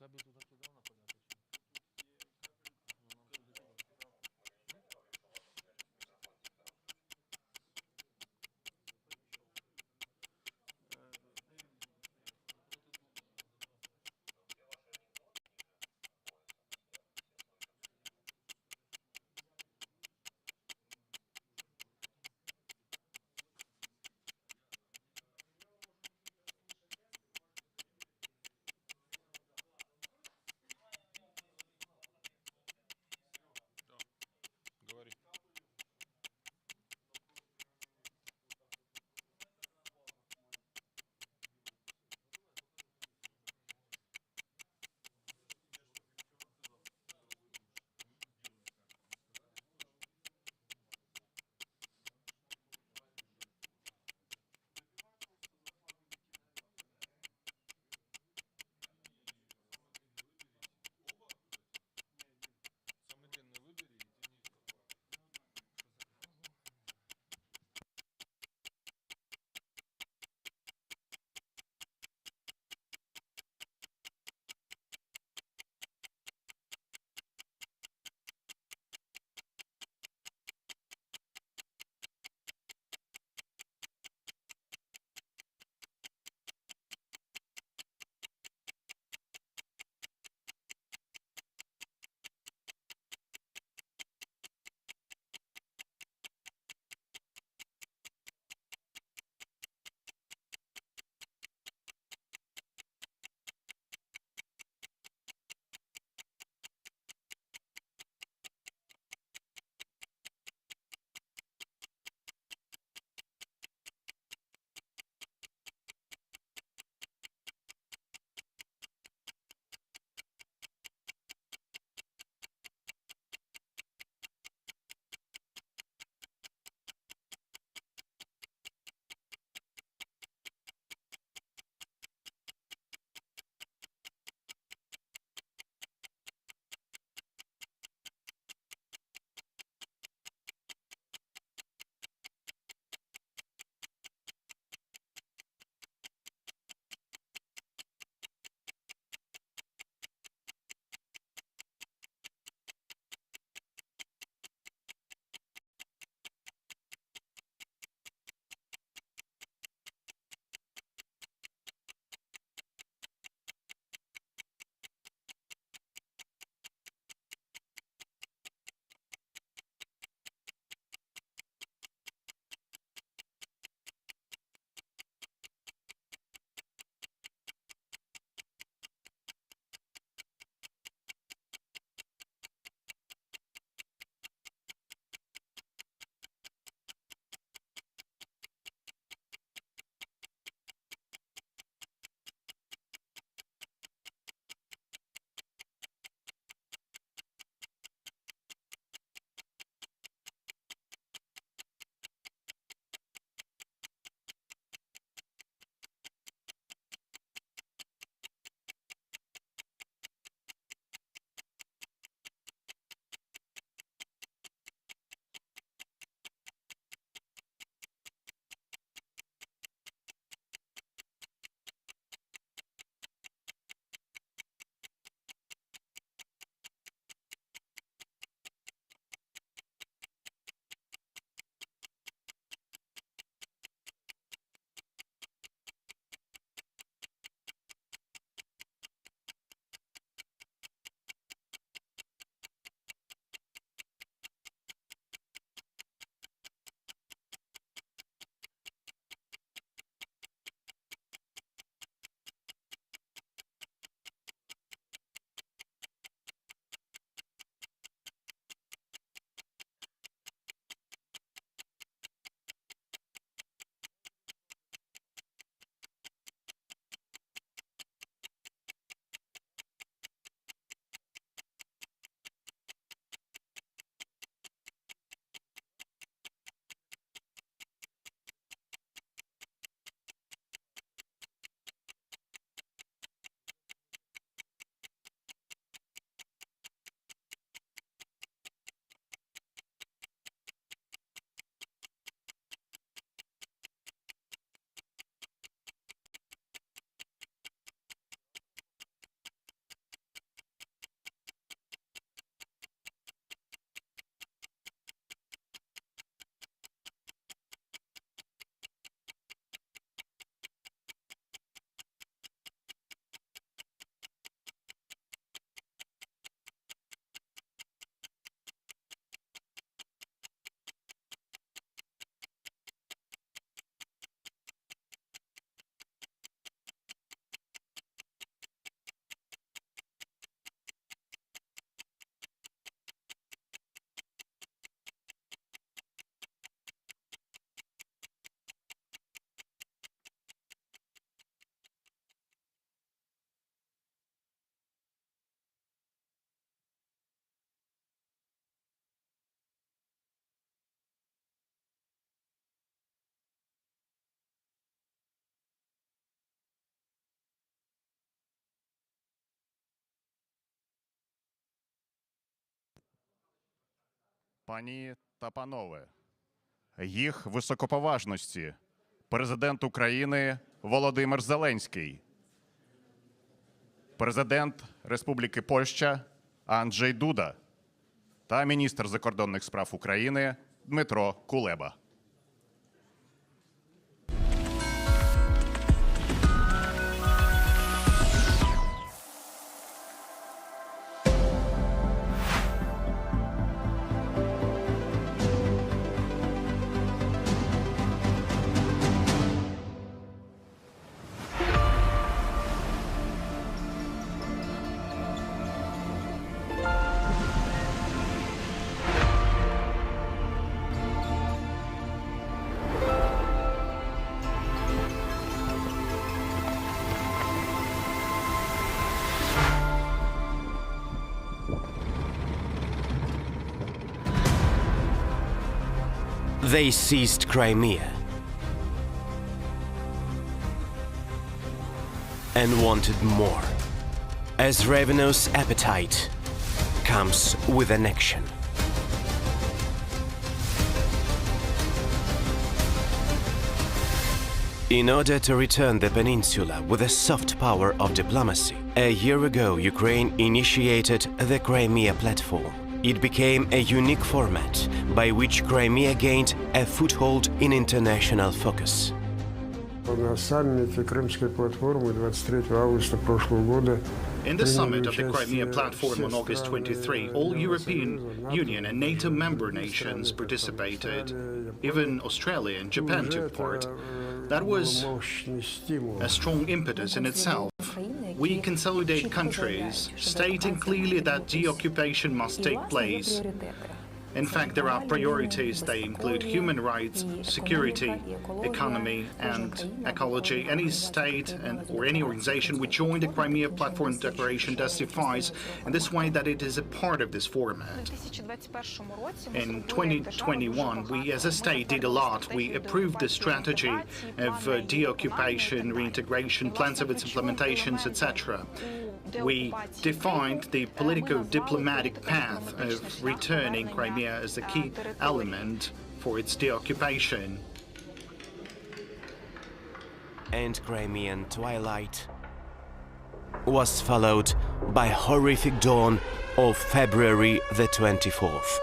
кабель туда-сюда нападати? Ну, нам сюди. Пані та панове, їх високоповажності президент України Володимир Зеленський, президент Республіки Польща Анджей Дуда та міністр закордонних справ України Дмитро Кулеба. They seized Crimea and wanted more, as ravenous appetite comes with an action. In order to return the peninsula with the soft power of diplomacy, a year ago Ukraine initiated the Crimea platform. It became a unique format by which Crimea gained a foothold in international focus. На саммите Кримской платформы 23 августа прошлого года In the summit of the Crimea platform on August 23, all European Union and NATO member nations participated. Even Australia and Japan took part. That was a strong impetus in itself. We consolidate countries, stating clearly that deoccupation must take place. In fact, there are priorities. They include human rights, security, economy, and ecology. Any state or any organization which joined the Crimea Platform Declaration testifies in this way that it is a part of this format. In 2021, we as a state did a lot. We approved the strategy of deoccupation, reintegration, plans of its implementations, etc. We defined the politico-diplomatic path of returning Crimea as the key element for its deoccupation. And Crimean twilight was followed by horrific dawn of February the 24th.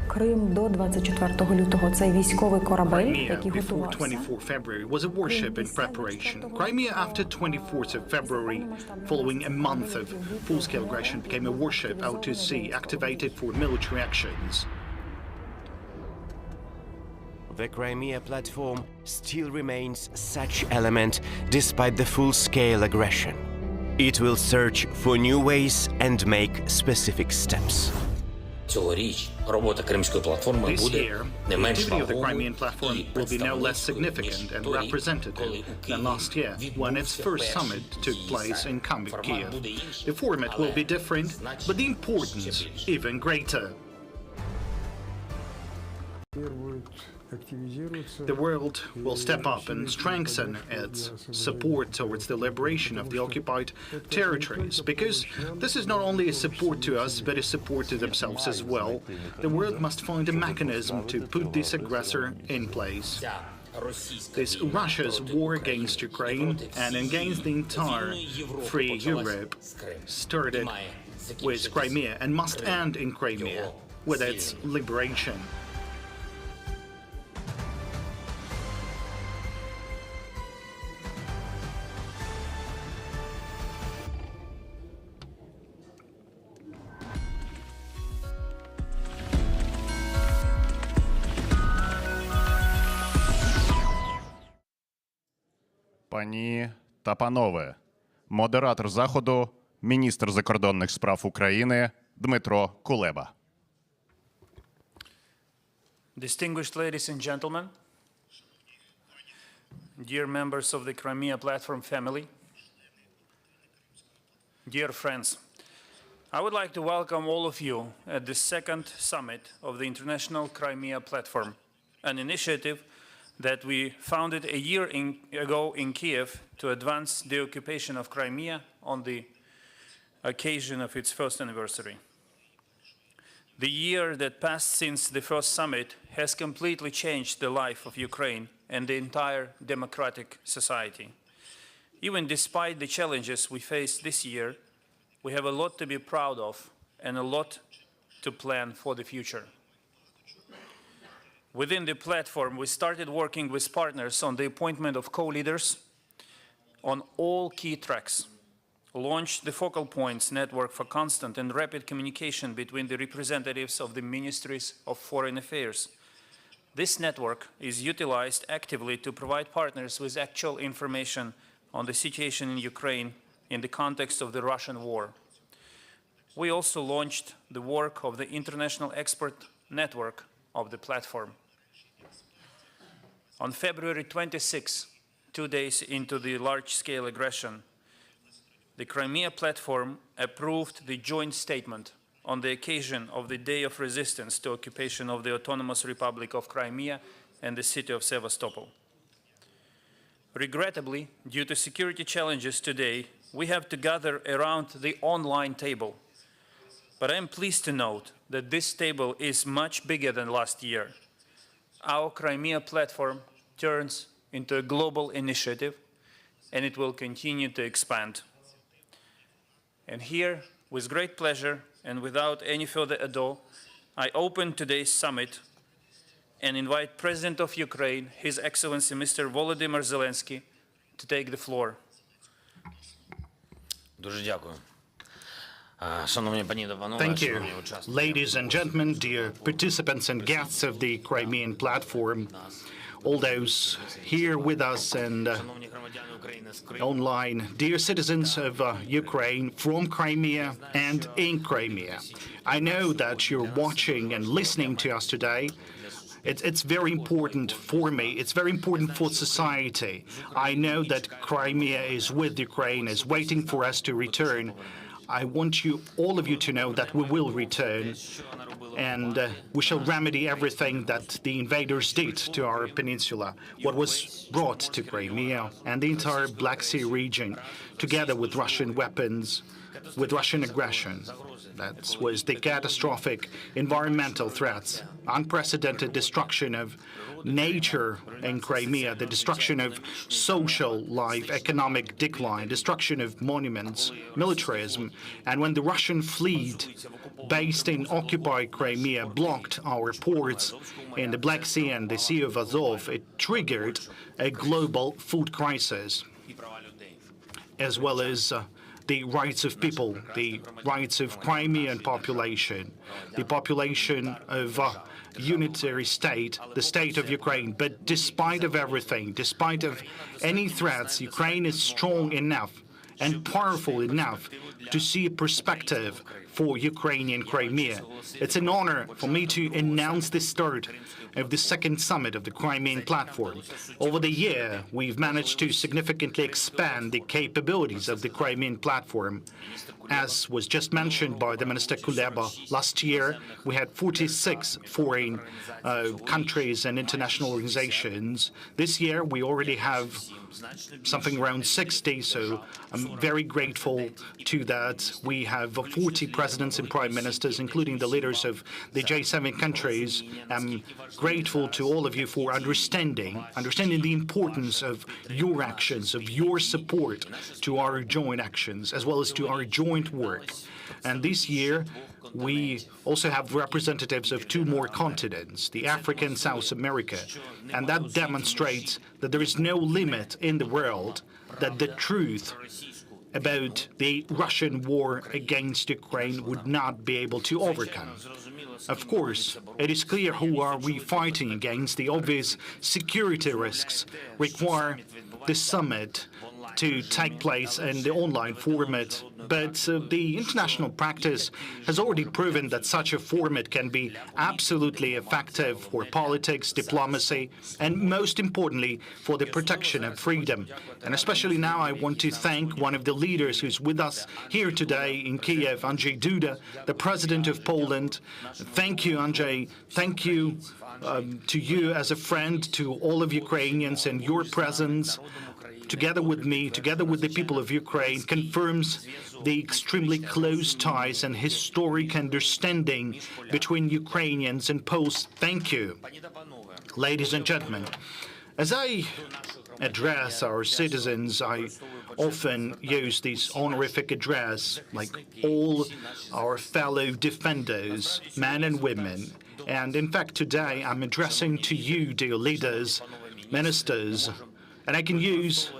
Крим до 24 лютого – це військовий корабель, Crimea який before готувався. 24 February was a warship in preparation. Crimea after 24th of February, following a month of full-scale aggression, became a warship out to sea, activated for military actions. The Crimea platform still remains such element despite the full-scale aggression. It will search for new ways and make specific steps. Цьогоріч робота Кримської платформи This буде year, не the менш activity of the Crimean вагомою platform і will be no less представницькою, significant ніж and тоді, representative коли у than Києві last year, when its відбувся first summit took перший place in саміт. Kyiv. Формат буде інший, The format will але be different, but the importance ще більше. even greater. мир будет активизироваться. The world will step up and strengthen its support towards the liberation of the occupied territories, because this is not only a support to us, but a support to themselves as well. The world must find a mechanism to put this aggressor in place. Ця російська This війна Russia's проти war України, against Ukraine проти and всієї against the entire вільної Європи free почалась Europe з Криму. started І має with закінчитись Crimea and must Кримом, end in Crimea його with its звільненням. liberation. Пані та панове, модератор заходу, міністр закордонних справ України Дмитро Кулеба. Distinguished ladies and gentlemen, dear members of the Crimea Platform family, dear friends, I would like to welcome all of you at the second summit of the International Crimea Platform, an initiative that we founded a year ago in Kiev to advance the occupation of Crimea on the occasion of its first anniversary. The year that passed since the first summit has completely changed the life of Ukraine and the entire democratic society. Even despite the challenges we face this year, we have a lot to be proud of and a lot to plan for the future. Within the platform, we started working with partners on the appointment of co-leaders on all key tracks, launched the Focal Points Network for constant and rapid communication between the representatives of the Ministries of Foreign Affairs. This network is utilized actively to provide partners with actual information on the situation in Ukraine in the context of the Russian war. We also launched the work of the International Expert Network of the platform. On February 26, 2 days into the large-scale aggression, the Crimea platform approved the joint statement on the occasion of the Day of Resistance to occupation of the Autonomous Republic of Crimea and the city of Sevastopol. Regrettably, due to security challenges today, we have to gather around the online table. But I am pleased to note that this table is much bigger than last year. Our Crimea platform turns into a global initiative, and it will continue to expand. And here, with great pleasure and without any further ado, I open today's summit and invite President of Ukraine, His Excellency Mr. Volodymyr Zelensky, to take the floor. Дуже дякую. Шановні пані та панове, Thank you. шановні учасники. Ladies and gentlemen, dear participants and guests of the Crimean platform, all those here with us and Шановні громадяни України з Криму. online, dear citizens of Ukraine from Crimea and in Crimea. I know that you're watching and listening to us today. It's very important for me. It's very important for society. I know that Crimea is with Ukraine, is waiting for us to return. I want you, all of you, to know that we will return, and we shall remedy everything that the invaders did to our peninsula, what was brought to Crimea and the entire Black Sea region, together with Russian weapons, with Russian aggression. That was the catastrophic environmental threats, unprecedented destruction of nature in Crimea, the destruction of social life, economic decline, destruction of monuments, militarism. And when the Russian fleet based in occupied Crimea blocked our ports in the Black Sea and the Sea of Azov, it triggered a global food crisis, as well as the rights of people, the rights of Crimean population, the population of unitary state, the state of Ukraine. But despite of everything, despite of any threats, Ukraine is strong enough and powerful enough to see a perspective for Ukrainian Crimea. It's an honor for me to announce the start of the second summit of the Crimean platform. Over the year, we've managed to significantly expand the capabilities of the Crimean platform. As was just mentioned by the Minister Kuleba, last year we had 46 foreign countries and international organizations. This year we already have something around 60, so I'm very grateful to that. We have 40 presidents and prime ministers, including the leaders of the J7 countries. I'm grateful to all of you for understanding the importance of your actions, of your support to our joint actions, as well as to our joint work. And this year, we also have representatives of 2 more continents, the Africa and South America, and that demonstrates that there is no limit in the world that the truth about the Russian war against Ukraine would not be able to overcome. Of course, it is clear who are we fighting against. The obvious security risks require the summit to take place in the online format, but the international practice has already proven that such a format can be absolutely effective for politics, diplomacy, and most importantly, for the protection of freedom. And especially now, I want to thank one of the leaders who's with us here today in Kiev, Andrzej Duda, the President of Poland. Thank you, Andrzej. Thank you to you as a friend, to all of Ukrainians, and your presence together with me, together with the people of Ukraine, confirms the extremely close ties and historic understanding between Ukrainians and Poles. Thank you. Ladies and gentlemen, as I address our citizens, I often use this honorific address, like all our fellow defenders, men and women. And in fact, today I'm addressing to you, dear leaders, ministers, and I can use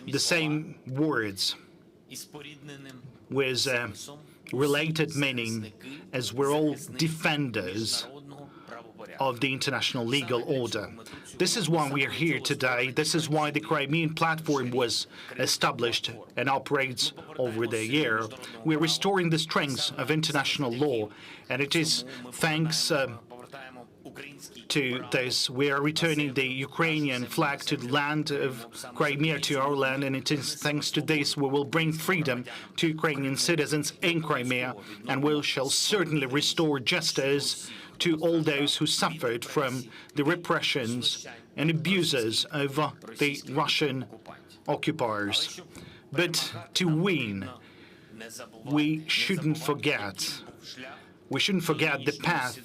the same words with related meaning, as we're all defenders of the international legal order. This is why we are here today. This is why the Crimean platform was established and operates over the year. We're restoring the strength of international law, and it is thanks to this we are returning the Ukrainian flag to the land of Crimea, to our land, and it is thanks to this we will bring freedom to Ukrainian citizens in Crimea, and we shall certainly restore justice to all those who suffered from the repressions and abuses of the Russian occupiers. But to win, we shouldn't forget the path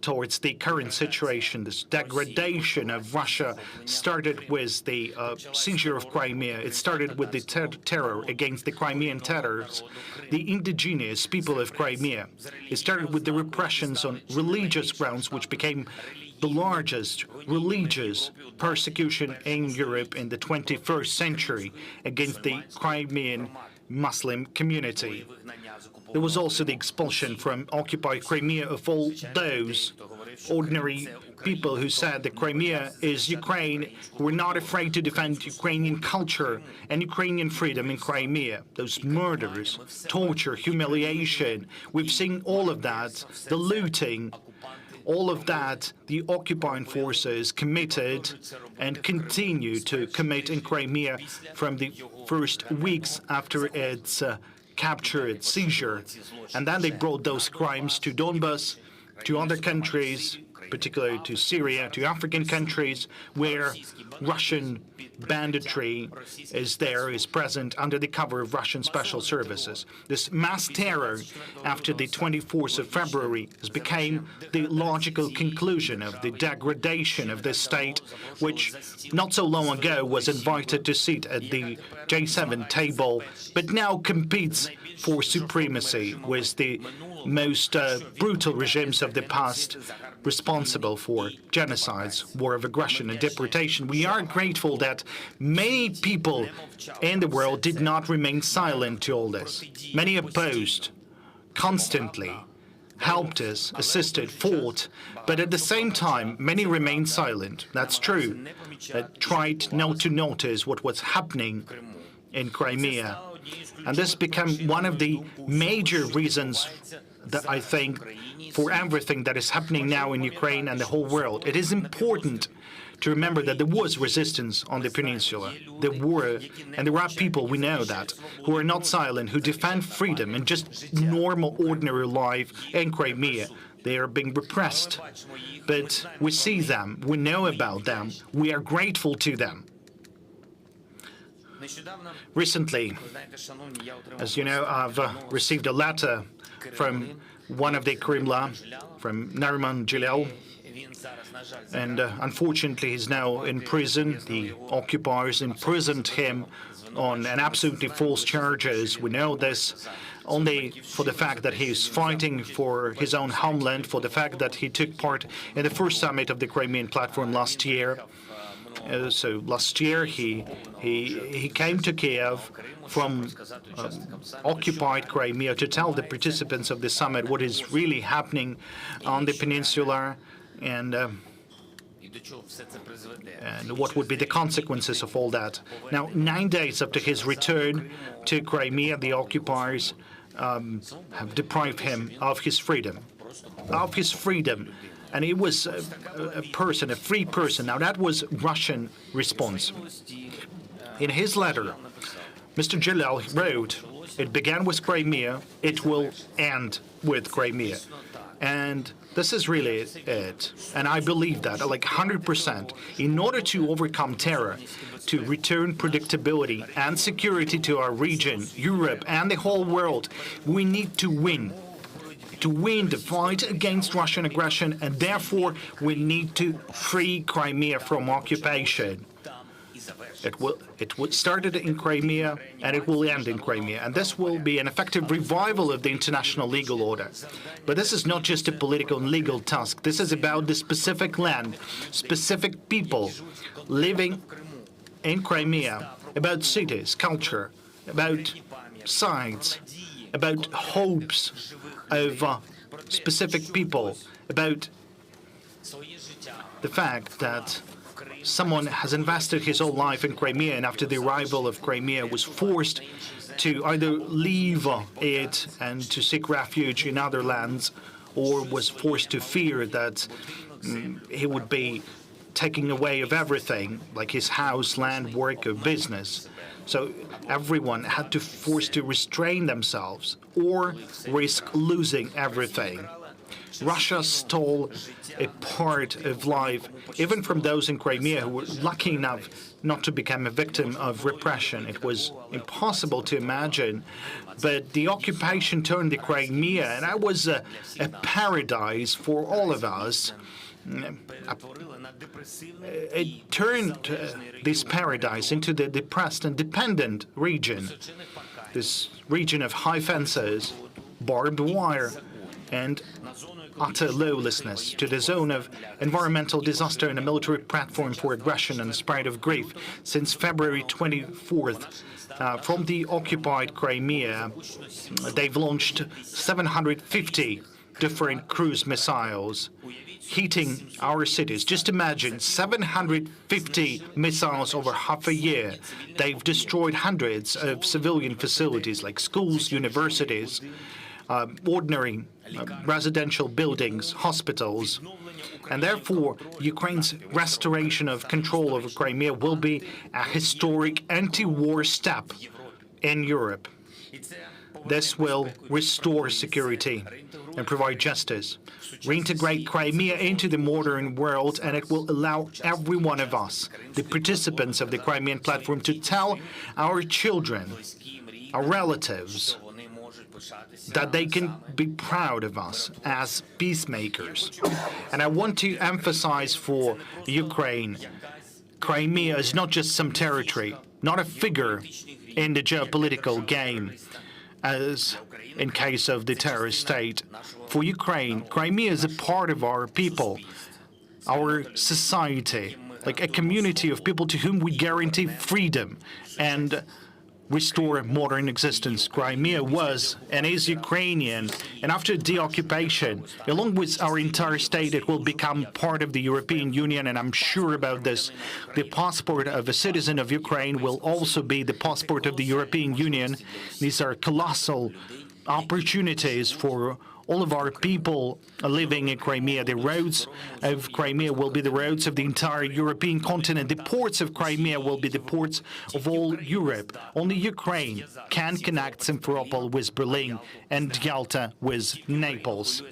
towards the current situation. This degradation of Russia started with the seizure of Crimea. It started with the terror against the Crimean Tatars, the indigenous people of Crimea. It started with the repressions on religious grounds, which became the largest religious persecution in Europe in the 21st century against the Crimean Muslim community. There was also the expulsion from occupied Crimea of all those ordinary people who said that Crimea is Ukraine, who were not afraid to defend Ukrainian culture and Ukrainian freedom in Crimea. Those murders, torture, humiliation, we've seen all of that, the looting, all of that the occupying forces committed and continue to commit in Crimea from the first weeks after its capture, its seizure. And then they brought those crimes to Donbas, to other countries, particularly to Syria, to African countries, where Russian banditry is present under the cover of Russian special services. This mass terror after the 24th of February has become the logical conclusion of the degradation of this state, which not so long ago was invited to sit at the G7 table, but now competes for supremacy with the most brutal regimes of the past, responsible for genocides, war of aggression, and deportation. We are grateful that many people in the world did not remain silent to all this. Many opposed, constantly, helped us, assisted, fought, but at the same time, many remained silent. That's true. Tried not to notice what was happening in Crimea. And this became one of the major reasons that I think for everything that is happening now in Ukraine and the whole world. It is important to remember that there was resistance on the peninsula. There were, and there are people, we know that, who are not silent, who defend freedom and just normal, ordinary life in Crimea. They are being repressed. But we see them, we know about them, we are grateful to them. Recently, as you know, I've received a letter from one of the Kremlin, from Nariman Jalal, and unfortunately he's now in prison. The occupiers imprisoned him on an absolutely false charges. We know this only for the fact that he is fighting for his own homeland, for the fact that he took part in the first summit of the Crimean platform last year. So last year he came to Kiev from occupied Crimea to tell the participants of the summit what is really happening on the peninsula, and and what would be the consequences of all that. Now, 9 days after his return to Crimea, the occupiers have deprived him of his freedom. And he was a free person. Now, that was Russian response. In his letter, Mr. Jalal wrote, "It began with Crimea, it will end with Crimea." And this is really it. And I believe that, like 100%. In order to overcome terror, to return predictability and security to our region, Europe, and the whole world, we need to win. To win the fight against Russian aggression, and therefore we need to free Crimea from occupation. It started in Crimea, and it will end in Crimea, and this will be an effective revival of the international legal order. But this is not just a political and legal task. This is about the specific land, specific people living in Crimea, about cities, culture, about sites, about hopes of specific people, about the fact that someone has invested his whole life in Crimea, and after the arrival of Crimea was forced to either leave it and to seek refuge in other lands, or was forced to fear that he would be taking away of everything, like his house, land, work, or business. So everyone had to force to restrain themselves or risk losing everything. Russia stole a part of life, even from those in Crimea who were lucky enough not to become a victim of repression. It was impossible to imagine, but the occupation turned the Crimea, and that was a paradise for all of us. It turned this paradise into the depressed and dependent region, this region of high fences, barbed wire, and utter lawlessness, to the zone of environmental disaster and a military platform for aggression and spread of grief. Since February 24th, from the occupied Crimea, they've launched 750 different cruise missiles hitting our cities. Just imagine, 750 missiles over half a year. They've destroyed hundreds of civilian facilities like schools, universities, ordinary residential buildings, hospitals. And therefore, Ukraine's restoration of control over Crimea will be a historic anti-war step in Europe. This will restore security and provide justice, reintegrate Crimea into the modern world, and it will allow every one of us, the participants of the Crimean platform, to tell our children, our relatives, that they can be proud of us as peacemakers. And I want to emphasize for Ukraine, Crimea is not just some territory, not a figure in the geopolitical game, as in case of the terrorist state. For Ukraine, Crimea is a part of our people, our society, like a community of people to whom we guarantee freedom and restore modern existence. Crimea was and is Ukrainian, and after deoccupation, along with our entire state, it will become part of the European Union, and I'm sure about this. The passport of a citizen of Ukraine will also be the passport of the European Union. These are colossal opportunities for all of our people living in Crimea. The roads of Crimea will be the roads of the entire European continent. The ports of Crimea will be the ports of all Europe. Only Ukraine can connect Simferopol with Berlin and Yalta with Naples.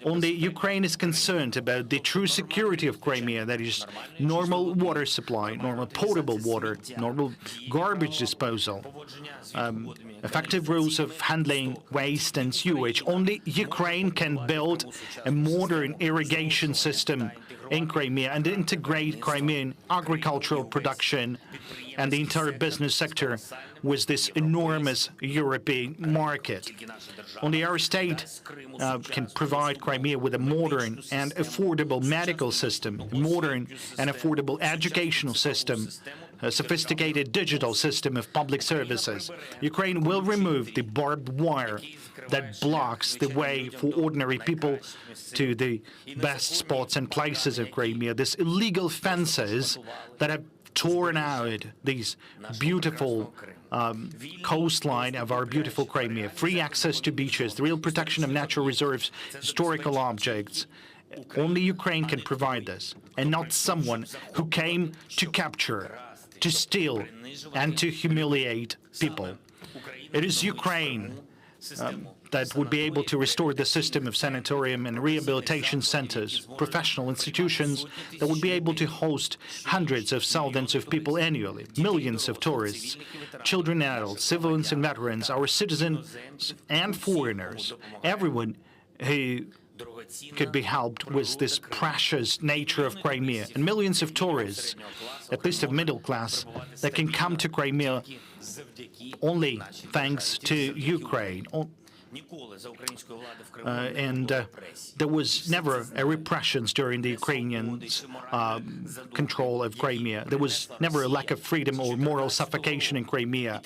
Only Ukraine is concerned about the true security of Crimea, that is, normal water supply, normal potable water, normal garbage disposal, effective rules of handling waste and sewage. Only Ukraine can build a modern irrigation system in Crimea and integrate Crimean agricultural production and the entire business sector with this enormous European market. Only our state can provide Crimea with a modern and affordable medical system, a modern and affordable educational system, sophisticated digital system of public services. Ukraine will remove the barbed wire that blocks the way for ordinary people to the best spots and places of Crimea. These illegal fences that have torn out these beautiful coastline of our beautiful Crimea, free access to beaches, the real protection of natural reserves, historical objects. Only Ukraine can provide this, and not someone who came to capture, to steal, and to humiliate people. It is Ukraine that would be able to restore the system of sanatorium and rehabilitation centers, professional institutions that would be able to host hundreds of thousands of people annually, millions of tourists, children and adults, civilians and veterans, our citizens and foreigners, everyone who could be helped with this precious nature of Crimea, and millions of tourists, at least of middle class, that can come to Crimea only thanks to Ukraine. There was never a repressions during the Ukrainians' control of Crimea. There was never a lack of freedom or moral suffocation in Crimea,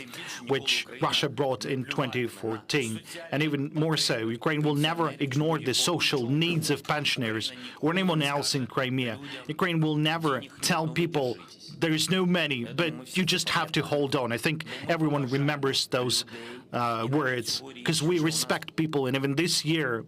which Russia brought in 2014. And even more so, Ukraine will never ignore the social needs of pensioners or anyone else in Crimea. Ukraine will never tell people there is no money, but you just have to hold on. I think everyone remembers those words, because we respect people, and even this year,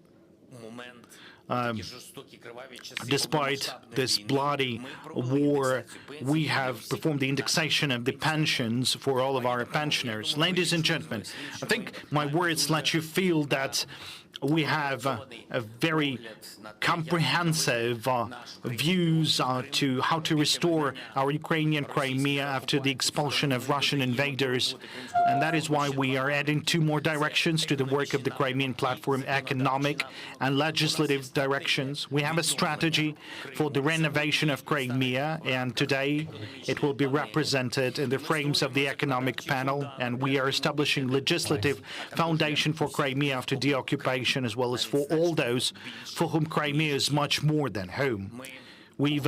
despite this bloody war, we have performed the indexation of the pensions for all of our pensioners. Ladies and gentlemen, I think my words let you feel that we have a very comprehensive views to how to restore our Ukrainian Crimea after the expulsion of Russian invaders. And that is why we are adding 2 more directions to the work of the Crimean platform, economic and legislative directions. We have a strategy for the renovation of Crimea, and today it will be represented in the frames of the economic panel, and we are establishing legislative foundation for Crimea after deoccupation, as well as for all those for whom Crimea is much more than home. We've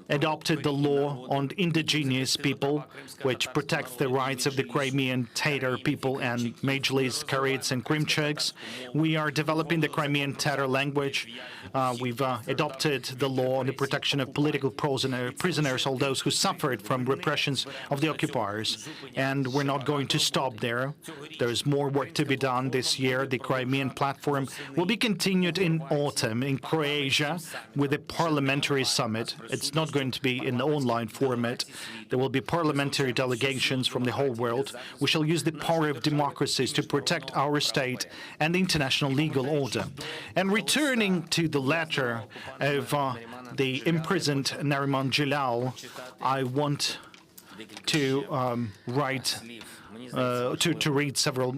adopted the law on indigenous people, which protects the rights of the Crimean Tatar people and Majlis, Karits, and Krimchuks. We are developing the Crimean Tatar language. We've adopted the law on the protection of political prisoners, all those who suffered from repressions of the occupiers. And we're not going to stop there. There's more work to be done this year. The Crimean platform will be continued in autumn in Croatia with a parliamentary summit. It's not going to be in the online format. There will be parliamentary delegations from the whole world. We shall use the power of democracies to protect our state and the international legal order. And returning to the letter of the imprisoned Nariman Jalal, I want to read several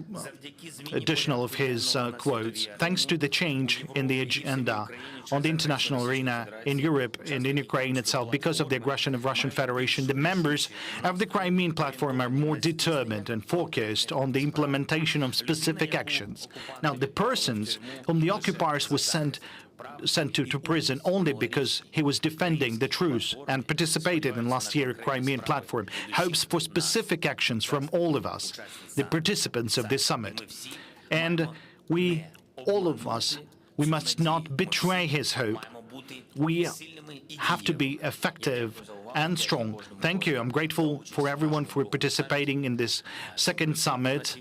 additional of his quotes. Thanks to the change in the agenda on the international arena in Europe and in Ukraine itself, because of the aggression of Russian Federation, the members of the Crimean platform are more determined and focused on the implementation of specific actions. Now, the persons whom the occupiers was sent to prison only because he was defending the truce and participated in last year's Crimean platform, hopes for specific actions from all of us, the participants of this summit. And we, all of us, we must not betray his hope. We have to be effective and strong. Thank you. I'm grateful for everyone for participating in this second summit,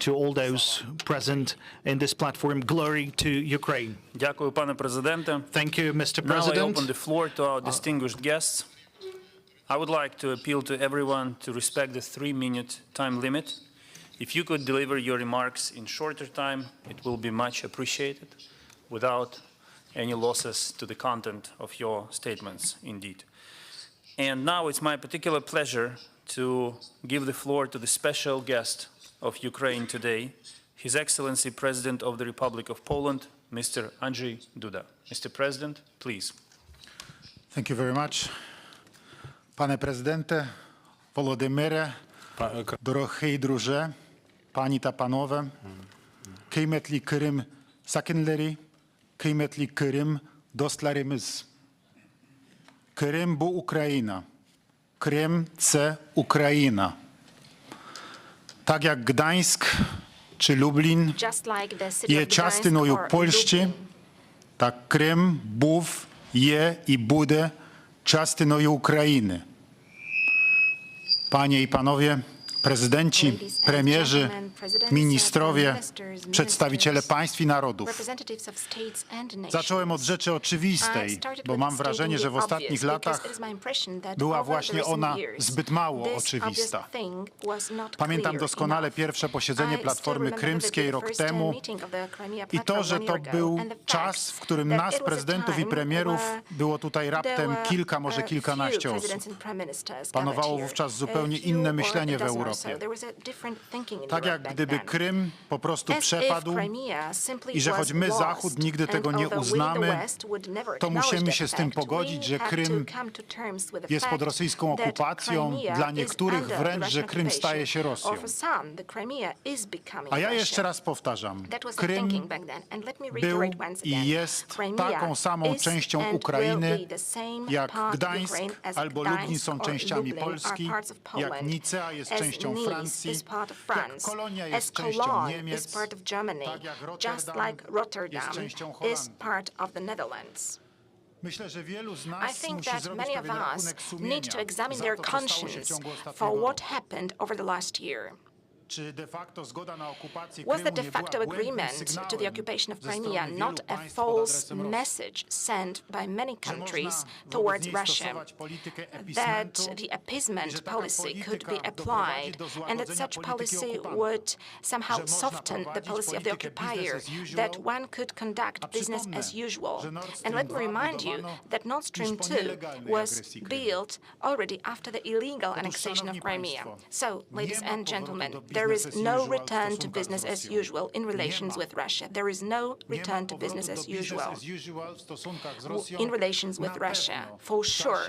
to all those present in this platform. Glory to Ukraine. Дякую, пане президенте. Thank you, Mr. Now I President. open the floor to our distinguished guests. I would like to appeal to everyone to respect the 3-minute time limit. If you could deliver your remarks in shorter time, it will be much appreciated, without any losses to the content of your statements, indeed. And now it's my particular pleasure to give the floor to the special guest of Ukraine today, His Excellency President of the Republic of Poland, Mr. Andrzej Duda. Mr. President, please. Thank you very much. Panie Prezydenте, Володимире, дорогий друже, пані та панове, kıymetli Kırım sakinleri, kıymetli Kırım dostlarımız. Kırım bu Ukrayna. Крим – це Україна. Так як Гданськ чи Люблін є частиною Польщі, так Крим був, є і буде частиною України. Panie i panowie prezydenci, premierzy, ministrowie, przedstawiciele państw i narodów. Zacząłem od rzeczy oczywistej, bo mam wrażenie, że w ostatnich latach była właśnie ona zbyt mało oczywista. Pamiętam doskonale pierwsze posiedzenie Platformy Krymskiej rok temu i to, że to był czas, w którym nas, prezydentów i premierów, było tutaj raptem kilka, może kilkanaście osób. Panowało wówczas zupełnie inne myślenie w Europie. Tak jak gdyby Krym po prostu przepadł i że choć my, Zachód, nigdy tego nie uznamy, to musimy się z tym pogodzić, że Krym jest pod rosyjską okupacją, dla niektórych wręcz, że Krym staje się Rosją. A ja jeszcze raz powtarzam, Krym był i jest taką samą częścią Ukrainy, jak Gdańsk albo Lublin są częściami Polski, jak Nicea jest częścią Francji, jak Kolonia jest częścią Niemiec, tak jak Rotterdam jest częścią Holandii. Myślę, że wielu z nas musi zrobić pewien rachunek sumienia za to, co stało się w ciągu ostatniego roku. Was the de facto agreement to the occupation of Crimea not a false message sent by many countries towards Russia that the appeasement policy could be applied and that such policy would somehow soften the policy of the occupier, that one could conduct business as usual? And let me remind you that Nord Stream 2 was built already after the illegal annexation of Crimea. So, ladies and gentlemen, there is no return to business as usual in relations with Russia. There is no return to business as usual in relations with Russia, for sure.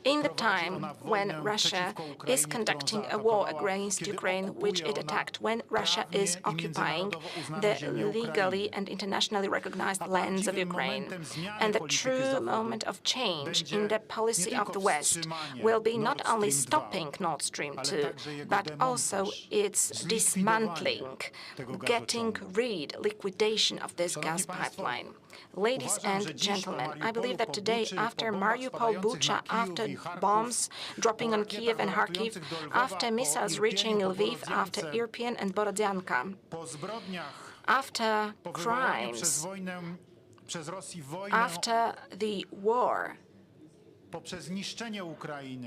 In the time when Russia is conducting a war against Ukraine, which it attacked, when Russia is occupying the legally and internationally recognized lands of Ukraine. And the true moment of change in the policy of the West will be not only stopping Nord Stream 2, but also its dismantling, getting rid, liquidation of this gas pipeline. Ladies and gentlemen, I believe that today, after Mariupol, Bucha, after bombs dropping on Kiev and Kharkiv, after missiles reaching Lviv, after Irpin and Borodyanka, after crimes, after the war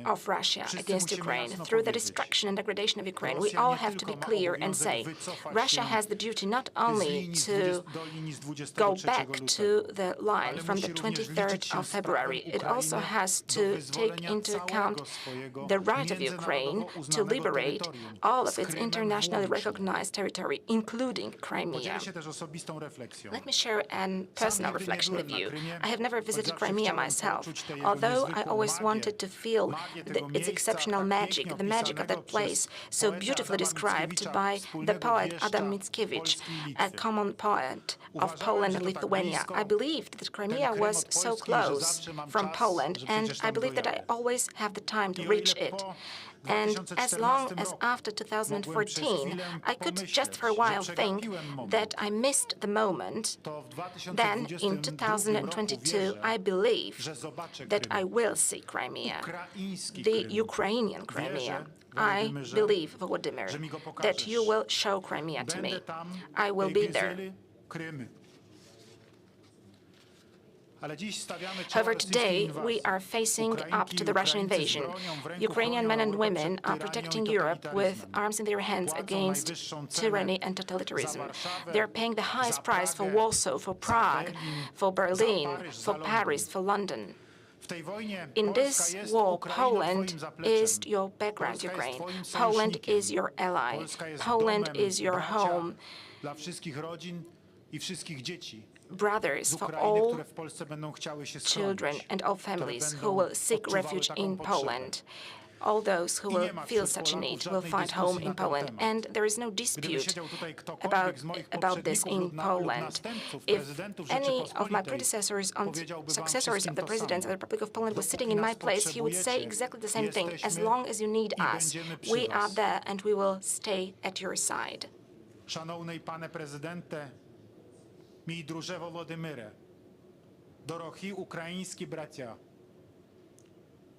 of Russia against Ukraine, through the destruction and degradation of Ukraine, we all have to be clear and say, Russia has the duty not only to go back to the line from the 23rd of February, it also has to take into account the right of Ukraine to liberate all of its internationally recognized territory, including Crimea. Let me share a personal reflection with you. I have never visited Crimea myself, although I always wanted to feel its exceptional magic, the magic of that place, so beautifully described by the poet Adam Mickiewicz, a common poet of Poland and Lithuania. I believed that Crimea was so close from Poland, and I believe that I always have the time to reach it. And as long as after 2014, I could just for a while think that I missed the moment, then in 2022, I believe that I will see Crimea, the Ukrainian Crimea. I believe, Volodymyr, that you will show Crimea to me. I will be there. However, today we are facing up to the Russian invasion. Ukrainian men and women are protecting Europe with arms in their hands against tyranny and totalitarianism. They are paying the highest price for Warsaw, for Prague, for Berlin, for Paris, for London. In this war, Poland is your background, Ukraine. Poland is your ally. Poland is your home. Brothers for all children and all families who will seek refuge in Poland. All those who will feel such a need will find home in Poland, and there is no dispute about this in Poland. If any of my predecessors and successors of the President of the Republic of Poland was sitting in my place, he would say exactly the same thing. As long as you need us, we are there and we will stay at your side. Шановний пане президенте, мій друже Володимире, дорогі українські браття,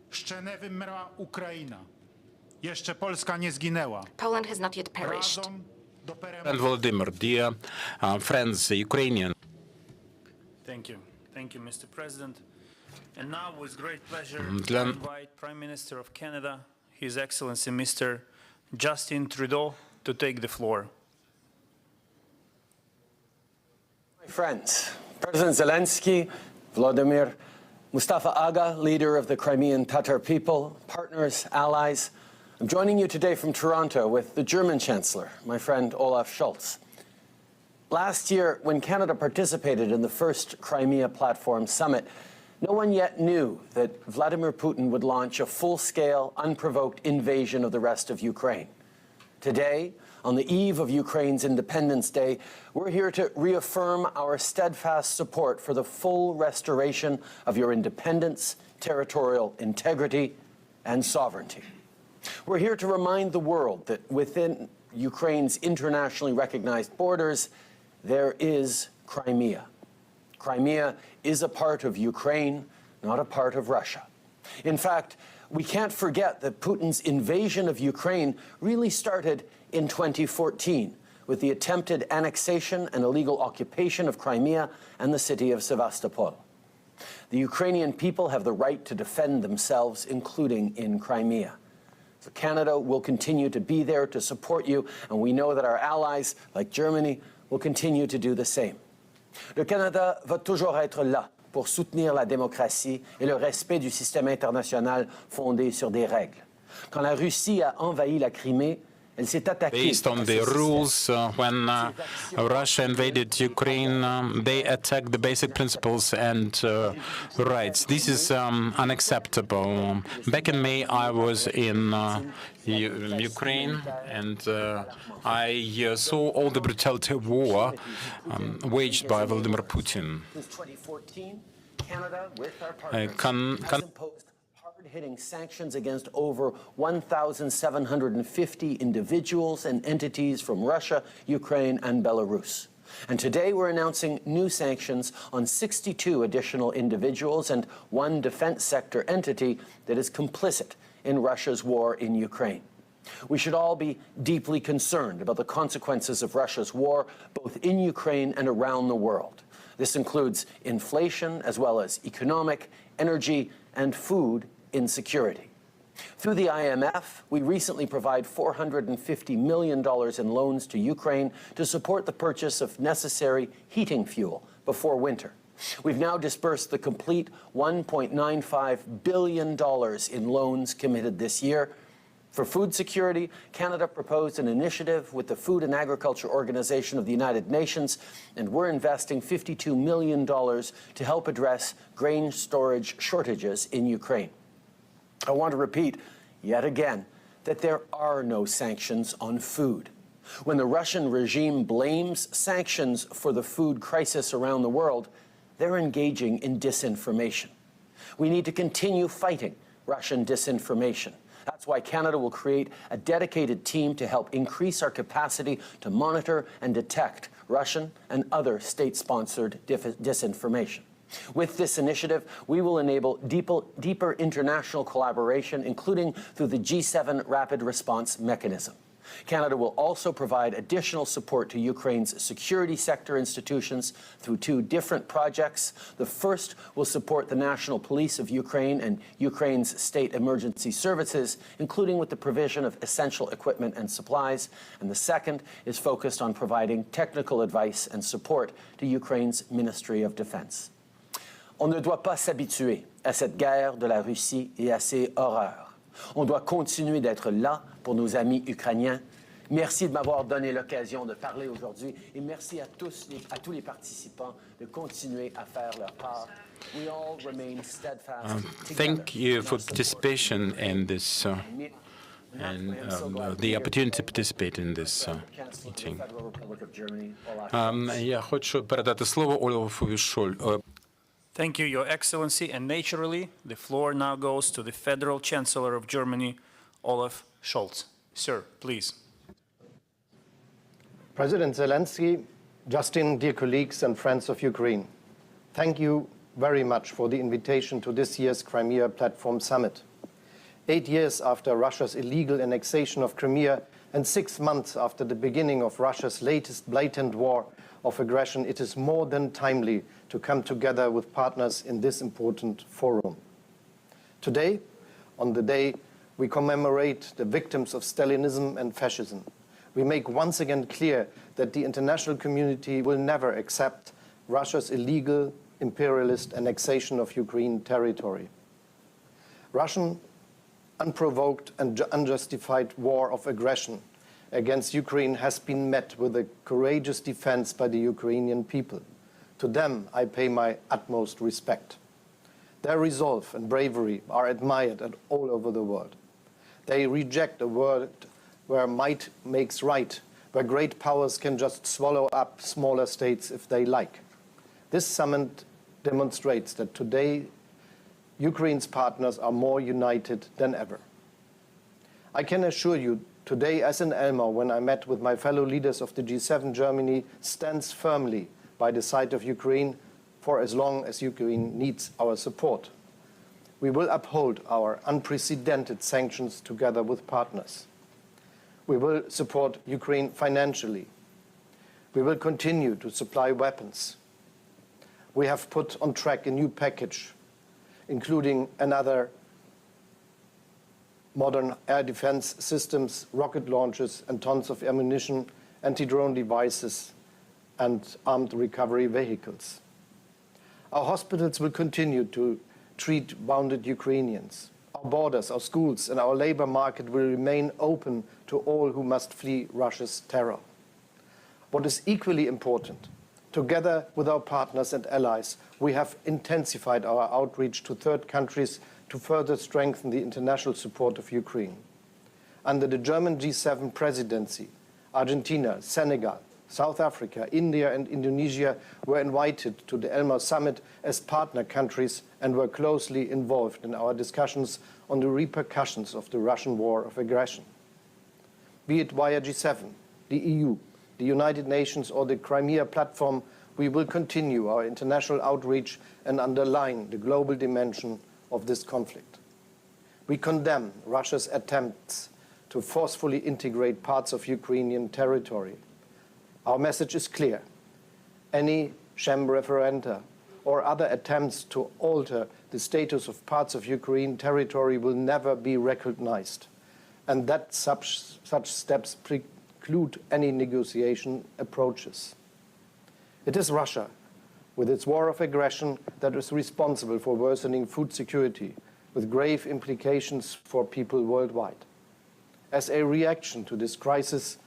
ще не вимерла Україна, jeszcze Polska nie zginęła. Poland has not yet perished. And Volodymyr, dear friends, Ukrainian. Thank you. Thank you, Mr. President. And now, with great pleasure, I invite Prime Minister of Canada, His Excellency Mr. Justin Trudeau, to take the floor. My friends, President Zelensky, Volodymyr, Mustafa Aga, leader of the Crimean Tatar people, partners, allies, I'm joining you today from Toronto with the German Chancellor, my friend Olaf Scholz. Last year, when Canada participated in the first Crimea Platform Summit, no one yet knew that Vladimir Putin would launch a full-scale, unprovoked invasion of the rest of Ukraine. Today, on the eve of Ukraine's Independence Day, we're here to reaffirm our steadfast support for the full restoration of your independence, territorial integrity, and sovereignty. We're here to remind the world that within Ukraine's internationally recognized borders, there is Crimea. Crimea is a part of Ukraine, not a part of Russia. In fact, we can't forget that Putin's invasion of Ukraine really started in 2014 with the attempted annexation and illegal occupation of Crimea and the city of Sevastopol. The Ukrainian people have the right to defend themselves, including in Crimea. So Canada will continue to be there to support you, and we know that our allies, like Germany, will continue to do the same. Le Canada va toujours être là pour soutenir la démocratie et le respect du système international fondé sur des règles. Quand la Russie a envahi la Crimée, elle s'est attaquée Based on the rules, when Russia invaded Ukraine, they attacked the basic principles and rights. This is unacceptable. Back in May, I was in Ukraine, and I saw all the brutality of war waged by Vladimir Putin. Since 2014, Canada, with our partners, has imposed hard-hitting sanctions against over 1,750 individuals and entities from Russia, Ukraine, and Belarus. And today we're announcing new sanctions on 62 additional individuals and one defense sector entity that is complicit in Russia's war in Ukraine. We should all be deeply concerned about the consequences of Russia's war, both in Ukraine and around the world. This includes inflation, as well as economic, energy, and food insecurity. Through the IMF, we recently provide $450 million in loans to Ukraine to support the purchase of necessary heating fuel before winter. We've now disbursed the complete $1.95 billion in loans committed this year. For food security, Canada proposed an initiative with the Food and Agriculture Organization of the United Nations, and we're investing $52 million to help address grain storage shortages in Ukraine. I want to repeat yet again that there are no sanctions on food. When the Russian regime blames sanctions for the food crisis around the world, they're engaging in disinformation. We need to continue fighting Russian disinformation. That's why Canada will create a dedicated team to help increase our capacity to monitor and detect Russian and other state-sponsored disinformation. With this initiative, we will enable deeper international collaboration, including through the G7 Rapid Response Mechanism. Canada will also provide additional support to Ukraine's security sector institutions through two different projects. The first will support the National Police of Ukraine and Ukraine's state emergency services, including with the provision of essential equipment and supplies. And the second is focused on providing technical advice and support to Ukraine's Ministry of Defense. On ne doit pas s'habituer à cette guerre de la Russie et à ses horreurs. On doit continuer d'être là pour nos amis ukrainiens Merci de m'avoir donné l'occasion de parler aujourd'hui et merci à tous les participants de continuer à faire leur part. We all remain steadfast Thank you for participation in this and the opportunity to participate in this meeting. Я хочу передати слово Олафу Шольцу. Thank you, Your Excellency, and naturally, the floor now goes to the Federal Chancellor of Germany, Olaf Scholz. Sir, please. President Zelensky, Justin, dear colleagues and friends of Ukraine, thank you very much for the invitation to this year's Crimea Platform Summit. 8 years after Russia's illegal annexation of Crimea and 6 months after the beginning of Russia's latest blatant war of aggression, it is more than timely to come together with partners in this important forum. Today, on the day we commemorate the victims of Stalinism and fascism, we make once again clear that the international community will never accept Russia's illegal imperialist annexation of Ukraine territory. Russian unprovoked and unjustified war of aggression against Ukraine has been met with a courageous defense by the Ukrainian people. To them, I pay my utmost respect. Their resolve and bravery are admired all over the world. They reject a world where might makes right, where great powers can just swallow up smaller states if they like. This summit demonstrates that today Ukraine's partners are more united than ever. I can assure you, today as in Elmau, when I met with my fellow leaders of the G7, Germany stands firmly by the side of Ukraine for as long as Ukraine needs our support. We will uphold our unprecedented sanctions together with partners. We will support Ukraine financially. We will continue to supply weapons. We have put on track a new package, including another modern air defense systems, rocket launchers, and tons of ammunition, anti-drone devices, and armed recovery vehicles. Our hospitals will continue to treat wounded Ukrainians. Our borders, our schools, and our labor market will remain open to all who must flee Russia's terror. What is equally important, together with our partners and allies, we have intensified our outreach to third countries to further strengthen the international support of Ukraine. Under the German G7 presidency, Argentina, Senegal, South Africa, India, and Indonesia were invited to the Elmau summit as partner countries and were closely involved in our discussions on the repercussions of the Russian war of aggression. Be it via G7, the EU, the United Nations, or the Crimea platform, we will continue our international outreach and underline the global dimension of this conflict. We condemn Russia's attempts to forcefully integrate parts of Ukrainian territory. Our message is clear. Any sham referenda or other attempts to alter the status of parts of Ukraine territory will never be recognized, and that such steps preclude any negotiation approaches. It is Russia, with its war of aggression, that is responsible for worsening food security, with grave implications for people worldwide. As a reaction to this crisis,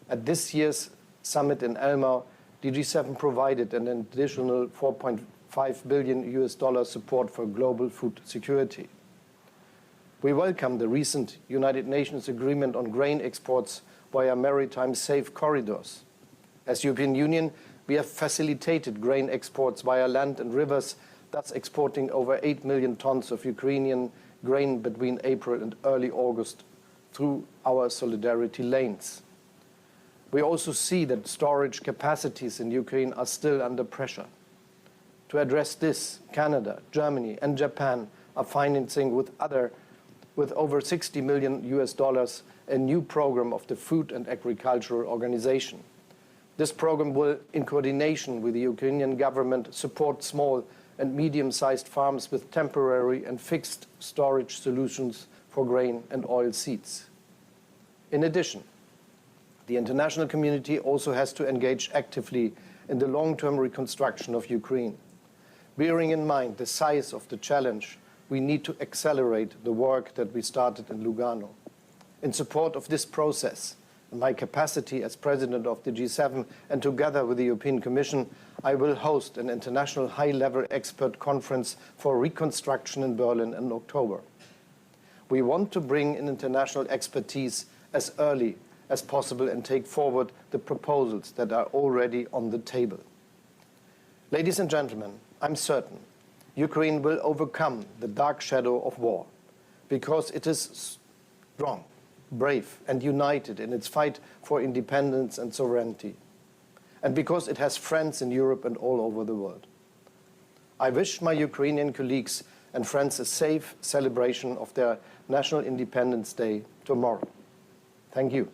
at this year's summit in Elmau, the G7 provided an additional $4.5 billion support for global food security. We welcome the recent United Nations agreement on grain exports via maritime safe corridors. As European Union, we have facilitated grain exports via land and rivers, thus exporting over 8 million tons of Ukrainian grain between April and early August through our solidarity lanes. We also see that storage capacities in Ukraine are still under pressure. To address this, Canada, Germany, and Japan are financing with over $60 million a new program of the Food and Agricultural Organization. This program will, in coordination with the Ukrainian government, support small and medium-sized farms with temporary and fixed storage solutions for grain and oil seeds. In addition, the international community also has to engage actively in the long-term reconstruction of Ukraine. Bearing in mind the size of the challenge, we need to accelerate the work that we started in Lugano. In support of this process, In my capacity as president of the G7 and together with the European Commission, I will host an international high-level expert conference for reconstruction in Berlin in October. We want to bring in international expertise as early as possible and take forward the proposals that are already on the table. Ladies and gentlemen, I'm certain Ukraine will overcome the dark shadow of war because it is strong, brave and united in its fight for independence and sovereignty, and because it has friends in Europe and all over the world. I wish my Ukrainian colleagues and friends a safe celebration of their National Independence Day tomorrow. Thank you.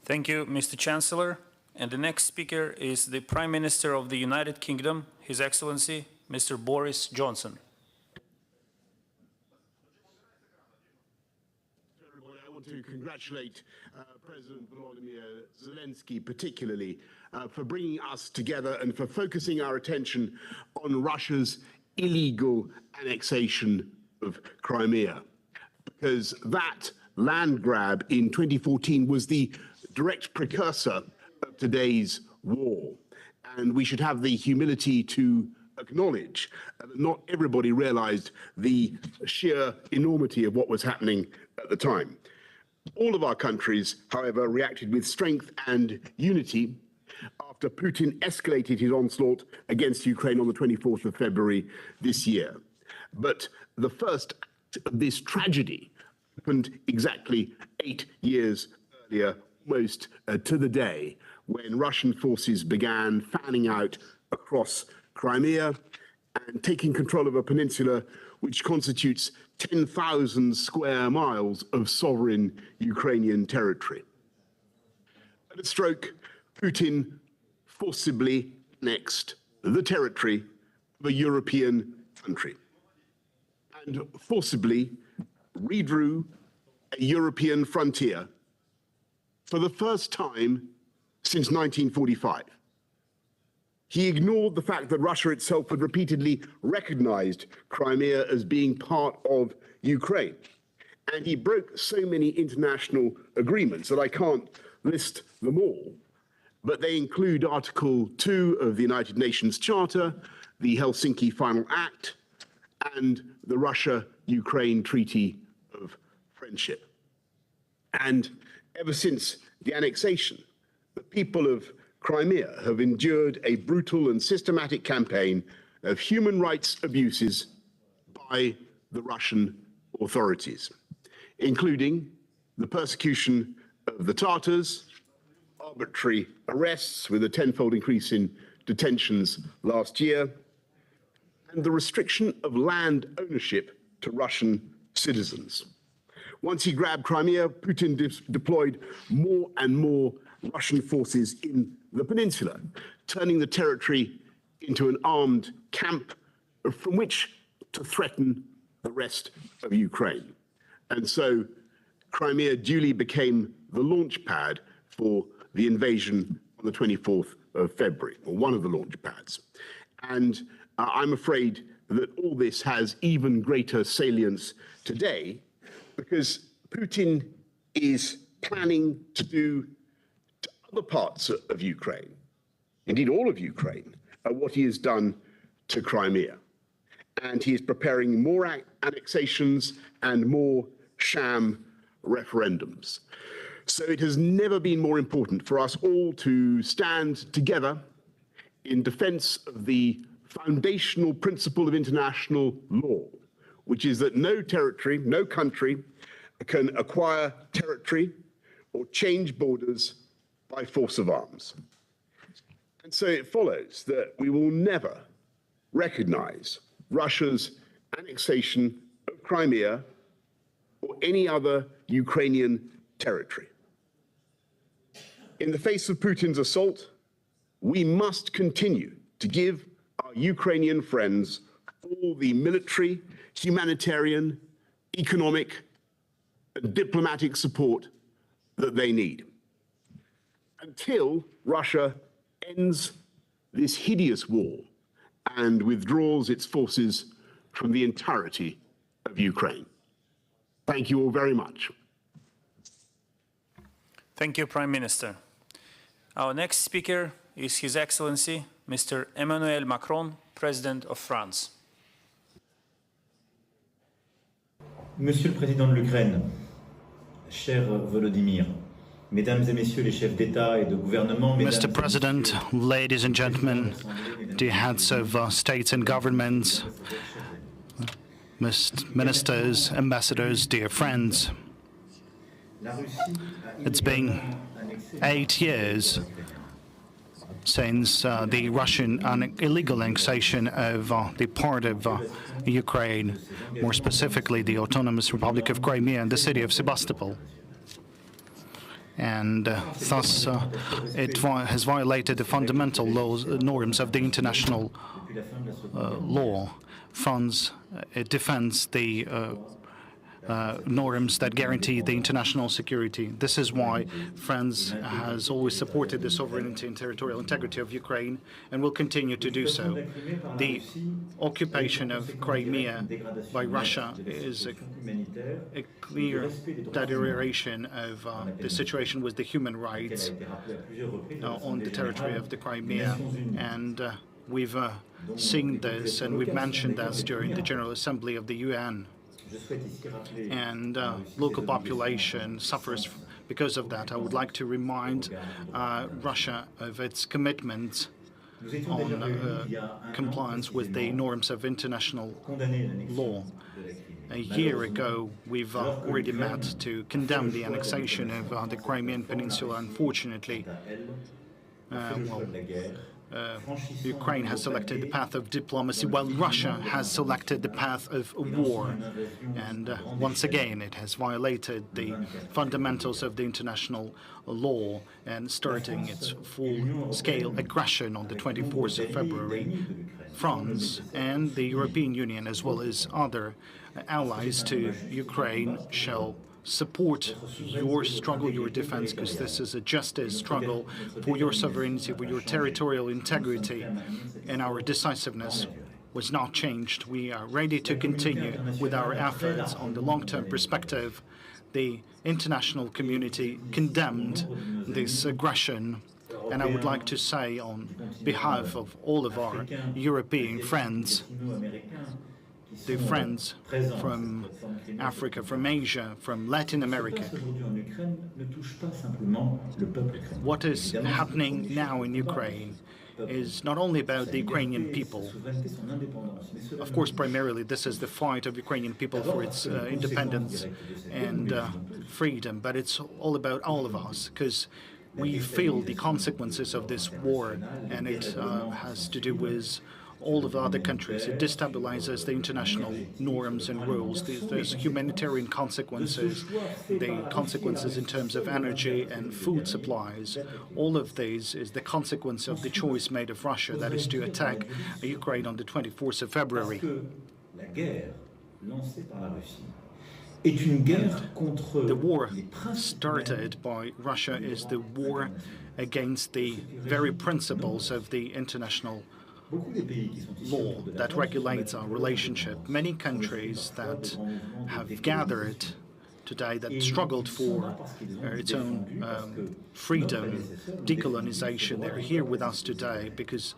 Thank you, Mr. Chancellor. And the next speaker is the Prime Minister of the United Kingdom, His Excellency, Mr. Boris Johnson. I want to congratulate President Volodymyr Zelensky particularly for bringing us together and for focusing our attention on Russia's illegal annexation of Crimea, because that land grab in 2014 was the direct precursor of today's war. And we should have the humility to acknowledge that not everybody realized the sheer enormity of what was happening at the time. All of our countries, however, reacted with strength and unity after Putin escalated his onslaught against Ukraine on the 24th of February this year. But the first act of this tragedy happened exactly 8 years earlier, almost to the day, when Russian forces began fanning out across Crimea and taking control of a peninsula which constitutes 10,000 square miles of sovereign Ukrainian territory. At a stroke, Putin forcibly annexed the territory of a European country and forcibly redrew a European frontier for the first time since 1945. He ignored the fact that Russia itself had repeatedly recognized Crimea as being part of Ukraine. And he broke so many international agreements that I can't list them all. But they include Article 2 of the United Nations Charter, the Helsinki Final Act, and the Russia-Ukraine Treaty of Friendship. And ever since the annexation, the people of Crimea have endured a brutal and systematic campaign of human rights abuses by the Russian authorities, including the persecution of the Tatars, arbitrary arrests with a tenfold increase in detentions last year, and the restriction of land ownership to Russian citizens. Once he grabbed Crimea, Putin deployed more and more Russian forces in the peninsula, turning the territory into an armed camp from which to threaten the rest of Ukraine. And so Crimea duly became the launch pad for the invasion on the 24th of February, or one of the launch pads. And I'm afraid that all this has even greater salience today because Putin is planning to do to other parts of Ukraine, indeed all of Ukraine, what he has done to Crimea. And he is preparing more annexations and more sham referendums. So it has never been more important for us all to stand together in defense of the foundational principle of international law, which is that no territory, no country can acquire territory or change borders by force of arms. And so it follows that we will never recognize Russia's annexation of Crimea or any other Ukrainian territory. In the face of Putin's assault, we must continue to give our Ukrainian friends all the military, humanitarian, economic, and diplomatic support that they need until Russia ends this hideous war and withdraws its forces from the entirety of Ukraine. Thank you all very much. Thank you, Prime Minister. Our next speaker is His Excellency, Mr. Emmanuel Macron, President of France. Monsieur le Président de l'Ukraine, cher Volodymyr, Mesdames et Messieurs les chefs d'État et de gouvernement, Mr. President, ladies and gentlemen, dear heads of states and governments, ministers, ambassadors, dear friends, it's been 8 years since the Russian illegal annexation of the part of Ukraine, more specifically the Autonomous Republic of Crimea and the city of Sebastopol. And thus it has violated the fundamental norms of the international law. France it defends the norms that guarantee the international security. This is why France has always supported the sovereignty and territorial integrity of Ukraine and will continue to do so. The occupation of Crimea by Russia is a clear deterioration of the situation with the human rights on the territory of the Crimea. And we've seen this and we've mentioned this during the General Assembly of the UN. And local population suffers because of that. I would like to remind Russia of its commitment on compliance with the norms of international law. A year ago, we've already met to condemn the annexation of the Crimean Peninsula. Unfortunately, Ukraine has selected the path of diplomacy, while Russia has selected the path of war. And once again, it has violated the fundamentals of the international law and starting its full-scale aggression on the 24th of February. France and the European Union, as well as other allies to Ukraine, shall support your struggle, your defense, because this is a justice struggle for your sovereignty, for your territorial integrity, and our decisiveness was not changed. We are ready to continue with our efforts on the long-term perspective. The international community condemned this aggression, and I would like to say on behalf of all of our European friends, the friends from Africa, from Asia, from Latin America. What is happening now in Ukraine is not only about the Ukrainian people. Of course, primarily this is the fight of Ukrainian people for its independence and freedom, but it's all about all of us, because we feel the consequences of this war, and it has to do with all of the other countries. It destabilizes the international norms and rules. There's humanitarian consequences, the consequences in terms of energy and food supplies. All of these is the consequence of the choice made of Russia, that is to attack Ukraine on the 24th of February. The war started by Russia is the war against the very principles of the international law that regulates our relationship. Many countries that have gathered today that struggled for its own freedom, decolonization, they're here with us today because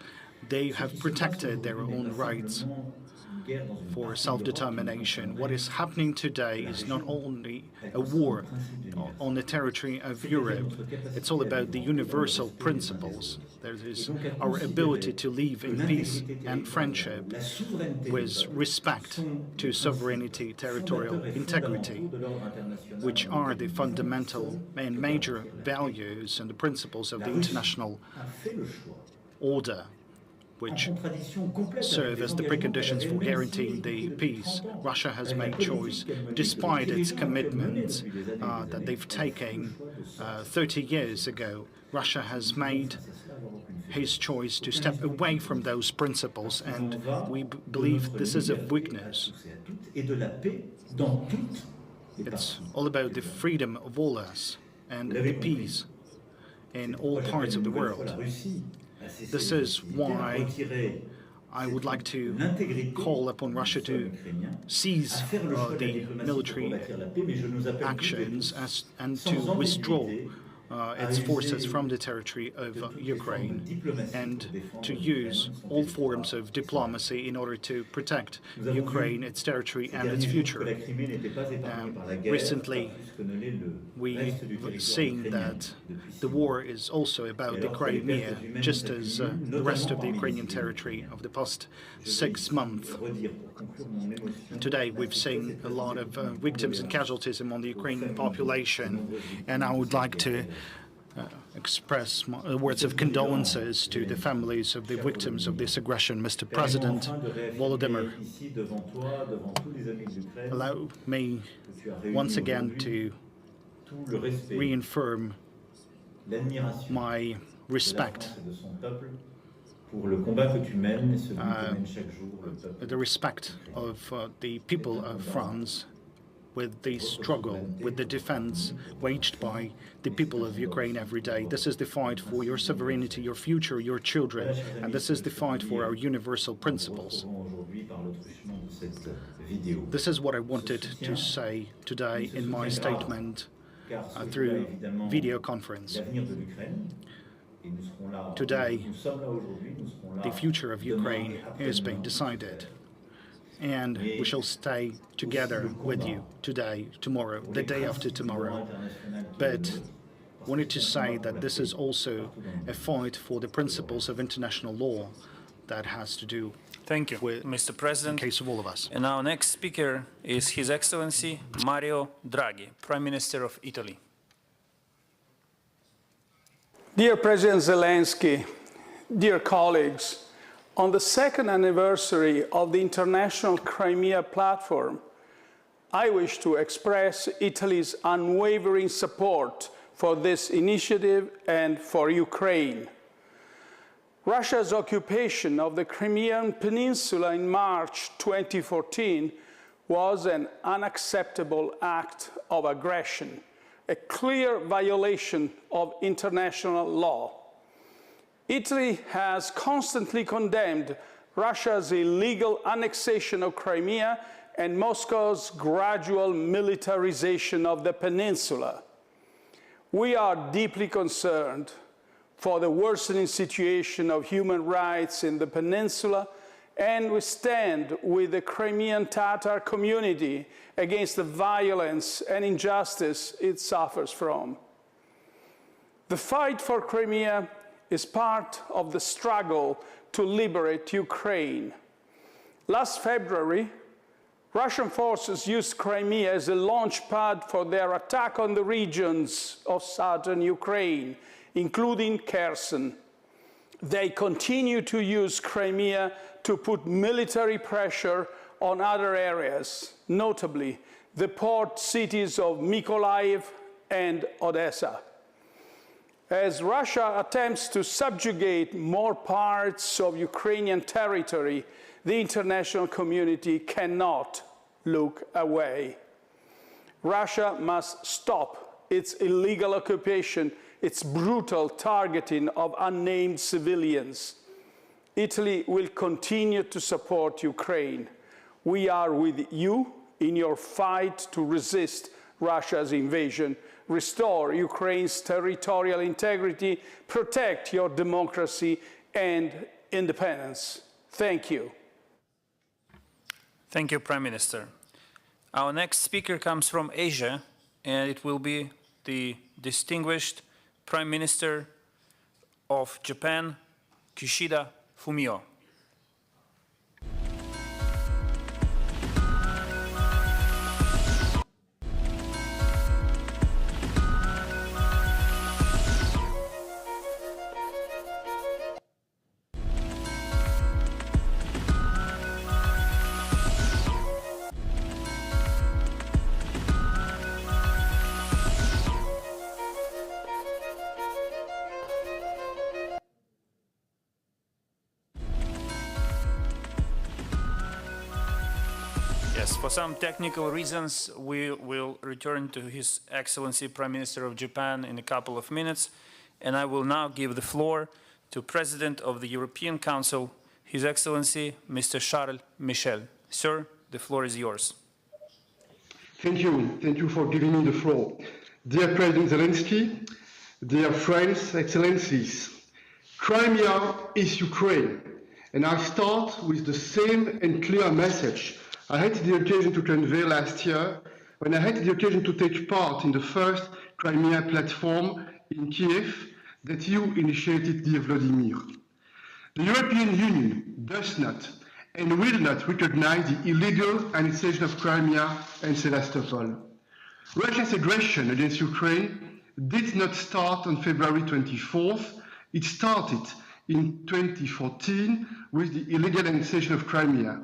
they have protected their own rights for self-determination. What is happening today is not only a war on the territory of Europe, it's all about the universal principles. There is our ability to live in peace and friendship with respect to sovereignty, territorial integrity, which are the fundamental and major values and the principles of the international order, which serve as the preconditions for guaranteeing the peace. Russia has made choice, despite its commitments that they've taken 30 years ago. Russia has made his choice to step away from those principles, and we believe this is a weakness. It's all about the freedom of all us and the peace in all parts of the world. This is why I would like to call upon Russia to cease the military actions and to withdraw its forces from the territory of Ukraine and to use all forms of diplomacy in order to protect Ukraine, its territory, and its future. Recently, we've seen that the war is also about the Crimea, just as the rest of the Ukrainian territory of the past 6 months. Today, we've seen a lot of victims and casualties among the Ukrainian population, and I would like to express words of condolences to the families of the victims of this aggression. Mr. President Volodymyr, allow me once again to reaffirm my respect, the respect of the people of France with the struggle, with the defense waged by the people of Ukraine every day. This is the fight for your sovereignty, your future, your children, and this is the fight for our universal principles. This is what I wanted to say today in my statement through video conference. Today, the future of Ukraine is being decided, and we shall stay together with you today, tomorrow, the day after tomorrow. But I wanted to say that this is also a fight for the principles of international law that has to do Thank you, with Mr. President. the case of all of us. And our next speaker is His Excellency Mario Draghi, Prime Minister of Italy. Dear President Zelensky, dear colleagues, on the second anniversary of the International Crimea Platform, I wish to express Italy's unwavering support for this initiative and for Ukraine. Russia's occupation of the Crimean Peninsula in March 2014 was an unacceptable act of aggression, a clear violation of international law. Italy has constantly condemned Russia's illegal annexation of Crimea and Moscow's gradual militarization of the peninsula. We are deeply concerned for the worsening situation of human rights in the peninsula, and we stand with the Crimean Tatar community against the violence and injustice it suffers from. The fight for Crimea is part of the struggle to liberate Ukraine. Last February, Russian forces used Crimea as a launch pad for their attack on the regions of southern Ukraine, including Kherson. They continue to use Crimea to put military pressure on other areas, notably the port cities of Mykolaiv and Odessa. As Russia attempts to subjugate more parts of Ukrainian territory, the international community cannot look away. Russia must stop its illegal occupation, its brutal targeting of unnamed civilians. Italy will continue to support Ukraine. We are with you in your fight to resist Russia's invasion, restore Ukraine's territorial integrity, protect your democracy and independence. Thank you. Thank you, Prime Minister. Our next speaker comes from Asia, and it will be the distinguished Prime Minister of Japan, Kishida Fumio. Yes, for some technical reasons, we will return to His Excellency Prime Minister of Japan in a couple of minutes, and I will now give the floor to President of the European Council, His Excellency Mr. Charles Michel. Sir, the floor is yours. Thank you. Thank you for giving me the floor. Dear President Zelensky, Dear friends, excellencies, Crimea is Ukraine, and I start with the same and clear message I had the occasion to convey last year when I had the occasion to take part in the first Crimea platform in Kiev that you initiated, dear Vladimir. The European Union does not and will not recognize the illegal annexation of Crimea and Sevastopol. Russia's aggression against Ukraine did not start on February 24th. It started in 2014 with the illegal annexation of Crimea.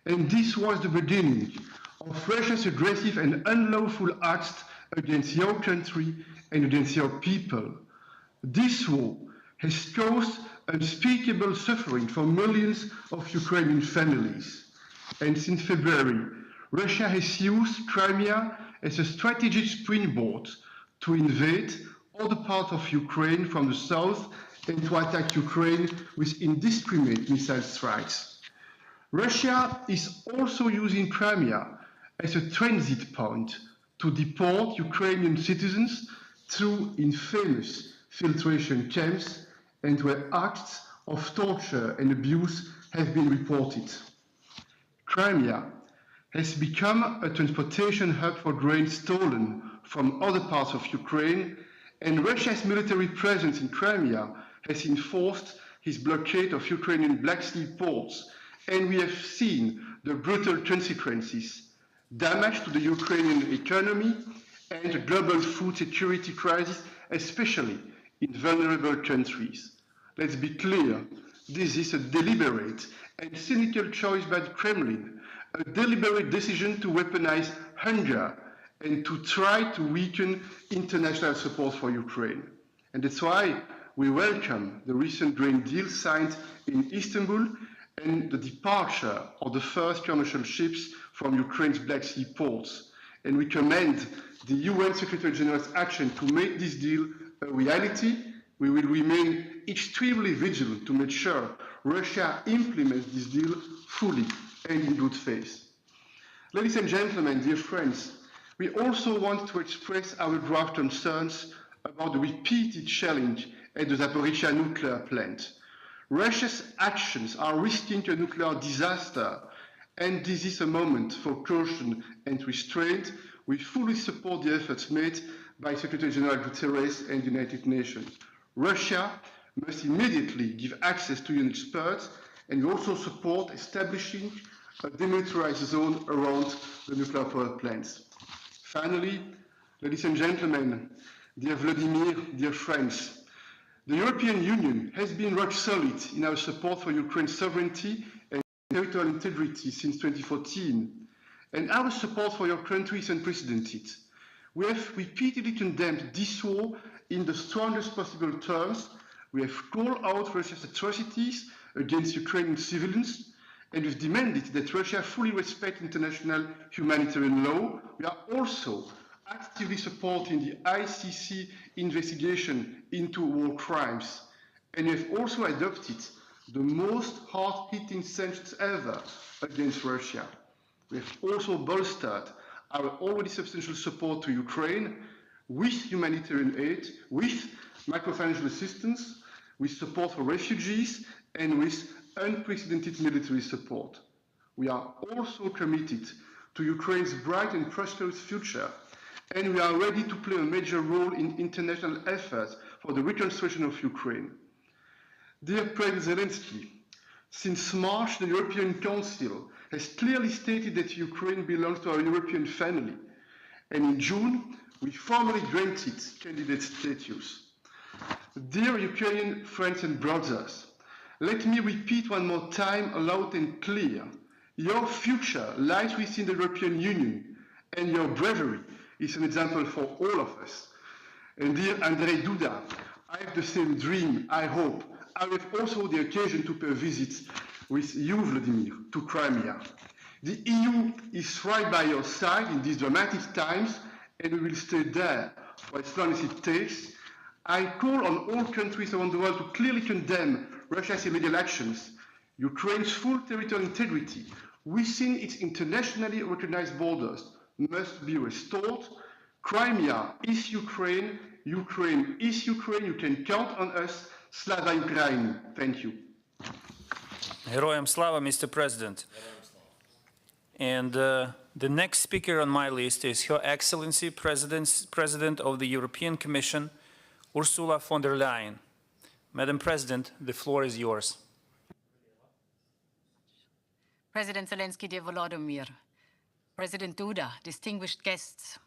And this was the beginning of Russia's aggressive and unlawful acts against your country and against your people. This war has caused unspeakable suffering for millions of Ukrainian families. And since February, Russia has used Crimea as a strategic springboard to invade other parts of Ukraine from the south and to attack Ukraine with indiscriminate missile strikes. Russia is also using Crimea as a transit point to deport Ukrainian citizens through infamous filtration camps and where acts of torture and abuse have been reported. Crimea has become a transportation hub for grain stolen from other parts of Ukraine, and Russia's military presence in Crimea has enforced his blockade of Ukrainian Black Sea ports, and we have seen the brutal consequences: damage to the Ukrainian economy and a global food security crisis, especially in vulnerable countries. Let's be clear, this is a deliberate and cynical choice by the Kremlin, a deliberate decision to weaponize hunger and to try to weaken international support for Ukraine. And that's why we welcome the recent grain deal signed in Istanbul and the departure of the first commercial ships from Ukraine's Black Sea ports. And we commend the UN Secretary General's action to make this deal a reality. We will remain extremely vigilant to make sure Russia implements this deal fully and in good faith. Ladies and gentlemen, dear friends, we also want to express our grave concerns about the repeated shelling at the Zaporizhzhia nuclear plant. Russia's actions are risking a nuclear disaster, and this is a moment for caution and restraint. We fully support the efforts made by Secretary General Guterres and the United Nations. Russia must immediately give access to UN experts, and we also support establishing a demilitarized zone around the nuclear power plants. Finally, ladies and gentlemen, dear Vladimir, dear friends, the European Union has been rock solid in our support for Ukraine's sovereignty and territorial integrity since 2014, and our support for your country is unprecedented. We have repeatedly condemned this war in the strongest possible terms. We have called out Russia's atrocities against Ukrainian civilians, and we've demanded that Russia fully respect international humanitarian law. We are also actively supporting the ICC investigation into war crimes, and we have also adopted the most hard-hitting sanctions ever against Russia. We have also bolstered our already substantial support to Ukraine with humanitarian aid, with microfinancial assistance, with support for refugees, and with unprecedented military support. We are also committed to Ukraine's bright and prosperous future, and we are ready to play a major role in international efforts for the reconstruction of Ukraine. Dear President Zelensky, since March, the European Council has clearly stated that Ukraine belongs to our European family, and in June, we formally granted candidate status. Dear Ukrainian friends and brothers, let me repeat one more time, loud and clear. Your future lies within the European Union, and your bravery is an example for all of us. And dear Andrzej Duda, I have the same dream, I hope. I have also the occasion to pay visits with you, Vladimir, to Crimea. The EU is right by your side in these dramatic times, and we will stay there for as long as it takes. I call on all countries around the world to clearly condemn Russia's illegal actions. Ukraine's full territorial integrity within its internationally recognized borders must be restored. Crimea is Ukraine, Ukraine is Ukraine. You can count on us. Slava Ukraine. Thank you. Героям слава, Mr. President. And the next speaker on my list is Her Excellency President of the European Commission, Ursula von der Leyen. Madam President, the floor is yours. President Zelensky, dear Volodymyr, President Duda, distinguished guests.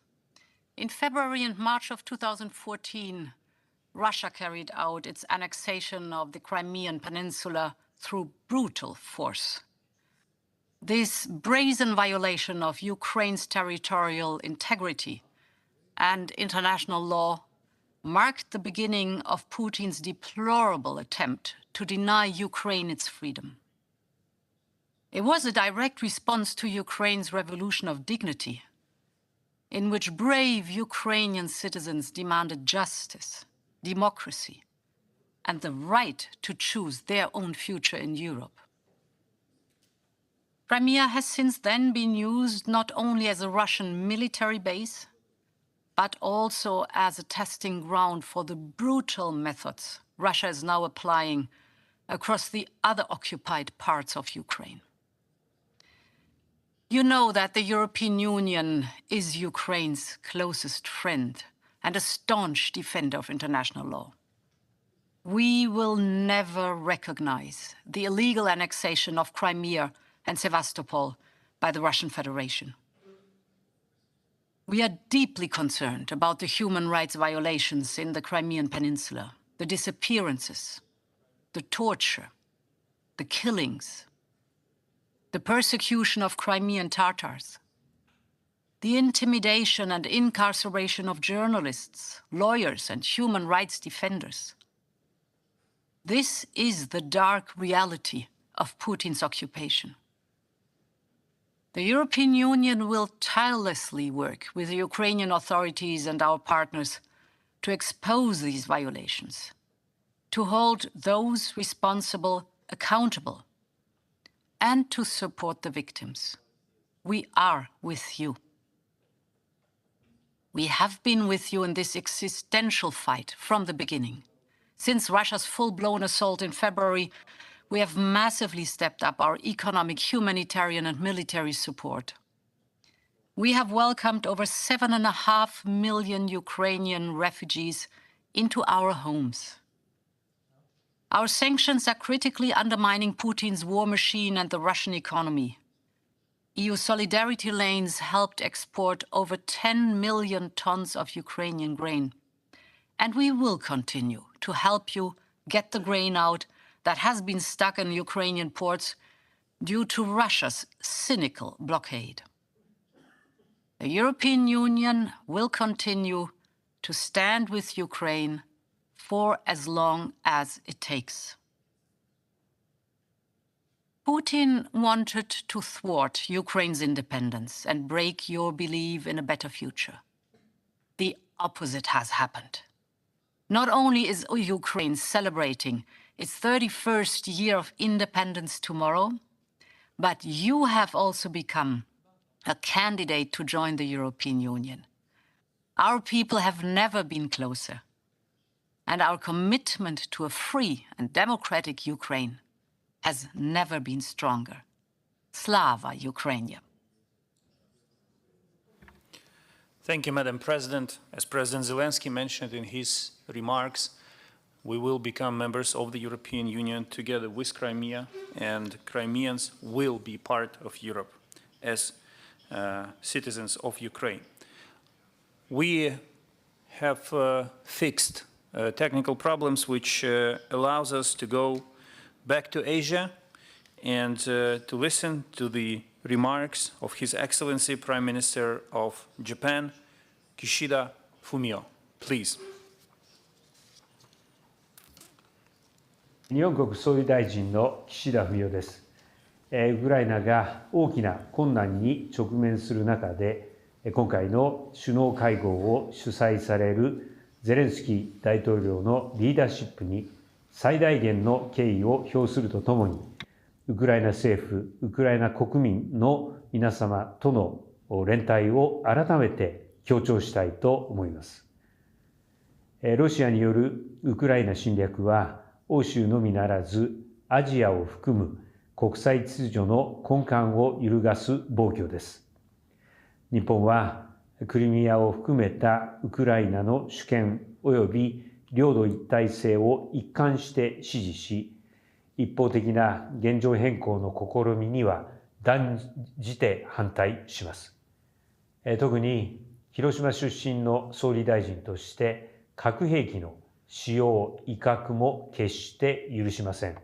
In February and March of 2014, Russia carried out its annexation of the Crimean Peninsula through brutal force. This brazen violation of Ukraine's territorial integrity and international law marked the beginning of Putin's deplorable attempt to deny Ukraine its freedom. It was a direct response to Ukraine's revolution of dignity, in which brave Ukrainian citizens demanded justice, democracy, and the right to choose their own future in Europe. Crimea has since then been used not only as a Russian military base, but also as a testing ground for the brutal methods Russia is now applying across the other occupied parts of Ukraine. You know that the European Union is Ukraine's closest friend and a staunch defender of international law. We will never recognize the illegal annexation of Crimea and Sevastopol by the Russian Federation. We are deeply concerned about the human rights violations in the Crimean Peninsula, the disappearances, the torture, the killings, the persecution of Crimean Tatars, the intimidation and incarceration of journalists, lawyers, and human rights defenders. This is the dark reality of Putin's occupation. The European Union will tirelessly work with the Ukrainian authorities and our partners to expose these violations, to hold those responsible accountable, and to support the victims. We are with you. We have been with you in this existential fight from the beginning. Since Russia's full-blown assault in February, we have massively stepped up our economic, humanitarian, and military support. We have welcomed over 7.5 million Ukrainian refugees into our homes. Our sanctions are critically undermining Putin's war machine and the Russian economy. EU solidarity lanes helped export over 10 million tons of Ukrainian grain. And we will continue to help you get the grain out that has been stuck in Ukrainian ports due to Russia's cynical blockade. The European Union will continue to stand with Ukraine for as long as it takes. Putin wanted to thwart Ukraine's independence and break your belief in a better future. The opposite has happened. Not only is Ukraine celebrating its 31st year of independence tomorrow, but you have also become a candidate to join the European Union. Our people have never been closer, and our commitment to a free and democratic Ukraine has never been stronger. Slava Ukraine. Thank you, Madam President. As President Zelensky mentioned in his remarks, we will become members of the European Union together with Crimea, and Crimeans will be part of Europe as citizens of Ukraine. We have fixed technical problems which allows us to go back to Asia and to listen to the remarks of His Excellency Prime Minister of Japan, Kishida Fumio. Please. 日本国総理大臣の岸田文雄です。ウクライナが大きな困難に直面する中で、今回の首脳会合を主催されるゼレンスキー大統領のリーダーシップに最大限の敬意を表するとともに、ウクライナ政府、ウクライナ国民の皆様との連帯を改めて強調したいと思います。ロシアによるウクライナ侵略は欧州のみならずアジアを含む国際秩序の根幹を揺るがす暴挙です。日本はクリミアを含めたウクライナの主権及び領土一体性を一貫して支持し、一方的な現状変更の試みには断じて反対します。特に広島出身の総理大臣として核兵器の使用、威嚇も決して許しません。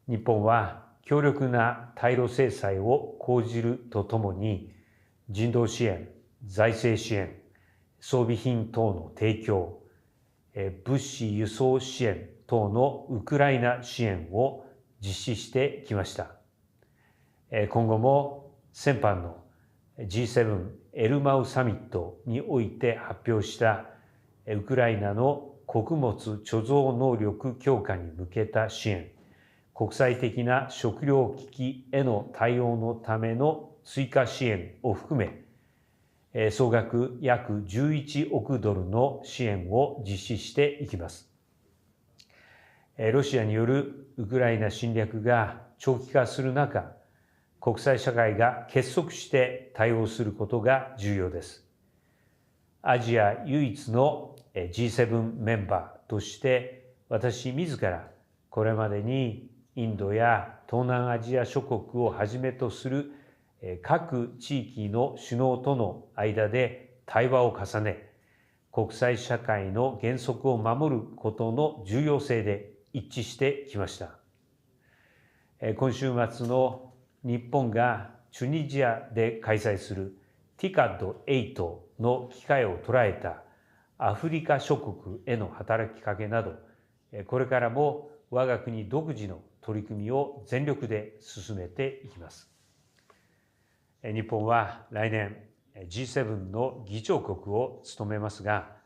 日本は強力な対ロ制裁を講じるとともに、人道支援、財政支援、装備品等の提供、物資輸送支援等のウクライナ支援を実施してきました。今後も先般の G7 エルマウサミットにおいて発表したウクライナの穀物貯蔵能力強化に向けた支援、国際的な食糧危機への対応のための追加支援を含め、総額約11億ドルの支援を実施していきます。ロシアによるウクライナ侵略が長期化する中、国際社会が結束して対応することが重要です。アジア唯一の G7 メンバーとして私自らこれまでにインドや東南アジア諸国をはじめとする各地域の首脳との間で対話を重ね、国際社会の原則を守ることの重要性で一致してきました。今週末の日本がチュニジアで開催する TICAD8 の機会を捉えたアフリカ諸国への働きかけなど、これからも我が国独自の取り組みを全力で進めていきます。日本は来年 G7 の議長国を務めますが、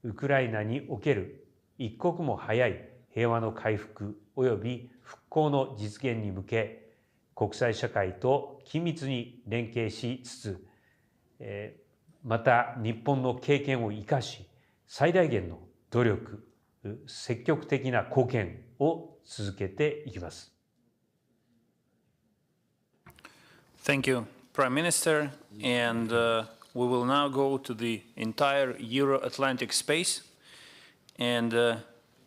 ウクライナにおける一刻も早い平和の回復及び復興の実現に向け、国際社会と緊密に連携しつつ、また日本の経験を生かし、最大限の努力、積極的な貢献を続けていきます。Thank you, Prime Minister. And we will now go to the entire Euro-Atlantic space. And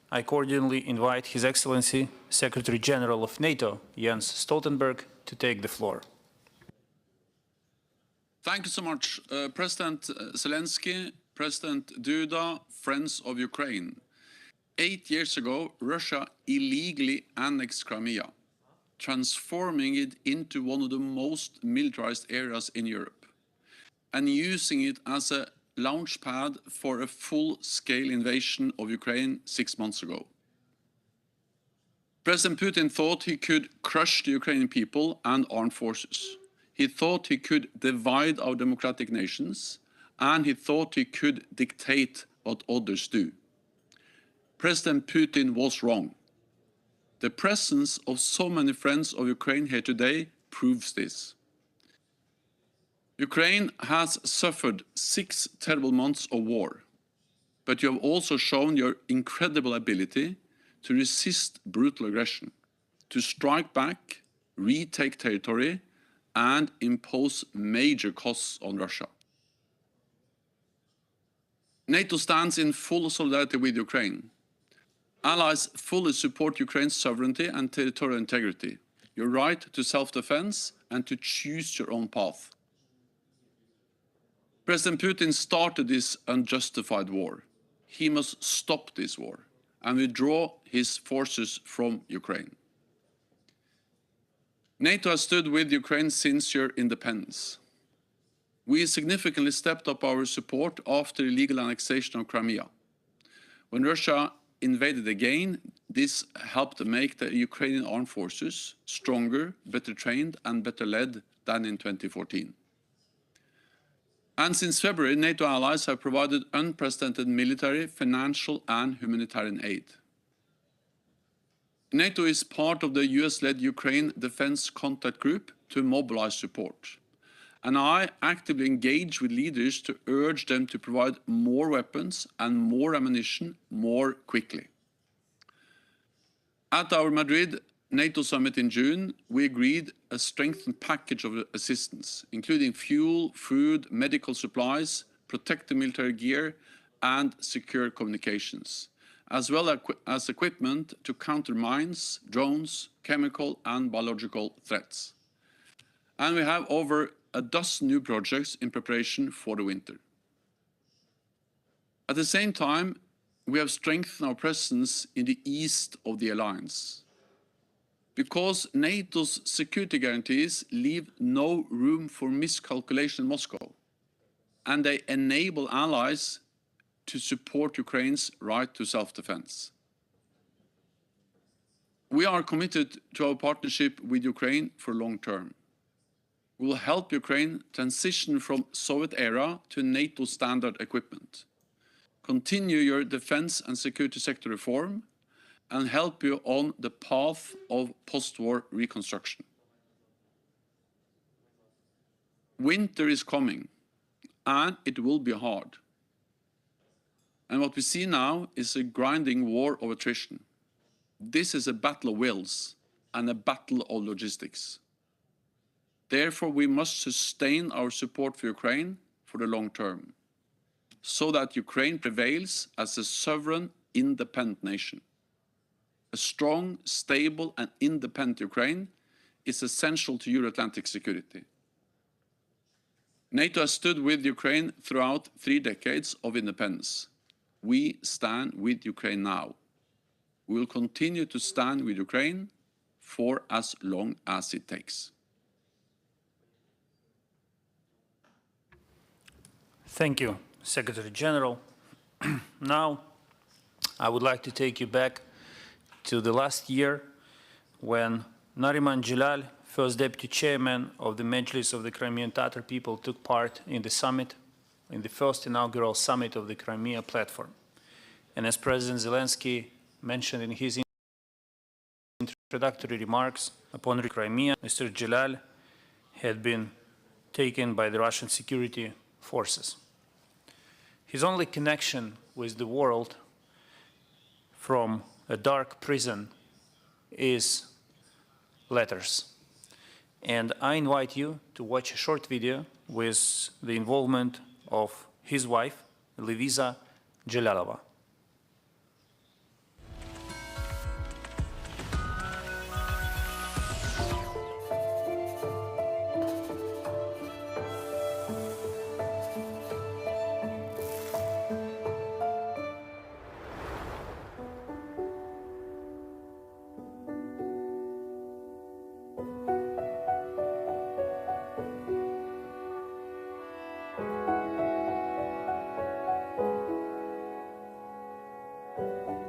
I cordially invite His Excellency, Secretary General of NATO, Jens Stoltenberg, to take the floor. Thank you so much, President Zelensky, President Duda, friends of Ukraine. 8 years ago, Russia illegally annexed Crimea, transforming it into one of the most militarized areas in Europe, and using it as a launchpad for a full-scale invasion of Ukraine 6 months ago. President Putin thought he could crush the Ukrainian people and armed forces. He thought he could divide our democratic nations, and he thought he could dictate what others do. President Putin was wrong. The presence of so many friends of Ukraine here today proves this. Ukraine has suffered 6 terrible months of war, but you have also shown your incredible ability to resist brutal aggression, to strike back, retake territory, and impose major costs on Russia. NATO stands in full solidarity with Ukraine. Allies fully support Ukraine's sovereignty and territorial integrity, your right to self-defense and to choose your own path. President Putin started this unjustified war. He must stop this war and withdraw his forces from Ukraine. NATO has stood with Ukraine since your independence. We significantly stepped up our support after illegal annexation of Crimea. When Russia invaded again, this helped make the Ukrainian armed forces stronger, better trained, and better led than in 2014. And since February, NATO allies have provided unprecedented military, financial, and humanitarian aid. NATO is part of the US-led Ukraine Defense Contact Group to mobilize support. and I actively engage with leaders to urge them to provide more weapons and more ammunition more quickly. At our Madrid NATO summit in June, we agreed a strengthened package of assistance, including fuel, food, medical supplies, protective military gear, and secure communications, as well as equipment to counter mines, drones, chemical and biological threats. And we have over a dozen new projects in preparation for the winter. At the same time, we have strengthened our presence in the east of the alliance, because NATO's security guarantees leave no room for miscalculation in Moscow, and they enable allies to support Ukraine's right to self-defense. We are committed to our partnership with Ukraine for long term. We will help Ukraine transition from Soviet era to NATO standard equipment, continue your defense and security sector reform, and help you on the path of post-war reconstruction. Winter is coming, and it will be hard. And what we see now is a grinding war of attrition. This is a battle of wills and a battle of logistics. Therefore, we must sustain our support for Ukraine for the long term, so that Ukraine prevails as a sovereign, independent nation. A strong, stable, and independent Ukraine is essential to Euro-Atlantic security. NATO has stood with Ukraine throughout 3 decades of independence. We stand with Ukraine now. We will continue to stand with Ukraine for as long as it takes. Thank you, Secretary General. Now, I would like to take you back to the last year when Nariman Jalal, first deputy chairman of the Mejlis of the Crimean Tatar people, took part in the summit, in the first inaugural summit of the Crimea platform. And as President Zelensky mentioned in his introductory remarks, upon Crimea, Mr. Jalal had been taken by the Russian security forces. His only connection with the world from a dark prison is letters. And I invite you to watch a short video with the involvement of his wife, Levisa Jalalova.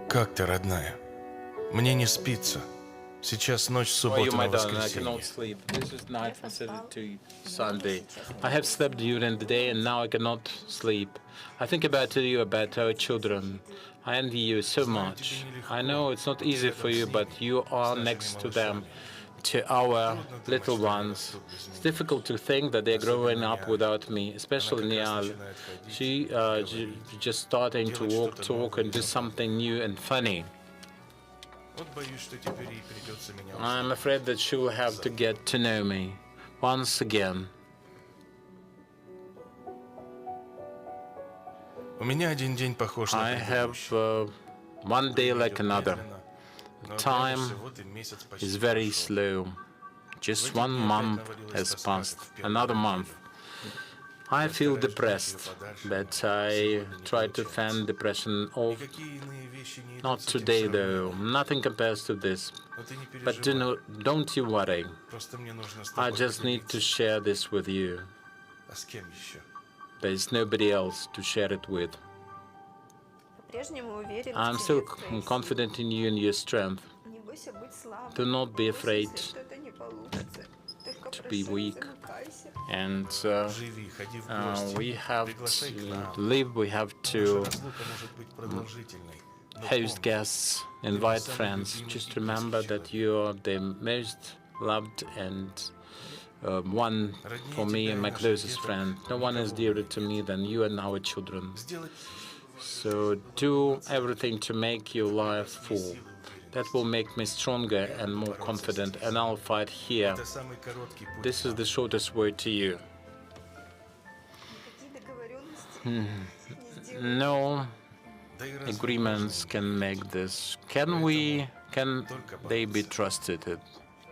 Как ты, родная? Мне не спится. Сейчас ночь с субботы на воскресенье. This is night from Saturday to Sunday. I have slept during the day and now I cannot sleep. I think about you, about our children. I envy you so much. I know it's not easy for you, but you are next to them, to our little ones. It's difficult to think that they're growing up without me, especially Niall. She just starting to walk, talk, and do something new and funny. I'm afraid that she will have to get to know me once again. I have one day like another. Time is very slow. Just 1 month has passed, another month. I feel depressed, but I try to fan depression off. Not today, though. Nothing compares to this. But don't you worry. I just need to share this with you. There is nobody else to share it with. I'm still confident in you and your strength. Do not be afraid to be weak. And we have to live, we have to host guests, invite friends. Just remember that you are the most loved and one for me and my closest friend. No one is dearer to me than you and our children. So do everything to make your life full. That will make me stronger and more confident, and I'll fight here. This is the shortest word to you. No agreements can make this. Can they be trusted?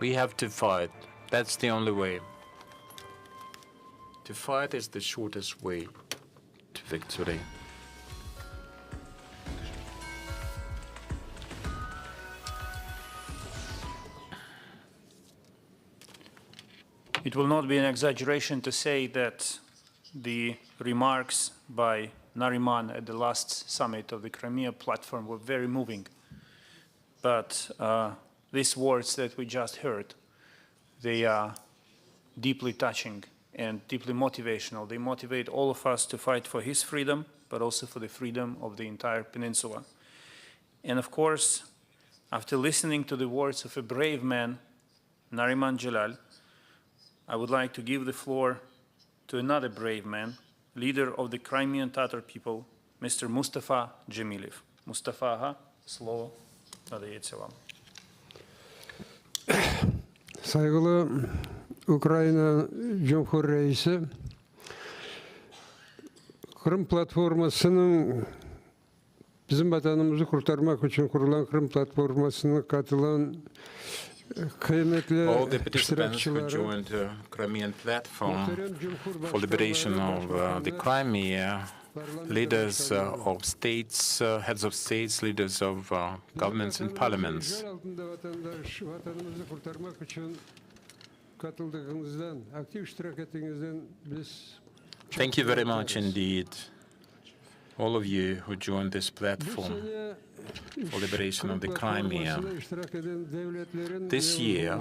We have to fight. That's the only way. To fight is the shortest way to victory. It will not be an exaggeration to say that the remarks by Nariman at the last summit of the Crimea platform were very moving. But these words that we just heard, they are deeply touching and deeply motivational. They motivate all of us to fight for his freedom, but also for the freedom of the entire peninsula. And of course, after listening to the words of a brave man, Nariman Jalal, I would like to give the floor to another brave man, leader of the Crimean Tatar people, Mr. Mustafa Džemilev. Mustafa, слово надається вам. Saygılı Ukrayna Cumhur Reisi, Kırım Platforması'nın bizim vatanımızı kurtarmak için kurulan Kırım Platforması'na katılan all the participants who joined the Crimean platform for liberation of the Crimea, leaders of states, heads of states, leaders of governments and parliaments. Thank you very much indeed, all of you who joined this platform for liberation of the Crimea. This year,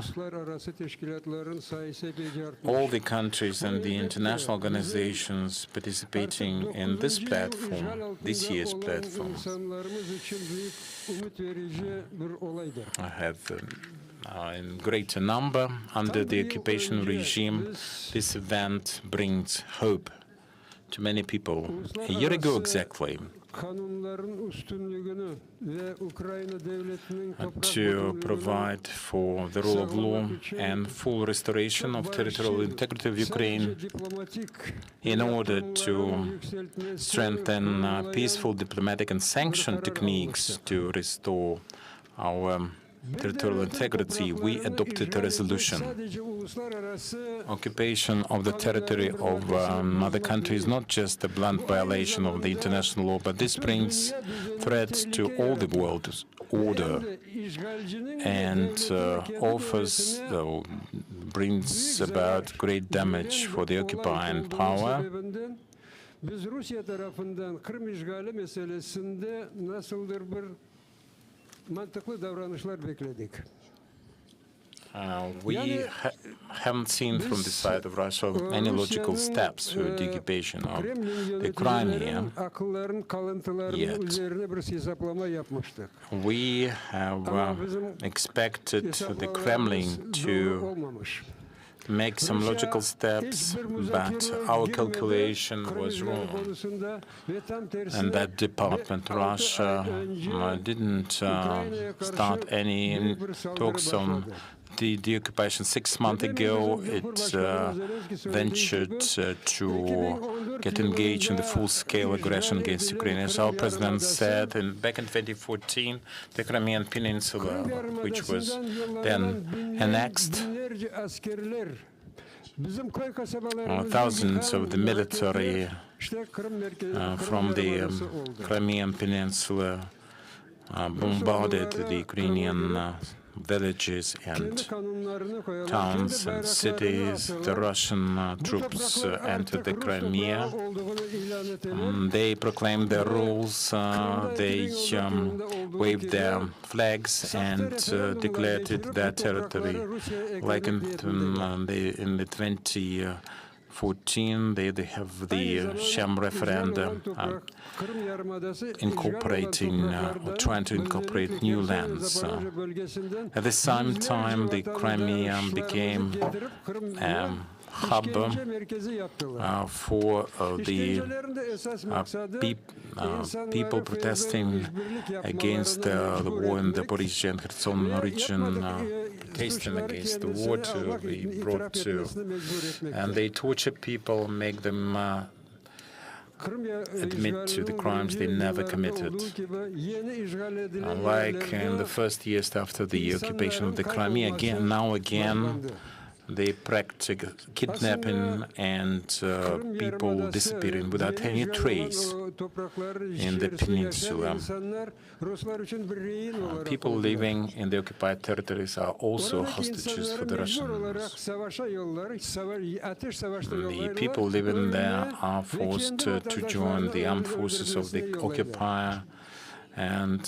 all the countries and the international organizations participating in this platform, this year's platform, have in greater number under the occupation regime. This event brings hope to many people. A year ago exactly, to provide for the rule of law and full restoration of territorial integrity of Ukraine in order to strengthen peaceful diplomatic and sanction techniques to restore our territorial integrity, we adopted a resolution. Occupation of the territory of other countries is not just a blunt violation of the international law, but this brings threats to all the world's order and brings about great damage for the occupying power. We haven't seen from the side of Russia any logical steps for the occupation of the Crimea yet. We have expected the Kremlin to make some logical steps, but our calculation was wrong. And that department, Russia, didn't start any talks on the occupation. 6 months ago, it ventured to get engaged in the full-scale aggression against Ukraine. As our president said, back in 2014, the Crimean Peninsula, which was then annexed, thousands of the military from the Crimean Peninsula bombarded the Ukrainian villages and towns and cities. The Russian troops entered the Crimea. They proclaimed their rules. They waved their flags and declared it their territory, like in the 14, they have the sham referendum incorporating, or trying to incorporate new lands. At the same time, the Crimea became hub for the people protesting against the war in the Zaporizhzhia and Kherson region, protesting against the war to be brought to, and they torture people, make them admit to the crimes they never committed. Like in the first years after the occupation of the Crimea, now again, they practice kidnapping and people disappearing without any trace in the peninsula. People living in the occupied territories are also hostages for the Russians. The people living there are forced to join the armed forces of the occupier, and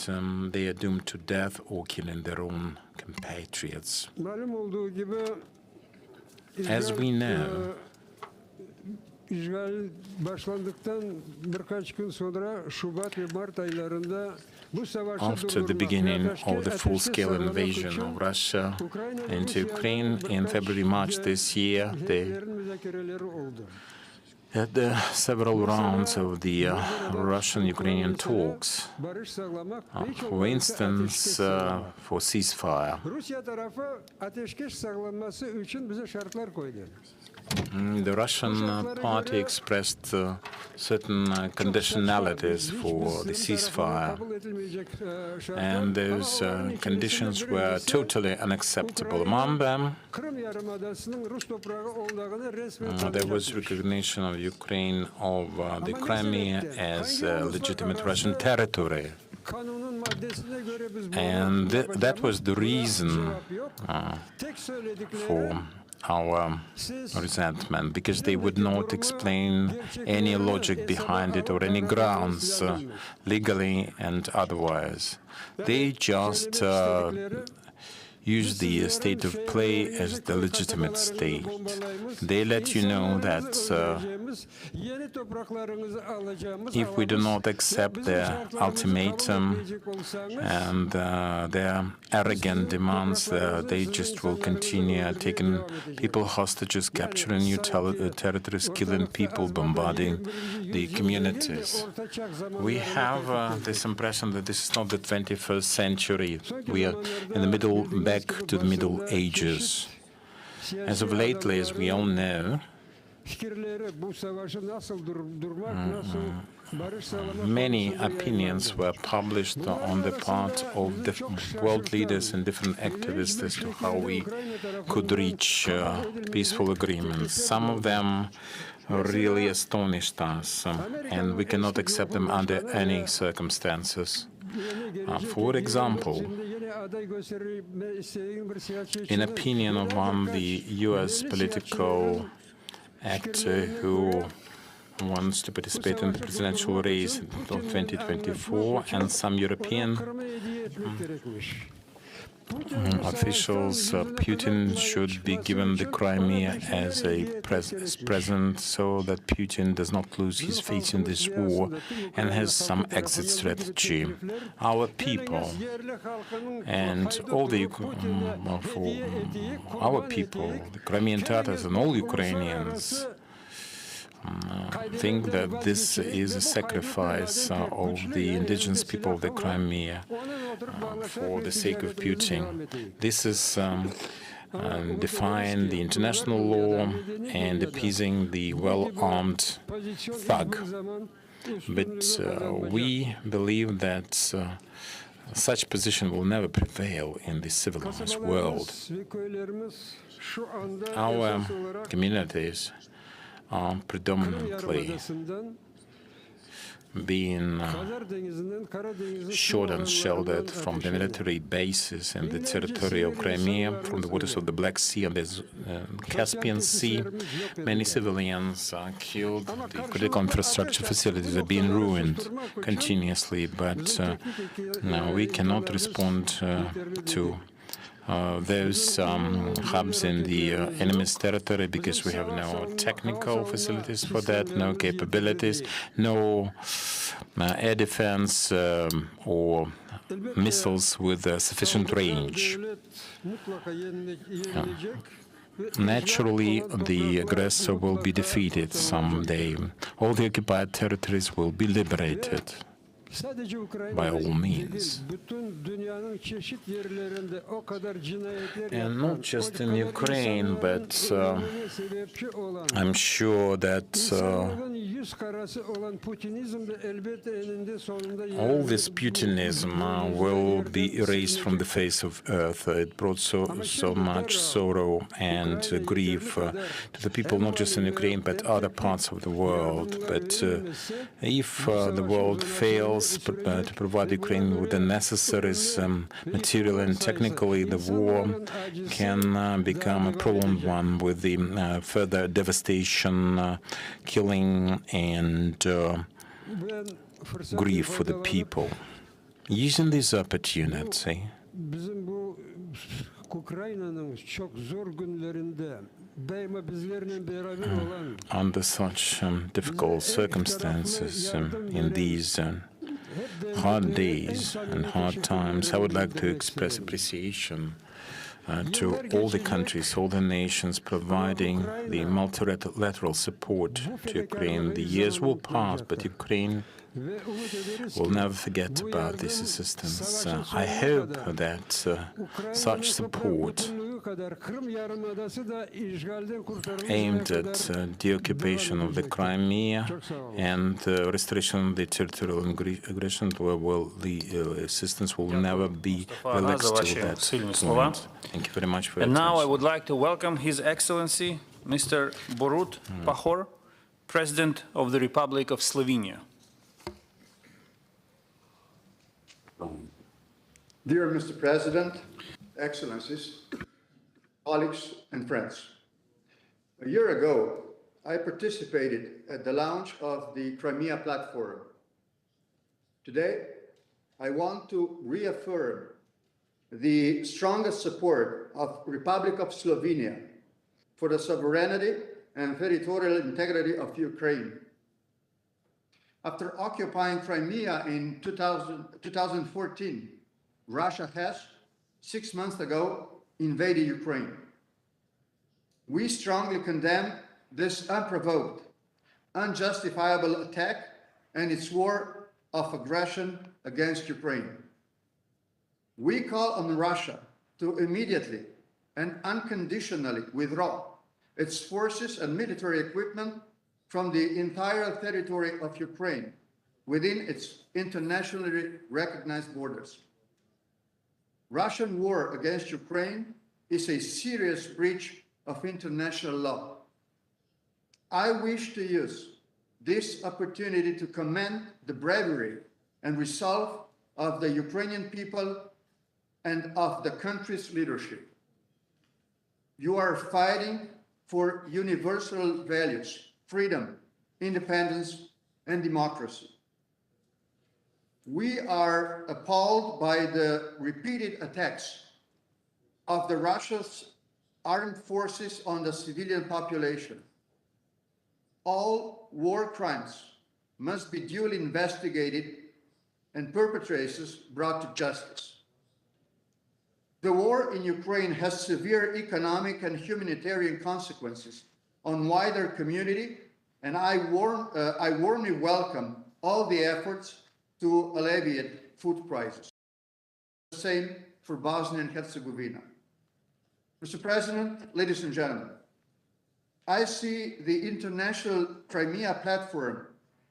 they are doomed to death or killing their own compatriots. As we know, after the beginning of the full-scale invasion of Russia into Ukraine in February-March this year, they had several rounds of the Russian-Ukrainian talks, for instance, for ceasefire. The Russian party expressed certain conditionalities for the ceasefire, and those conditions were totally unacceptable. Among them, there was recognition of Ukraine of the Crimea as legitimate Russian territory. And that was the reason for our resentment, because they would not explain any logic behind it or any grounds, legally and otherwise. They just use the state of play as the legitimate state. They let you know that if we do not accept their ultimatum and their arrogant demands, they just will continue taking people hostages, capturing new territories, killing people, bombarding the communities. We have this impression that this is not the 21st century. We are in the middle, back to the Middle Ages. As of lately, as we all know, many opinions were published on the part of the world leaders and different activists as to how we could reach peaceful agreements. Some of them really astonished us, and we cannot accept them under any circumstances. For example, in opinion of one, the U.S. political actor who wants to participate in the presidential race in 2024, and some European officials, Putin should be given the Crimea as a present so that Putin does not lose his faith in this war and has some exit strategy. Our people and all the our people, the Crimean Tatars and all Ukrainians, think that this is a sacrifice of the indigenous people of the Crimea for the sake of Putin. This is defying the international law and appeasing the well-armed thug. But we believe that such position will never prevail in the civilized world. Our communities are predominantly being shot and sheltered from the military bases in the territory of Crimea, from the waters of the Black Sea and the Caspian Sea. Many civilians are killed. The critical infrastructure facilities are being ruined continuously, but we cannot respond to those hubs in the enemy's territory, because we have no technical facilities for that, no capabilities, no air defense or missiles with sufficient range. Naturally, the aggressor will be defeated someday. All the occupied territories will be liberated by all means. And not just in Ukraine, but I'm sure that all this Putinism will be erased from the face of earth. It brought so much sorrow and grief to the people, not just in Ukraine, but other parts of the world. But if the world fails to provide Ukraine with the necessaries, material and technically, the war can become a prolonged one with the further devastation, killing, and grief for the people. Using this opportunity, under such difficult circumstances, in these hard days and hard times, I would like to express appreciation to all the countries, all the nations providing the multilateral support to Ukraine. The years will pass, but Ukraine will never forget about this assistance. I hope that such support aimed at the occupation of the Crimea and the restoration of the territorial aggression, the assistance will never be relaxed to that point. Thank you very much for your attention. And now I would like to welcome His Excellency, Mr. Borut Pahor, President of the Republic of Slovenia. Dear Mr. President, Excellencies, colleagues and friends, a year ago, I participated at the launch of the Crimea platform. Today, I want to reaffirm the strongest support of Republic of Slovenia for the sovereignty and territorial integrity of Ukraine. After occupying Crimea in 2014, Russia has, 6 months ago, invaded Ukraine. We strongly condemn this unprovoked, unjustifiable attack and its war of aggression against Ukraine. We call on Russia to immediately and unconditionally withdraw its forces and military equipment from the entire territory of Ukraine within its internationally recognized borders. Russian war against Ukraine is a serious breach of international law. I wish to use this opportunity to commend the bravery and resolve of the Ukrainian people and of the country's leadership. You are fighting for universal values, freedom, independence, and democracy. We are appalled by the repeated attacks of the Russia's armed forces on the civilian population. All war crimes must be duly investigated and perpetrators brought to justice. The war in Ukraine has severe economic and humanitarian consequences on wider community, and I warmly welcome all the efforts to alleviate food prices. The same for Bosnia and Herzegovina. Mr. President, ladies and gentlemen, I see the International Crimea Platform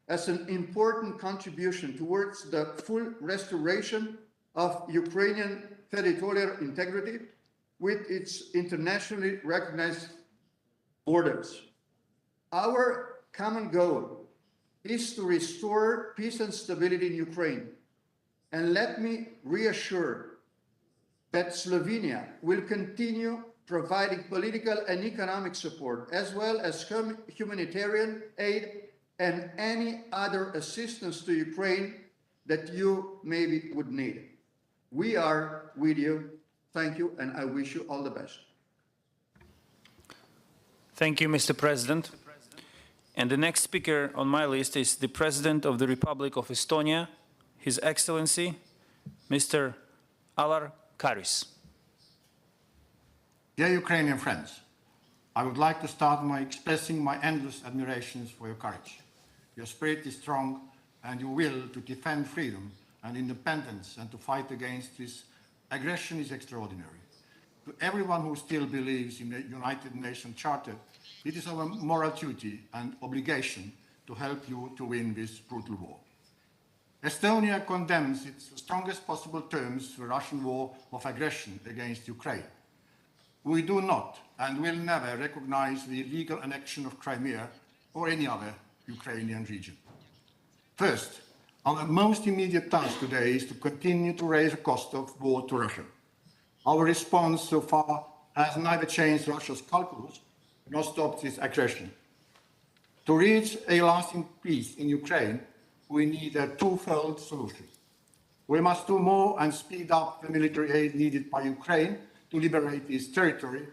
as an important contribution towards the full restoration of Ukrainian territorial integrity with its internationally recognized borders. Our common goal is to restore peace and stability in Ukraine. And let me reassure that Slovenia will continue providing political and economic support, as well as humanitarian aid and any other assistance to Ukraine that you maybe would need. We are with you. Thank you, and I wish you all the best. Thank you, Mr. President. And the next speaker on my list is the President of the Republic of Estonia, His Excellency, Mr. Alar Karis. Dear Ukrainian friends, I would like to start by expressing my endless admirations for your courage. Your spirit is strong, and your will to defend freedom and independence and to fight against this aggression is extraordinary. To everyone who still believes in the United Nations Charter, it is our moral duty and obligation to help you to win this brutal war. Estonia condemns in the strongest possible terms the Russian war of aggression against Ukraine. We do not and will never recognize the illegal annexion of Crimea or any other Ukrainian region. First, our most immediate task today is to continue to raise the cost of war to Russia. Our response so far has neither changed Russia's calculus nor stopped its aggression. To reach a lasting peace in Ukraine, we need a twofold solution. We must do more and speed up the military aid needed by Ukraine to liberate its territory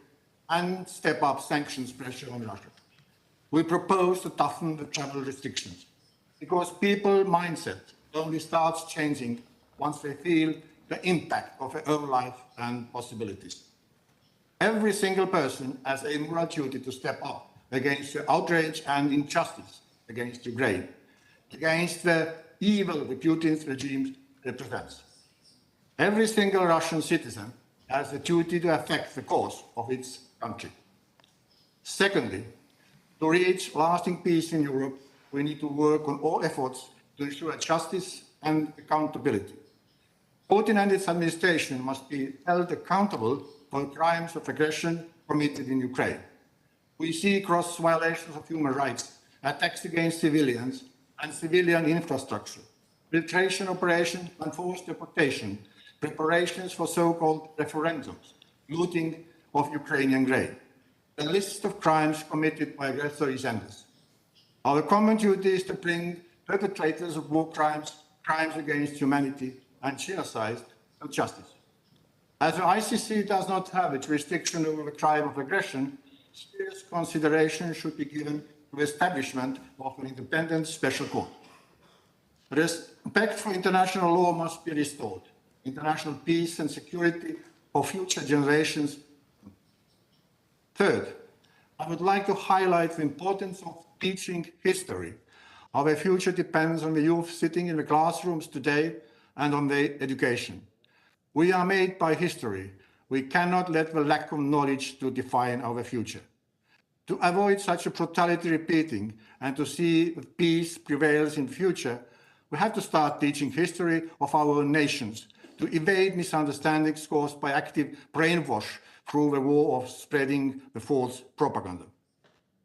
and step up sanctions pressure on Russia. We propose to toughen the travel restrictions because people's mindset only starts changing once they feel the impact of their own life and possibilities. Every single person has a moral duty to step up against the outrage and injustice against Ukraine, against the evil that Putin's regime represents. Every single Russian citizen has the duty to affect the cause of its country. Secondly, to reach lasting peace in Europe, we need to work on all efforts to ensure justice and accountability. Putin and its administration must be held accountable for crimes of aggression committed in Ukraine. We see gross violations of human rights, attacks against civilians and civilian infrastructure, filtration operations and forced deportation, preparations for so-called referendums, looting of Ukrainian grain. The list of crimes committed by aggressors is endless. Our common duty is to bring perpetrators of war crimes, crimes against humanity, and genocide to justice. As the ICC does not have a jurisdiction over the crime of aggression, serious consideration should be given to the establishment of an independent special court. Respect for international law must be restored. International peace and security for future generations. Third, I would like to highlight the importance of teaching history. Our future depends on the youth sitting in the classrooms today and on their education. We are made by history. We cannot let the lack of knowledge to define our future. To avoid such a brutality repeating and to see that peace prevails in the future, we have to start teaching history of our own nations, to evade misunderstandings caused by active brainwash through the war of spreading the false propaganda.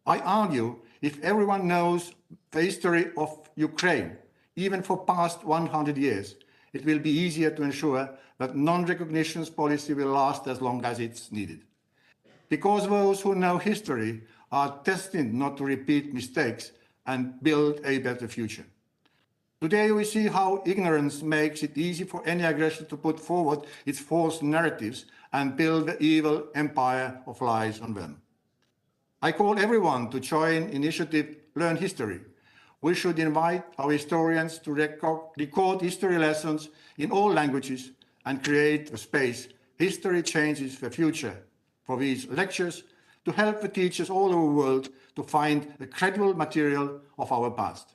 I argue if everyone knows the history of Ukraine, even for past 100 years, it will be easier to ensure that non-recognition policy will last as long as it's needed. Because those who know history are destined not to repeat mistakes and build a better future. Today we see how ignorance makes it easy for any aggressor to put forward its false narratives and build the evil empire of lies on them. I call everyone to join initiative Learn History. We should invite our historians to record history lessons in all languages and create a space History Changes the Future for these lectures to help the teachers all over the world to find the credible material of our past.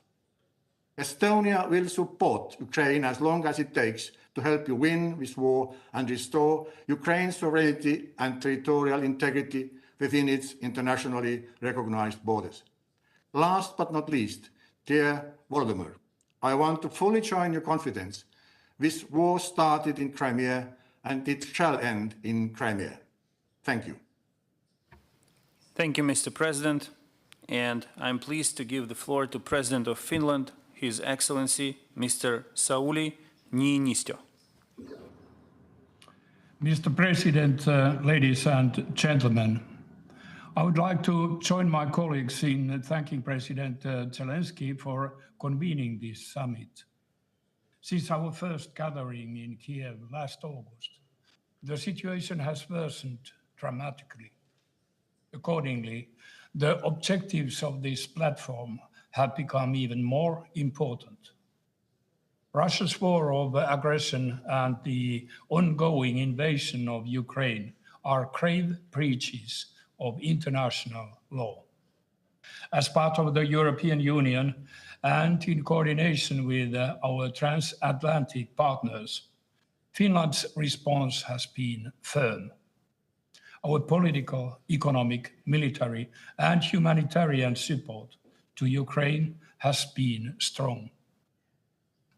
Estonia will support Ukraine as long as it takes to help you win this war and restore Ukraine's sovereignty and territorial integrity within its internationally recognized borders. Last but not least, dear Volodymyr, I want to fully join your confidence. This war started in Crimea and it shall end in Crimea. Thank you. Thank you, Mr. President. And I'm pleased to give the floor to President of Finland, His Excellency, Mr. Sauli Niinistö. Mr. President, ladies and gentlemen, I would like to join my colleagues in thanking President Zelensky for convening this summit. Since our first gathering in Kiev last August, the situation has worsened dramatically. Accordingly, the objectives of this platform have become even more important. Russia's war of aggression and the ongoing invasion of Ukraine are grave breaches of international law. As part of the European Union and in coordination with our transatlantic partners, Finland's response has been firm. Our political, economic, military, and humanitarian support to Ukraine has been strong.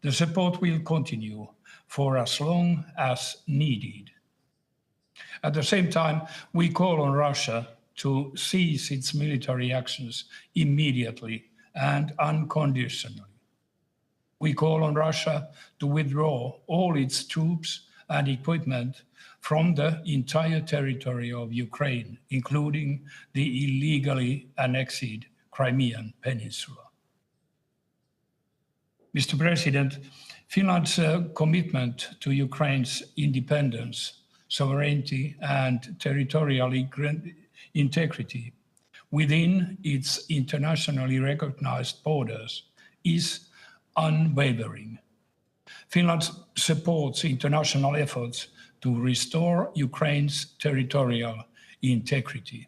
The support will continue for as long as needed. At the same time, we call on Russia to cease its military actions immediately and unconditionally. We call on Russia to withdraw all its troops and equipment from the entire territory of Ukraine, including the illegally annexed Crimean Peninsula. Mr. President, Finland's commitment to Ukraine's independence, sovereignty, and territorial integrity within its internationally recognized borders is unwavering. Finland supports international efforts to restore Ukraine's territorial integrity.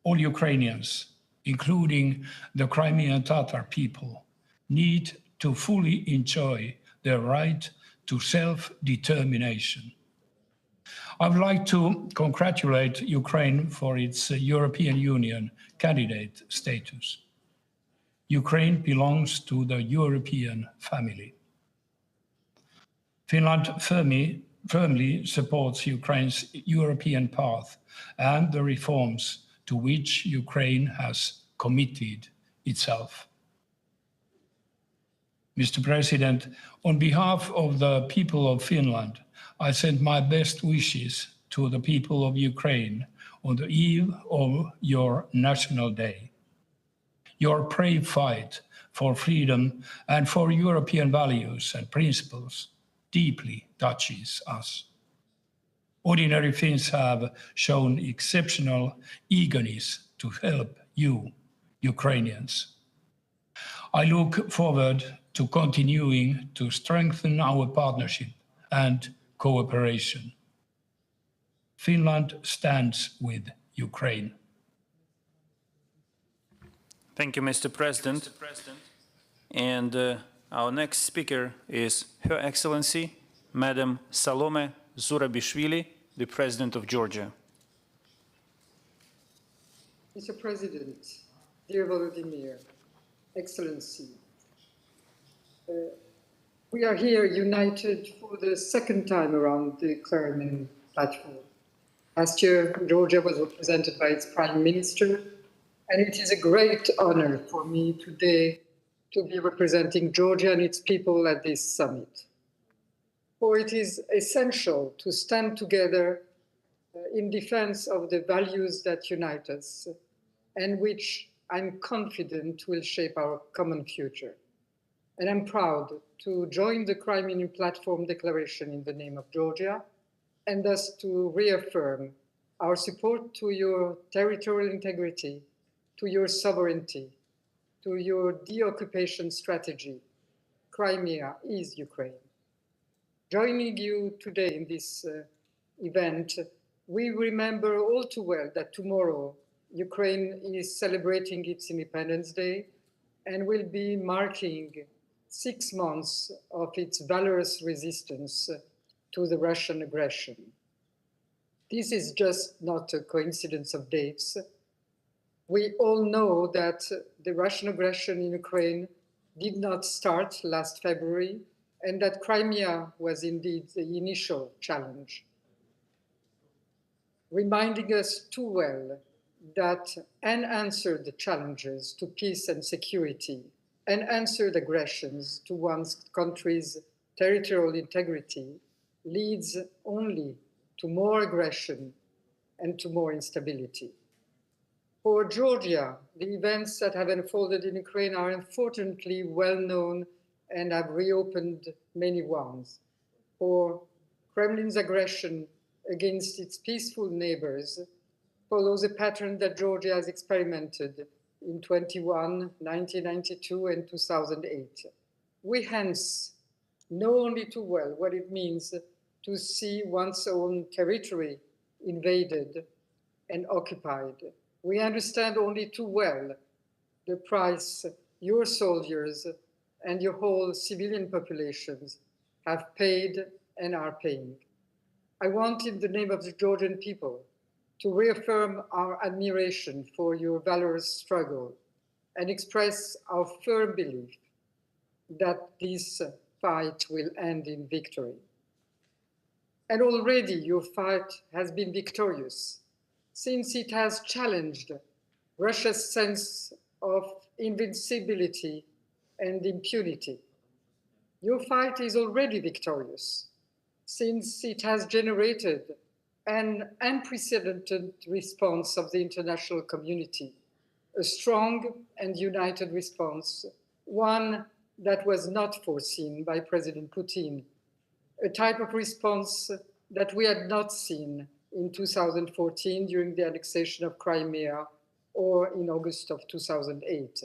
All Ukrainians, including the Crimean Tatar people, need to fully enjoy their right to self-determination. I would like to congratulate Ukraine for its European Union candidate status. Ukraine belongs to the European family. Finland firmly supports Ukraine's European path and the reforms to which Ukraine has committed itself. Mr. President, on behalf of the people of Finland, I send my best wishes to the people of Ukraine on the eve of your National Day. Your brave fight for freedom and for European values and principles deeply touches us. Ordinary Finns have shown exceptional eagerness to help you, Ukrainians. I look forward to continuing to strengthen our partnership and cooperation. Finland stands with Ukraine. Thank you, Mr. President. And our next speaker is Her Excellency, Madam Salome Zurabishvili, the President of Georgia. Mr. President, dear Volodymyr, Excellency, we are here united for the second time around the Crimean platform. Last year, Georgia was represented by its Prime Minister, and it is a great honor for me today to be representing Georgia and its people at this summit. For it is essential to stand together in defense of the values that unite us and which I'm confident will shape our common future. And I'm proud to join the Crimean Platform Declaration in the name of Georgia, and thus to reaffirm our support to your territorial integrity, to your sovereignty, to your de-occupation strategy. Crimea is Ukraine. Joining you today in this event, we remember all too well that tomorrow Ukraine is celebrating its Independence Day and will be marking 6 months of its valorous resistance to the Russian aggression. This is just not a coincidence of dates. We all know that the Russian aggression in Ukraine did not start last February, and that Crimea was indeed the initial challenge, reminding us too well that unanswered challenges to peace and security, unanswered aggressions to one's country's territorial integrity leads only to more aggression and to more instability. For Georgia, the events that have unfolded in Ukraine are unfortunately well known and have reopened many wounds. For Kremlin's aggression against its peaceful neighbors follows a pattern that Georgia has experimented in 1992, and 2008. We hence know only too well what it means to see one's own territory invaded and occupied. We understand only too well the price your soldiers and your whole civilian populations have paid and are paying. I want, in the name of the Georgian people, to reaffirm our admiration for your valorous struggle and express our firm belief that this fight will end in victory. And already your fight has been victorious, since it has challenged Russia's sense of invincibility and impunity. Your fight is already victorious, since it has generated an unprecedented response of the international community, a strong and united response, one that was not foreseen by President Putin, a type of response that we had not seen in 2014 during the annexation of Crimea or in August of 2008.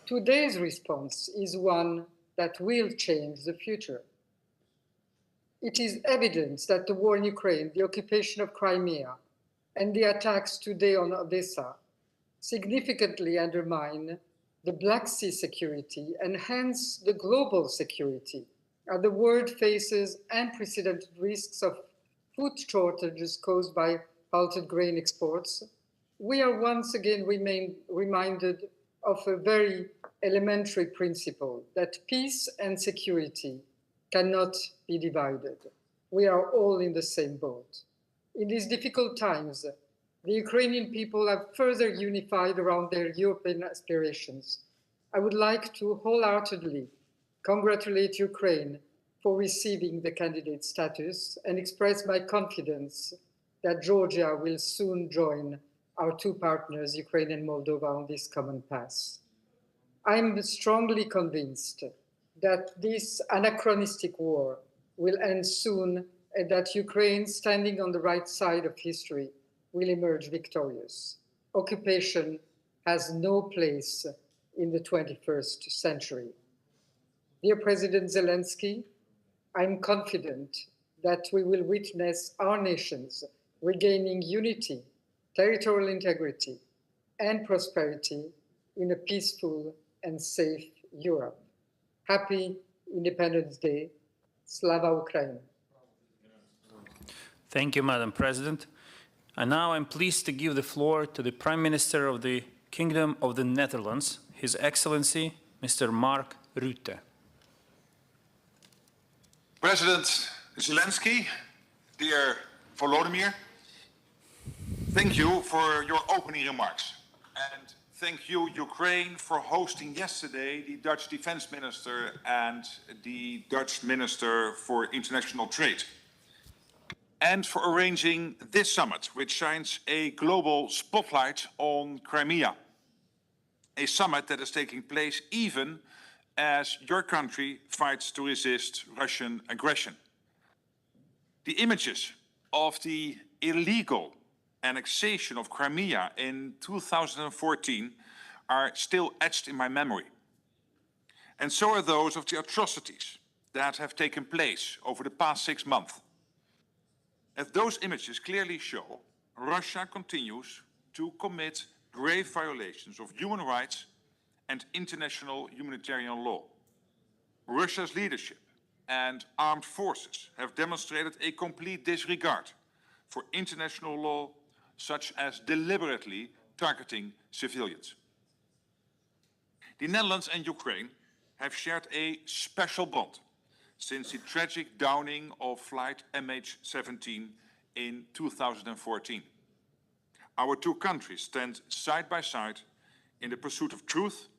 Today's response is one that will change the future. It is evident that the war in Ukraine, the occupation of Crimea, and the attacks today on Odessa significantly undermine the Black Sea security and hence the global security, as the world faces unprecedented risks of food shortages caused by halted grain exports. We are once again reminded of a very elementary principle that peace and security cannot be divided. We are all in the same boat. In these difficult times, the Ukrainian people have further unified around their European aspirations. I would like to wholeheartedly congratulate Ukraine for receiving the candidate status and express my confidence that Georgia will soon join our two partners, Ukraine and Moldova, on this common path. I'm strongly convinced that this anachronistic war will end soon and that Ukraine, standing on the right side of history, will emerge victorious. Occupation has no place in the 21st century. Dear President Zelensky, I'm confident that we will witness our nations regaining unity, territorial integrity, and prosperity in a peaceful and safe Europe. Happy Independence Day. Slava Ukraini. Thank you, Madam President. And now I'm pleased to give the floor to the Prime Minister of the Kingdom of the Netherlands, His Excellency, Mr. Mark Rutte. President Zelensky, dear Volodymyr, thank you for your opening remarks. And thank you, Ukraine, for hosting yesterday the Dutch Defense Minister and the Dutch Minister for International Trade. And for arranging this summit, which shines a global spotlight on Crimea. A summit that is taking place even as your country fights to resist Russian aggression. The images of the illegal annexation of Crimea in 2014 are still etched in my memory. And so are those of the atrocities that have taken place over the past 6 months. As those images clearly show, Russia continues to commit grave violations of human rights and international humanitarian law. Russia's leadership and armed forces have demonstrated a complete disregard for international law, such as deliberately targeting civilians. The Netherlands and Ukraine have shared a special bond since the tragic downing of flight MH17 in 2014. Our two countries stand side by side in the pursuit of truth,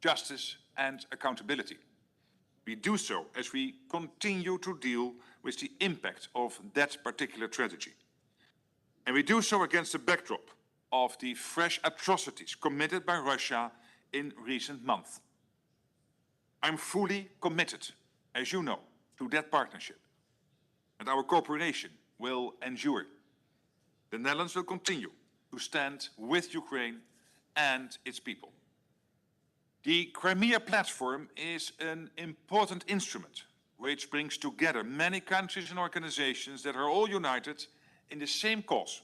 justice, and accountability. We do so as we continue to deal with the impact of that particular tragedy. And we do so against the backdrop of the fresh atrocities committed by Russia in recent months. I'm fully committed, as you know, to that partnership. and our cooperation will endure. The Netherlands will continue to stand with Ukraine and its people. The Crimea platform is an important instrument which brings together many countries and organizations that are all united in the same cause,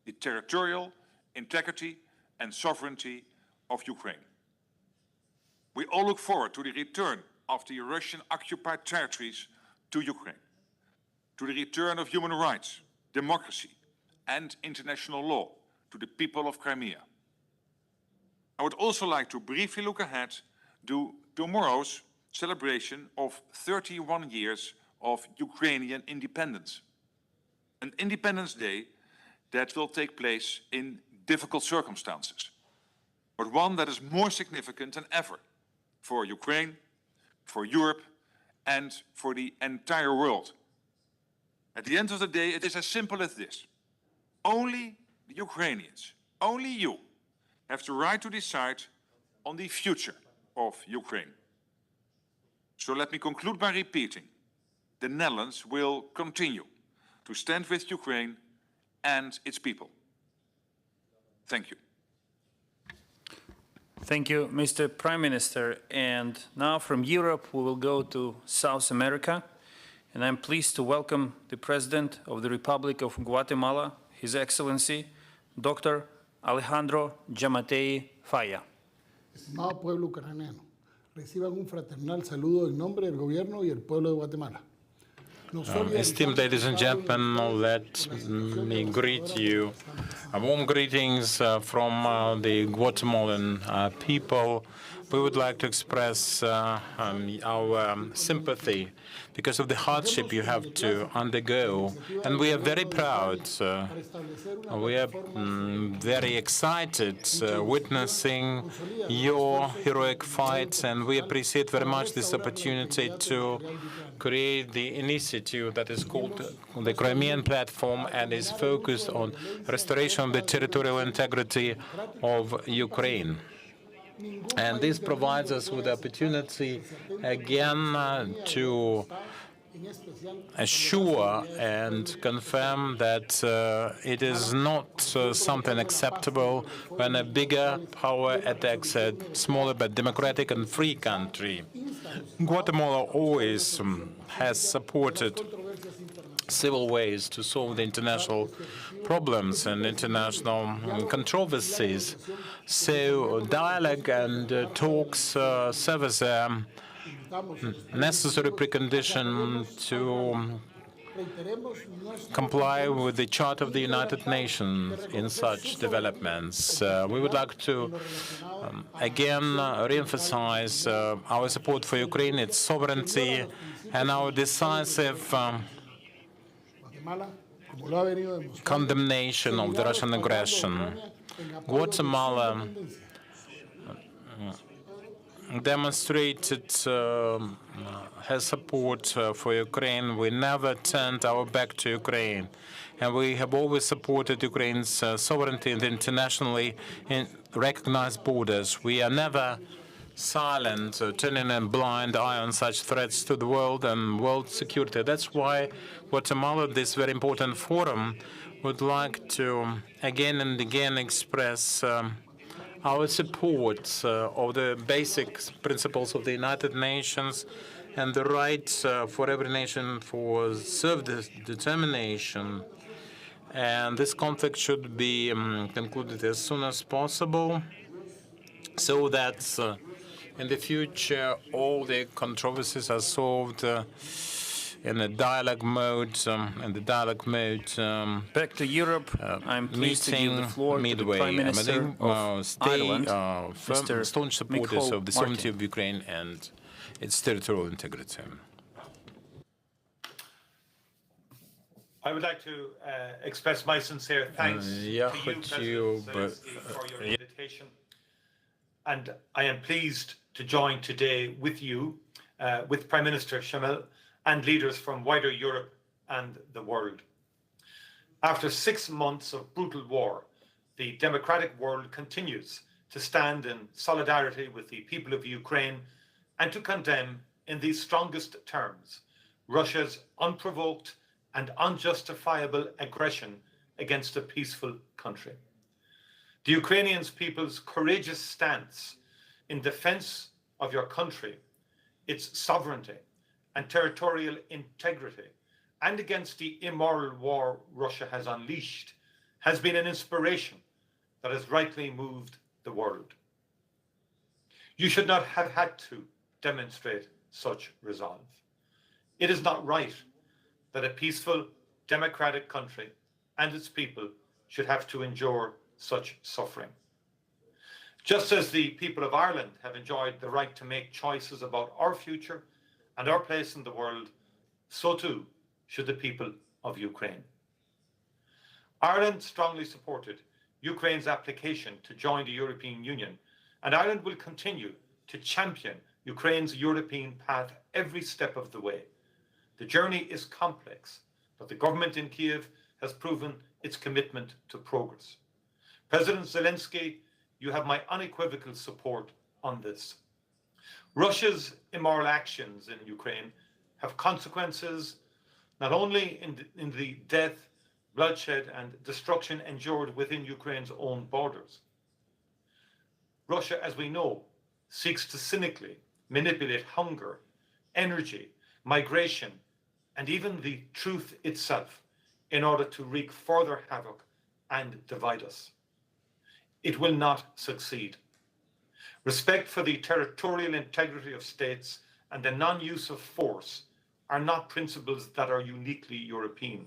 the territorial integrity and sovereignty of Ukraine. We all look forward to the return of the Russian-occupied territories to Ukraine, to the return of human rights, democracy, and international law to the people of Crimea. I would also like to briefly look ahead to tomorrow's celebration of 31 years of Ukrainian independence. An Independence Day that will take place in difficult circumstances, but one that is more significant than ever for Ukraine, for Europe, and for the entire world. At the end of the day, it is as simple as this. Only the Ukrainians, only you, have the right to decide on the future of Ukraine. So let me conclude by repeating, the Netherlands will continue to stand with Ukraine and its people. Thank you. Thank you, Mr. Prime Minister. And now from Europe, we will go to South America. And I'm pleased to welcome the President of the Republic of Guatemala, His Excellency, Dr. Alejandro Yamatei Falla. Estimado pueblo ucraniano, reciban un fraternal saludo en nombre del gobierno y el pueblo de Guatemala. Esteemed ladies and gentlemen, let me greet you. Warm greetings from the Guatemalan people. We would like to express our sympathy because of the hardship you have to undergo. And we are very proud. We are very excited witnessing your heroic fight, and we appreciate very much this opportunity to create the initiative that is called the Crimean Platform and is focused on restoration of the territorial integrity of Ukraine. And this provides us with the opportunity again to assure and confirm that it is not something acceptable when a bigger power attacks a smaller but democratic and free country. Guatemala always has supported civil ways to solve the international problems and international controversies. So dialogue and talks serve as a necessary precondition to comply with the Charter of the United Nations in such developments. We would like to again re-emphasize our support for Ukraine, its sovereignty, and our decisive condemnation of the Russian aggression. Guatemala demonstrated her support for Ukraine. We never turned our back to Ukraine, and we have always supported Ukraine's sovereignty and internationally recognized borders. We are never silent, turning a blind eye on such threats to the world and world security. That's why Guatemala, this very important forum, would like to again and again express our support of the basic principles of the United Nations and the right for every nation for self-determination. And this conflict should be concluded as soon as possible so that in the future all the controversies are solved in a dialogue mode, Back to Europe, I'm pleased to give the floor to the Prime Minister of Ireland, Mr. staunch supporters of the sovereignty of Ukraine and its territorial integrity. I would like to express my sincere thanks to you, President Zelensky, for your invitation. And I am pleased to join today with you, with Prime Minister Shamil, and leaders from wider Europe and the world. After 6 months of brutal war, the democratic world continues to stand in solidarity with the people of Ukraine and to condemn in the strongest terms Russia's unprovoked and unjustifiable aggression against a peaceful country. The Ukrainian people's courageous stance in defense of your country, its sovereignty and territorial integrity, and against the immoral war Russia has unleashed, has been an inspiration that has rightly moved the world. You should not have had to demonstrate such resolve. It is not right that a peaceful, democratic country and its people should have to endure such suffering. Just as the people of Ireland have enjoyed the right to make choices about our future and our place in the world, so too should the people of Ukraine. Ireland strongly supported Ukraine's application to join the European Union, and Ireland will continue to champion Ukraine's European path every step of the way. The journey is complex, but the government in Kyiv has proven its commitment to progress. President Zelensky, you have my unequivocal support on this. Russia's immoral actions in Ukraine have consequences not only in the death, bloodshed and destruction endured within Ukraine's own borders. Russia, as we know, seeks to cynically manipulate hunger, energy, migration, and even the truth itself in order to wreak further havoc and divide us. It will not succeed. Respect for the territorial integrity of states and the non-use of force are not principles that are uniquely European.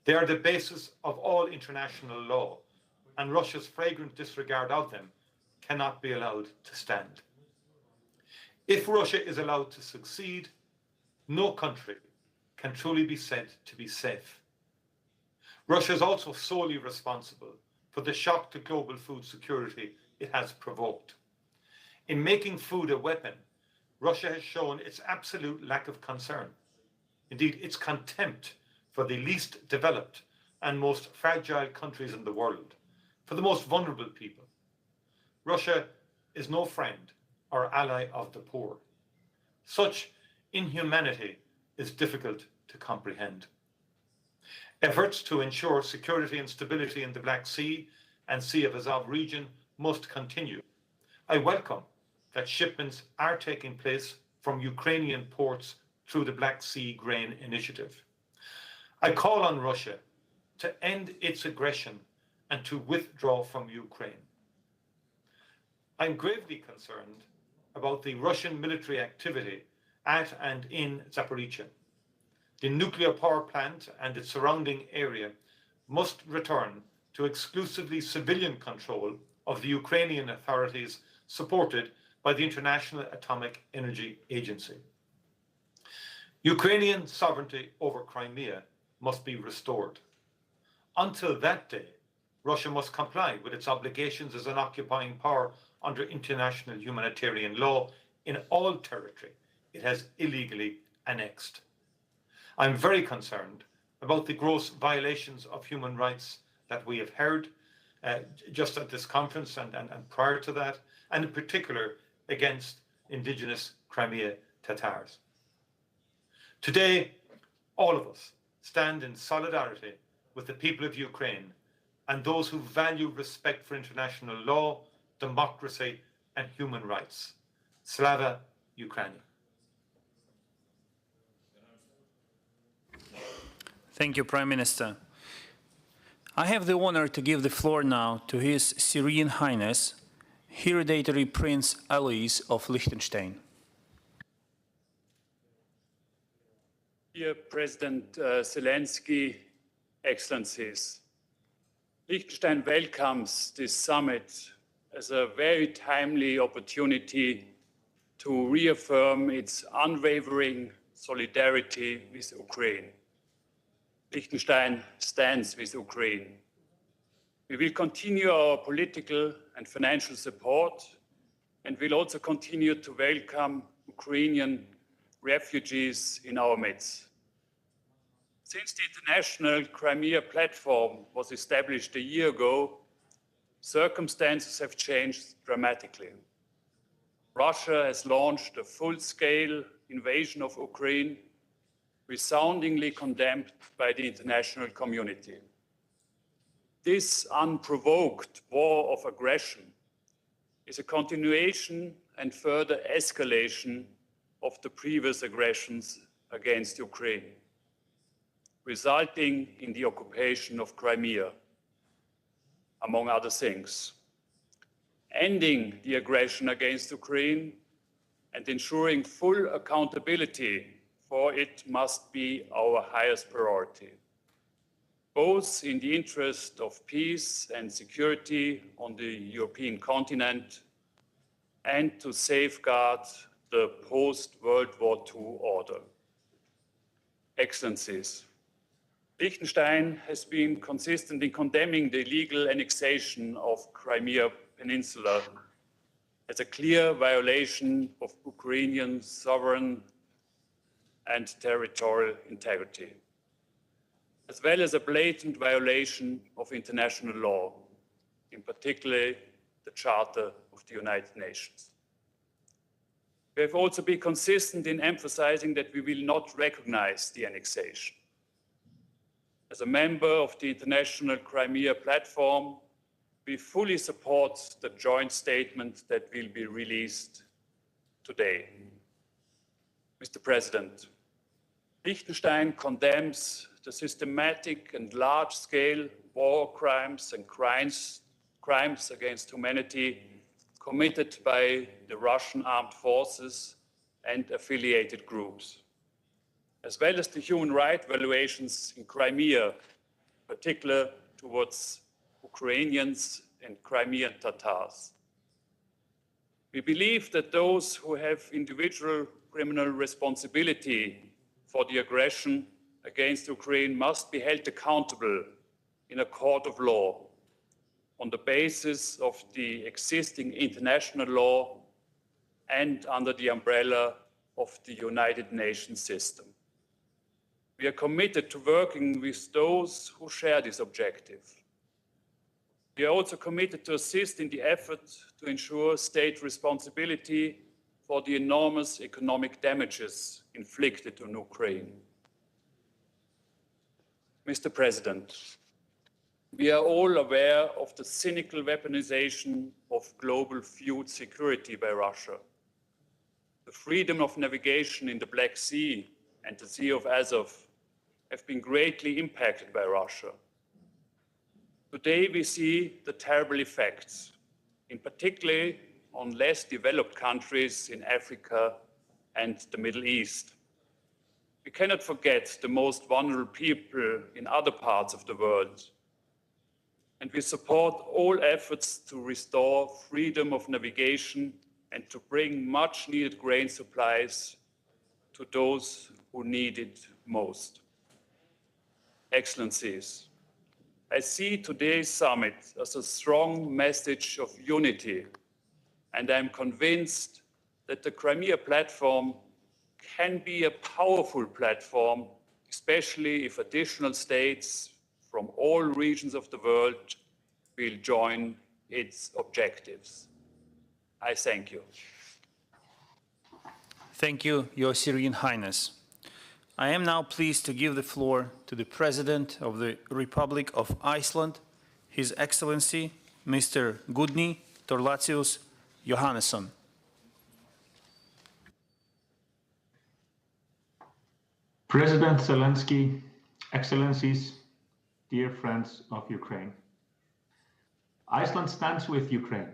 They are the basis of all international law, and Russia's flagrant disregard of them cannot be allowed to stand. If Russia is allowed to succeed, no country can truly be said to be safe. Russia is also solely responsible for the shock to global food security it has provoked. In making food a weapon, Russia has shown its absolute lack of concern, indeed its contempt for the least developed and most fragile countries in the world, for the most vulnerable people. Russia is no friend or ally of the poor. Such inhumanity is difficult to comprehend. Efforts to ensure security and stability in the Black Sea and Sea of Azov region must continue. I welcome that shipments are taking place from Ukrainian ports through the Black Sea Grain Initiative. I call on Russia to end its aggression and to withdraw from Ukraine. I'm gravely concerned about the Russian military activity at and in Zaporizhzhia. The nuclear power plant and its surrounding area must return to exclusively civilian control of the Ukrainian authorities, supported by the International Atomic Energy Agency. Ukrainian sovereignty over Crimea must be restored. Until that day, Russia must comply with its obligations as an occupying power under international humanitarian law in all territory it has illegally annexed. I'm very concerned about the gross violations of human rights that we have heard just at this conference and prior to that, and in particular against indigenous Crimea Tatars. Today, all of us stand in solidarity with the people of Ukraine and those who value respect for international law, democracy, and human rights. Slava Ukraini. Thank you, Prime Minister. I have the honor to give the floor now to His Serene Highness, Hereditary Prince Alois of Liechtenstein. Dear President Zelensky, Excellencies, Liechtenstein welcomes this summit as a very timely opportunity to reaffirm its unwavering solidarity with Ukraine. Liechtenstein stands with Ukraine. We will continue our political and financial support, and will also continue to welcome Ukrainian refugees in our midst. Since the International Crimea Platform was established a year ago, circumstances have changed dramatically. Russia has launched a full-scale invasion of Ukraine. resoundingly condemned by the international community. This unprovoked war of aggression is a continuation and further escalation of the previous aggressions against Ukraine, resulting in the occupation of Crimea, among other things. Ending the aggression against Ukraine and ensuring full accountability for it must be our highest priority, both in the interest of peace and security on the European continent and to safeguard the post-World War II order. Excellencies, Liechtenstein has been consistent in condemning the illegal annexation of Crimea Peninsula as a clear violation of Ukrainian sovereign and territorial integrity, as well as a blatant violation of international law, in particular the Charter of the United Nations. We have also been consistent in emphasizing that we will not recognize the annexation. As a member of the International Crimea Platform, we fully support the joint statement that will be released today. Mr. President, Liechtenstein condemns the systematic and large-scale war crimes and crimes against humanity committed by the Russian armed forces and affiliated groups, as well as the human rights violations in Crimea, particularly towards Ukrainians and Crimean Tatars. We believe that those who have individual criminal responsibility for the aggression against Ukraine must be held accountable in a court of law on the basis of the existing international law and under the umbrella of the United Nations system. We are committed to working with those who share this objective. We are also committed to assist in the effort to ensure state responsibility for the enormous economic damages inflicted on Ukraine. Mr. President, we are all aware of the cynical weaponization of global food security by Russia. The freedom of navigation in the Black Sea and the Sea of Azov have been greatly impacted by Russia. Today we see the terrible effects, in particular on less developed countries in Africa and the Middle East. We cannot forget the most vulnerable people in other parts of the world. And we support all efforts to restore freedom of navigation and to bring much needed grain supplies to those who need it most. Excellencies, I see today's summit as a strong message of unity, and I'm convinced that the Crimea platform can be a powerful platform, especially if additional states from all regions of the world will join its objectives. I thank you. Thank you, Your Serene Highness. I am now pleased to give the floor to the President of the Republic of Iceland, His Excellency, Mr. Gudni Torlacius Johannesson. President Zelensky, Excellencies, dear friends of Ukraine. Iceland stands with Ukraine.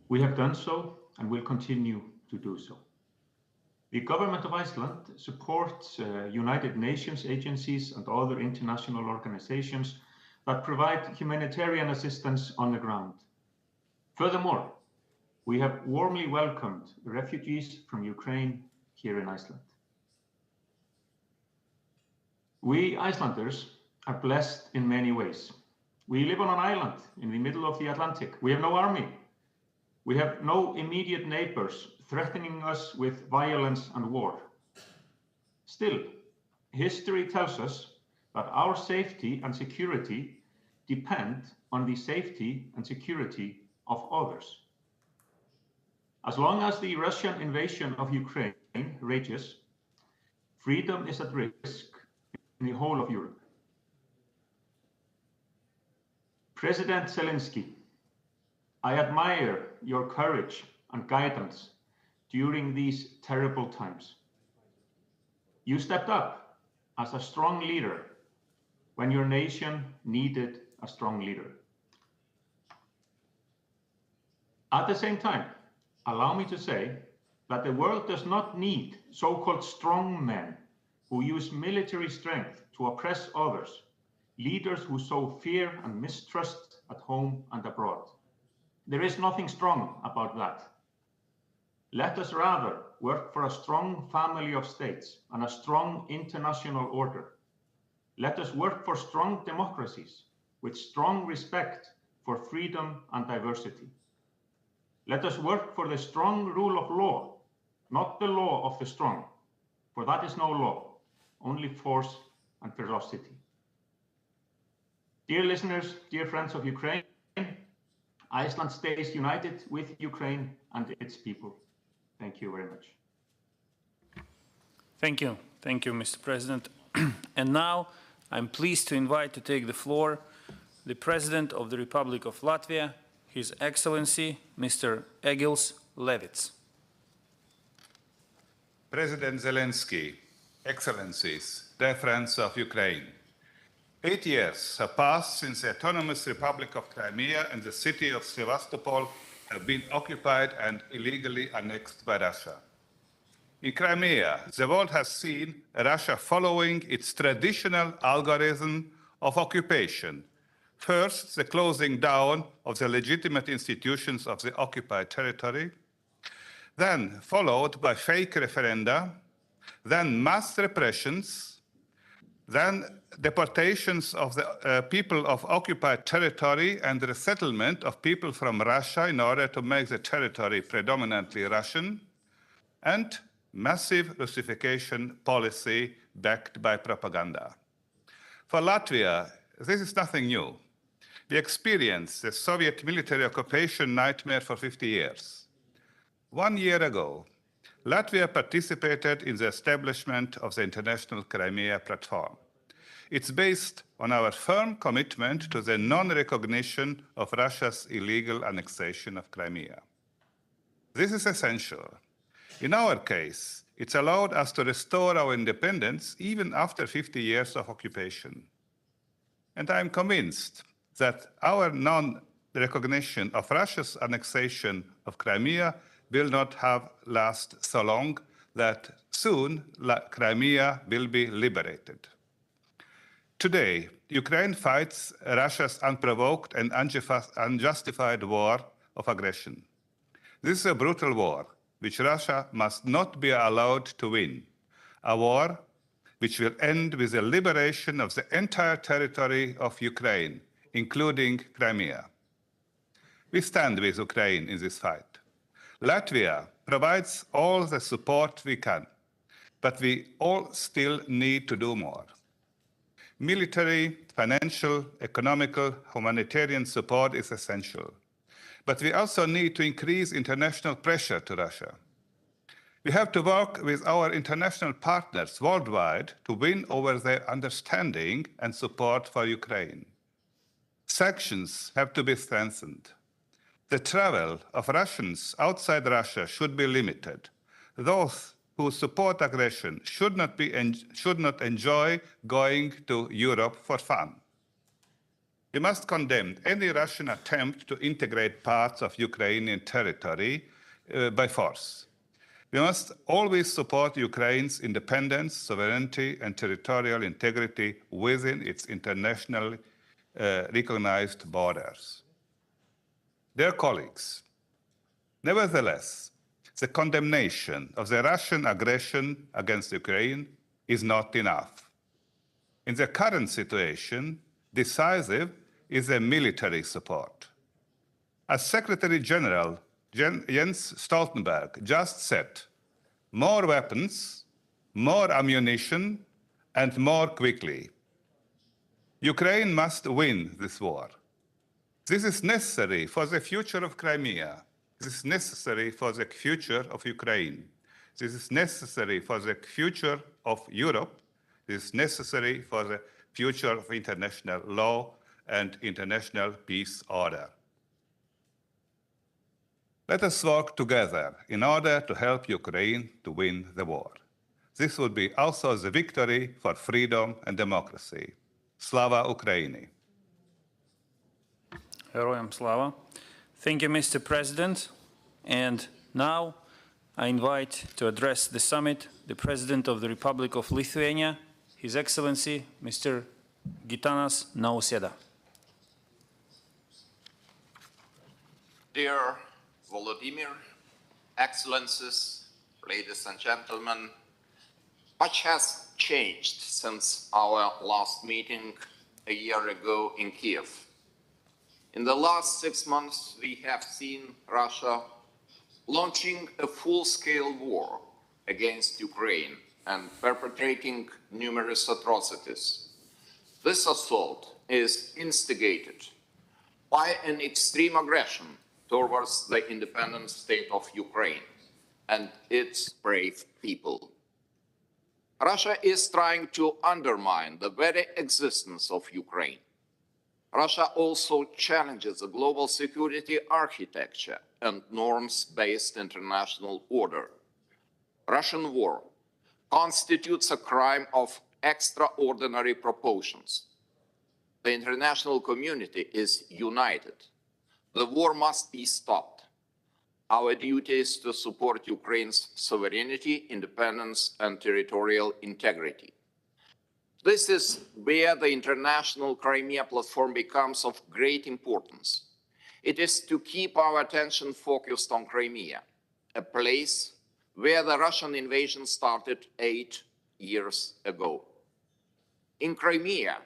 We have done so and will continue to do so. The government of Iceland supports United Nations agencies and other international organizations that provide humanitarian assistance on the ground. Furthermore, we have warmly welcomed refugees from Ukraine here in Iceland. We Icelanders are blessed in many ways. We live on an island in the middle of the Atlantic. We have no army. We have no immediate neighbors threatening us with violence and war. Still, history tells us that our safety and security depend on the safety and security of others. As long as the Russian invasion of Ukraine rages, Freedom is at risk in the whole of Europe. President Zelensky, I admire your courage and guidance during these terrible times. You stepped up as a strong leader when your nation needed a strong leader. At the same time, allow me to say that the world does not need so-called strong men who use military strength to oppress others, leaders who sow fear and mistrust at home and abroad. There is nothing strong about that. Let us rather work for a strong family of states and a strong international order. Let us work for strong democracies with strong respect for freedom and diversity. Let us work for the strong rule of law, not the law of the strong, for that is no law, only force and ferocity. Dear listeners, dear friends of Ukraine, Iceland stays united with Ukraine and its people. Thank you very much. Thank you. Thank you, Mr. President. And now I'm pleased to invite to take the floor the President of the Republic of Latvia, His Excellency, Mr. Egils Levits. President Zelensky, Excellencies, dear friends of Ukraine, 8 years have passed since the autonomous Republic of Crimea and the city of Sevastopol have been occupied and illegally annexed by Russia. In Crimea, the world has seen Russia following its traditional algorithm of occupation. First, the closing down of the legitimate institutions of the occupied territory, then followed by fake referenda, then mass repressions, then deportations of the people of occupied territory and the resettlement of people from Russia in order to make the territory predominantly Russian, and massive Russification policy backed by propaganda. For Latvia, this is nothing new. We experienced the Soviet military occupation nightmare for 50 years. 1 year ago, Latvia participated in the establishment of the International Crimea Platform. It's based on our firm commitment to the non-recognition of Russia's illegal annexation of Crimea. This is essential. In our case, it's allowed us to restore our independence even after 50 years of occupation. And I'm convinced that our non-recognition of Russia's annexation of Crimea will not have last so long that soon Crimea will be liberated. Today, Ukraine fights Russia's unprovoked and unjustified war of aggression. This is a brutal war, which Russia must not be allowed to win, a war which will end with the liberation of the entire territory of Ukraine, including Crimea. We stand with Ukraine in this fight. Latvia provides all the support we can, but we all still need to do more. Military, financial, economical, humanitarian support is essential. But we also need to increase international pressure to Russia. We have to work with our international partners worldwide to win over their understanding and support for Ukraine. Sanctions have to be strengthened. The travel of Russians outside Russia should be limited. Those who support aggression should not enjoy going to Europe for fun. We must condemn any Russian attempt to integrate parts of Ukrainian territory by force. We must always support Ukraine's independence, sovereignty, and territorial integrity within its internationally recognized borders. Dear colleagues, nevertheless, the condemnation of the Russian aggression against Ukraine is not enough. In the current situation, decisive is the military support. As Secretary General Jens Stoltenberg just said, more weapons, more ammunition, and more quickly. Ukraine must win this war. This is necessary for the future of Crimea. This is necessary for the future of Ukraine. This is necessary for the future of Europe. This is necessary for the future of international law and international peace order. Let us work together in order to help Ukraine to win the war. This would be also the victory for freedom and democracy. Slava Ukraini. Героям слава. Thank you, Mr. President. And now I invite to address the summit the President of the Republic of Lithuania, His Excellency, Mr. Gitanas Nausėda. Dear Volodymyr, Excellencies, ladies and gentlemen, much has changed since our last meeting a year ago in Kiev. In the last 6 months, we have seen Russia launching a full-scale war against Ukraine and perpetrating numerous atrocities. This assault is instigated by an extreme aggression towards the independent state of Ukraine and its brave people. Russia is trying to undermine the very existence of Ukraine. Russia also challenges the global security architecture and norms-based international order. Russian war constitutes a crime of extraordinary proportions. The international community is united. The war must be stopped. Our duty is to support Ukraine's sovereignty, independence, and territorial integrity. This is where the international Crimea platform becomes of great importance. It is to keep our attention focused on Crimea, a place where the Russian invasion started 8 years ago. In Crimea,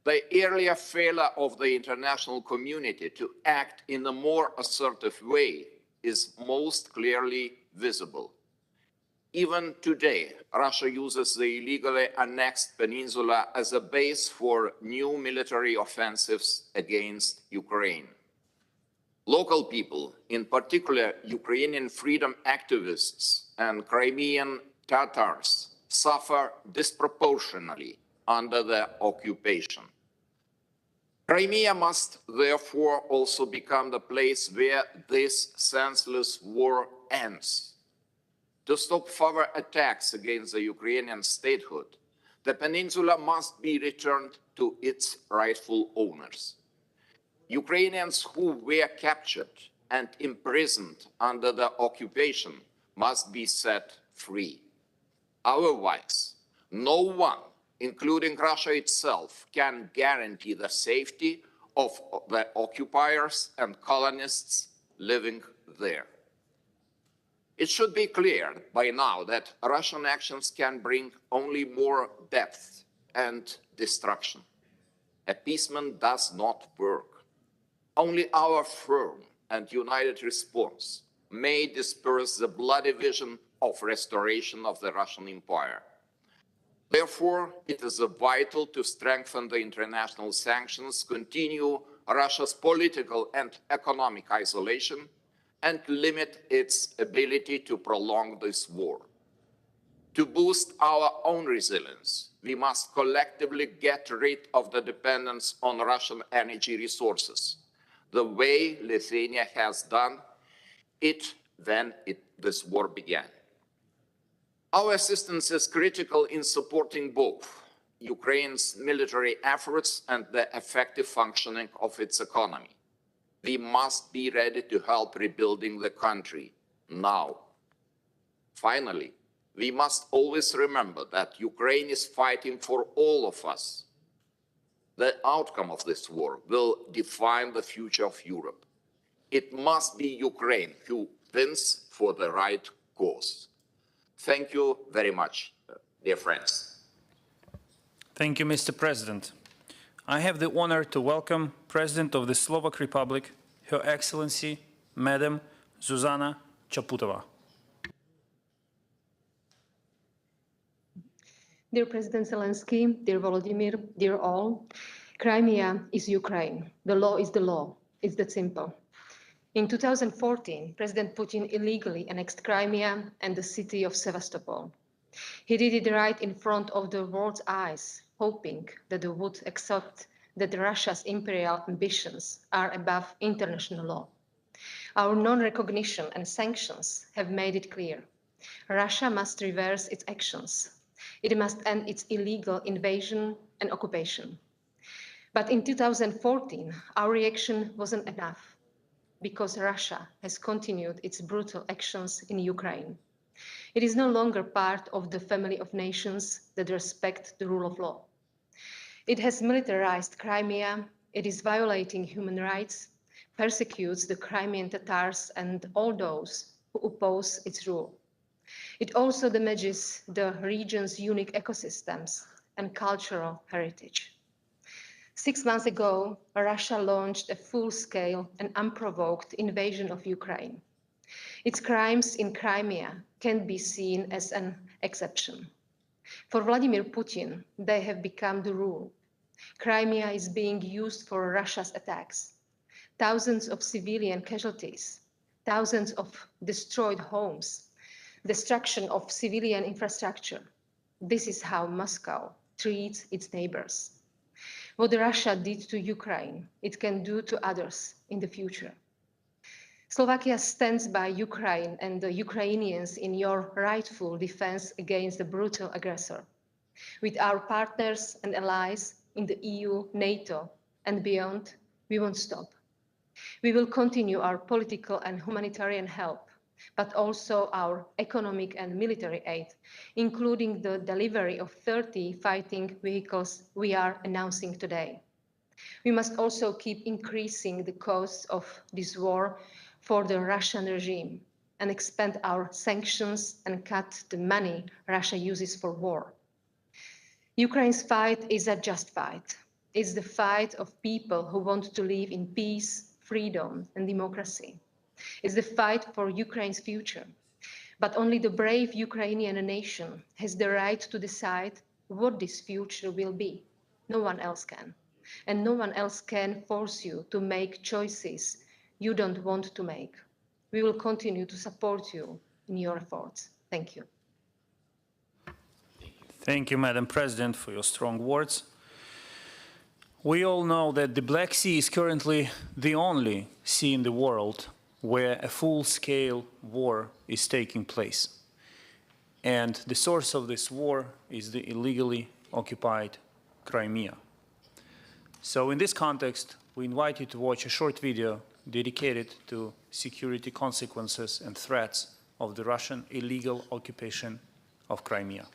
the earlier failure of the international community to act in a more assertive way is most clearly visible. Even today, Russia uses the illegally annexed peninsula as a base for new military offensives against Ukraine. Local people, in particular Ukrainian freedom activists and Crimean Tatars, suffer disproportionately under the occupation. Crimea must therefore also become the place where this senseless war ends. To stop further attacks against the Ukrainian statehood, the peninsula must be returned to its rightful owners. Ukrainians who were captured and imprisoned under the occupation must be set free. Otherwise, no one, including Russia itself, can guarantee the safety of the occupiers and colonists living there. It should be clear by now that Russian actions can bring only more depth and destruction. Appeasement does not work. Only our firm and united response may disperse the bloody vision of restoration of the Russian Empire. Therefore, it is vital to strengthen the international sanctions, continue Russia's political and economic isolation, and limit its ability to prolong this war. To boost our own resilience, we must collectively get rid of the dependence on Russian energy resources, the way Lithuania has done it when this war began. Our assistance is critical in supporting both Ukraine's military efforts and the effective functioning of its economy. We must be ready to help rebuilding the country now. Finally, we must always remember that Ukraine is fighting for all of us. The outcome of this war will define the future of Europe. It must be Ukraine who wins for the right cause. Thank you very much, dear friends. Thank you, Mr. President. I have the honor to welcome President of the Slovak Republic, Her Excellency, Madam Zuzana Chaputova. Dear President Zelensky, dear Volodymyr, dear all, Crimea is Ukraine. The law is the law. It's that simple. In 2014, President Putin illegally annexed Crimea and the city of Sevastopol. He did it right in front of the world's eyes, hoping that they would accept that Russia's imperial ambitions are above international law. Our non-recognition and sanctions have made it clear. Russia must reverse its actions. It must end its illegal invasion and occupation. But in 2014, our reaction wasn't enough, because Russia has continued its brutal actions in Ukraine. It is no longer part of the family of nations that respect the rule of law. It has militarized Crimea, it is violating human rights, persecutes the Crimean Tatars and all those who oppose its rule. It also damages the region's unique ecosystems and cultural heritage. 6 months ago, Russia launched a full-scale and unprovoked invasion of Ukraine. Its crimes in Crimea can't be seen as an exception. For Vladimir Putin, they have become the rule. Crimea is being used for Russia's attacks. Thousands of civilian casualties, thousands of destroyed homes, destruction of civilian infrastructure. This is how Moscow treats its neighbors. What Russia did to Ukraine, it can do to others in the future. Slovakia stands by Ukraine and the Ukrainians in your rightful defense against the brutal aggressor. With our partners and allies in the EU, NATO, and beyond, we won't stop. We will continue our political and humanitarian help, but also our economic and military aid, including the delivery of 30 fighting vehicles we are announcing today. We must also keep increasing the costs of this war for the Russian regime and expand our sanctions and cut the money Russia uses for war. Ukraine's fight is a just fight. It's the fight of people who want to live in peace, freedom, and democracy. It's the fight for Ukraine's future. But only the brave Ukrainian nation has the right to decide what this future will be. No one else can. And no one else can force you to make choices you don't want to make. We will continue to support you in your efforts. Thank you. Thank you, Madam President, for your strong words. We all know that the Black Sea is currently the only sea in the world where a full-scale war is taking place. And the source of this war is the illegally occupied Crimea. So in this context, we invite you to watch a short video dedicated to security consequences and threats of the Russian illegal occupation of Crimea.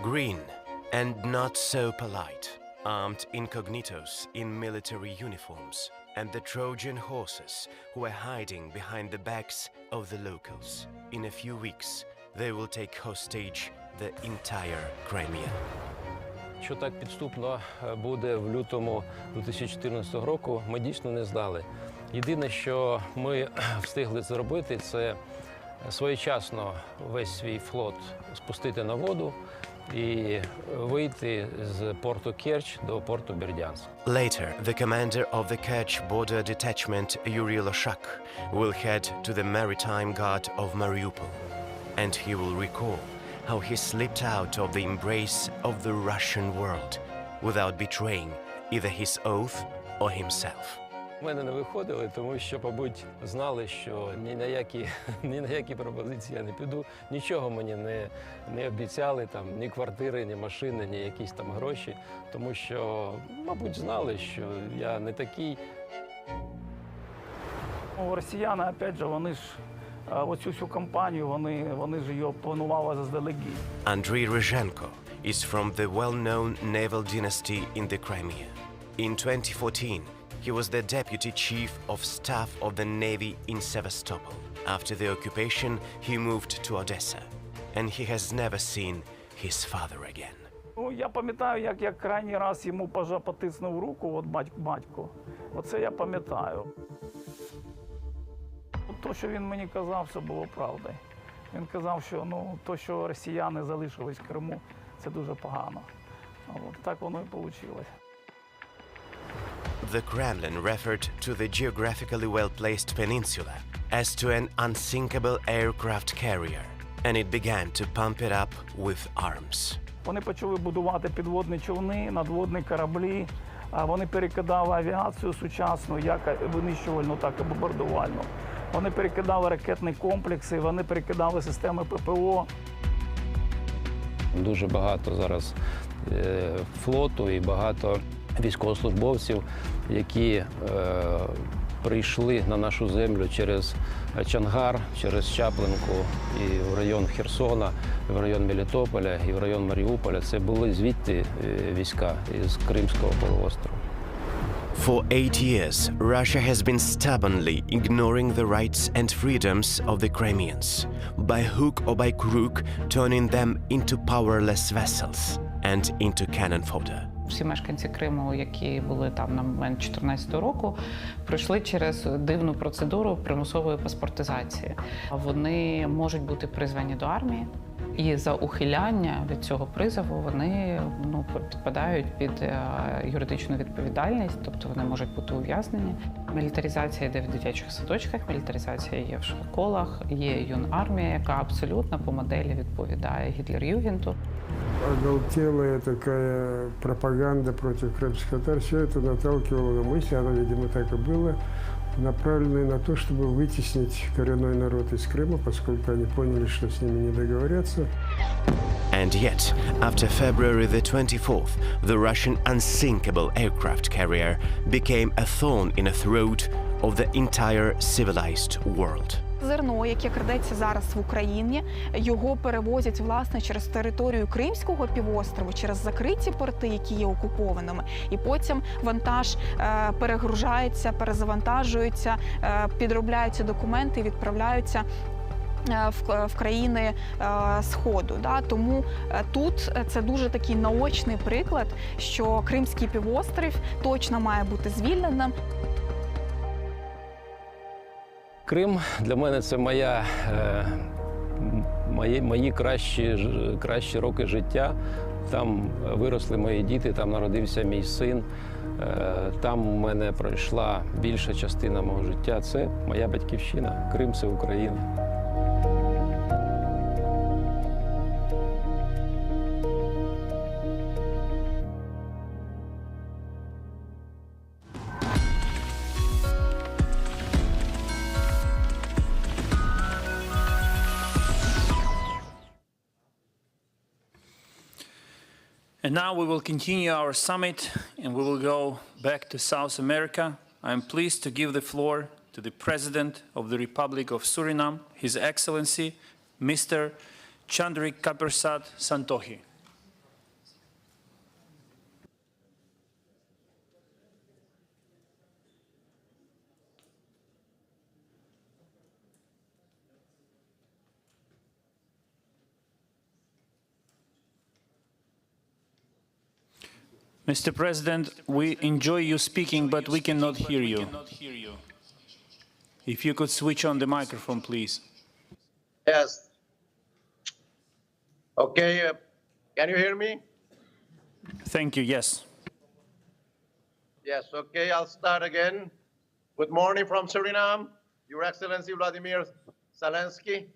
Green and not so polite, armed incognitos in military uniforms, and the Trojan horses who are hiding behind the backs of the locals. In a few weeks, they will take hostage the entire Crimea. Що так підступно буде в лютому 2014 року, ми дійсно не знали. Єдине, що ми встигли зробити, це своєчасно весь свій флот спустити на воду і вийти з порту Керч до порту Бердянськ. Later, the commander of the Kerch border detachment, Yuri Loshak, will head to the maritime guard of Mariupol, and he will recall how he slipped out of the embrace of the Russian world without betraying either his oath or himself. У мене не виходили, тому що, мабуть, знали, що ні на які пропозиції я не піду. Нічого мені не обіцяли, там, ні квартири, ні машини, ні якісь там гроші. Тому що, мабуть, знали, що я не такий. Росіяни, опять же, вони ж оцю всю кампанію, вони ж її планували заздалегідь. Andriy Rozhenko is from the well-known naval dynasty in the Crimea. In 2014, he was the deputy chief of staff of the Navy in Sevastopol. After the occupation, he moved to Odessa, and he has never seen his father again. Ну, я пам'ятаю, як я крайній раз йому потиснув руку, от батько. Оце я пам'ятаю. То, що він мені казав, все було правдою. Він казав, що то, що росіяни залишились в Криму, це дуже погано. От так воно і вийшло. The Kremlin referred to the geographically well-placed peninsula as to an unsinkable aircraft carrier, and it began to pump it up with arms. Вони почали будувати підводні човни, надводні кораблі. Вони перекидали авіацію сучасну, як винищувальну, так і бомбардувальну. Вони перекидали ракетні комплекси, вони перекидали системи ППО. Дуже багато зараз флоту і багато військовослужбовців, які прийшли на нашу землю через Чангар, через Чаплинку і в район Херсона, в район Мелітополя і в район Маріуполя. Це були звідти війська із Кримського полуострова. For 8 years, Russia has been stubbornly ignoring the rights and freedoms of the Crimeans, by hook or by crook turning them into powerless vessels and into cannon fodder. Всі мешканці Криму, які були там на момент 2014 року, пройшли через дивну процедуру примусової паспортизації. Вони можуть бути призвані до армії, і за ухиляння від цього призову вони підпадають під юридичну відповідальність, тобто вони можуть бути ув'язнені. Мілітаризація йде в дитячих садочках, мілітаризація є в школах, є юнармія, яка абсолютно по моделі відповідає Гітлер-Югенту. Оголтелая такая пропаганда против крымских татар, все это наталкивало на мысли, оно, видимо, так и было, направленные на то, чтобы вытеснить коренной народ из Крыма, поскольку они поняли, что с ними не договорятся. And yet, after February the 24th, the Russian unsinkable aircraft carrier became a thorn in the throat of the entire civilized world. Зерно, яке крадеться зараз в Україні, його перевозять, власне, через територію Кримського півострову, через закриті порти, які є окупованими. І потім вантаж перегружається, перезавантажується, підробляються документи і відправляються в країни Сходу. Тому тут це дуже такий наочний приклад, що Кримський півострів точно має бути звільненим. Крим для мене це мої кращі роки життя. Там виросли мої діти, там народився мій син. Там у мене пройшла більша частина мого життя. Це моя батьківщина. Крим – це Україна. And now we will continue our summit and we will go back to South America. I am pleased to give the floor to the President of the Republic of Suriname, His Excellency, Mr. Chandrik Kapersad Santohi. Mr. President, we enjoy you speaking, but we cannot hear you. If you could switch on the microphone, please. Yes. Okay, can you hear me? Thank you, yes. Yes, okay, I'll start again. Good morning from Suriname, Your Excellency Vladimir Zelensky,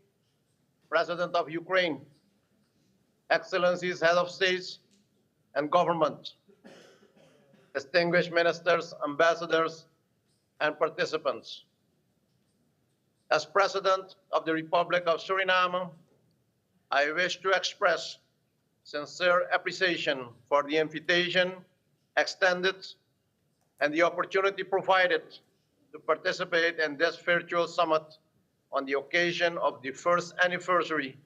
President of Ukraine, Excellencies, Head of States and Government, distinguished ministers, ambassadors, and participants. As President of the Republic of Suriname, I wish to express sincere appreciation for the invitation extended and the opportunity provided to participate in this virtual summit on the occasion of the first anniversary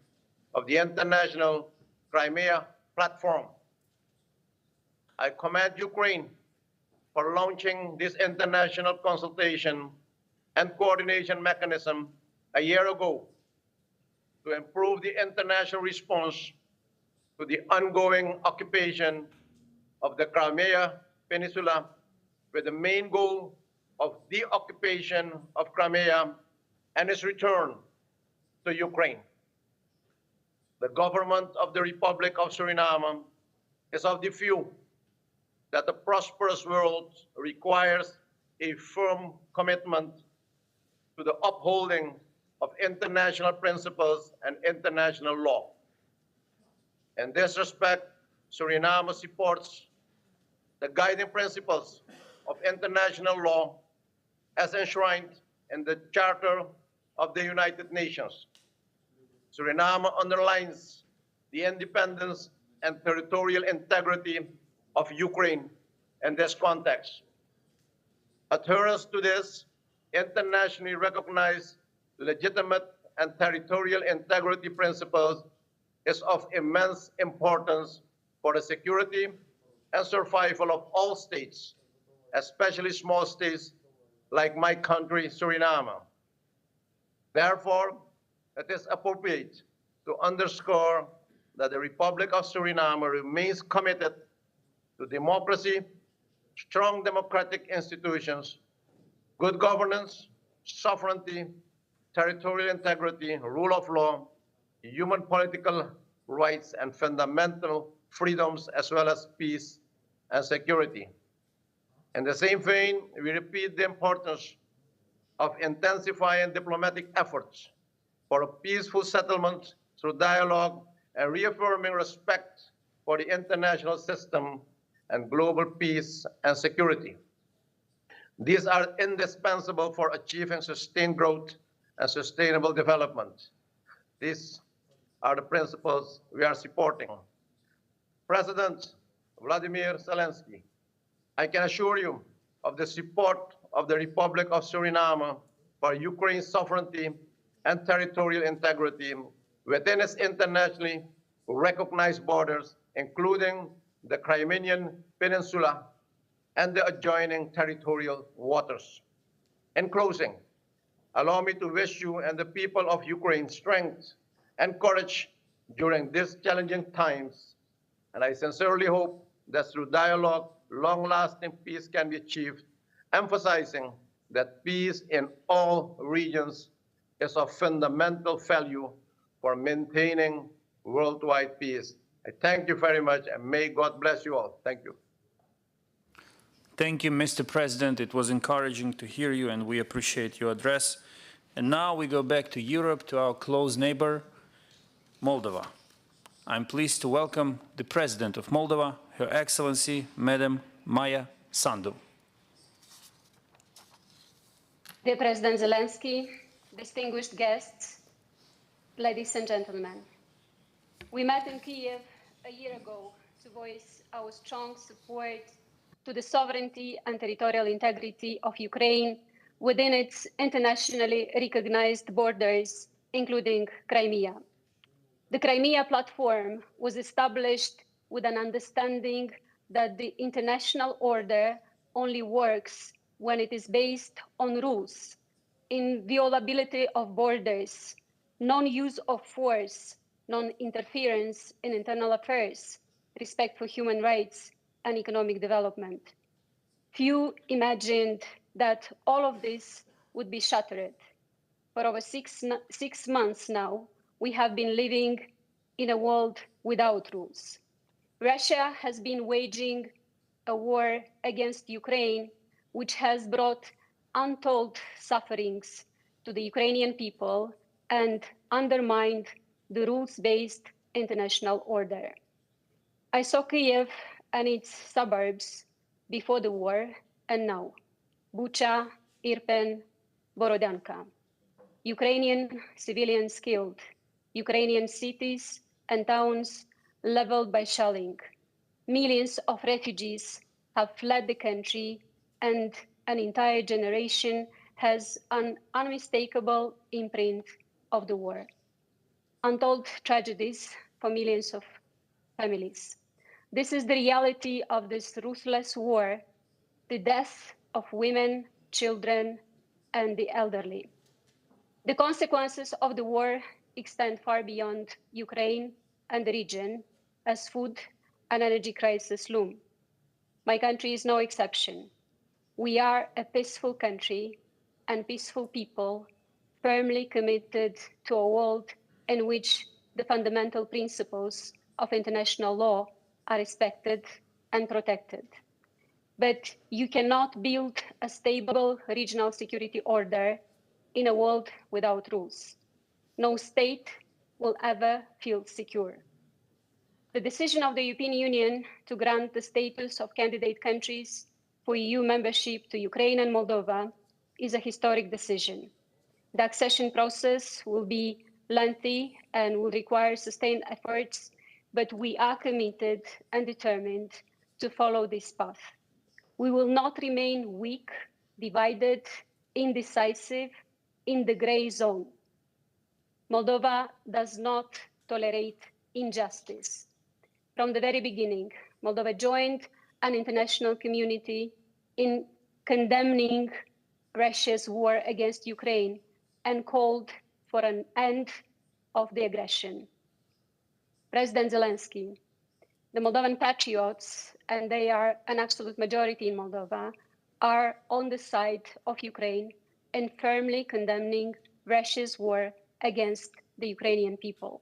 of the International Crimea Platform. I commend Ukraine for launching this international consultation and coordination mechanism a year ago to improve the international response to the ongoing occupation of the Crimea Peninsula with the main goal of the occupation of Crimea and its return to Ukraine. The government of the Republic of Suriname is of the view that a prosperous world requires a firm commitment to the upholding of international principles and international law. In this respect, Suriname supports the guiding principles of international law as enshrined in the Charter of the United Nations. Suriname underlines the independence and territorial integrity of Ukraine in this context. Adherence to this internationally recognized legitimate and territorial integrity principles is of immense importance for the security and survival of all states, especially small states like my country, Suriname. Therefore, it is appropriate to underscore that the Republic of Suriname remains committed to democracy, strong democratic institutions, good governance, sovereignty, territorial integrity, rule of law, human political rights, and fundamental freedoms, as well as peace and security. In the same vein, we repeat the importance of intensifying diplomatic efforts for a peaceful settlement through dialogue and reaffirming respect for the international system and global peace and security. These are indispensable for achieving sustained growth and sustainable development. These are the principles we are supporting. President Vladimir Zelensky, I can assure you of the support of the Republic of Suriname for Ukraine's sovereignty and territorial integrity within its internationally recognized borders, including the Crimean Peninsula and the adjoining territorial waters. In closing, allow me to wish you and the people of Ukraine strength and courage during these challenging times, and I sincerely hope that through dialogue, long-lasting peace can be achieved, emphasizing that peace in all regions is of fundamental value for maintaining worldwide peace. I thank you very much, and may God bless you all. Thank you. Thank you, Mr. President. It was encouraging to hear you, and we appreciate your address. And now we go back to Europe, to our close neighbor, Moldova. I'm pleased to welcome the President of Moldova, Her Excellency, Madam Maya Sandu. Dear President Zelensky, distinguished guests, ladies and gentlemen, we met in Kiev a year ago to voice our strong support to the sovereignty and territorial integrity of Ukraine within its internationally recognized borders, including Crimea. The Crimea platform was established with an understanding that the international order only works when it is based on rules, inviolability of borders, non-use of force, non-interference in internal affairs, respect for human rights, and economic development. Few imagined that all of this would be shattered. For over six months now, we have been living in a world without rules. Russia has been waging a war against Ukraine, which has brought untold sufferings to the Ukrainian people and undermined the rules-based international order. I saw Kiev and its suburbs before the war and now. Bucha, Irpin, Borodyanka. Ukrainian civilians killed, Ukrainian cities and towns leveled by shelling. Millions of refugees have fled the country, and an entire generation has an unmistakable imprint of the war. Untold tragedies for millions of families. This is the reality of this ruthless war, the death of women, children, and the elderly. The consequences of the war extend far beyond Ukraine and the region, as food and energy crisis loom. My country is no exception. We are a peaceful country and peaceful people firmly committed to a world in which the fundamental principles of international law are respected and protected. But you cannot build a stable regional security order in a world without rules. No state will ever feel secure. The decision of the European Union to grant the status of candidate countries for EU membership to Ukraine and Moldova is a historic decision. The accession process will be lengthy and will require sustained efforts, but we are committed and determined to follow this path. We will not remain weak, divided, indecisive, in the gray zone. Moldova does not tolerate injustice. From the very beginning, Moldova joined an international community in condemning Russia's war against Ukraine and called for an end of the aggression. President Zelensky, the Moldovan patriots, and they are an absolute majority in Moldova, are on the side of Ukraine and firmly condemning Russia's war against the Ukrainian people.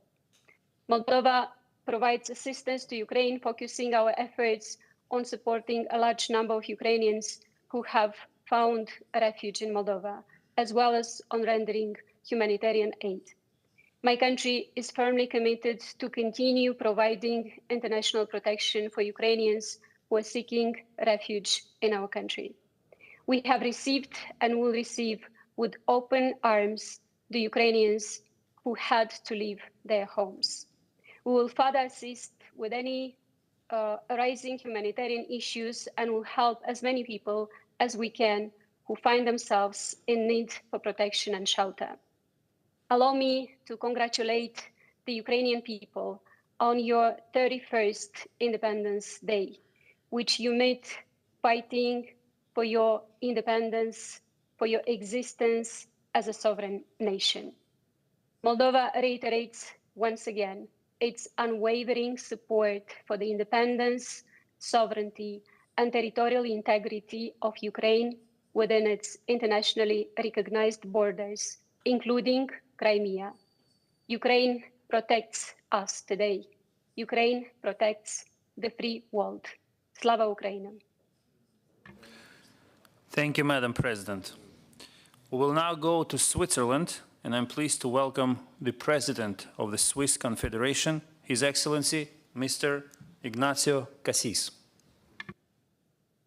Moldova provides assistance to Ukraine, focusing our efforts on supporting a large number of Ukrainians who have found refuge in Moldova, as well as on rendering humanitarian aid. My country is firmly committed to continue providing international protection for Ukrainians who are seeking refuge in our country. We have received and will receive with open arms the Ukrainians who had to leave their homes. We will further assist with any arising humanitarian issues and will help as many people as we can who find themselves in need for protection and shelter. Allow me to congratulate the Ukrainian people on your 31st Independence Day, which you made fighting for your independence, for your existence as a sovereign nation. Moldova reiterates once again its unwavering support for the independence, sovereignty, and territorial integrity of Ukraine within its internationally recognized borders, including Crimea. Ukraine protects us today. Ukraine protects the free world. Slava Ukraini! Thank you, Madam President. We will now go to Switzerland, and I'm pleased to welcome the President of the Swiss Confederation, His Excellency, Mr. Ignacio Cassis.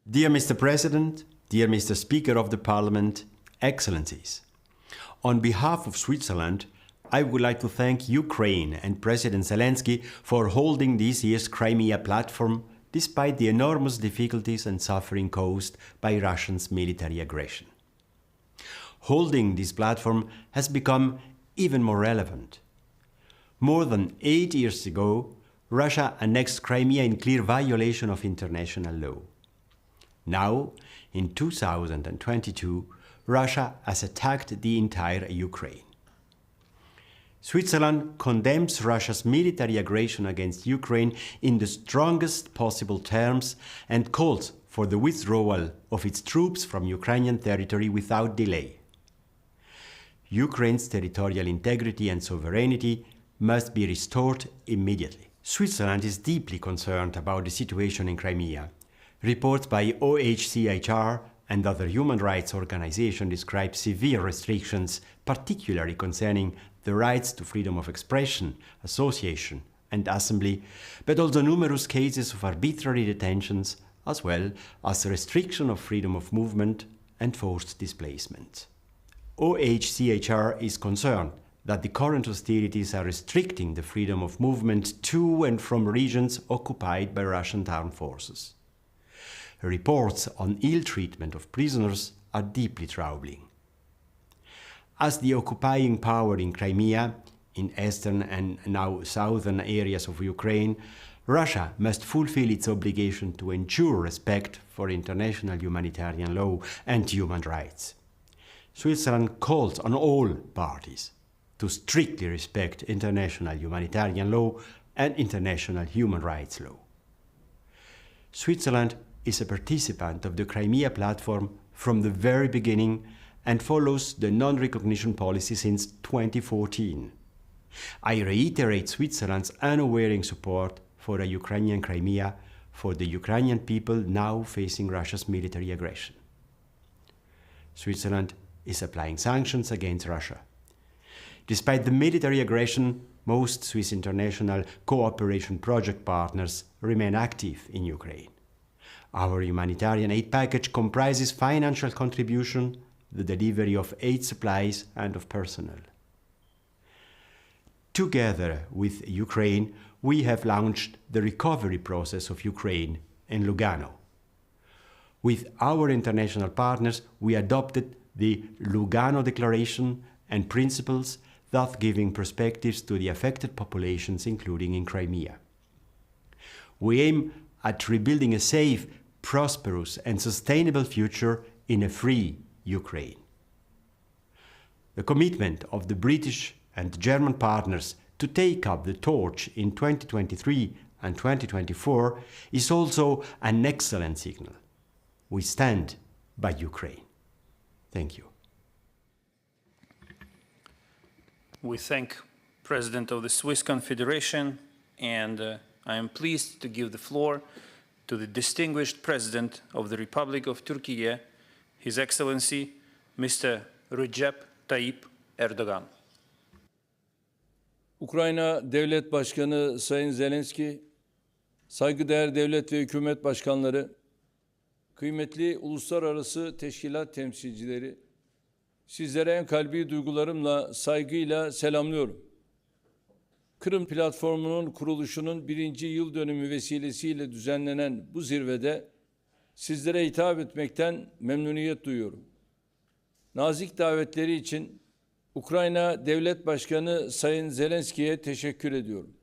Dear Mr. President, dear Mr. Speaker of the Parliament, Excellencies, on behalf of Switzerland, I would like to thank Ukraine and President Zelensky for holding this year's Crimea platform despite the enormous difficulties and suffering caused by Russia's military aggression. Holding this platform has become even more relevant. More than 8 years ago, Russia annexed Crimea in clear violation of international law. Now, in 2022, Russia has attacked the entire Ukraine. Switzerland condemns Russia's military aggression against Ukraine in the strongest possible terms and calls for the withdrawal of its troops from Ukrainian territory without delay. Ukraine's territorial integrity and sovereignty must be restored immediately. Switzerland is deeply concerned about the situation in Crimea. Reports by OHCHR and other human rights organizations describe severe restrictions, particularly concerning the rights to freedom of expression, association and assembly, but also numerous cases of arbitrary detentions, as well as restriction of freedom of movement and forced displacement. OHCHR is concerned that the current hostilities are restricting the freedom of movement to and from regions occupied by Russian armed forces. Reports on ill treatment of prisoners are deeply troubling. As the occupying power in Crimea, in eastern and now southern areas of Ukraine, Russia must fulfill its obligation to ensure respect for international humanitarian law and human rights. Switzerland calls on all parties to strictly respect international humanitarian law and international human rights law. Switzerland is a participant of the Crimea platform from the very beginning and follows the non-recognition policy since 2014. I reiterate Switzerland's unwavering support for a Ukrainian Crimea for the Ukrainian people now facing Russia's military aggression. Switzerland is applying sanctions against Russia. Despite the military aggression, most Swiss international cooperation project partners remain active in Ukraine. Our humanitarian aid package comprises financial contribution, the delivery of aid supplies and of personnel. Together with Ukraine, we have launched the recovery process of Ukraine in Lugano. With our international partners, we adopted the Lugano Declaration and principles, thus giving perspectives to the affected populations, including in Crimea. We aim at rebuilding a safe, prosperous and sustainable future in a free Ukraine. The commitment of the British and German partners to take up the torch in 2023 and 2024 is also an excellent signal. We stand by Ukraine. Thank you. We thank President of the Swiss Confederation, and I am pleased to give the floor to the distinguished President of the Republic of Turkey, His Excellency, Mr. Recep Tayyip Erdogan. Ukrayna Devlet Başkanı Sayın Zelenski, saygıdeğer devlet ve hükümet başkanları, kıymetli uluslararası teşkilat temsilcileri, sizlere en kalbi duygularımla, saygıyla selamlıyorum. Kırım Platformu'nun kuruluşunun 1. yıl dönümü vesilesiyle düzenlenen bu zirvede sizlere hitap etmekten memnuniyet duyuyorum. Nazik davetleri için Ukrayna Devlet Başkanı Sayın Zelenski'ye teşekkür ediyorum.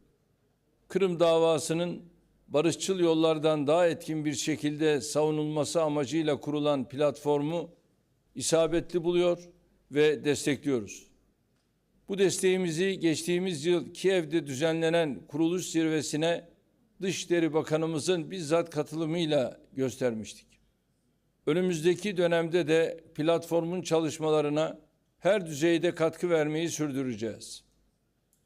Kırım davasının barışçıl yollardan daha etkin bir şekilde savunulması amacıyla kurulan platformu isabetli buluyor ve destekliyoruz. Bu desteğimizi geçtiğimiz yıl Kiev'de düzenlenen kuruluş zirvesine Dışişleri Bakanımızın bizzat katılımıyla göstermiştik. Önümüzdeki dönemde de platformun çalışmalarına her düzeyde katkı vermeyi sürdüreceğiz.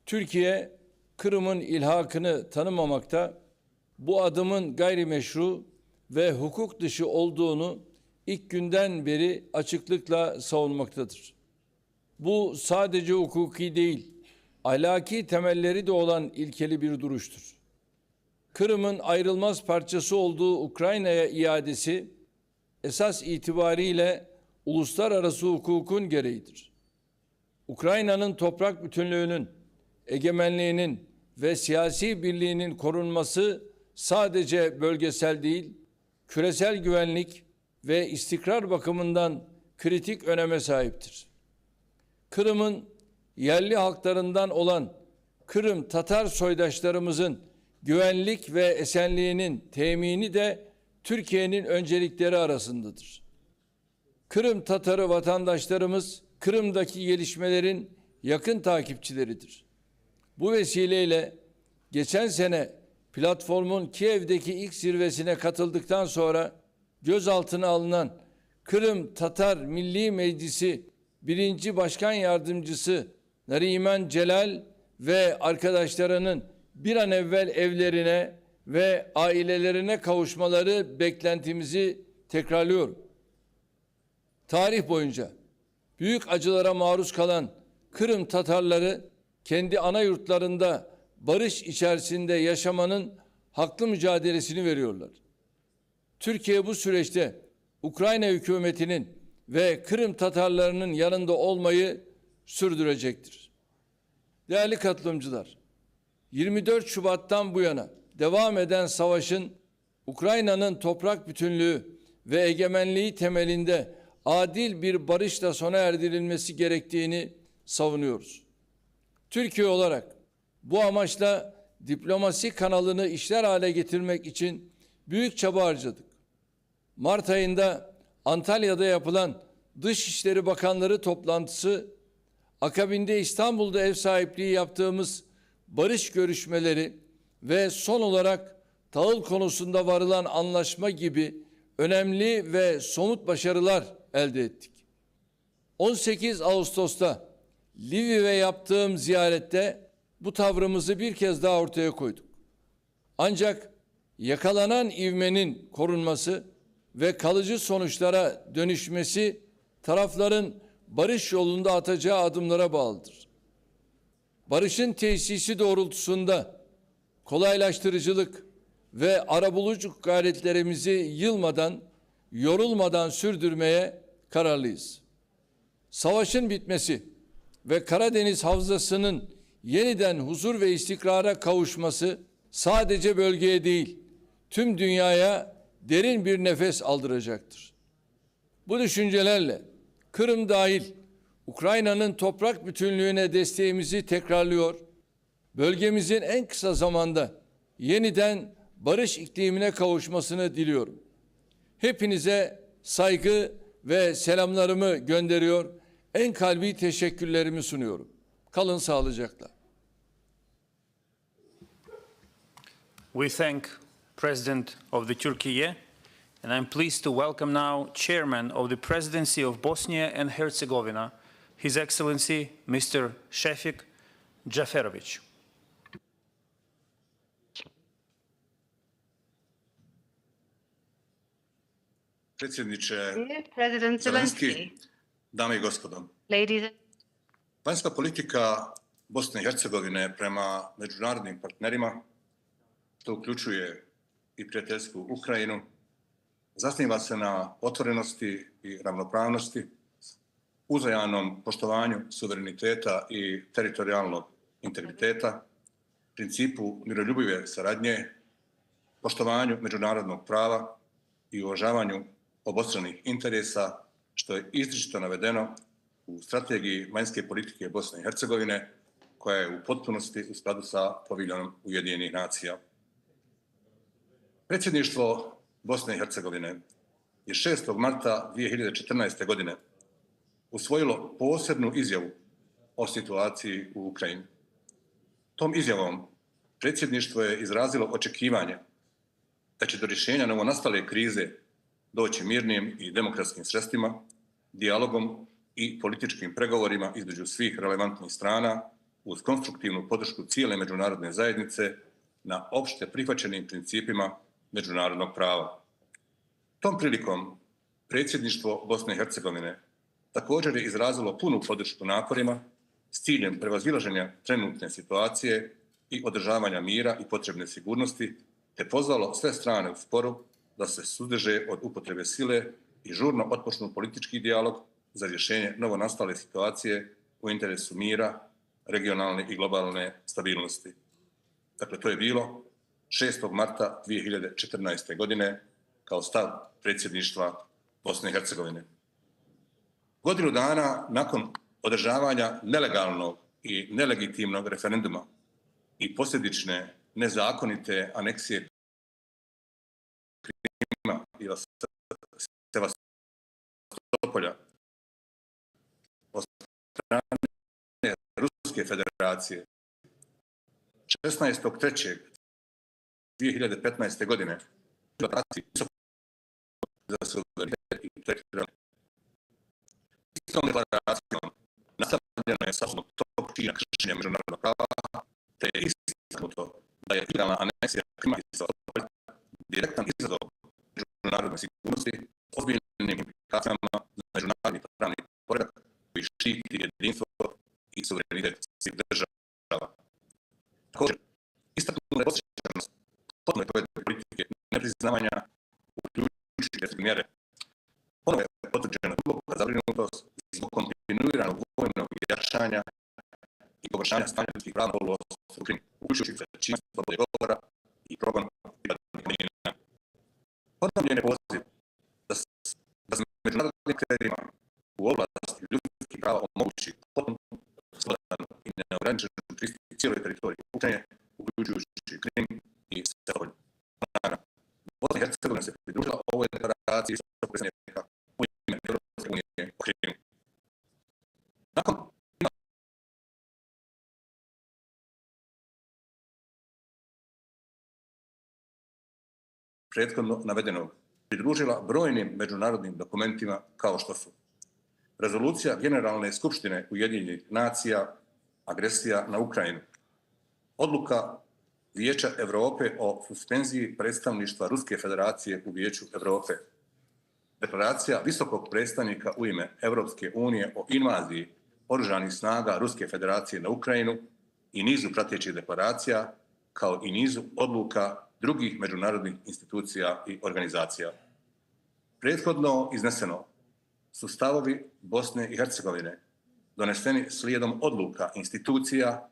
Türkiye, Kırım'ın ilhakını tanımamakta, bu adımın gayrimeşru ve hukuk dışı olduğunu ilk günden beri açıklıkla savunmaktadır. Bu sadece hukuki değil, ahlaki temelleri de olan ilkeli bir duruştur. Kırım'ın ayrılmaz parçası olduğu Ukrayna'ya iadesi, esas itibariyle uluslararası hukukun gereğidir. Ukrayna'nın toprak bütünlüğünün, egemenliğinin ve siyasi birliğinin korunması sadece bölgesel değil, küresel güvenlik ve istikrar bakımından kritik öneme sahiptir. Kırım'ın yerli halklarından olan Kırım Tatar soydaşlarımızın güvenlik ve esenliğinin temini de Türkiye'nin öncelikleri arasındadır. Kırım Tatarı vatandaşlarımız Kırım'daki gelişmelerin yakın takipçileridir. Bu vesileyle geçen sene platformun Kiev'deki ilk zirvesine katıldıktan sonra gözaltına alınan Kırım Tatar Milli Meclisi 1. Başkan Yardımcısı Nariman Celal ve arkadaşlarının bir an evvel evlerine ve ailelerine kavuşmaları beklentimizi tekrarlıyorum. Tarih boyunca büyük acılara maruz kalan Kırım Tatarları kendi ana yurtlarında barış içerisinde yaşamanın haklı mücadelesini veriyorlar. Türkiye bu süreçte Ukrayna hükümetinin ve Kırım Tatarlarının yanında olmayı sürdürecektir. Değerli katılımcılar, 24 Şubat'tan bu yana devam eden savaşın Ukrayna'nın toprak bütünlüğü ve egemenliği temelinde adil bir barışla sona erdirilmesi gerektiğini savunuyoruz. Türkiye olarak bu amaçla diplomasi kanalını işler hale getirmek için büyük çaba harcadık. Mart ayında Antalya'da yapılan Dışişleri Bakanları toplantısı, akabinde İstanbul'da ev sahipliği yaptığımız barış görüşmeleri ve son olarak tahıl konusunda varılan anlaşma gibi önemli ve somut başarılar elde ettik. 18 Ağustos'ta Lviv'e yaptığım ziyarette bu tavrımızı bir kez daha ortaya koyduk. Ancak yakalanan ivmenin korunması ve kalıcı sonuçlara dönüşmesi tarafların barış yolunda atacağı adımlara bağlıdır. Barışın tesisi doğrultusunda kolaylaştırıcılık ve arabuluculuk gayretlerimizi yılmadan, yorulmadan sürdürmeye kararlıyız. Savaşın bitmesi ve Karadeniz Havzası'nın yeniden huzur ve istikrara kavuşması sadece bölgeye değil, tüm dünyaya derin bir nefes aldıracaktır. Bu düşüncelerle Kırım dahil Ukrayna'nın toprak bütünlüğüne desteğimizi tekrarlıyor, bölgemizin en kısa zamanda yeniden barış iklimine kavuşmasını diliyorum. Hepinize saygı ve selamlarımı gönderiyor, en kalbi teşekkürlerimi sunuyorum. Kalın sağlıcakla. We thank President of the Turkey, and I'm pleased to welcome now Chairman of the Presidency of Bosnia and Herzegovina, His Excellency Mr. Šefik Džaferović. Predsjedniče President Zelenski, dame i gospodo. Ladies, Vanjska politika Bosne i Hercegovine prema međunarodnim partnerima, što uključuje i prijateljsku Ukrajinu, zasniva se na otvorenosti i ravnopravnosti, uzajamnom poštovanju suvereniteta i teritorijalnog integriteta, principu miroljubive saradnje, poštovanju međunarodnog prava i uvažavanju obostranih interesa, što je izričito navedeno u strategiji vanjske politike Bosne i Hercegovine, koja je u potpunosti u skladu sa paviljonom Ujedinjenih nacija. Predsjedništvo Bosne i Hercegovine je 6. marta 2014. godine usvojilo posebnu izjavu o situaciji u Ukrajini. Tom izjavom predsjedništvo je izrazilo očekivanje da će do rješenja novonastale krize doći mirnim i demokratskim sredstvima, dijalogom i političkim pregovorima između svih relevantnih strana uz konstruktivnu podršku cijele međunarodne zajednice na opšte prihvaćenim principima međunarodnog prava. Tom prilikom predsjedništvo Bosne i Hercegovine također je izrazilo punu podršku naporima s ciljem prevazilaženja trenutne situacije i održavanja mira i potrebne sigurnosti, te pozvalo sve strane u sporu da se suzdrže od upotrebe sile i žurno otpočnu politički dijalog za rješenje novonastale situacije u interesu mira, regionalne i globalne stabilnosti. Dakle, to je bilo 6. marta 2014. godine kao stav predsjedništva Bosne i Hercegovine. Godinu dana nakon održavanja nelegalnog i nelegitimnog referenduma i posljedične nezakonite aneksije Krima i Sevastopolja od strane Ruske federacije 16.3.2015. godine za suverenitet i teritorijalni. Istom deklaracijom nastavljeno je sa tog čina kršenja međunarodnog prava, te je istaknuto da je ilegalna aneksija Krima i Sevastopolja direktan izazov međunarodne sigurnosti s ozbiljnim implikacijama za međunarodni pravni poredak koji štiti jedinstvo i suverenitet svih država. Također, istaknuta je posvećenost potpunoj provedbi politike nepriznavanja uključujući mjere. Ponovo je potvrđena duboka zabrinutost zbog kontinuiranog vojnog jačanja i pogoršanja stanja ljudskih prava u Ukrajini, uključujući sprečavanje slobode govora i progon pripadnika manjina. Ponovljen je poziv da se međunarodnim akterima u oblasti ljudskih prava omogući potpuno slobodan i neograničen pristup cijeloj teritoriji Ukrajine, uključujući Krim i Sevastopolj. Bosna i Hercegovina se pridružila ovoj deklaraciji sa predsjednika u ime Europske unije o Krimu. Nakon prethodno navedenog pridružila brojnim međunarodnim dokumentima kao što su Rezolucija Generalne skupštine Ujedinjenih nacija, agresija na Ukrajinu, odluka Vijeća Europe o suspenziji predstavništva Ruske federacije u Vijeću Europe, deklaracija visokog predstavnika u ime Europske unije o invaziji oružanih snaga Ruske federacije na Ukrajinu i nizu pratećih deklaracija, kao i nizu odluka drugih međunarodnih institucija i organizacija. Prethodno izneseno su stavovi Bosne i Hercegovine doneseni slijedom odluka institucija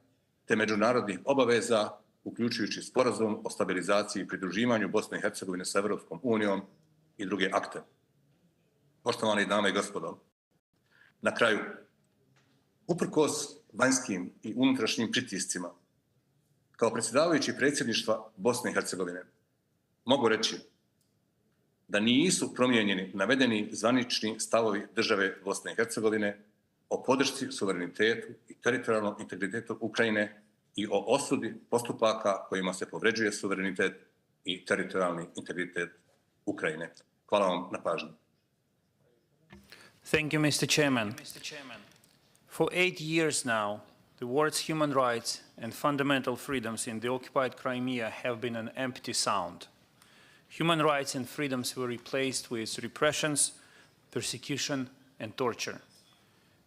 te međunarodnih obaveza, uključujući sporazum o stabilizaciji i pridruživanju Bosne i Hercegovine sa Europskom unijom i druge akte. Poštovane dame i gospodo, na kraju, uprkos vanjskim i unutrašnjim pritiscima, kao predsjedavajući predsjedništva Bosne i Hercegovine, mogu reći da nisu promijenjeni navedeni zvanični stavovi države Bosne i Hercegovine o podršci suverenitetu i teritorijalnom integritetu Ukrajine i o osudi postupaka kojima se povređuje suverenitet i teritorijalni integritet Ukrajine. Hvala vam na pažnju. Thank you, Mr. Chairman. For 8 years now, the words human rights and fundamental freedoms in the occupied Crimea have been an empty sound. Human rights and freedoms were replaced with repressions, persecution, and torture.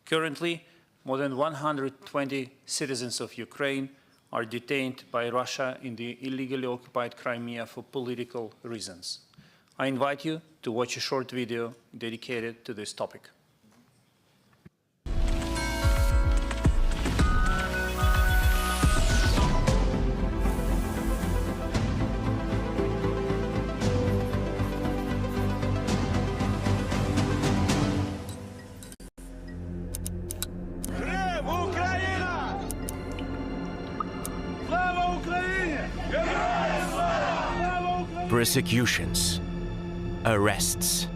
Currently, more than 120 citizens of Ukraine are detained by Russia in the illegally occupied Crimea for political reasons. I invite you to watch a short video dedicated to this topic. Persecutions, arrests,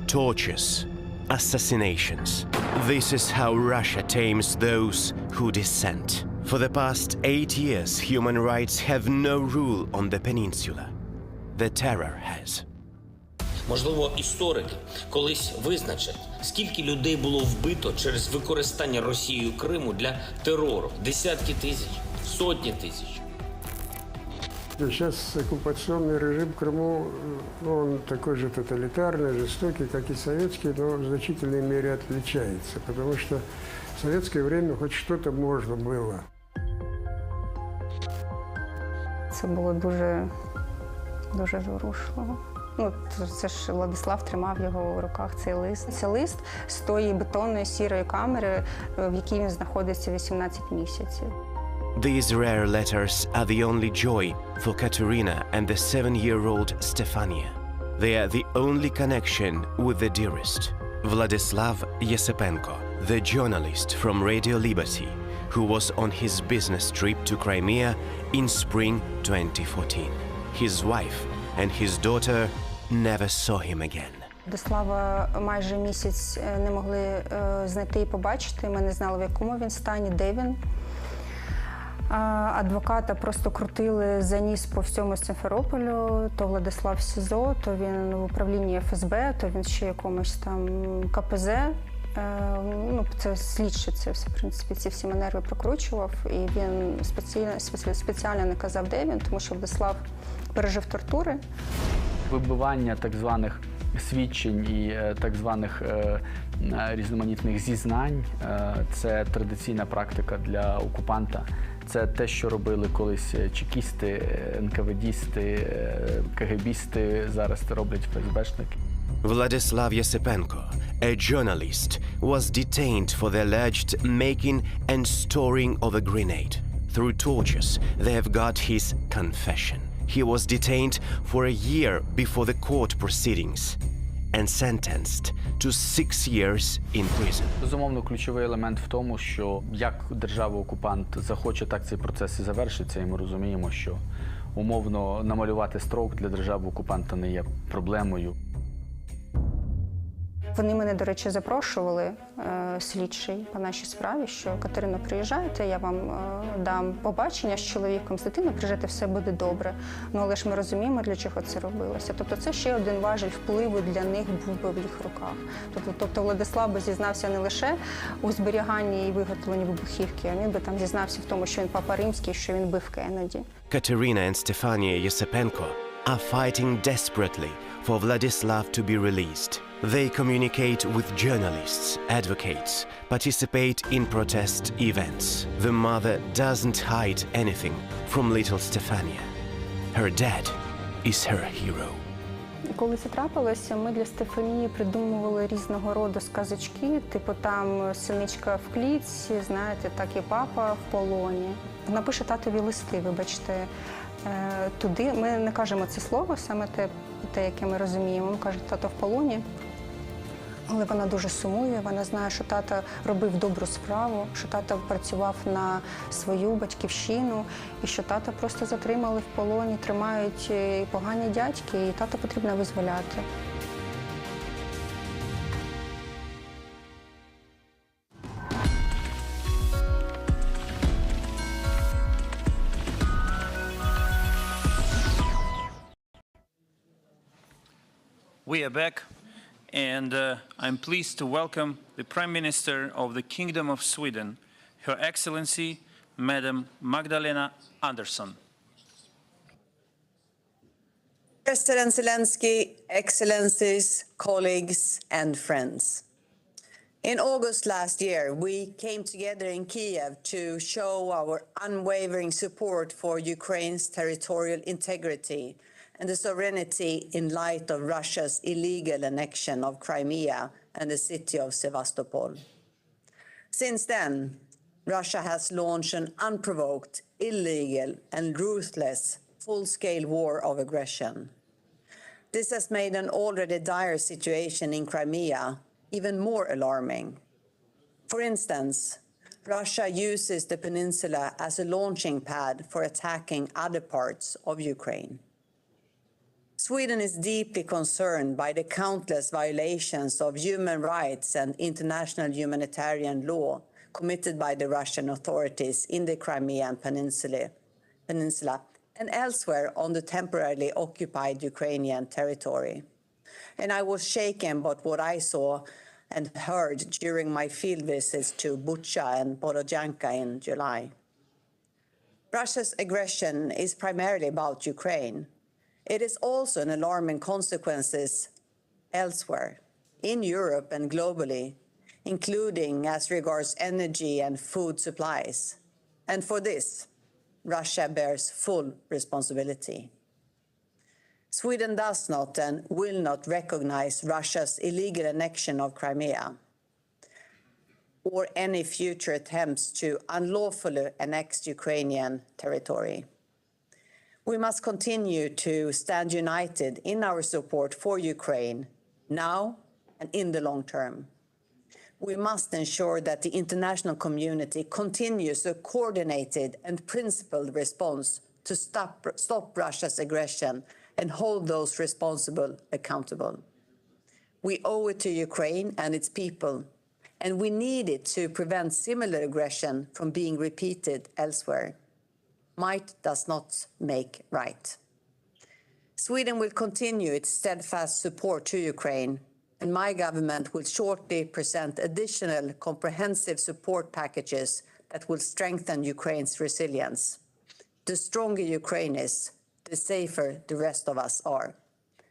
tortures, assassinations. This is how Russia tames those who dissent. For the past 8 years, human rights have no rule on the peninsula. The terror has. Можливо, історики колись визначать, скільки людей було вбито через використання Росією Криму для терору. Десятки тисяч, сотні тисяч. Сейчас оккупационный режим в Крыму, он такой же тоталитарный, жестокий, как и советский, но в значительной мере отличается, потому что в советское время хоть что-то можно было. Це було дуже зворушливо. Це ж Владислав тримав його в руках, цей лист. Це лист з тої бетонної сірої камери, в якій він знаходиться 18 місяців. These rare letters are the only joy for Katerina and the 7-year-old Stefania. They are the only connection with the dearest, Vladislav Yesepenko, the journalist from Radio Liberty, who was on his business trip to Crimea in spring 2014. His wife and his daughter never saw him again. Владислава майже місяць не могли знайти і побачити. Ми не знали, в якому він стані, де він. Адвоката просто крутили за ніс по всьому Сімферополю. То Владислав в СІЗО, то він в управлінні ФСБ, то він ще якомусь там КПЗ. Це слідчий це все, в принципі, ці всі маневри прокручував. І він спеціально не казав, де він, тому що Владислав пережив тортури. Вибивання так званих свідчень і так званих різноманітних зізнань – це традиційна практика для окупанта. Це те, що робили колись чекісти, НКВДісти, КГБісти, зараз це роблять ФСБшники. Vladislav Yesepenko, a journalist, was detained for the alleged making and storing of a grenade. Through tortures, they have got his confession. He was detained for a year before the court proceedings and sentenced to 6 years in prison. Безумовно, ключовий елемент в тому, що як держава-окупант захоче, так цей процес і завершиться, і ми розуміємо, що умовно намалювати строк для держави-окупанта не є проблемою. Вони мене, до речі, запрошували, слідчий по нашій справі, що Катерино, приїжджайте, я вам дам побачення з чоловіком, з дитиною, приїжджайте, все буде добре. Ну, але ж ми розуміємо, для чого це робилося. Тобто це ще один важіль впливу для них був би в їх руках. Тобто Владислав би зізнався не лише у зберіганні і виготовленні вибухівки, а він би там зізнався в тому, що він папа римський, що він бив Кеннеді. Katerina and Stefania Yesipenko are fighting desperately for Vladislav to be released. They communicate with journalists, advocates, participate in protest events. The mother doesn't hide anything from little Stefania. Her dad is her hero. Коли це трапилося, ми для Стефанії придумували різного роду сказочки, типу там синичка в клітці, знаєте, так і папа в полоні. Вона пише татові листи, вибачте, туди. Ми не кажемо це слово, саме те, яке ми розуміємо. Ми кажемо, тато в полоні. Але вона дуже сумує, вона знає, що тато робив добру справу, що тато працював на свою батьківщину, і що тата просто затримали в полоні, тримають погані дядьки, і тата потрібно визволяти. We are back, and I'm pleased to welcome the Prime Minister of the Kingdom of Sweden, Her Excellency, Madam Magdalena Andersson. President Zelensky, Excellencies, colleagues, and friends. In August last year, we came together in Kiev to show our unwavering support for Ukraine's territorial integrity and the sovereignty in light of Russia's illegal annexion of Crimea and the city of Sevastopol. Since then, Russia has launched an unprovoked, illegal, and ruthless full-scale war of aggression. This has made an already dire situation in Crimea even more alarming. For instance, Russia uses the peninsula as a launching pad for attacking other parts of Ukraine. Sweden is deeply concerned by the countless violations of human rights and international humanitarian law committed by the Russian authorities in the Crimean Peninsula and elsewhere on the temporarily occupied Ukrainian territory. And I was shaken by what I saw and heard during my field visits to Bucha and Borodyanka in July. Russia's aggression is primarily about Ukraine. It is also an alarming consequences elsewhere, in Europe and globally, including as regards energy and food supplies. And for this, Russia bears full responsibility. Sweden does not and will not recognize Russia's illegal annexion of Crimea or any future attempts to unlawfully annex Ukrainian territory. We must continue to stand united in our support for Ukraine now and in the long term. We must ensure that the international community continues a coordinated and principled response to stop Russia's aggression and hold those responsible accountable. We owe it to Ukraine and its people, and we need it to prevent similar aggression from being repeated elsewhere. Might does not make right. Sweden will continue its steadfast support to Ukraine, and my government will shortly present additional comprehensive support packages that will strengthen Ukraine's resilience. The stronger Ukraine is, the safer the rest of us are.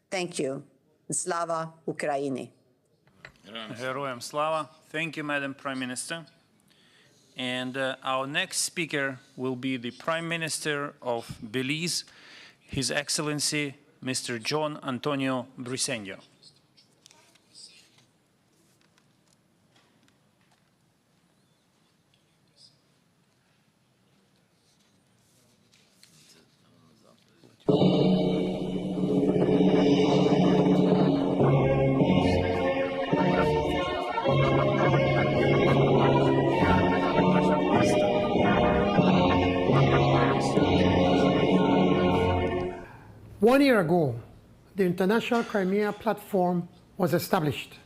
Thank you. Slava Ukraini. Героям слава. Thank you, Madam Prime Minister. And our next speaker will be the Prime Minister of Belize, His Excellency, Mr. John Antonio Briceño. One year ago, the International Crimea Platform was established.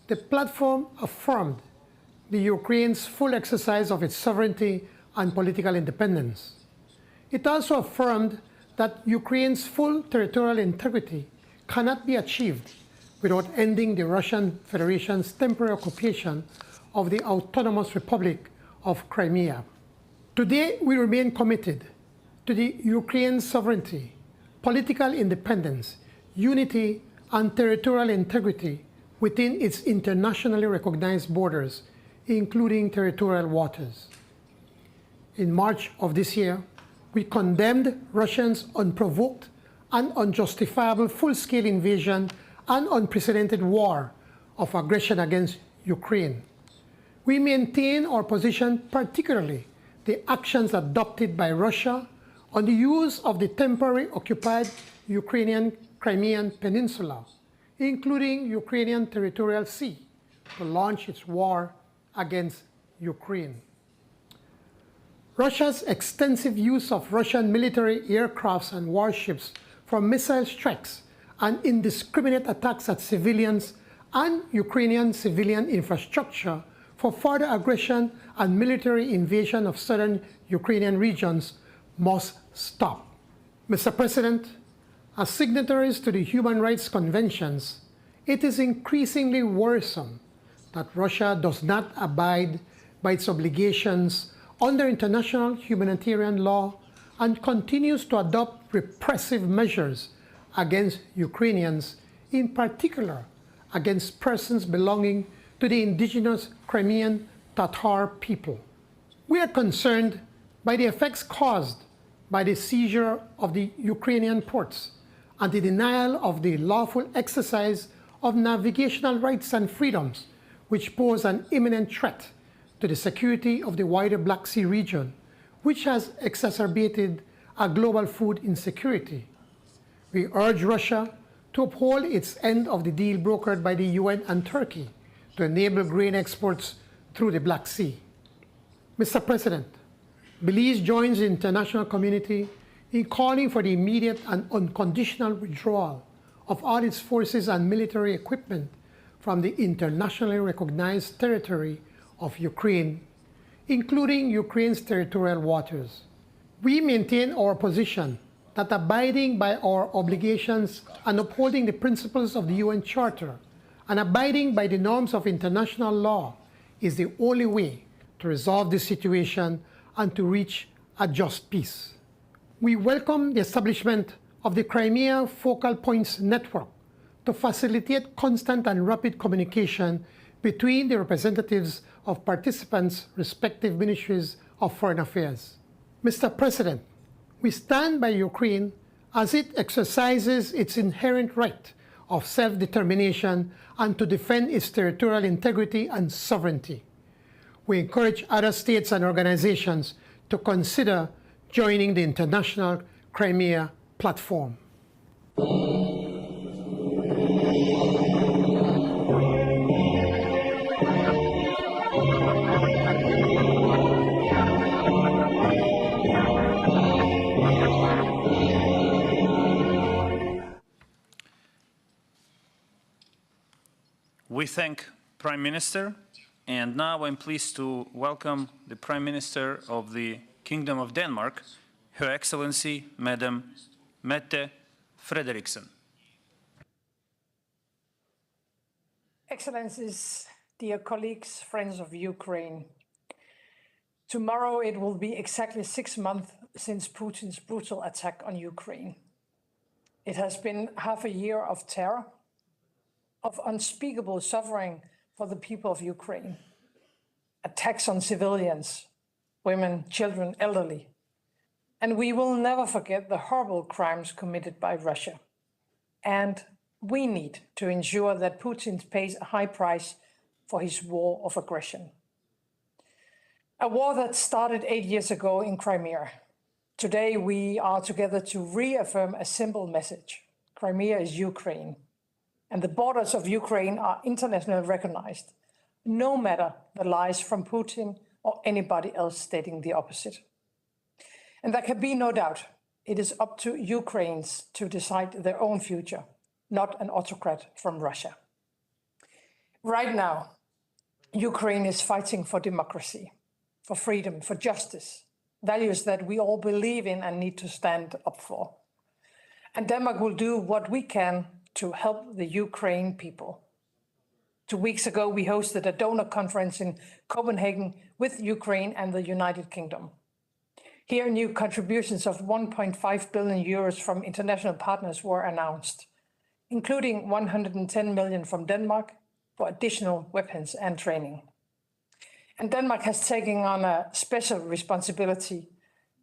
The platform affirmed the Ukraine's full exercise of its sovereignty and political independence. It also affirmed that Ukraine's full territorial integrity cannot be achieved without ending the Russian Federation's temporary occupation of the Autonomous Republic of Crimea. Today, we remain committed to the Ukraine's sovereignty, political independence, unity, and territorial integrity within its internationally recognized borders, including territorial waters. In March of this year, we condemned Russia's unprovoked and unjustifiable full-scale invasion and unprecedented war of aggression against Ukraine. We maintain our position, particularly the actions adopted by Russia on the use of the temporary occupied Ukrainian Crimean Peninsula, including Ukrainian territorial sea, to launch its war against Ukraine. Russia's extensive use of Russian military aircrafts and warships for missile strikes and indiscriminate attacks at civilians and Ukrainian civilian infrastructure for further aggression and military invasion of southern Ukrainian regions must stop. Mr. President, as signatories to the human rights conventions, it is increasingly worrisome that Russia does not abide by its obligations under international humanitarian law and continues to adopt repressive measures against Ukrainians, in particular against persons belonging to the indigenous Crimean Tatar people. We are concerned by the effects caused by the seizure of the Ukrainian ports and the denial of the lawful exercise of navigational rights and freedoms, which pose an imminent threat to the security of the wider Black Sea region, which has exacerbated a global food insecurity. We urge Russia to uphold its end of the deal brokered by the UN and Turkey to enable grain exports through the Black Sea. Mr. President, Belize joins the international community in calling for the immediate and unconditional withdrawal of all its forces and military equipment from the internationally recognized territory of Ukraine, including Ukraine's territorial waters. We maintain our position that abiding by our obligations and upholding the principles of the UN Charter and abiding by the norms of international law is the only way to resolve this situation and to reach a just peace. We welcome the establishment of the Crimea Focal Points Network to facilitate constant and rapid communication between the representatives of participants' respective ministries of foreign affairs. Mr. President, we stand by Ukraine as it exercises its inherent right of self-determination and to defend its territorial integrity and sovereignty. We encourage other states and organizations to consider joining the International Crimea Platform. We thank Prime Minister, and now I'm pleased to welcome the Prime Minister of the Kingdom of Denmark, Her Excellency, Madam Mette Frederiksen. Excellencies, dear colleagues, friends of Ukraine. Tomorrow it will be exactly 6 months since Putin's brutal attack on Ukraine. It has been half a year of terror, of unspeakable suffering for the people of Ukraine. Attacks on civilians, women, children, elderly. And we will never forget the horrible crimes committed by Russia. And we need to ensure that Putin pays a high price for his war of aggression. A war that started 8 years ago in Crimea. Today we are together to reaffirm a simple message. Crimea is Ukraine. And the borders of Ukraine are internationally recognized, no matter the lies from Putin or anybody else stating the opposite. And there can be no doubt, it is up to Ukrainians to decide their own future, not an autocrat from Russia. Right now, Ukraine is fighting for democracy, for freedom, for justice, values that we all believe in and need to stand up for. And Denmark will do what we can to help the Ukraine people. 2 weeks ago, we hosted a donor conference in Copenhagen with Ukraine and the United Kingdom. Here, new contributions of 1.5 billion euros from international partners were announced, including 110 million from Denmark for additional weapons and training. And Denmark has taken on a special responsibility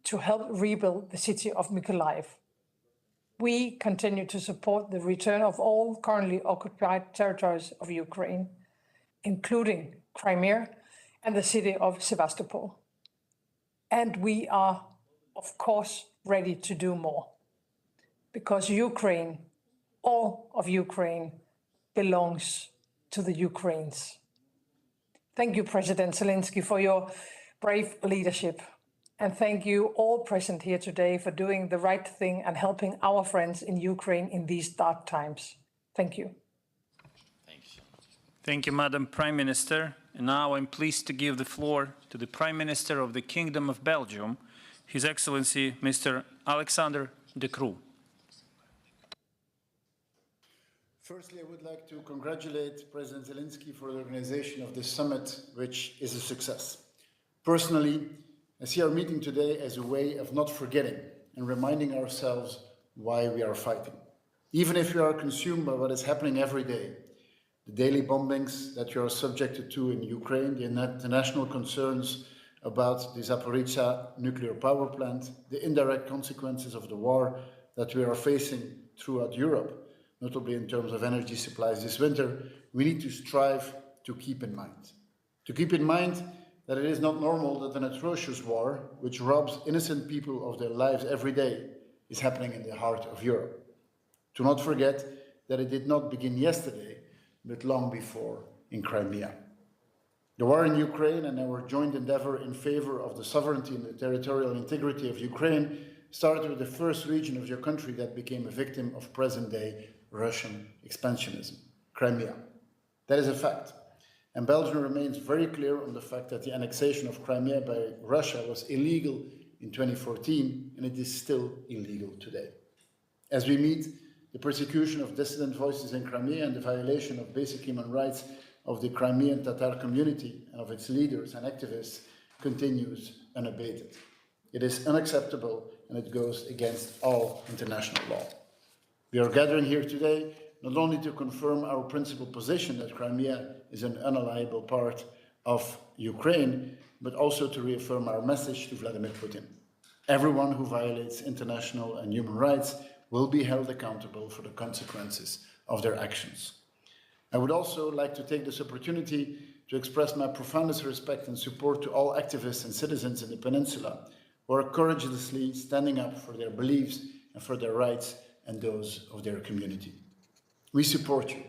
to help rebuild the city of Mykolaiv. We continue to support the return of all currently occupied territories of Ukraine, including Crimea and the city of Sevastopol. And we are, of course, ready to do more, because Ukraine, all of Ukraine, belongs to the Ukrainians. Thank you, President Zelensky, for your brave leadership. And thank you all present here today for doing the right thing and helping our friends in Ukraine in these dark times. Thank you. Thank you, Madam Prime Minister. And now I'm pleased to give the floor to the Prime Minister of the Kingdom of Belgium, His Excellency Mr. Alexander De Croo. Firstly, I would like to congratulate President Zelensky for the organization of this summit, which is a success. Personally, I see our meeting today as a way of not forgetting and reminding ourselves why we are fighting. Even if we are consumed by what is happening every day, the daily bombings that you are subjected to in Ukraine, the international concerns about the Zaporizhzhia nuclear power plant, the indirect consequences of the war that we are facing throughout Europe, notably in terms of energy supplies this winter, we need to strive to keep in mind. To keep in mind that it is not normal that an atrocious war, which robs innocent people of their lives every day, is happening in the heart of Europe. To not forget that it did not begin yesterday, but long before in Crimea. The war in Ukraine and our joint endeavor in favor of the sovereignty and the territorial integrity of Ukraine started with the first region of your country that became a victim of present-day Russian expansionism, Crimea. That is a fact. And Belgium remains very clear on the fact that the annexation of Crimea by Russia was illegal in 2014, and it is still illegal today. As we meet the persecution of dissident voices in Crimea and the violation of basic human rights of the Crimean Tatar community and of its leaders and activists continues unabated. It is unacceptable and it goes against all international law. We are gathering here today not only to confirm our principal position that Crimea is an unalienable part of Ukraine, but also to reaffirm our message to Vladimir Putin. Everyone who violates international and human rights will be held accountable for the consequences of their actions. I would also like to take this opportunity to express my profoundest respect and support to all activists and citizens in the peninsula who are courageously standing up for their beliefs and for their rights and those of their community. We support you.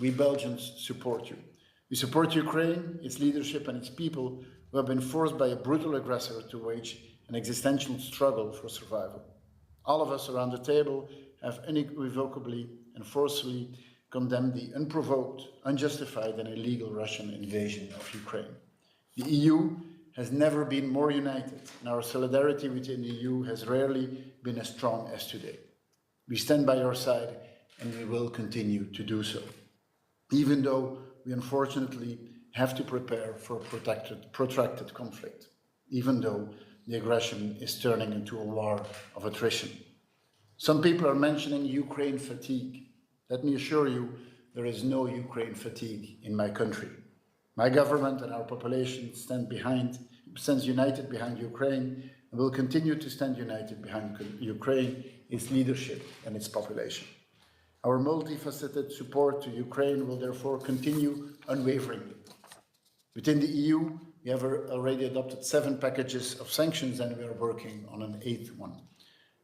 We Belgians support you. We support Ukraine, its leadership and its people who have been forced by a brutal aggressor to wage an existential struggle for survival. All of us around the table have unequivocally and forcefully condemned the unprovoked, unjustified and illegal Russian invasion of Ukraine. The EU has never been more united, and our solidarity within the EU has rarely been as strong as today. We stand by your side and we will continue to do so, even though we unfortunately have to prepare for a protracted conflict, even though the aggression is turning into a war of attrition. Some people are mentioning Ukraine fatigue. Let me assure you, there is no Ukraine fatigue in my country. My government and our population stands united behind Ukraine and will continue to stand united behind Ukraine, its leadership and its population. Our multifaceted support to Ukraine will therefore continue unwaveringly. Within the EU, we have already adopted 7 packages of sanctions and we are working on an 8th one.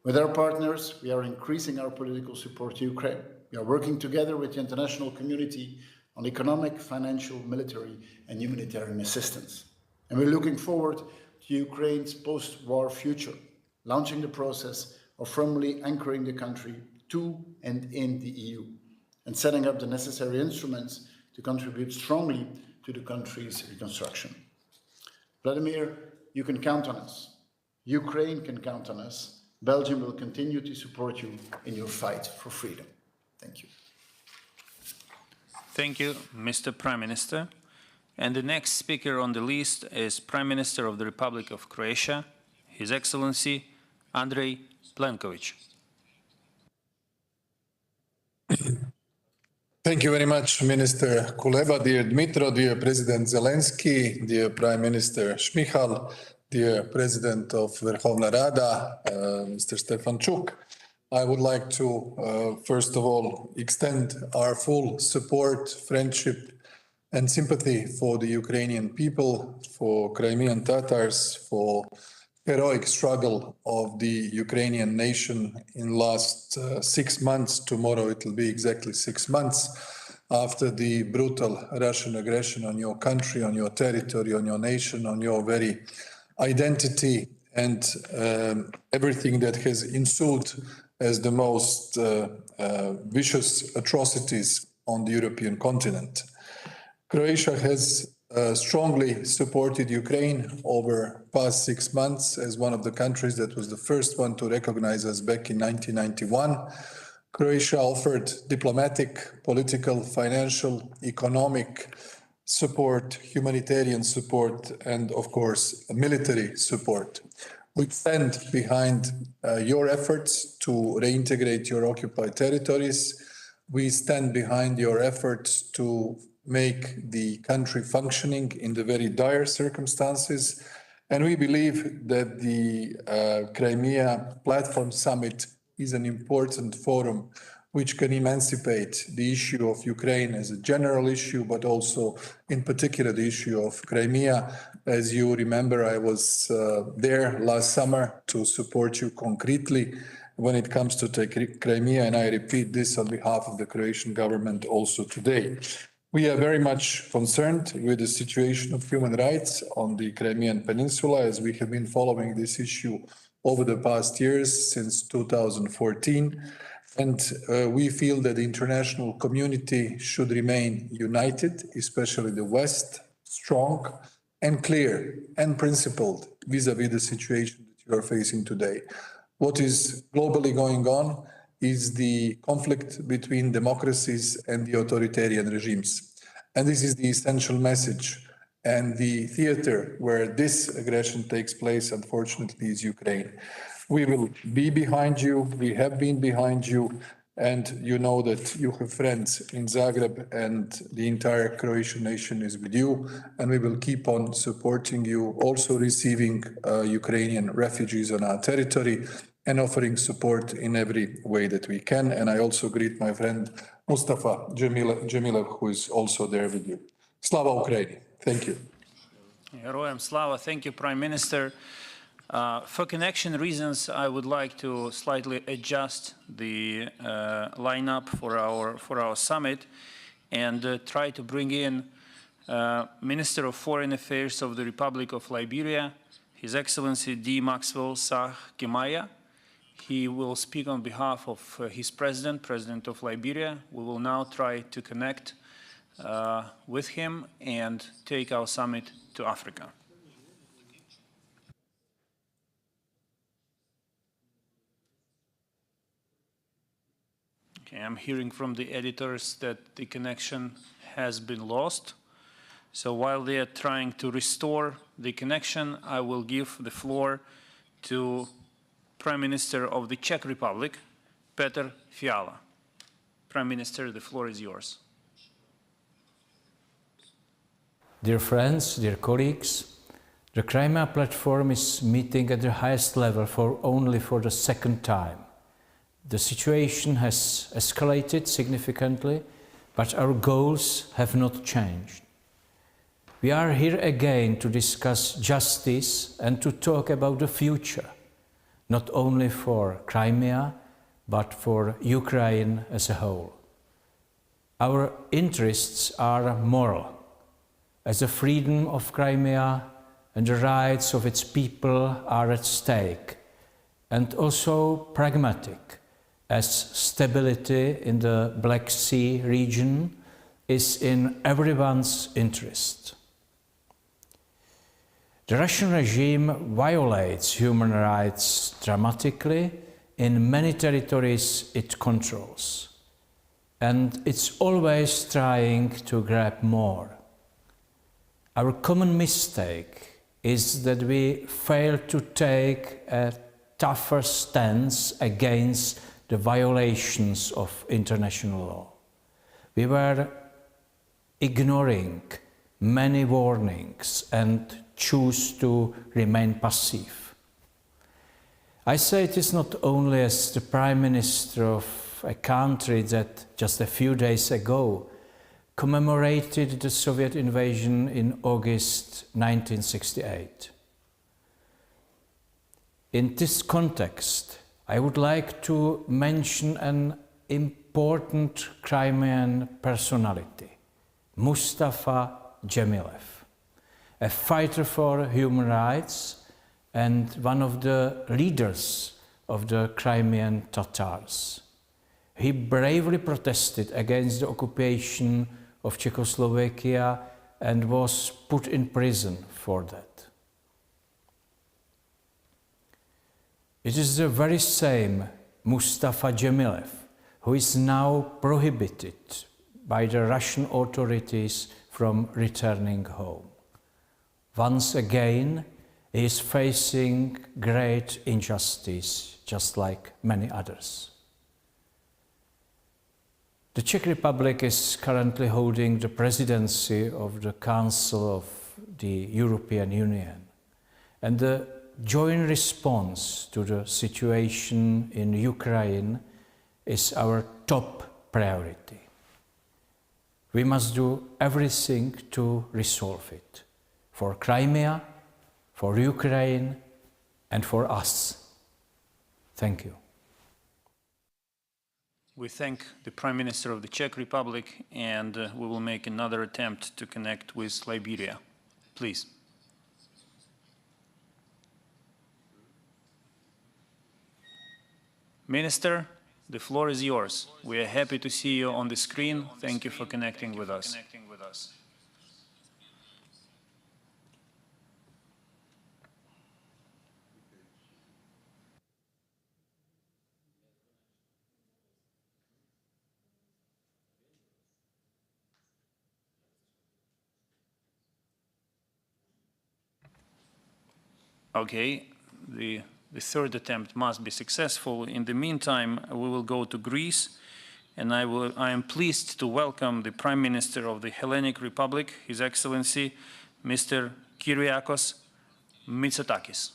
With our partners, we are increasing our political support to Ukraine. We are working together with the international community on economic, financial, military and humanitarian assistance. And we're looking forward to Ukraine's post-war future, launching the process of firmly anchoring the country to and in the EU, and setting up the necessary instruments to contribute strongly to the country's reconstruction. Vladimir, you can count on us. Ukraine can count on us. Belgium will continue to support you in your fight for freedom. Thank you. Thank you, Mr. Prime Minister. And the next speaker on the list is Prime Minister of the Republic of Croatia, His Excellency Andrej Plenković. Thank you very much, Minister Kuleba, dear Dmitro, dear President Zelensky, dear Prime Minister Šmihal, dear President of Verkhovna Rada, Mr. Stefanchuk. I would like to, first of all, extend our full support, friendship, and sympathy for the Ukrainian people, for Crimean Tatars, for heroic struggle of the Ukrainian nation in last 6 months. Tomorrow it will be exactly 6 months after the brutal Russian aggression on your country, on your territory, on your nation, on your very identity, and everything that has ensued as the most vicious atrocities on the European continent. Croatia has strongly supported Ukraine over past 6 months as one of the countries that was the first one to recognize us back in 1991. Croatia offered diplomatic, political, financial, economic support, humanitarian support, and of course, military support. We stand behind your efforts to reintegrate your occupied territories. We stand behind your efforts to make the country functioning in the very dire circumstances. And we believe that the Crimea Platform Summit is an important forum which can emancipate the issue of Ukraine as a general issue, but also in particular the issue of Crimea. As you remember, I was there last summer to support you concretely when it comes to take Crimea, and I repeat this on behalf of the Croatian government also today. We are very much concerned with the situation of human rights on the Crimean Peninsula, as we have been following this issue over the past years, since 2014. And we feel that the international community should remain united, especially the West, strong and clear and principled vis-à-vis the situation that you are facing today. What is globally going on is the conflict between democracies and the authoritarian regimes. And this is the essential message. And the theater where this aggression takes place, unfortunately, is Ukraine. We will be behind you, we have been behind you, and you know that you have friends in Zagreb, and the entire Croatian nation is with you, and we will keep on supporting you, also receiving Ukrainian refugees on our territory and offering support in every way that we can. And I also greet my friend Mustafa Džemilev, who is also there with you. Slava Ukraini. Thank you. Heroyam Slava. Thank you, Prime Minister. For connection reasons, I would like to slightly adjust the lineup for our summit and try to bring in Minister of Foreign Affairs of the Republic of Liberia, His Excellency D. Maxwell Sah Kimaya. He will speak on behalf of his President of Liberia. We will now try to connect with him and take our summit to Africa. Okay, I'm hearing from the editors that the connection has been lost. So while they are trying to restore the connection, I will give the floor to Prime Minister of the Czech Republic, Petr Fiala. Prime Minister, the floor is yours. Dear friends, dear colleagues, the Crimea Platform is meeting at the highest level only for the second time. The situation has escalated significantly, but our goals have not changed. We are here again to discuss justice and to talk about the future, not only for Crimea, but for Ukraine as a whole. Our interests are moral, as the freedom of Crimea and the rights of its people are at stake, and also pragmatic, as stability in the Black Sea region is in everyone's interest. The Russian regime violates human rights dramatically in many territories it controls, and it's always trying to grab more. Our common mistake is that we fail to take a tougher stance against the violations of international law. We were ignoring many warnings and choose to remain passive. I say it is not only as the Prime Minister of a country that just a few days ago commemorated the Soviet invasion in August 1968. In this context, I would like to mention an important Crimean personality, Mustafa Dzhemilev, a fighter for human rights and one of the leaders of the Crimean Tatars. He bravely protested against the occupation of Czechoslovakia and was put in prison for that. It is the very same Mustafa Dzhemilev who is now prohibited by the Russian authorities from returning home. Once again, he is facing great injustice, just like many others. The Czech Republic is currently holding the presidency of the Council of the European Union, and the joint response to the situation in Ukraine is our top priority. We must do everything to resolve it, for Crimea, for Ukraine, and for us. Thank you. We thank the Prime Minister of the Czech Republic, and we will make another attempt to connect with Liberia. Please. Minister, the floor is yours. We are happy to see you on the screen. Thank you for connecting with us. Okay, the third attempt must be successful. In the meantime, we will go to Greece, and I am pleased to welcome the Prime Minister of the Hellenic Republic, His Excellency, Mr. Kyriakos Mitsotakis.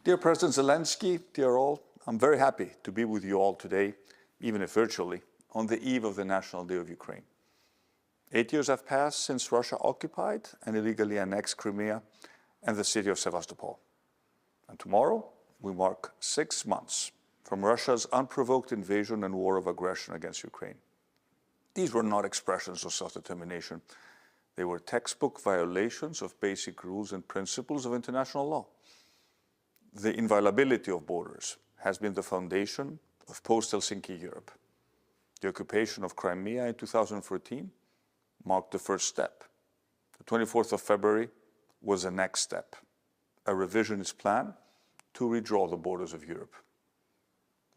Dear President Zelensky, dear all, I'm very happy to be with you all today, even if virtually, on the eve of the National Day of Ukraine. 8 years have passed since Russia occupied and illegally annexed Crimea and the city of Sevastopol. And tomorrow, we mark 6 months from Russia's unprovoked invasion and war of aggression against Ukraine. These were not expressions of self-determination. They were textbook violations of basic rules and principles of international law. The inviolability of borders has been the foundation of post-Helsinki Europe. The occupation of Crimea in 2014 marked the first step. The 24th of February was the next step, a revisionist plan to redraw the borders of Europe.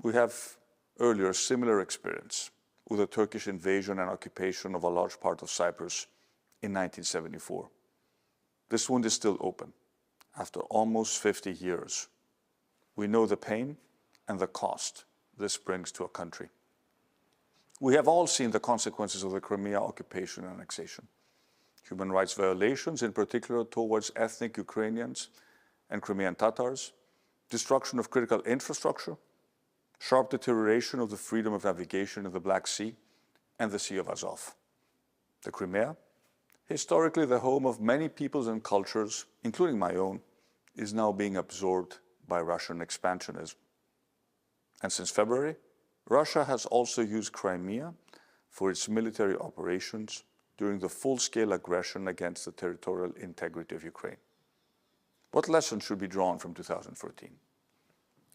We have earlier similar experience with the Turkish invasion and occupation of a large part of Cyprus in 1974. This wound is still open after almost 50 years. We know the pain and the cost this brings to a country. We have all seen the consequences of the Crimea occupation and annexation. Human rights violations, in particular towards ethnic Ukrainians and Crimean Tatars, destruction of critical infrastructure, sharp deterioration of the freedom of navigation in the Black Sea and the Sea of Azov. The Crimea, historically the home of many peoples and cultures, including my own, is now being absorbed by Russian expansionism. And since February, Russia has also used Crimea for its military operations during the full-scale aggression against the territorial integrity of Ukraine. What lessons should be drawn from 2014?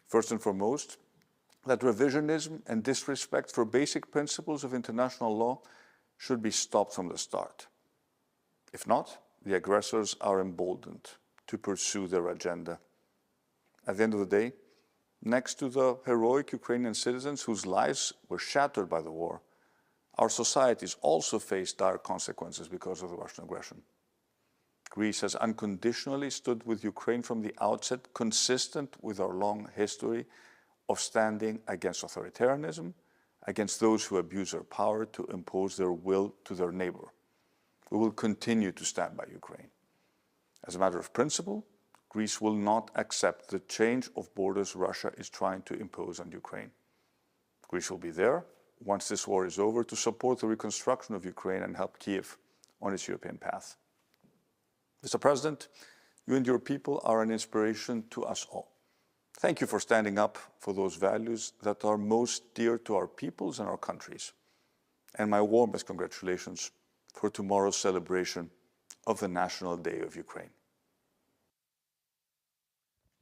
First and foremost, that revisionism and disrespect for basic principles of international law should be stopped from the start. If not, the aggressors are emboldened to pursue their agenda. At the end of the day, next to the heroic Ukrainian citizens whose lives were shattered by the war, our societies also face dire consequences because of the Russian aggression. Greece has unconditionally stood with Ukraine from the outset, consistent with our long history of standing against authoritarianism, against those who abuse their power to impose their will to their neighbor. We will continue to stand by Ukraine. As a matter of principle, Greece will not accept the change of borders Russia is trying to impose on Ukraine. Greece will be there once this war is over to support the reconstruction of Ukraine and help Kiev on its European path. Mr. President, you and your people are an inspiration to us all. Thank you for standing up for those values that are most dear to our peoples and our countries. And my warmest congratulations for tomorrow's celebration of the National Day of Ukraine.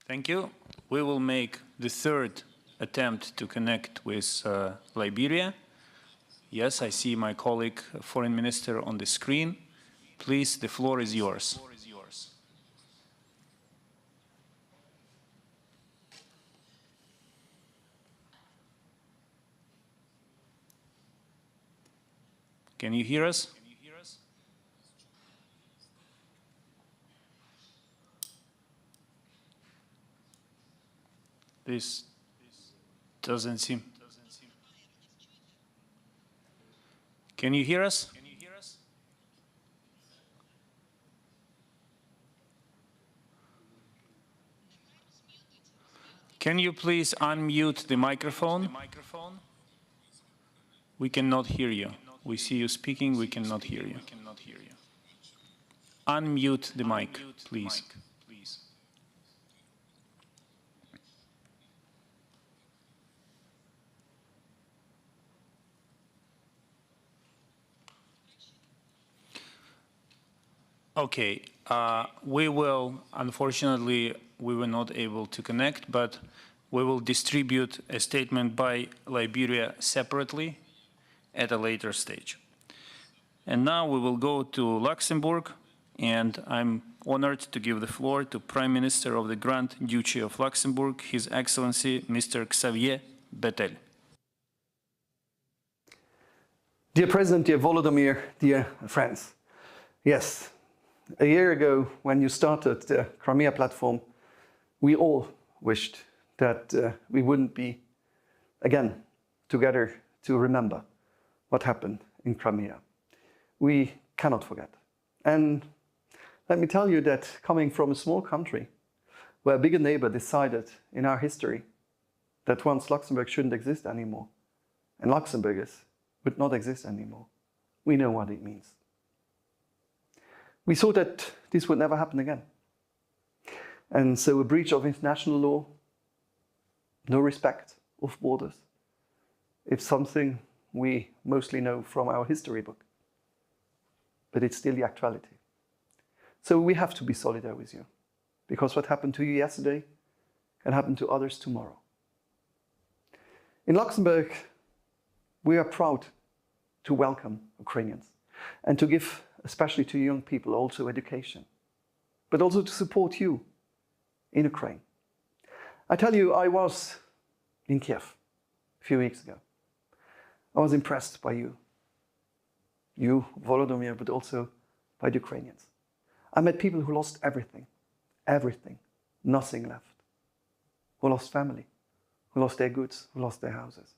Thank you. We will make the third attempt to connect with Liberia. Yes, I see my colleague, Foreign Minister, on the screen. Please, the floor is yours. Can you hear us? This doesn't seem. Can you hear us? Can you please unmute the microphone? We cannot hear you. We see you speaking, we cannot hear you. Unmute the mic, please. Okay, unfortunately, we were not able to connect, but we will distribute a statement by Liberia separately at a later stage. And now we will go to Luxembourg, and I'm honored to give the floor to Prime Minister of the Grand Duchy of Luxembourg, His Excellency Mr. Xavier Bettel. Dear President, dear Volodymyr, dear friends. Yes, a year ago when you started the Crimea platform, we all wished that we wouldn't be again together to remember what happened in Crimea. We cannot forget. And let me tell you that coming from a small country where a bigger neighbor decided in our history that once Luxembourg shouldn't exist anymore and Luxembourgers would not exist anymore, we know what it means. We thought that this would never happen again. And so a breach of international law, no respect of borders, it's something we mostly know from our history book, but it's still the actuality. So we have to be solidar with you, because what happened to you yesterday can happen to others tomorrow. In Luxembourg, we are proud to welcome Ukrainians and to give, especially to young people, also education, but also to support you in Ukraine. I tell you, I was in Kiev a few weeks ago. I was impressed by you, Volodymyr, but also by the Ukrainians. I met people who lost everything, nothing left, who lost family, who lost their goods, who lost their houses.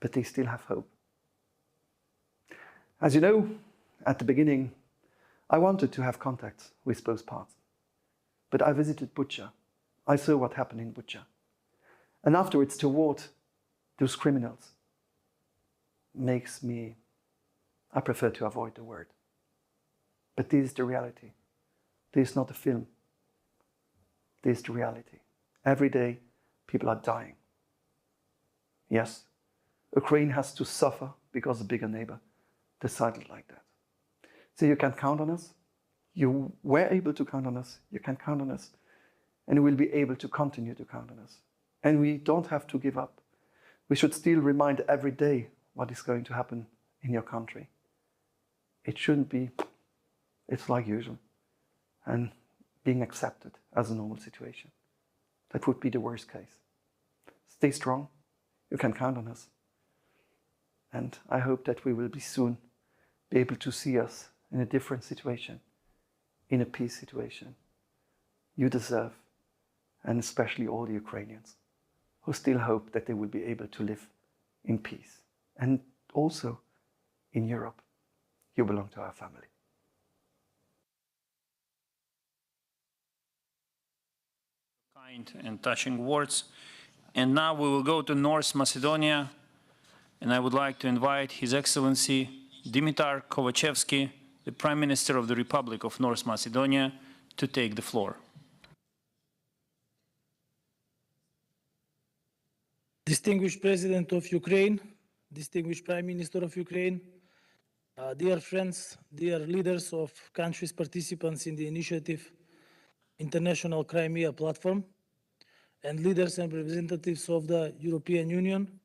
But they still have hope. As you know, at the beginning, I wanted to have contacts with both parts. But I visited Bucha. I saw what happened in Bucha. And afterwards, toward those criminals, I prefer to avoid the word. But this is the reality. This is not a film. This is the reality. Every day, people are dying. Yes, Ukraine has to suffer because a bigger neighbor decided like that. So you can count on us. You were able to count on us. You can count on us. And you will be able to continue to count on us. And we don't have to give up. We should still remind every day what is going to happen in your country. It shouldn't be, it's like usual, and being accepted as a normal situation. That would be the worst case. Stay strong. You can count on us. And I hope that we will be soon be able to see us in a different situation, in a peace situation. You deserve, and especially all the Ukrainians who still hope that they will be able to live in peace. And also in Europe, you belong to our family. Kind and touching words. And now we will go to North Macedonia, and I would like to invite His Excellency Dimitar Kovachevsky, the Prime Minister of the Republic of North Macedonia, to take the floor. Distinguished President of Ukraine, distinguished Prime Minister of Ukraine, dear friends, dear leaders of countries participants in the initiative International Crimea Platform, and leaders and representatives of the European Union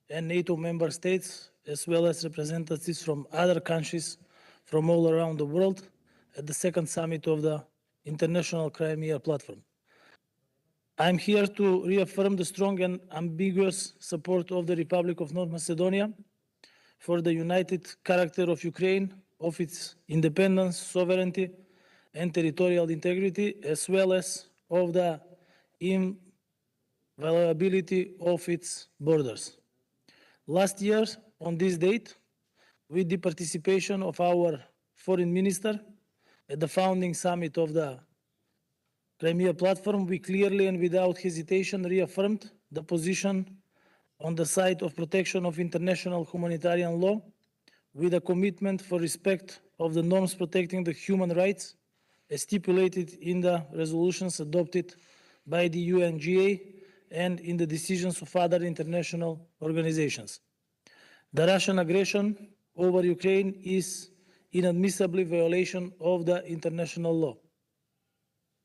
and NATO member states, as well as representatives from other countries from all around the world at the second summit of the International Crimea Platform. I'm here to reaffirm the strong and ambiguous support of the Republic of North Macedonia for the united character of Ukraine, of its independence, sovereignty, and territorial integrity, as well as of the inviolability of its borders. Last year, on this date, with the participation of our foreign minister at the founding summit of the Crimea Platform, we clearly and without hesitation reaffirmed the position on the side of protection of international humanitarian law, with a commitment for respect of the norms protecting the human rights as stipulated in the resolutions adopted by the UNGA and in the decisions of other international organizations. The Russian aggression over Ukraine is inadmissibly violation of the international law.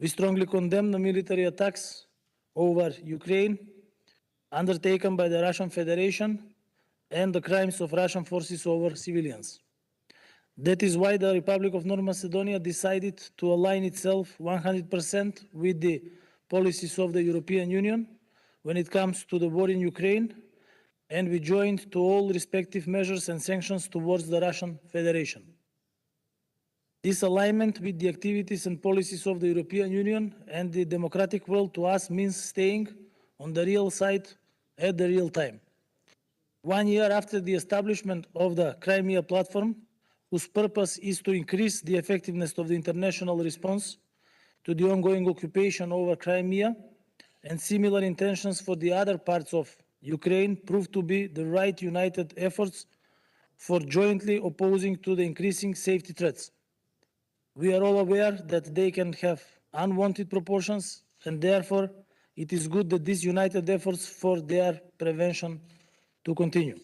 We strongly condemn the military attacks over Ukraine undertaken by the Russian Federation and the crimes of Russian forces over civilians. That is why the Republic of North Macedonia decided to align itself 100% with the policies of the European Union when it comes to the war in Ukraine, and we joined to all respective measures and sanctions towards the Russian Federation. This alignment with the activities and policies of the European Union and the democratic world to us means staying on the real side at the real time. 1 year after the establishment of the Crimea Platform, whose purpose is to increase the effectiveness of the international response to the ongoing occupation over Crimea, and similar intentions for the other parts of Ukraine proved to be the right united efforts for jointly opposing to the increasing safety threats. We are all aware that they can have unwanted proportions, and therefore it is good that these united efforts for their prevention to continue.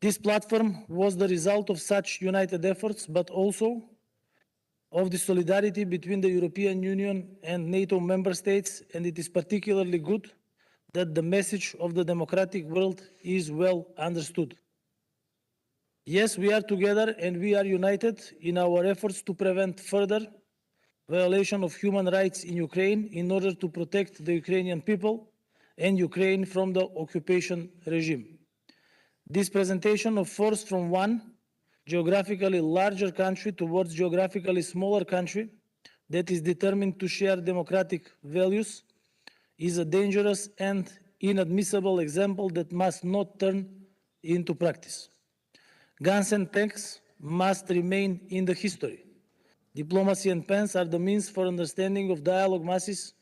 This platform was the result of such united efforts, but also of the solidarity between the European Union and NATO member states, and it is particularly good that the message of the democratic world is well understood. Yes, we are together and we are united in our efforts to prevent further violation of human rights in Ukraine in order to protect the Ukrainian people and Ukraine from the occupation regime. This presentation of force from one geographically larger country towards geographically smaller country that is determined to share democratic values is a dangerous and inadmissible example that must not turn into practice. Guns and tanks must remain in the history. Diplomacy and pens are the means for understanding of dialogue masses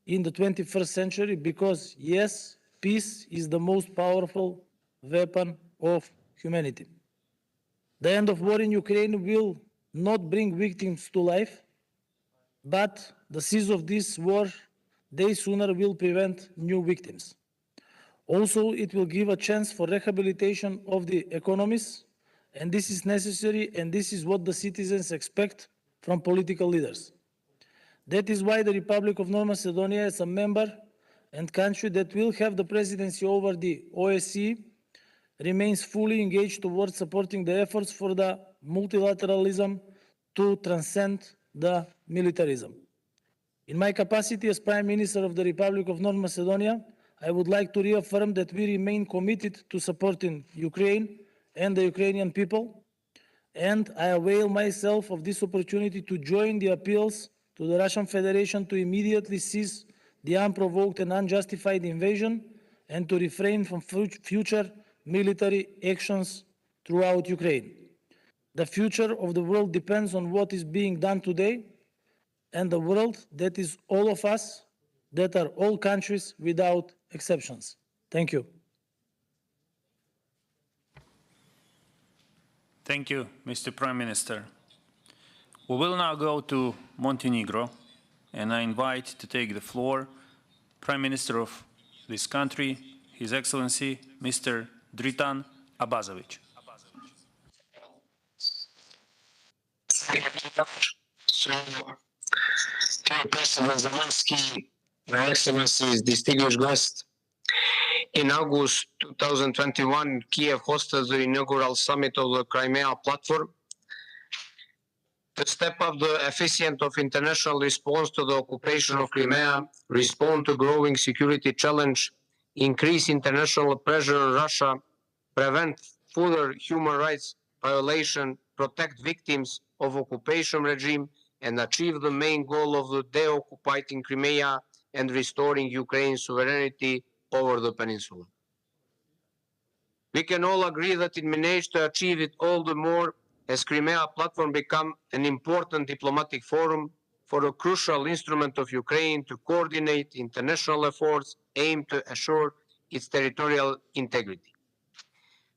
in the 21st century because, yes, peace is the most powerful weapon of humanity. The end of war in Ukraine will not bring victims to life, but the cease of this war day sooner will prevent new victims. Also, it will give a chance for rehabilitation of the economies, and this is necessary, and this is what the citizens expect from political leaders. That is why the Republic of North Macedonia, as a member and country that will have the presidency over the OSCE, remains fully engaged towards supporting the efforts for the multilateralism to transcend the militarism. In my capacity as Prime Minister of the Republic of North Macedonia, I would like to reaffirm that we remain committed to supporting Ukraine and the Ukrainian people, and I avail myself of this opportunity to join the appeals to the Russian Federation to immediately cease the unprovoked and unjustified invasion and to refrain from future military actions throughout Ukraine. The future of the world depends on what is being done today, and the world, that is all of us, that are all countries without exceptions. Thank you. Thank you, Mr. Prime Minister. We will now go to Montenegro, and I invite to take the floor Prime Minister of this country, His Excellency, Mr. Dritan Abazovic. Dear President Zelensky, Your Excellencies, distinguished guests, in August 2021, Kiev hosted the inaugural summit of the Crimea platform. To step up the efficiency of international response to the occupation of Crimea, respond to growing security challenge, increase international pressure on Russia, prevent further human rights violation, protect victims of occupation regime, and achieve the main goal of the deoccupying Crimea and restoring Ukraine's sovereignty over the peninsula. We can all agree that it managed to achieve it all the more as Crimea platform become an important diplomatic forum for a crucial instrument of Ukraine to coordinate international efforts aimed to assure its territorial integrity.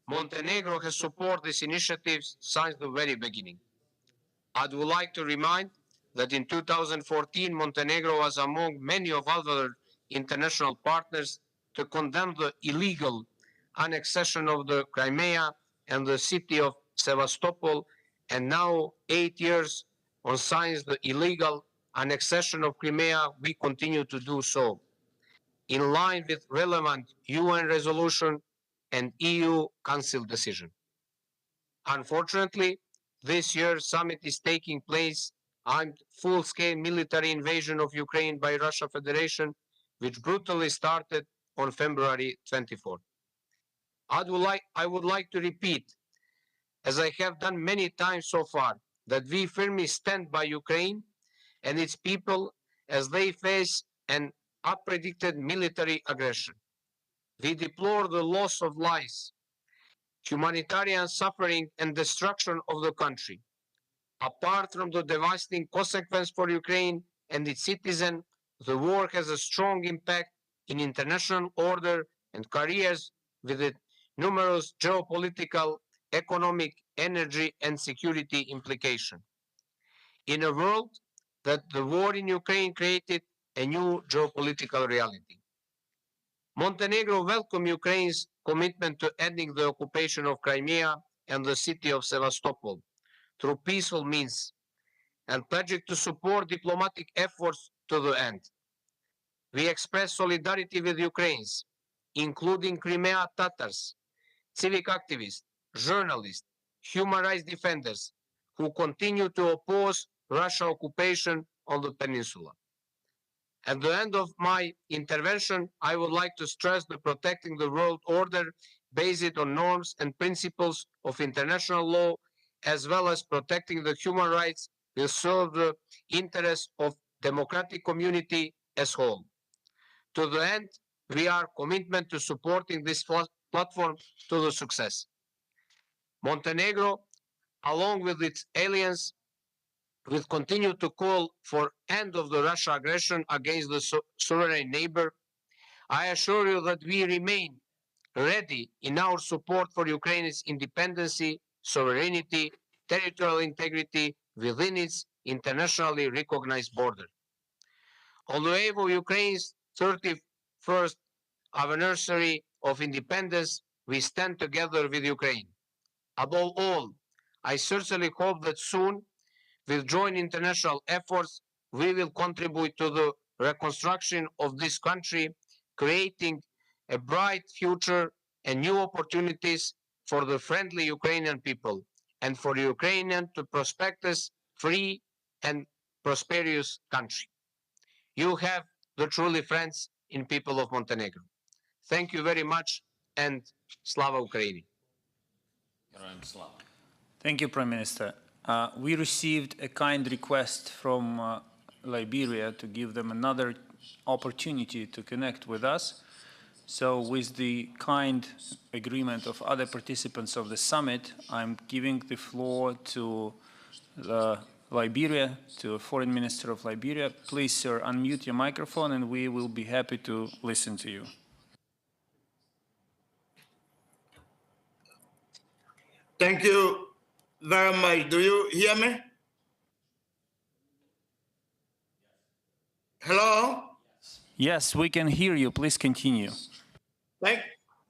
Montenegro has supported this initiative since the very beginning. I would like to remind that in 2014, Montenegro was among many of other international partners to condemn the illegal annexation of the Crimea and the city of Sevastopol, and now 8 years on since the illegal annexation of Crimea, we continue to do so, in line with relevant UN resolution and EU Council decision. Unfortunately, this year's summit is taking place amid full-scale military invasion of Ukraine by Russian Federation, which brutally started on February 24th. I would like to repeat, as I have done many times so far, that we firmly stand by Ukraine and its people as they face an unpredicted military aggression. We deplore the loss of lives, humanitarian suffering, and destruction of the country. Apart from the devastating consequence for Ukraine and its citizens, the war has a strong impact in international order and careers with its numerous geopolitical, economic, energy, and security implications. In a world that the war in Ukraine created a new geopolitical reality. Montenegro welcomes Ukraine's commitment to ending the occupation of Crimea and the city of Sevastopol through peaceful means, and pledging to support diplomatic efforts to the end. We express solidarity with Ukrainians, including Crimea Tatars, civic activists, journalists, human rights defenders, who continue to oppose Russian occupation on the peninsula. At the end of my intervention, I would like to stress that protecting the world order based on norms and principles of international law, as well as protecting the human rights, will serve the interests of democratic community as whole. To the end, we are committed to supporting this platform to the success. Montenegro, along with its allies, will continue to call for end of the Russia aggression against the sovereign neighbor. I assure you that we remain ready in our support for Ukraine's independence, sovereignty, territorial integrity within its internationally recognized border. On the eve of Ukraine's 31st anniversary of independence, we stand together with Ukraine. Above all, I sincerely hope that soon, with joint international efforts, we will contribute to the reconstruction of this country, creating a bright future and new opportunities for the friendly Ukrainian people and for Ukrainian to prosperous, free and prosperous country. You have the truly friends in people of Montenegro. Thank you very much and Slava Ukraini. Thank you, Prime Minister. We received a kind request from Liberia to give them another opportunity to connect with us. So with the kind agreement of other participants of the summit, I'm giving the floor to Liberia, to Foreign Minister of Liberia. Please, sir, unmute your microphone and we will be happy to listen to you. Thank you very much. Do you hear me? Hello? Yes, we can hear you. Please continue.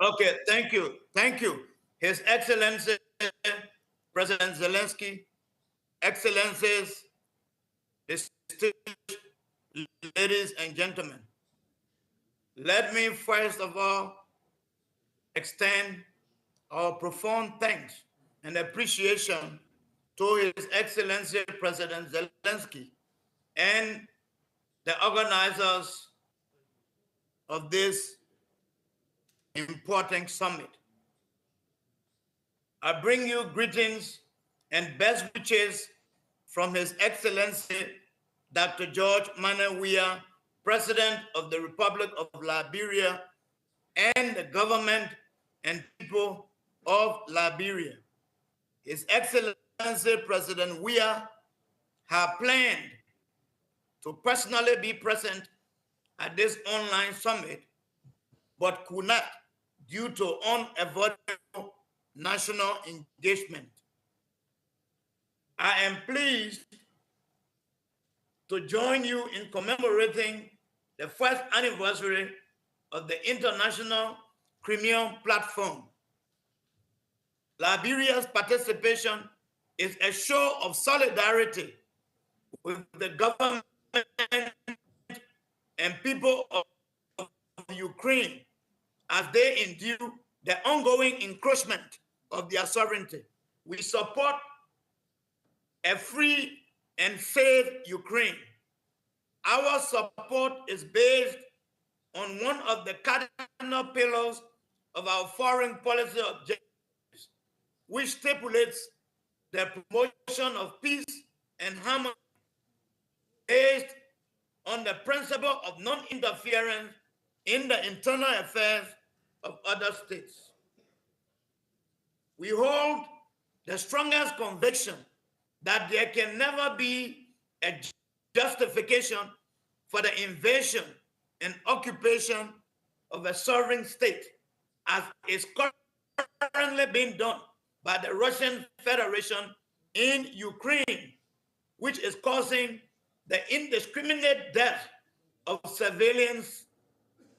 Okay, thank you. Thank you. His Excellency, President Zelensky, Excellencies, distinguished ladies and gentlemen. Let me first of all extend our profound thanks and appreciation to His Excellency President Zelensky and the organizers of this important summit. I bring you greetings and best wishes from His Excellency Dr. George Manuel Weah, President of the Republic of Liberia, and the government and people of Liberia. His Excellency President Weah have planned to personally be present at this online summit, but could not due to unavoidable national engagement. I am pleased to join you in commemorating the first anniversary of the International Crimean Platform. Liberia's participation is a show of solidarity with the government and people of Ukraine as they endure the ongoing encroachment of their sovereignty. We support a free and safe Ukraine. Our support is based on one of the cardinal pillars of our foreign policy objectives, which stipulates the promotion of peace and harmony based on the principle of non-interference in the internal affairs of other states. We hold the strongest conviction that there can never be a justification for the invasion and occupation of a sovereign state, as is currently being done by the Russian Federation in Ukraine, which is causing the indiscriminate death of civilians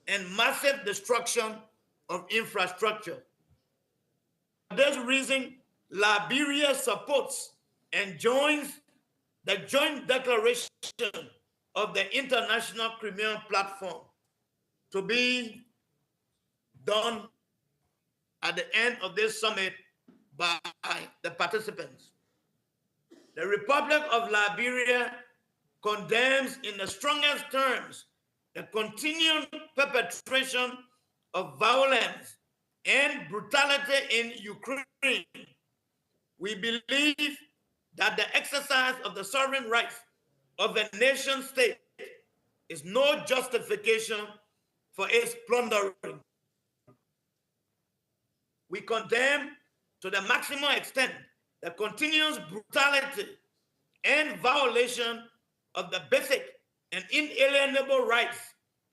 and massive destruction of infrastructure. For this reason, Liberia supports and joins the joint declaration of the International Crimean Platform to be done at the end of this summit by the participants. The Republic of Liberia condemns in the strongest terms the continued perpetration of violence and brutality in Ukraine. We believe that the exercise of the sovereign rights of a nation state is no justification for its plundering. We condemn to the maximum extent the continuous brutality and violation of the basic and inalienable rights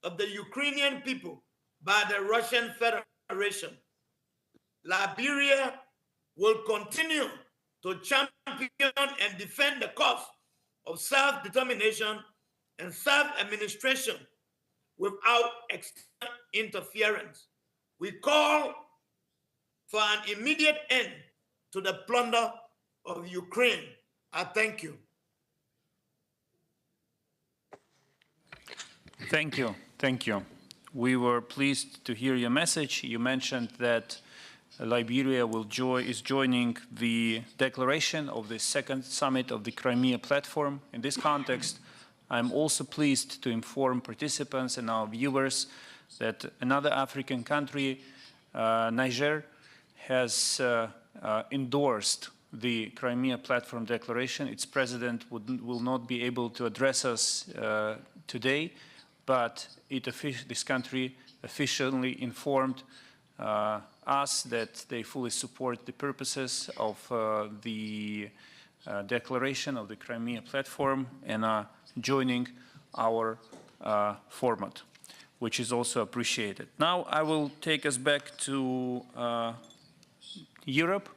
of the Ukrainian people by the Russian Federation. Liberia will continue to champion and defend the cause of self-determination and self-administration without external interference. We call for an immediate end to the plunder of Ukraine. I thank you. Thank you. Thank you. We were pleased to hear your message. You mentioned that Liberia is joining the declaration of the second summit of the Crimea platform. In this context, I'm also pleased to inform participants and our viewers that another African country, Niger, has endorsed the Crimea platform declaration. Its president will not be able to address us today, but this country officially informed us that they fully support the purposes of the declaration of the Crimea platform and are joining our format, which is also appreciated. Now I will take us back to Europe,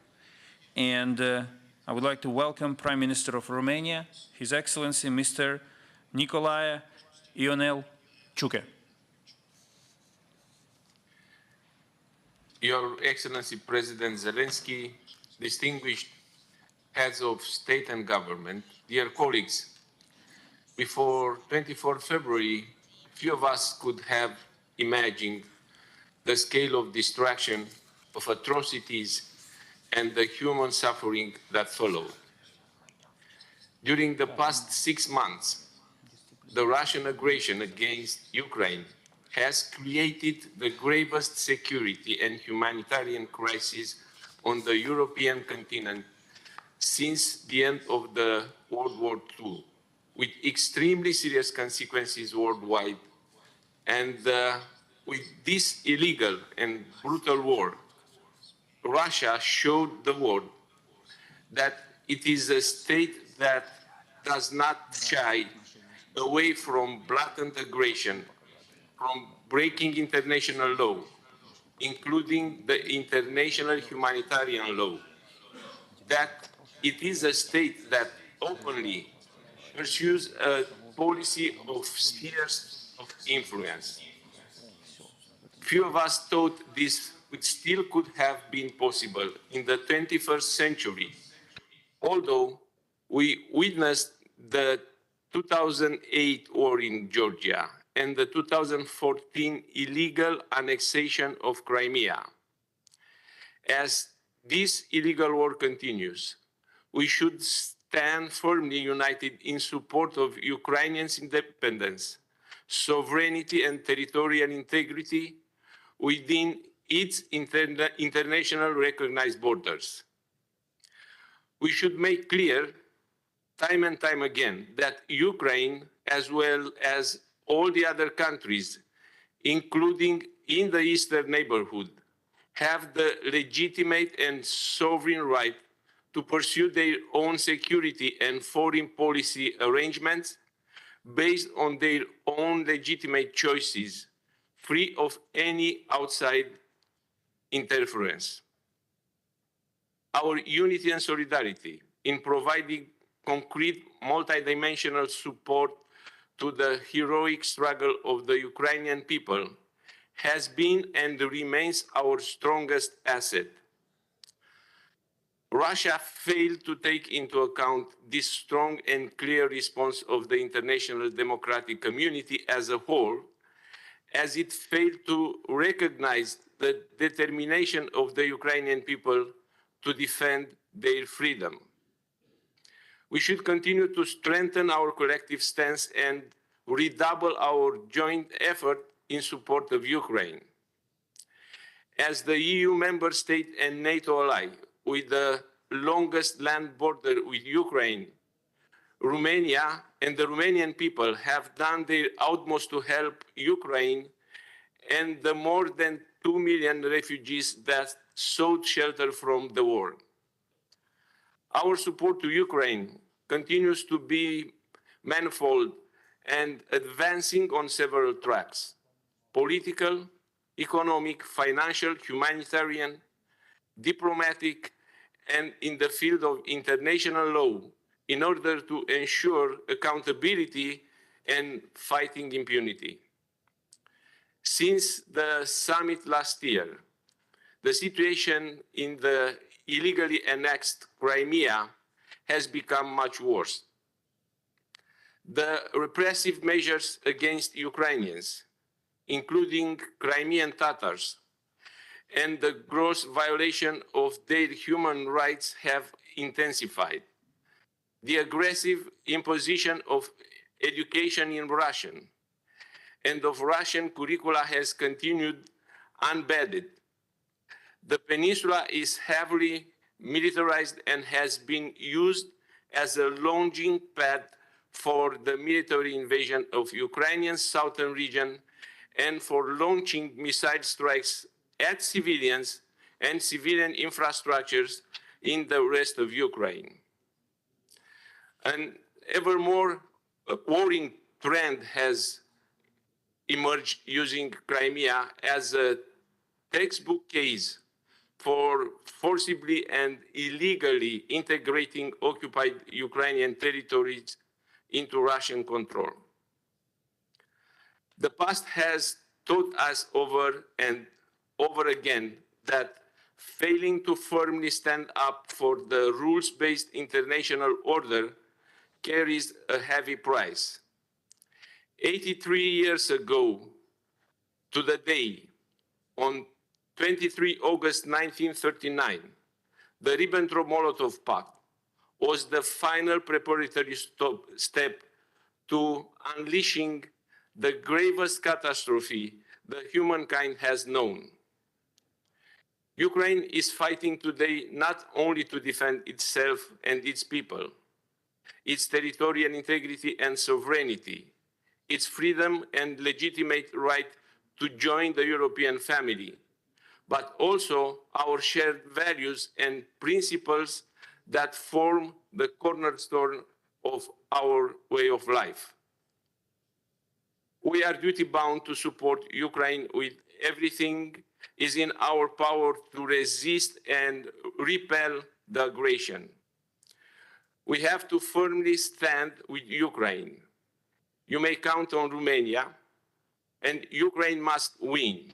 and I would like to welcome Prime Minister of Romania, His Excellency Mr. Nicolae Ionel Ciucă. Your Excellency President Zelensky, distinguished heads of state and government, dear colleagues, before 24 February, few of us could have imagined the scale of destruction, of atrocities, and the human suffering that followed. During the past 6 months, the Russian aggression against Ukraine has created the gravest security and humanitarian crisis on the European continent since the end of the World War II, with extremely serious consequences worldwide. And with this illegal and brutal war, Russia showed the world that it is a state that does not shy away from blatant aggression, from breaking international law, including the international humanitarian law, that it is a state that openly pursues a policy of spheres of influence. Few of us thought this still could have been possible in the 21st century, although we witnessed the 2008 war in Georgia and the 2014 illegal annexation of Crimea. As this illegal war continues, we should stand firmly united in support of Ukrainians' independence, sovereignty, and territorial integrity within its international recognized borders. We should make clear time and time again that Ukraine, as well as all the other countries, including in the eastern neighborhood, have the legitimate and sovereign right to pursue their own security and foreign policy arrangements based on their own legitimate choices, free of any outside interference. Our unity and solidarity in providing concrete multidimensional support to the heroic struggle of the Ukrainian people has been and remains our strongest asset. Russia failed to take into account this strong and clear response of the international democratic community as a whole, as it failed to recognize the determination of the Ukrainian people to defend their freedom. We should continue to strengthen our collective stance and redouble our joint effort in support of Ukraine. As the EU member state and NATO ally with the longest land border with Ukraine, Romania and the Romanian people have done their utmost to help Ukraine and the more than 2 million refugees that sought shelter from the war. Our support to Ukraine continues to be manifold and advancing on several tracks: political, economic, financial, humanitarian, diplomatic, and in the field of international law, in order to ensure accountability and fighting impunity. Since the summit last year, the situation in the illegally annexed Crimea has become much worse. the repressive measures against Ukrainians, including Crimean Tatars, and the gross violation of their human rights have intensified. The aggressive imposition of education in Russian and of Russian curricula has continued unabated. The peninsula is heavily militarized and has been used as a launching pad for the military invasion of Ukrainian southern region and for launching missile strikes at civilians and civilian infrastructures in the rest of Ukraine. An ever more worrying trend has emerged using Crimea as a textbook case for forcibly and illegally integrating occupied Ukrainian territories into Russian control. The past has taught us over and over again that failing to firmly stand up for the rules-based international order carries a heavy price. 83 years ago to the day, on 23 August 1939, the Ribbentrop-Molotov Pact was the final preparatory step to unleashing the gravest catastrophe that humankind has known. Ukraine is fighting today not only to defend itself and its people, its territorial integrity and sovereignty, its freedom and legitimate right to join the European family, but also our shared values and principles that form the cornerstone of our way of life. We are duty-bound to support Ukraine with everything is in our power to resist and repel the aggression. We have to firmly stand with Ukraine. You may count on Romania, and Ukraine must win.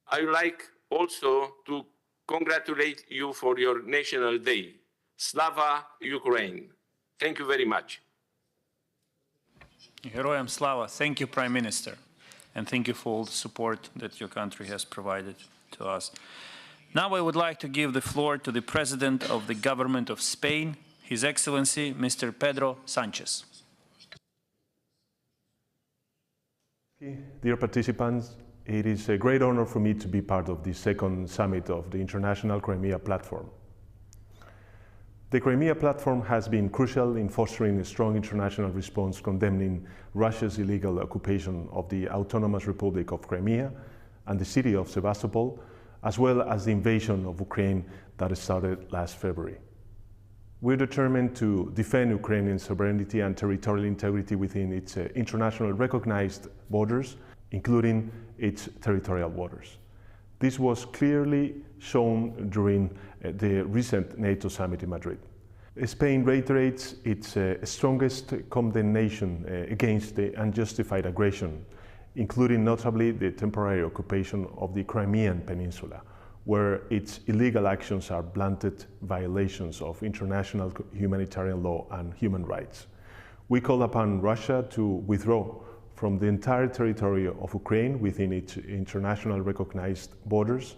I would like also to congratulate you for your National Day. Slava Ukraine. Thank you very much. Героям слава. Thank you, Prime Minister. And thank you for all the support that your country has provided to us. Now I would like to give the floor to the President of the Government of Spain, His Excellency, Mr. Pedro Sanchez. Dear participants, it is a great honor for me to be part of the second summit of the International Crimea Platform. The Crimea Platform has been crucial in fostering a strong international response condemning Russia's illegal occupation of the Autonomous Republic of Crimea and the city of Sevastopol, as well as the invasion of Ukraine that started last February. We're determined to defend Ukrainian sovereignty and territorial integrity within its internationally recognized borders, including its territorial waters. This was clearly shown during the recent NATO summit in Madrid. Spain reiterates its strongest condemnation against the unjustified aggression, including notably the temporary occupation of the Crimean Peninsula, where its illegal actions are blatant violations of international humanitarian law and human rights. We call upon Russia to withdraw from the entire territory of Ukraine within its international recognized borders.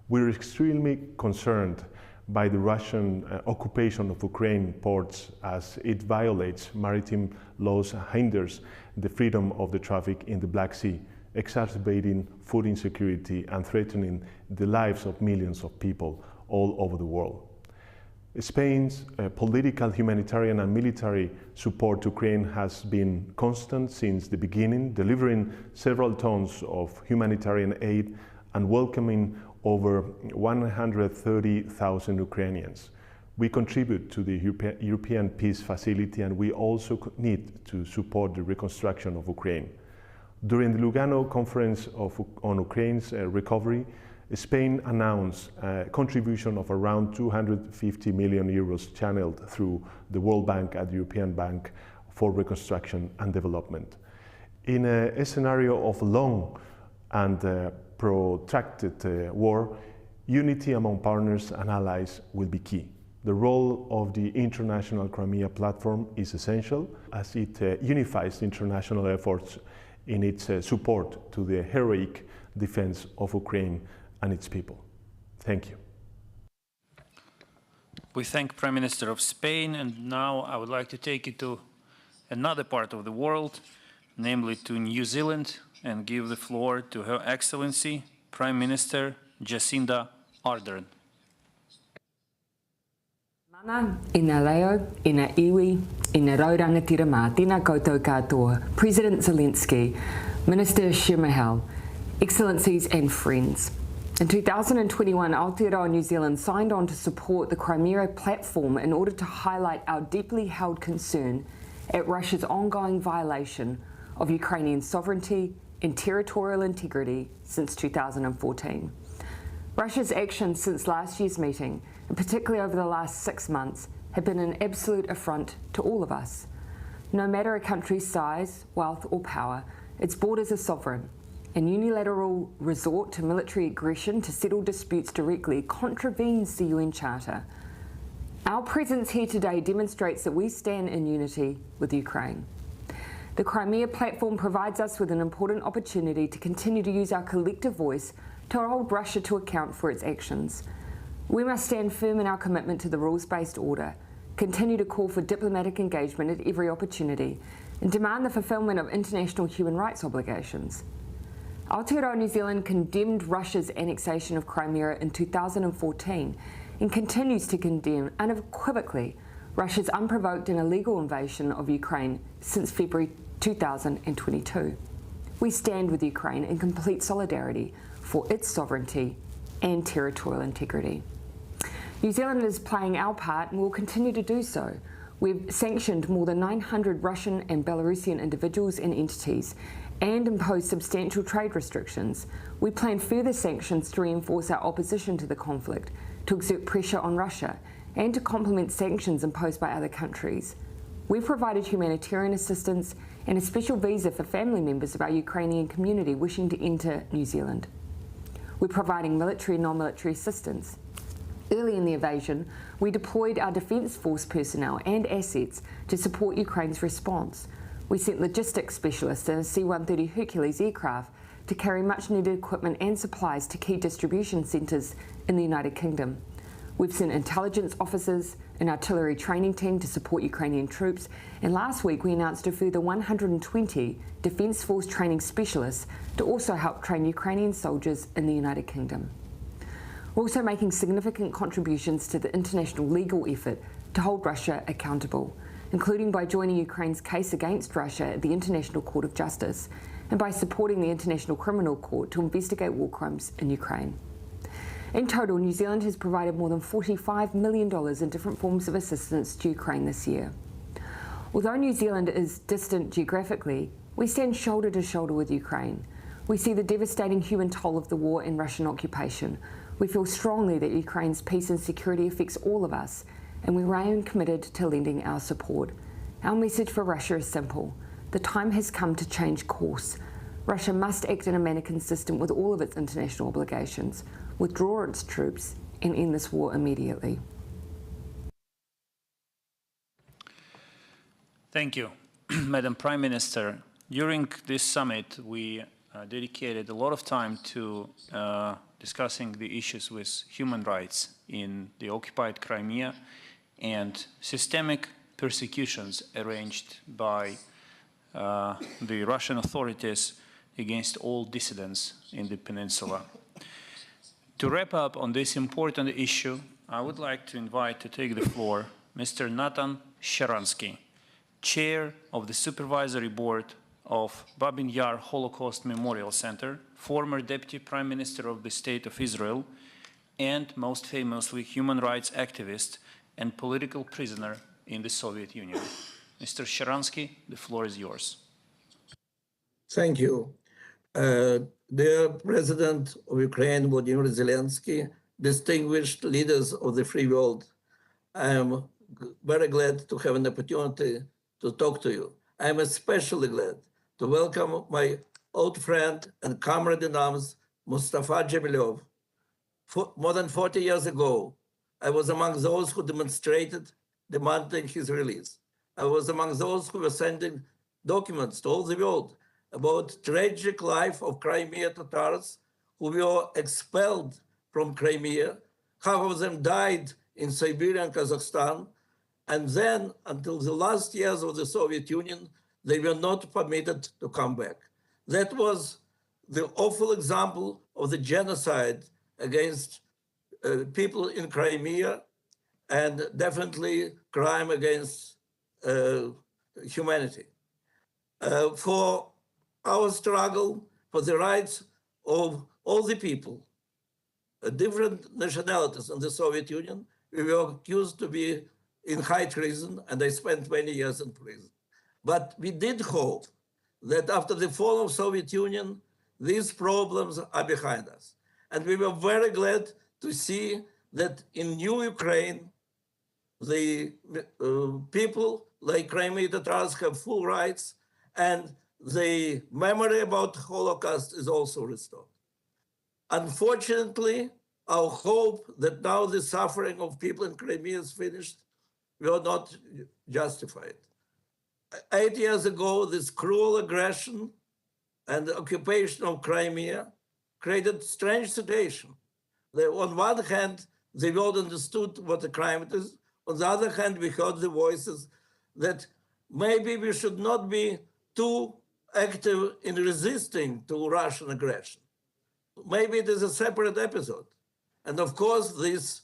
We're extremely concerned by the Russian occupation of Ukraine ports as it violates maritime laws and hinders the freedom of the traffic in the Black Sea, exacerbating food insecurity and threatening the lives of millions of people all over the world. Spain's political, humanitarian and military support to Ukraine has been constant since the beginning, delivering several tons of humanitarian aid and welcoming over 130,000 Ukrainians. We contribute to the European Peace Facility, and we also need to support the reconstruction of Ukraine. During the Lugano Conference on Ukraine's recovery, Spain announced a contribution of around 250 million euros channeled through the World Bank and the European Bank for Reconstruction and Development. In a scenario of long and protracted war, unity among partners and allies will be key. The role of the International Crimea Platform is essential as it unifies international efforts in its support to the heroic defense of Ukraine and its people. Thank you. We thank Prime Minister of Spain, and now I would like to take you to another part of the world, namely to New Zealand, and give the floor to Her Excellency Prime Minister Jacinda Ardern. Mana, ina leo, ina iwi, ina raurangatira mā, tēnā koutou katoa, President Zelensky, Minister Shmihal, Excellencies and friends. In 2021, Aotearoa New Zealand signed on to support the Crimea platform in order to highlight our deeply held concern at Russia's ongoing violation of Ukrainian sovereignty and territorial integrity since 2014. Russia's actions since last year's meeting, and particularly over the last 6 months, have been an absolute affront to all of us. No matter a country's size, wealth or power, its borders are sovereign, and unilateral resort to military aggression to settle disputes directly contravenes the UN Charter. Our presence here today demonstrates that we stand in unity with Ukraine. The Crimea platform provides us with an important opportunity to continue to use our collective voice to hold Russia to account for its actions. We must stand firm in our commitment to the rules-based order, continue to call for diplomatic engagement at every opportunity, and demand the fulfilment of international human rights obligations. Aotearoa New Zealand condemned Russia's annexation of Crimea in 2014 and continues to condemn unequivocally Russia's unprovoked and illegal invasion of Ukraine since February 2022. We stand with Ukraine in complete solidarity for its sovereignty and territorial integrity. New Zealand is playing our part and will continue to do so. We've sanctioned more than 900 Russian and Belarusian individuals and entities and imposed substantial trade restrictions. We plan further sanctions to reinforce our opposition to the conflict, to exert pressure on Russia, and to complement sanctions imposed by other countries. We've provided humanitarian assistance and a special visa for family members of our Ukrainian community wishing to enter New Zealand. We're providing military and non-military assistance. Early in the invasion, we deployed our Defence Force personnel and assets to support Ukraine's response. We sent logistics specialists in a C-130 Hercules aircraft to carry much-needed equipment and supplies to key distribution centres in the United Kingdom. We've sent intelligence officers, an artillery training team to support Ukrainian troops, and last week we announced a further 120 Defence Force training specialists to also help train Ukrainian soldiers in the United Kingdom. We're also making significant contributions to the international legal effort to hold Russia accountable, including by joining Ukraine's case against Russia at the International Court of Justice and by supporting the International Criminal Court to investigate war crimes in Ukraine. In total, New Zealand has provided more than $45 million in different forms of assistance to Ukraine this year. Although New Zealand is distant geographically, we stand shoulder to shoulder with Ukraine. We see the devastating human toll of the war and Russian occupation. We feel strongly that Ukraine's peace and security affects all of us, and we remain committed to lending our support. Our message for Russia is simple. The time has come to change course. Russia must act in a manner consistent with all of its international obligations, withdraw its troops, and end this war immediately. Thank you, Madam Prime Minister. During this summit, we dedicated a lot of time to discussing the issues with human rights in the occupied Crimea and systemic persecutions arranged by the Russian authorities against all dissidents in the peninsula. To wrap up on this important issue, I would like to invite to take the floor Mr. Nathan Sharansky, Chair of the Supervisory Board of Babin Yar Holocaust Memorial Center, former Deputy Prime Minister of the State of Israel, and most famously human rights activist and political prisoner in the Soviet Union. Mr. Sharansky, the floor is yours. Thank you. Dear President of Ukraine, Vladimir Zelensky, distinguished leaders of the free world, I am very glad to have an opportunity to talk to you. I am especially glad to welcome my old friend and comrade in arms, Mustafa Jamilov. More than 40 years ago, I was among those who demonstrated demanding his release. I was among those who were sending documents to all the world about tragic life of Crimea Tatars who were expelled from Crimea. Half of them died in Siberia and Kazakhstan. And then, until the last years of the Soviet Union, they were not permitted to come back. That was the awful example of the genocide against people in Crimea, and definitely crime against humanity. For our struggle for the rights of all the people, different nationalities in the Soviet Union, we were accused to be in high treason, and I spent many years in prison. But we did hope that after the fall of Soviet Union, these problems are behind us. And we were very glad to see that in new Ukraine, the people like Crimea Tatars have full rights, and the memory about the Holocaust is also restored. Unfortunately, our hope that now the suffering of people in Crimea is finished were not justified. 8 years ago, this cruel aggression and occupation of Crimea created strange situation. On one hand, the world understood what a crime it is. On the other hand, we heard the voices that maybe we should not be too active in resisting to Russian aggression. Maybe it is a separate episode. And of course, this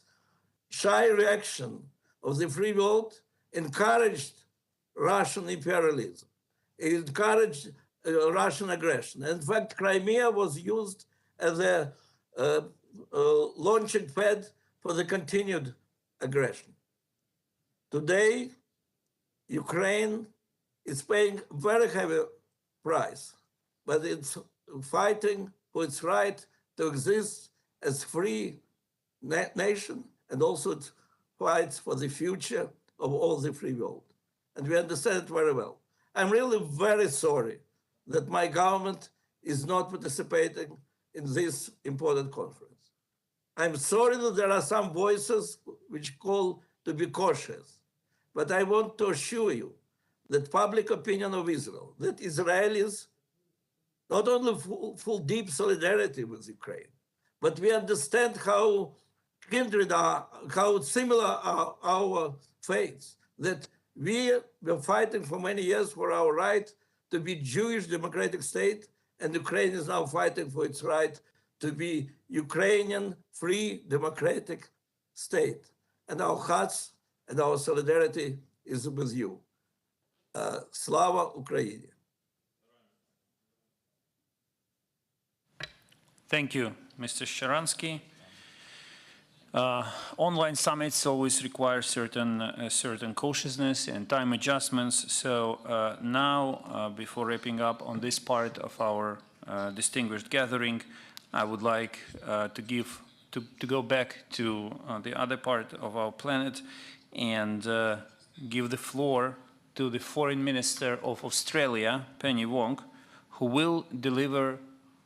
shy reaction of the free world encouraged Russian imperialism. It encouraged Russian aggression. In fact, Crimea was used as a launching pad for the continued aggression. Today, Ukraine is paying a very heavy price, but it's fighting for its right to exist as free nation, and also it fights for the future of all the free world. And we understand it very well. I'm really very sorry that my government is not participating in this important conference. I'm sorry that there are some voices which call to be cautious, but I want to assure you that public opinion of Israel, that Israelis not only full deep solidarity with Ukraine, but we understand how kindred are, how similar are our faiths, that we were fighting for many years for our right to be Jewish democratic state, and Ukraine is now fighting for its right to be Ukrainian free democratic state. And our hearts and our solidarity is with you. Slava Ukraini. Thank you, Mr. Sharansky. Online summits always require certain cautiousness and time adjustments. So now, before wrapping up on this part of our distinguished gathering, I would like to go back to the other part of our planet and give the floor to the Foreign Minister of Australia, Penny Wong, who will deliver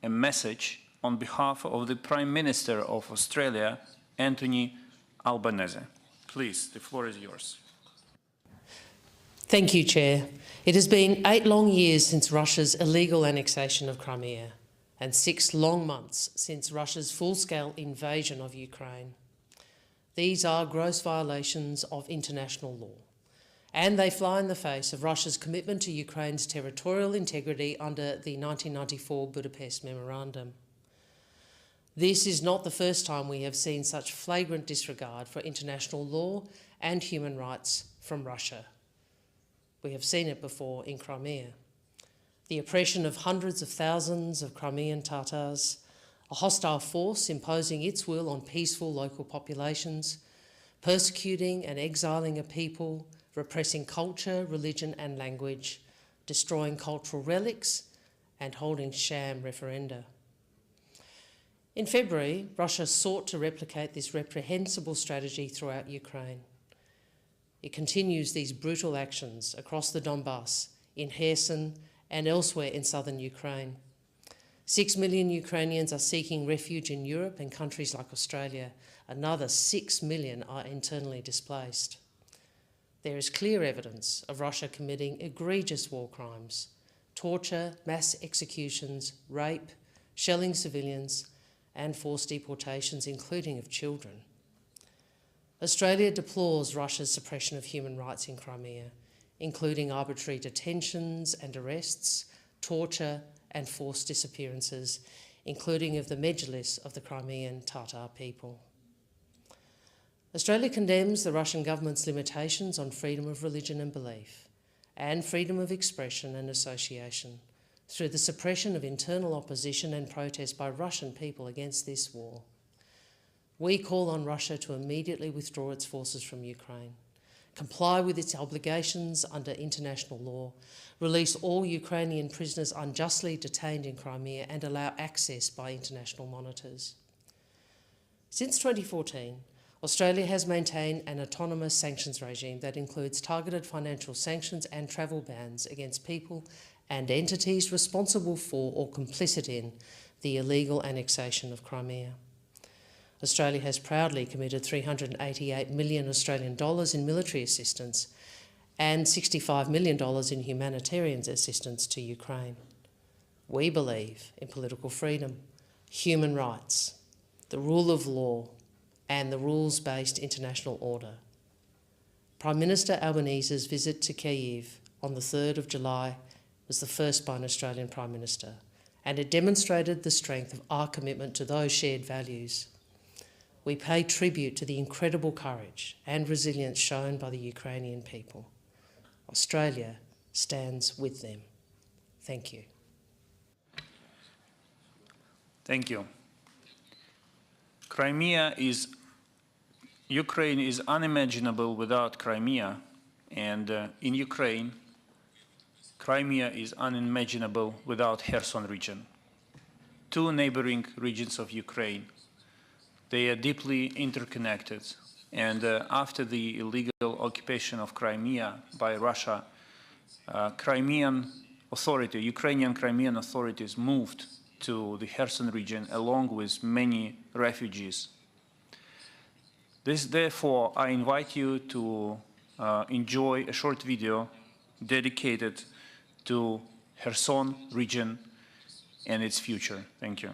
a message on behalf of the Prime Minister of Australia, Anthony Albanese. Please, the floor is yours. Thank you, Chair. It has been 8 long years since Russia's illegal annexation of Crimea and 6 long months since Russia's full-scale invasion of Ukraine. These are gross violations of international law, and they fly in the face of Russia's commitment to Ukraine's territorial integrity under the 1994 Budapest Memorandum. This is not the first time we have seen such flagrant disregard for international law and human rights from Russia. We have seen it before in Crimea. The oppression of hundreds of thousands of Crimean Tatars, a hostile force imposing its will on peaceful local populations, persecuting and exiling a people, repressing culture, religion and language, destroying cultural relics and holding sham referenda. In February, Russia sought to replicate this reprehensible strategy throughout Ukraine. It continues these brutal actions across the Donbass, in Kherson and elsewhere in southern Ukraine. 6 million Ukrainians are seeking refuge in Europe and countries like Australia. Another 6 million are internally displaced. There is clear evidence of Russia committing egregious war crimes, torture, mass executions, rape, shelling civilians, and forced deportations, including of children. Australia deplores Russia's suppression of human rights in Crimea, including arbitrary detentions and arrests, torture and forced disappearances, including of the Medjlis of the Crimean Tatar people. Australia condemns the Russian government's limitations on freedom of religion and belief, and freedom of expression and association, through the suppression of internal opposition and protest by Russian people against this war. We call on Russia to immediately withdraw its forces from Ukraine, comply with its obligations under international law, release all Ukrainian prisoners unjustly detained in Crimea, and allow access by international monitors. Since 2014, Australia has maintained an autonomous sanctions regime that includes targeted financial sanctions and travel bans against people and entities responsible for or complicit in the illegal annexation of Crimea. Australia has proudly committed $388 million Australian dollars in military assistance and $65 million in humanitarian assistance to Ukraine. We believe in political freedom, human rights, the rule of law, and the rules-based international order. Prime Minister Albanese's visit to Kyiv on the 3rd of July was the first by an Australian Prime Minister, and it demonstrated the strength of our commitment to those shared values. We pay tribute to the incredible courage and resilience shown by the Ukrainian people. Australia stands with them. Thank you. Thank you. Ukraine is unimaginable without Crimea, and in Ukraine, Crimea is unimaginable without Kherson region. Two neighboring regions of Ukraine. They are deeply interconnected, and after the illegal occupation of Crimea by Russia, Ukrainian Crimean authorities moved to the Kherson region along with many refugees. Therefore, I invite you to enjoy a short video dedicated to Kherson region and its future. Thank you.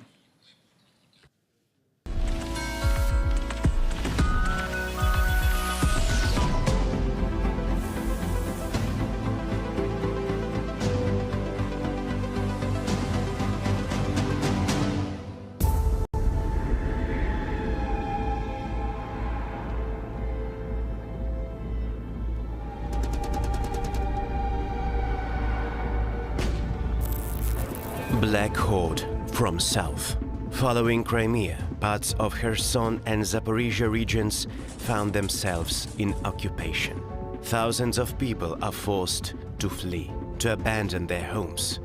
Black Horde from south. Following Crimea, parts of Kherson and Zaporizhia regions found themselves in occupation. Thousands of people are forced to flee, to abandon their homes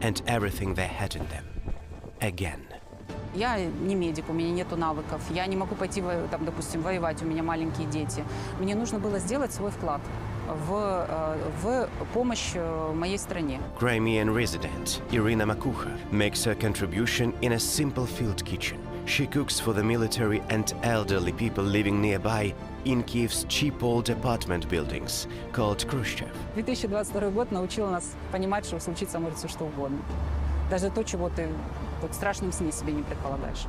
and everything they had in them. Again. Я не медик, у меня нету навыков, я не могу пойти, там, допустим, воевать, у меня маленькие дети. Мне нужно было сделать свой вклад в помощь моей стране. Crimean resident Irina Makucha makes her contribution in a simple field kitchen. She cooks for the military and elderly people living nearby in Kiev's cheap old apartment buildings called Khrushchev. 2022 год научил нас понимать, что случится может все что угодно. Даже то, чего ты в страшном сне себе не предполагаешь.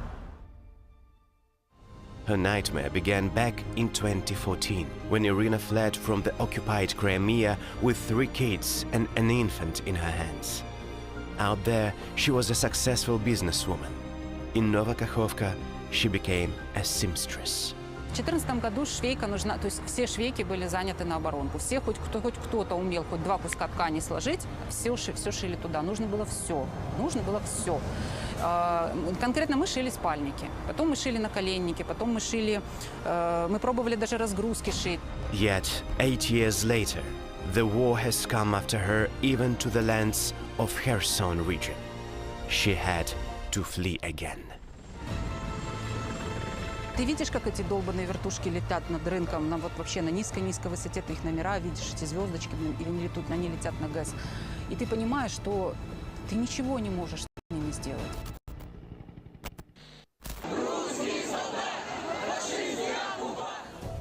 Her nightmare began back in 2014, when Irina fled from the occupied Crimea with 3 kids and an infant in her hands. Out there, she was a successful businesswoman. In Nova Kakhovka, she became a seamstress. В 2014 году швейка нужна, то есть все швейки были заняты на оборонку. Все, хоть кто-то умел хоть 2 куска ткани сложить, все шили туда. Нужно было все. Конкретно мы шили спальники, потом мы шили наколенники, потом мы пробовали даже разгрузки шить. Yet, 8 years later, the war has come after her even to the lands of Kherson region. She had to flee again. Ты видишь, как эти долбанные вертушки летят над рынком, вообще на низкой-низкой высоте, ты их номера видишь, эти звездочки, и они летят на ГЭС. И ты понимаешь, что ты ничего не можешь с ними сделать.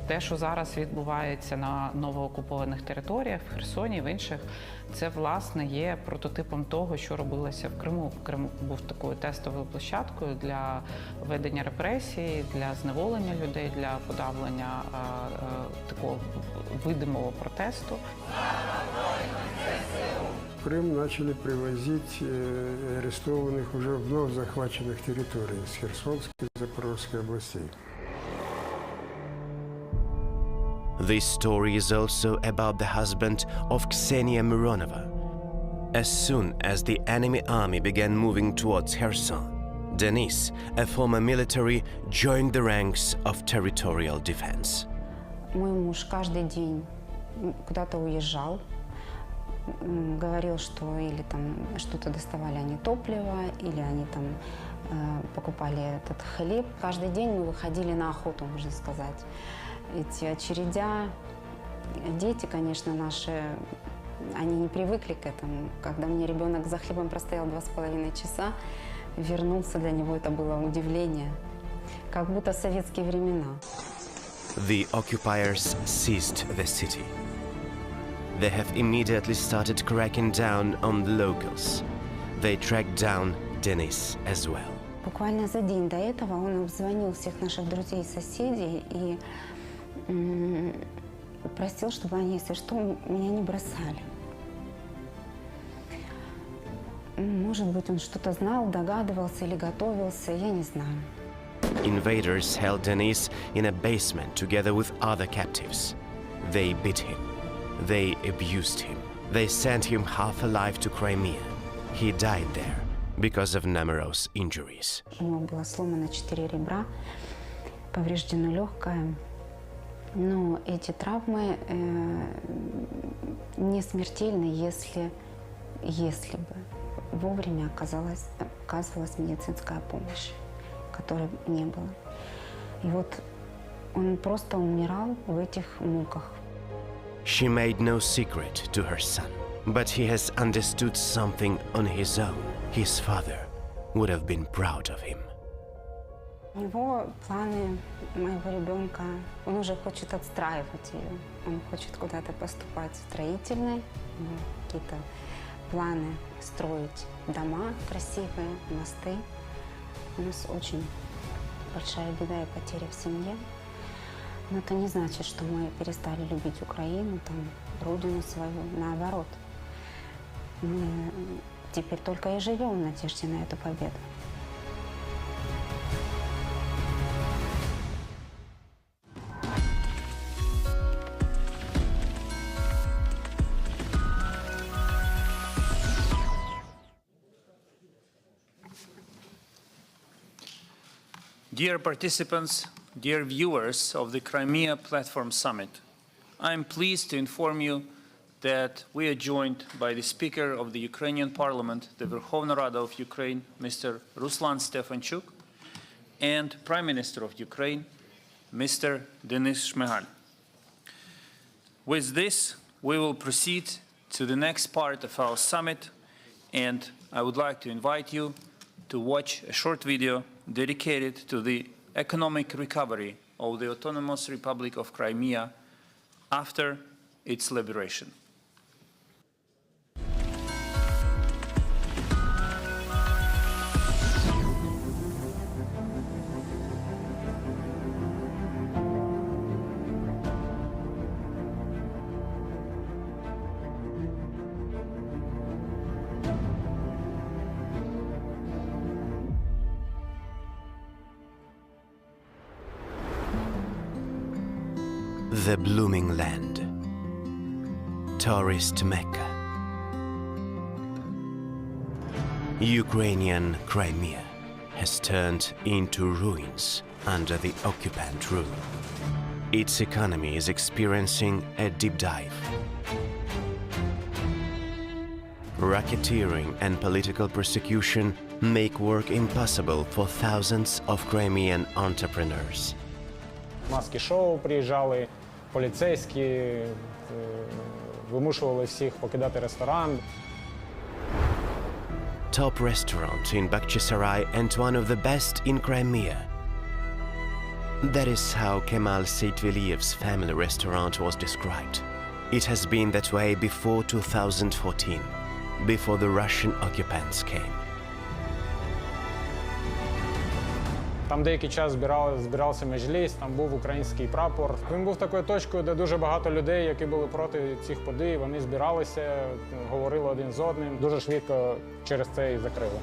Те, що зараз відбувається на новоокупованих територіях, в Херсоні, в інших, це, власне, є прототипом того, що робилося в Криму. Крим був такою тестовою площадкою для ведення репресій, для зневолення людей, для подавлення такого видимого протесту. В Крым начали привозить арестованных уже вновь захваченных территорий с Херсонской и Запорожской областей. This story is also about the husband of Ksenia Mironova. As soon as the enemy army began moving towards Kherson, Denis, a former military, joined the ranks of territorial defense. Мой муж каждый день куда-то уезжал, говорил, что или там что-то доставали они топливо, или они там покупали этот хлеб. Каждый день мы выходили на охоту, можно сказать. Эти очередя, дети, конечно, наши, они не привыкли к этому. Когда мне ребенок за хлебом простоял 2,5 часа, вернулся, для него это было удивление, как будто в советские времена. The occupiers seized the city. They have immediately started cracking down on the locals. They tracked down Denis as well. Буквально за день до этого он обзвонил всех наших друзей и соседей и просил, чтобы они, если что, меня не бросали. Может быть, он что-то знал, догадывался или готовился, я не знаю. Invaders held Denis in a basement together with other captives. They beat him. They abused him. They sent him half alive to Crimea. He died there because of numerous injuries. У него было сломано 4 ребра, повреждено легкое. Но эти травмы не смертельны, если бы вовремя оказывалась медицинская помощь, которой не было. И вот он просто умирал в этих муках. She made no secret to her son, but he has understood something on his own. His father would have been proud of him. У него планы моего ребенка, он уже хочет отстраивать ее. Он хочет куда-то поступать в строительный, какие-то планы строить дома красивые, мосты. У нас очень большая беда и потеря в семье. Но это не значит, что мы перестали любить Украину, там, родину свою. Наоборот, мы теперь только и живем в надежде на эту победу. Dear participants, dear viewers of the Crimea Platform Summit, I am pleased to inform you that we are joined by the Speaker of the Ukrainian Parliament, the Verkhovna Rada of Ukraine, Mr. Ruslan Stefanchuk, and Prime Minister of Ukraine, Mr. Denis Shmyhal. With this, we will proceed to the next part of our summit, and I would like to invite you to watch a short video dedicated to the economic recovery of the Autonomous Republic of Crimea after its liberation. The blooming land, tourist Mecca, Ukrainian Crimea has turned into ruins under the occupant rule. Its economy is experiencing a deep dive. Racketeering and political persecution make work impossible for thousands of Crimean entrepreneurs. Маски-шоу приїжджали, поліцейські, вимушували всіх покидати ресторан. top restaurant in Bakhchisarai and one of the best in Crimea. That is how Kemal Seytveliev's family restaurant was described. It has been that way before 2014, before the Russian occupants came. Там деякий час збирався меджліс, там був український прапор. Він був такою точкою, де дуже багато людей, які були проти цих подій, вони збиралися, говорили один з одним. Дуже швидко через це і закрили.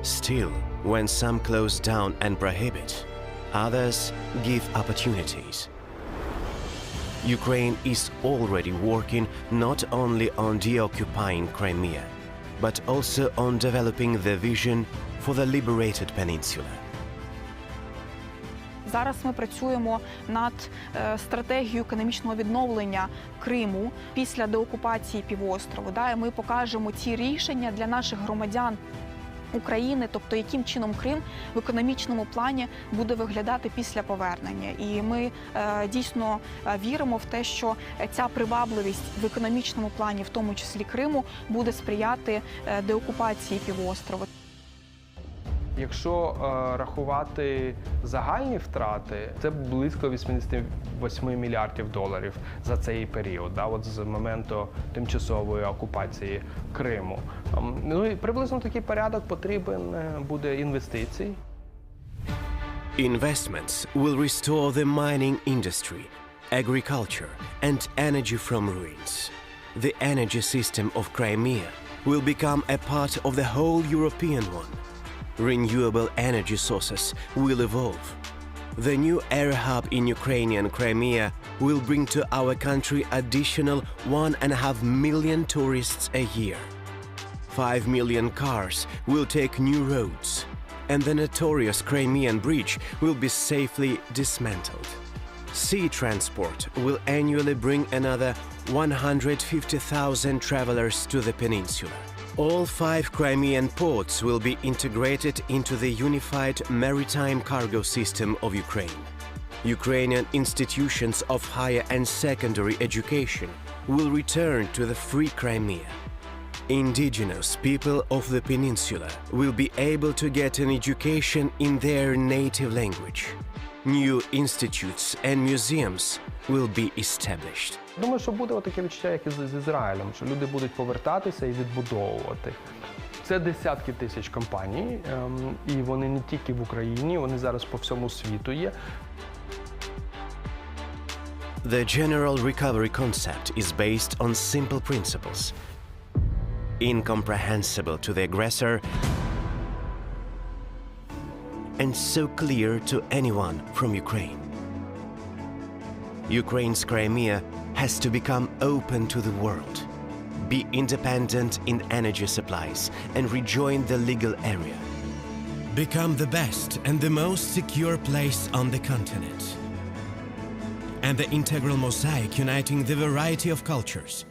Still, when some close down and prohibit, others give opportunities. Ukraine is already working not only on deoccupying Crimea, but also on developing the vision for the liberated peninsula. Зараз ми працюємо над стратегією економічного відновлення Криму після деокупації півострову. І ми покажемо ці рішення для наших громадян України, тобто яким чином Крим в економічному плані буде виглядати після повернення. І ми дійсно віримо в те, що ця привабливість в економічному плані, в тому числі Криму, буде сприяти деокупації півострову. Якщо рахувати загальні втрати, це близько 88 мільярдів доларів за цей період, от з моменту тимчасової окупації Криму. Ну і приблизно такий порядок потрібен буде інвестицій. Investments will restore the mining industry, agriculture and energy from ruins. The energy system of Crimea will become a part of the whole European one. Renewable energy sources will evolve. The new air hub in Ukrainian Crimea will bring to our country additional 1.5 million tourists a year. 5 million cars will take new roads, and the notorious Crimean Bridge will be safely dismantled. Sea transport will annually bring another 150,000 travelers to the peninsula. All 5 Crimean ports will be integrated into the unified maritime cargo system of Ukraine. Ukrainian institutions of higher and secondary education will return to the free Crimea. Indigenous people of the peninsula will be able to get an education in their native language. New institutes and museums will be established. Думаю, що буде таке відчуття, як і з Ізраїлем, що люди будуть повертатися і відбудовувати. Це десятки тисяч компаній, і вони не тільки в Україні, вони зараз по всьому світу є. The general recovery concept is based on simple principles. Incomprehensible to the aggressor and so clear to anyone from Ukraine. Ukraine's Crimea has to become open to the world, be independent in energy supplies, and rejoin the legal area. Become the best and the most secure place on the continent. And the integral mosaic uniting the variety of cultures.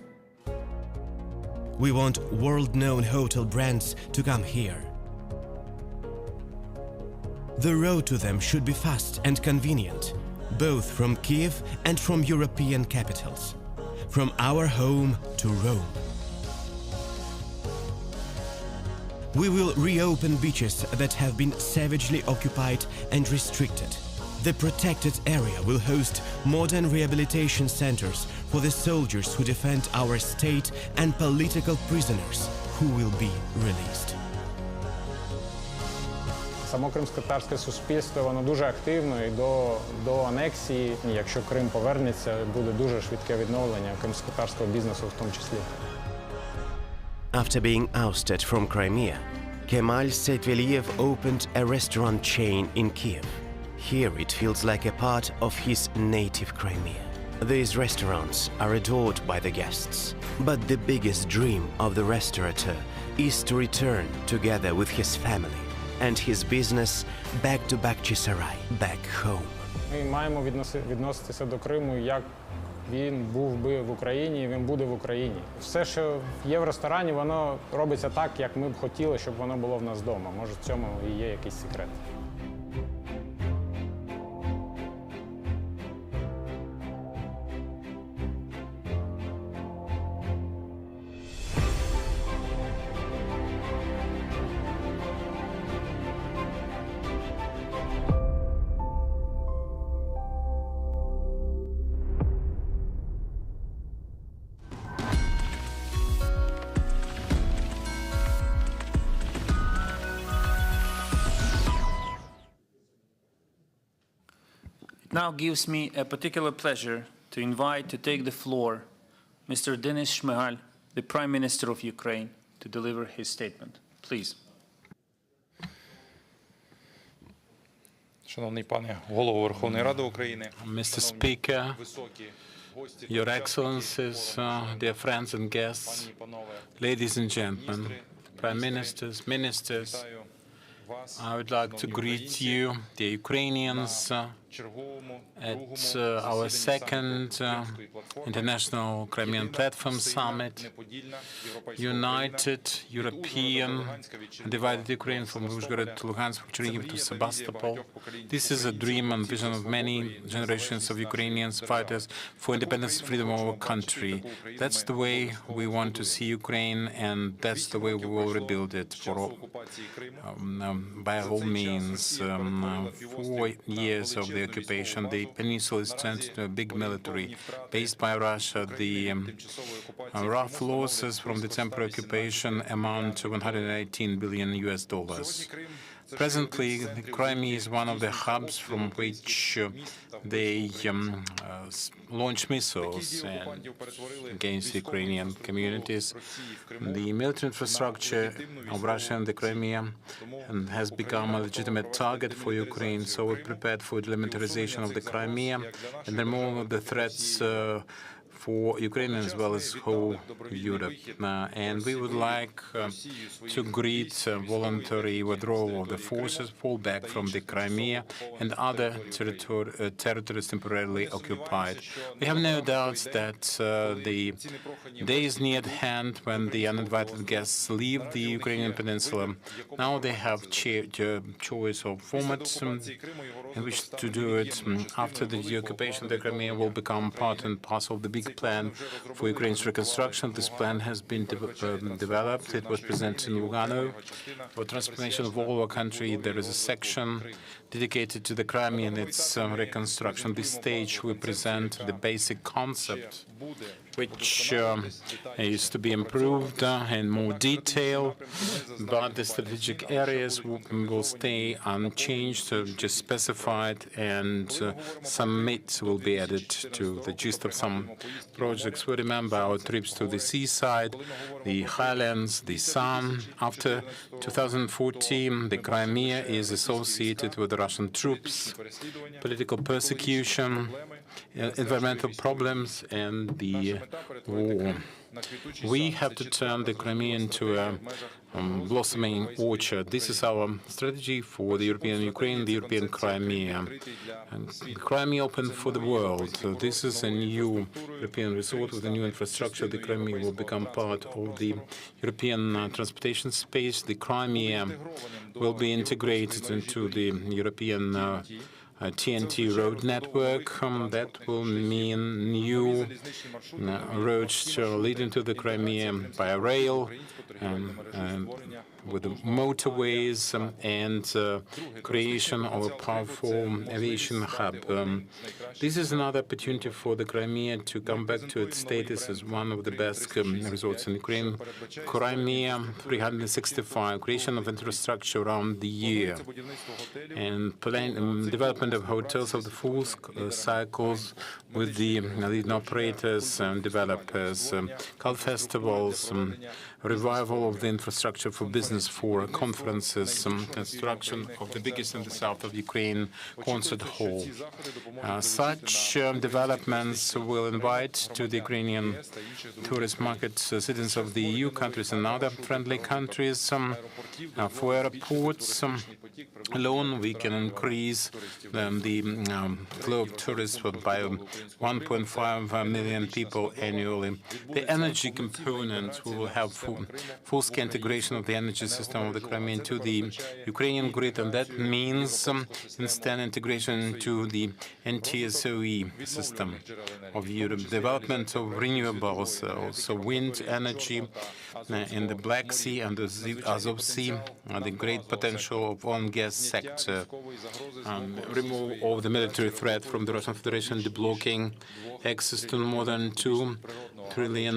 We want world-known hotel brands to come here. The road to them should be fast and convenient, both from Kiev and from European capitals, from our home to Rome. We will reopen beaches that have been savagely occupied and restricted. The protected area will host modern rehabilitation centers for the soldiers who defend our state and political prisoners who will be released. Само кримськотатарське суспільство, воно дуже активно і до анексії. Якщо Крим повернеться, буде дуже швидке відновлення кримськотатарського бізнесу в тому числі. After being ousted from Crimea, Kemal Seytveliev opened a restaurant chain in Kiev. Here it feels like a part of his native Crimea. These restaurants are adored by the guests, but the biggest dream of the restaurateur is to return together with his family and his business back to Bakhchisarai, back home. Ми маємо відноситися до Криму, як він був би в Україні, і він буде в Україні. Все, що є в ресторані, воно робиться так, як ми б хотіли, щоб воно було в нас вдома. Може, в цьому і є якийсь секрет. It now gives me a particular pleasure to invite to take the floor Mr. Denis Shmyhal, the Prime Minister of Ukraine, to deliver his statement. Please. Шановний пане Голово Верховної Ради України, Mr. Speaker, Your Excellencies, dear friends and guests, ladies and gentlemen, Prime Ministers, Ministers, I would like to greet you, the Ukrainians, at our second International Crimean Platform Summit, United European Divided Ukraine from Uzhhorod to Luhansk, from Chernihiv to Sebastopol. This is a dream and vision of many generations of Ukrainians fighters for independence and freedom of our country. That's the way we want to see Ukraine, and that's the way we will rebuild it for all, by all means. 4 years of the occupation, the peninsula is turned into a big military based by Russia. The rough losses from the temporary occupation amount to $118 billion. Presently, the Crimea is one of the hubs from which they launch missiles against the Ukrainian communities. The military infrastructure of Russia and the Crimea has become a legitimate target for Ukraine, so we're prepared for demilitarization of the Crimea and the removal of the threats for Ukraine as well as whole Europe. And we would like to greet voluntary withdrawal of the forces, fallback from the Crimea and other territories temporarily occupied. We have no doubts that the day is near at hand when the uninvited guests leave the Ukrainian peninsula. Now they have choice of formats in which to do it. After the occupation, the Crimea will become part and parcel of the big plan for Ukraine's reconstruction. This plan has been developed. It was presented in Lugano. For transformation of all our country, there is a section dedicated to the Crimea and its reconstruction. This stage we present the basic concept, which is to be improved in more detail, but the strategic areas will stay unchanged, just specified, and some meat will be added to the gist of some projects. We remember our trips to the seaside, the highlands, the sun. After 2014, the Crimea is associated with the Russian troops, political persecution, environmental problems, and the war. We have to turn the Crimea into a blossoming orchard. This is our strategy for the European Ukraine, the European Crimea. And the Crimea open for the world. This is a new European resort with a new infrastructure. The Crimea will become part of the European transportation space. The Crimea will be integrated into the European TNT road network. That will mean new roads leading to the Crimea by rail, with motorways and creation of a powerful aviation hub. This is another opportunity for the Crimea to come back to its status as one of the best resorts in Ukraine. Crimea 365, creation of infrastructure around the year, and development of hotels of the full cycles with the leading operators and developers, cult festivals, revival of the infrastructure for business, for conferences, construction of the biggest in the south of Ukraine concert hall. Such developments will invite to the Ukrainian tourist market citizens of the EU countries and other friendly countries. For airports alone, we can increase the flow of tourists by 1.5 million people annually. The energy component, we will have full-scale integration of the energy system of the Crimea into the Ukrainian grid, and that means instant integration into the NTSOE system of Europe. Development of renewables, also wind energy in the Black Sea and the Azov Sea, the great potential of oil and gas sector, removal of the military threat from the Russian Federation, deblocking access to more than 2 trillion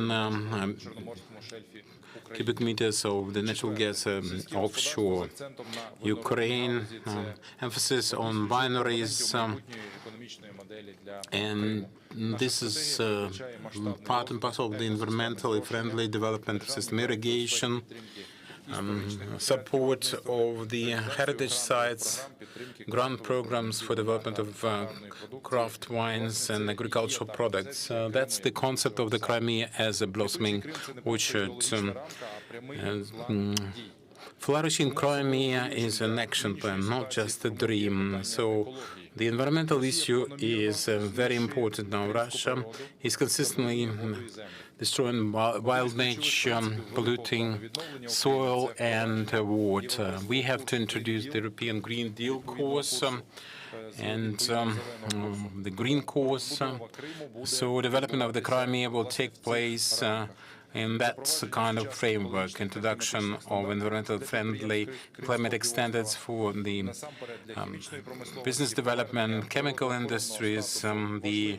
cubic meters of the natural gas offshore. Ukraine, emphasis on binaries, And this is part and parcel of the environmentally friendly development of system irrigation, support of the heritage sites, grant programs for development of craft wines and agricultural products. That's the concept of the Crimea as a blossoming orchard. Flourishing Crimea is an action plan, not just a dream. So the environmental issue is very important now. Russia is consistently destroying wild nature, polluting soil and water. We have to introduce the European Green Deal course and the Green course. So development of the Crimea will take place in that kind of framework, introduction of environmental-friendly climatic standards for the business development, chemical industries, the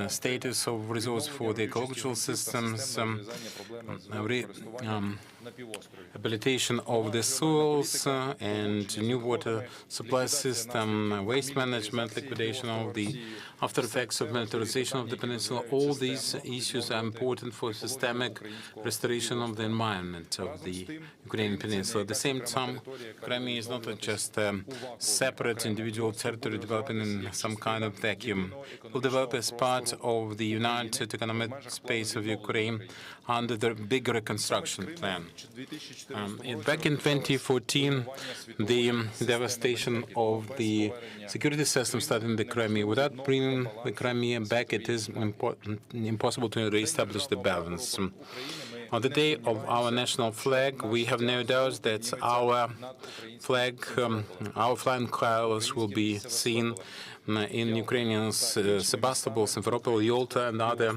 status of resource for the ecological systems, rehabilitation of the soils and new water supply system, waste management, liquidation of the after effects of militarization of the peninsula. All these issues are important for systemic restoration of the environment of the Ukrainian peninsula. At the same time, Crimea is not just a separate individual territory developing in some kind of vacuum. It will develop as part of the united economic space of Ukraine under the big reconstruction plan. Back in 2014, the devastation of the security system started in the Crimea. Without bringing the Crimea back, it is impossible to reestablish the balance. On the day of our national flag, we have no doubts that our flag, our flying colors will be seen in Ukrainian Sebastopol, Simferopol, Yalta, and other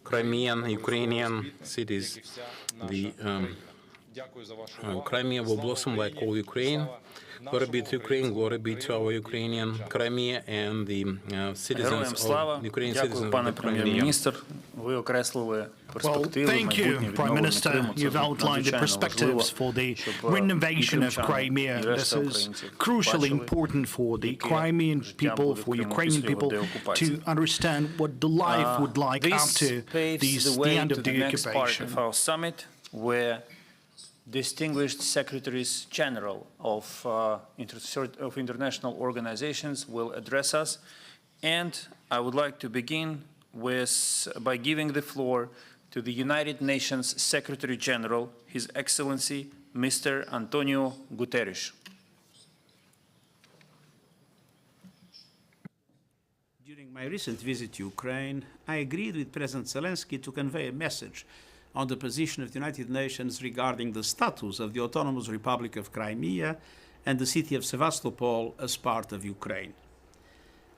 Crimean, Ukrainian cities. The Crimea will blossom like all Ukraine. Glory be to Ukraine, glory be to our Ukrainian Crimea and the citizens of Ukrainian citizens of the Crimea. Well, thank you, Prime Minister. You've outlined the perspectives for the renovation of Crimea. This is crucially important for the Crimean people, for Ukrainian people, to understand what the life would like after the end of the occupation. Of our summit, where distinguished secretaries general of international organizations will address us, and I would like to begin by giving the floor to the United Nations Secretary General, His Excellency Mr. Antonio Guterres. During my recent visit to Ukraine, I agreed with President Zelensky to convey a message on the position of the United Nations regarding the status of the Autonomous Republic of Crimea and the city of Sevastopol as part of Ukraine.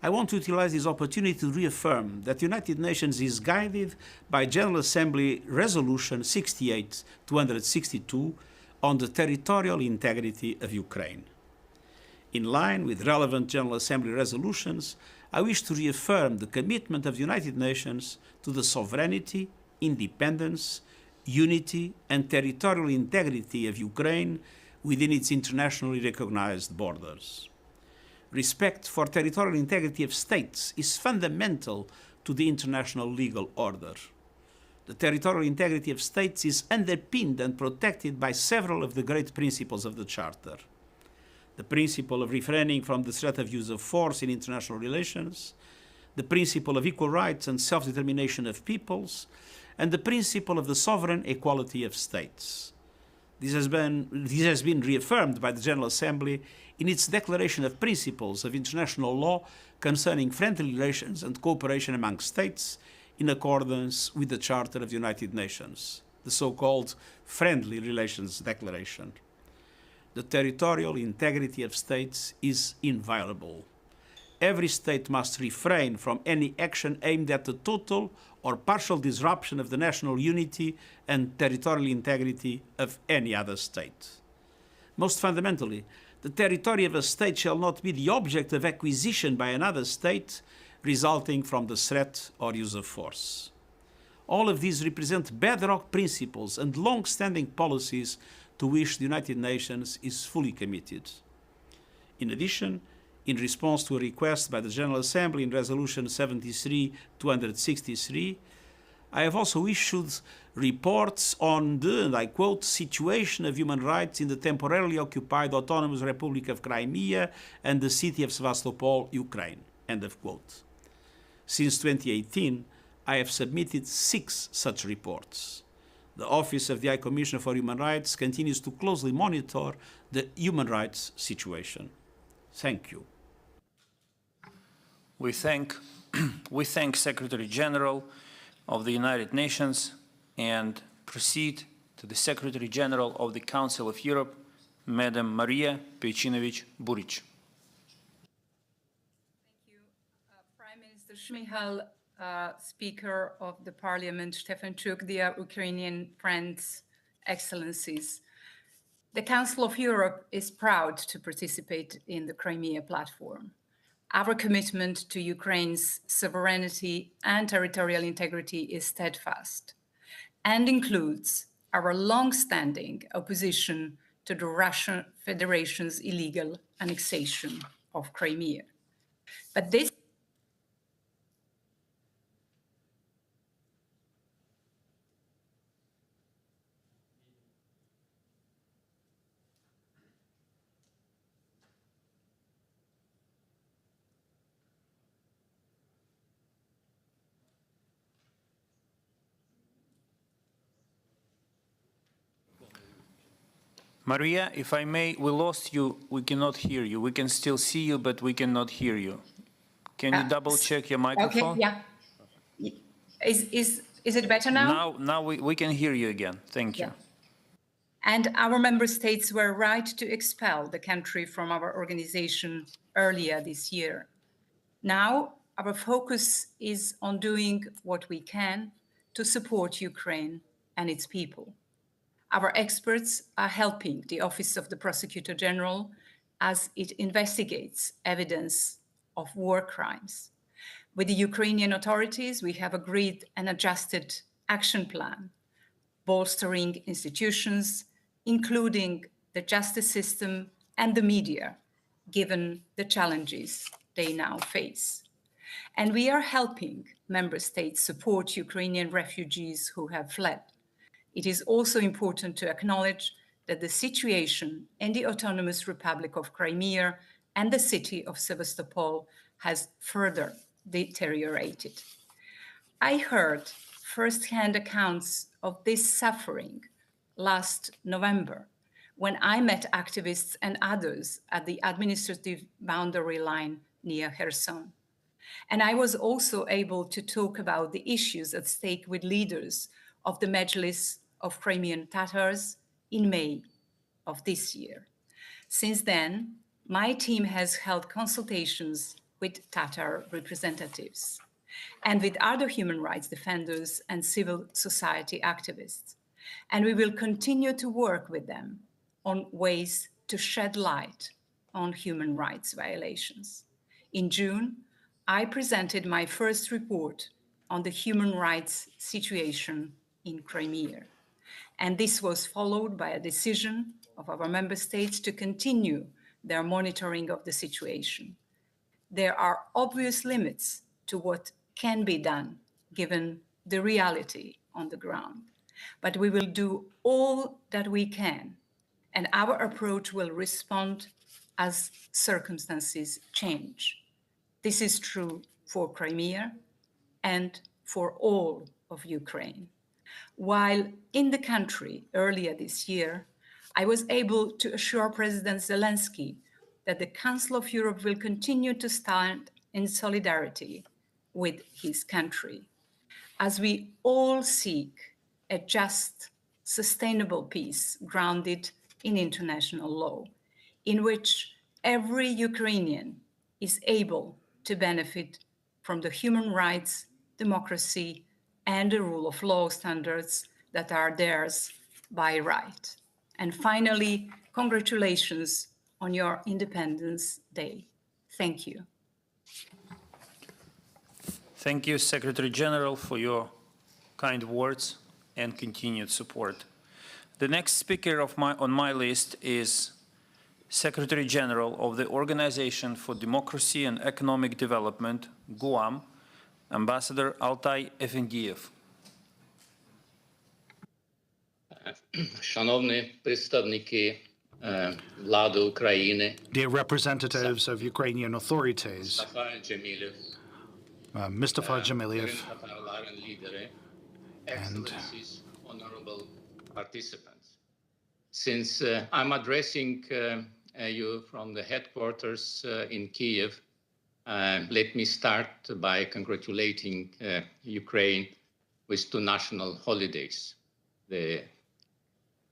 I want to utilize this opportunity to reaffirm that the United Nations is guided by General Assembly Resolution 68/262 on the territorial integrity of Ukraine. In line with relevant General Assembly resolutions, I wish to reaffirm the commitment of the United Nations to the sovereignty, independence, unity, and territorial integrity of Ukraine within its internationally recognized borders. Respect for territorial integrity of states is fundamental to the international legal order. The territorial integrity of states is underpinned and protected by several of the great principles of the Charter. The principle of refraining from the threat of use of force in international relations, the principle of equal rights and self-determination of peoples, and the principle of the sovereign equality of states. This has been reaffirmed by the General Assembly in its Declaration of Principles of International Law concerning friendly relations and cooperation among states in accordance with the Charter of the United Nations, the so-called Friendly Relations Declaration. The territorial integrity of states is inviolable. Every state must refrain from any action aimed at the total or partial disruption of the national unity and territorial integrity of any other state. Most fundamentally, the territory of a state shall not be the object of acquisition by another state resulting from the threat or use of force. All of these represent bedrock principles and long-standing policies to which the United Nations is fully committed. In addition, in response to a request by the General Assembly in Resolution 73-263, I have also issued reports on the, and I quote, situation of human rights in the temporarily occupied Autonomous Republic of Crimea and the city of Sevastopol, Ukraine, end of quote. Since 2018, I have submitted 6 such reports. The Office of the High Commissioner for Human Rights continues to closely monitor the human rights situation. Thank you. We thank Secretary General of the United Nations and proceed to the Secretary General of the Council of Europe, Madam Maria Pejčinović-Burić. Thank you, Prime Minister Šmihal, Speaker of the Parliament Stefanchuk, dear Ukrainian friends, Excellencies. The Council of Europe is proud to participate in the Crimea platform. Our commitment to Ukraine's sovereignty and territorial integrity is steadfast and includes our long-standing opposition to the Russian Federation's illegal annexation of Crimea. But this Maria, if I may, we lost you. We cannot hear you. We can still see you, but we cannot hear you. Can you double check your microphone? Okay, yeah. Is it better now? Now we can hear you again. Thank you. Yeah. And our member states were right to expel the country from our organization earlier this year. Now our focus is on doing what we can to support Ukraine and its people. Our experts are helping the Office of the Prosecutor General as it investigates evidence of war crimes. With the Ukrainian authorities, we have agreed an adjusted action plan, bolstering institutions, including the justice system and the media, given the challenges they now face. And we are helping member states support Ukrainian refugees who have fled. It is also important to acknowledge that the situation in the Autonomous Republic of Crimea and the city of Sevastopol has further deteriorated. I heard first-hand accounts of this suffering last November when I met activists and others at the administrative boundary line near Kherson. And I was also able to talk about the issues at stake with leaders of the Mejlis of Crimean Tatars in May of this year. Since then, my team has held consultations with Tatar representatives and with other human rights defenders and civil society activists. And we will continue to work with them on ways to shed light on human rights violations. In June, I presented my first report on the human rights situation in Crimea. And this was followed by a decision of our member states to continue their monitoring of the situation. There are obvious limits to what can be done given the reality on the ground. But we will do all that we can, and our approach will respond as circumstances change. This is true for Crimea and for all of Ukraine. While in the country earlier this year, I was able to assure President Zelensky that the Council of Europe will continue to stand in solidarity with his country, as we all seek a just, sustainable peace grounded in international law, in which every Ukrainian is able to benefit from the human rights, democracy, and the rule of law standards that are theirs by right. And finally, congratulations on your Independence Day. Thank you. Thank you, Secretary General, for your kind words and continued support. The next speaker on my list is Secretary General of the Organization for Democracy and Economic Development, Guam, Ambassador Altai Efendiev. Шановні представники влади України, dear representatives of Ukrainian authorities, Mustafa Jamiliev, and honorable participants. Since I'm addressing you from the headquarters in Kiev, let me start by congratulating Ukraine with two national holidays, the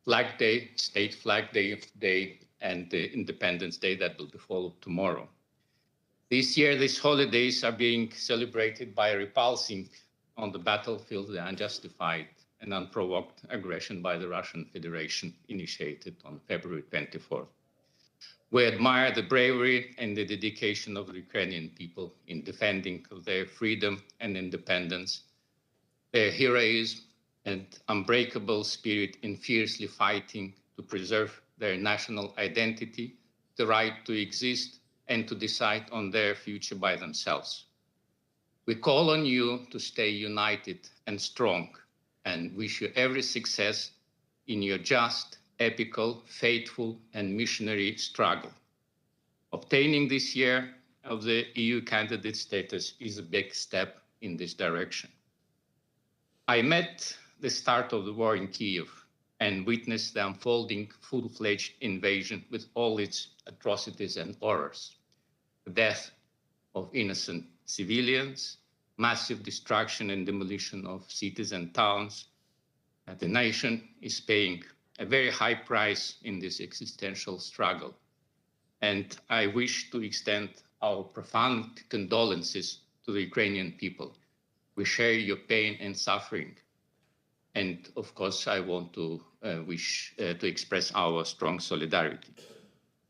Flag Day, State Flag Day, and the Independence Day that will be followed tomorrow. This year, these holidays are being celebrated by repulsing on the battlefield the unjustified and unprovoked aggression by the Russian Federation initiated on February 24th. We admire the bravery and the dedication of the Ukrainian people in defending their freedom and independence, their heroism and unbreakable spirit in fiercely fighting to preserve their national identity, the right to exist and to decide on their future by themselves. We call on you to stay united and strong and wish you every success in your just, epical, faithful, and missionary struggle. Obtaining this year of the EU candidate status is a big step in this direction. I met the start of the war in Kiev and witnessed the unfolding full-fledged invasion with all its atrocities and horrors. The death of innocent civilians, massive destruction and demolition of cities and towns. The nation is paying a very high price in this existential struggle. And I wish to extend our profound condolences to the Ukrainian people. We share your pain and suffering. And of course, I want to to express our strong solidarity.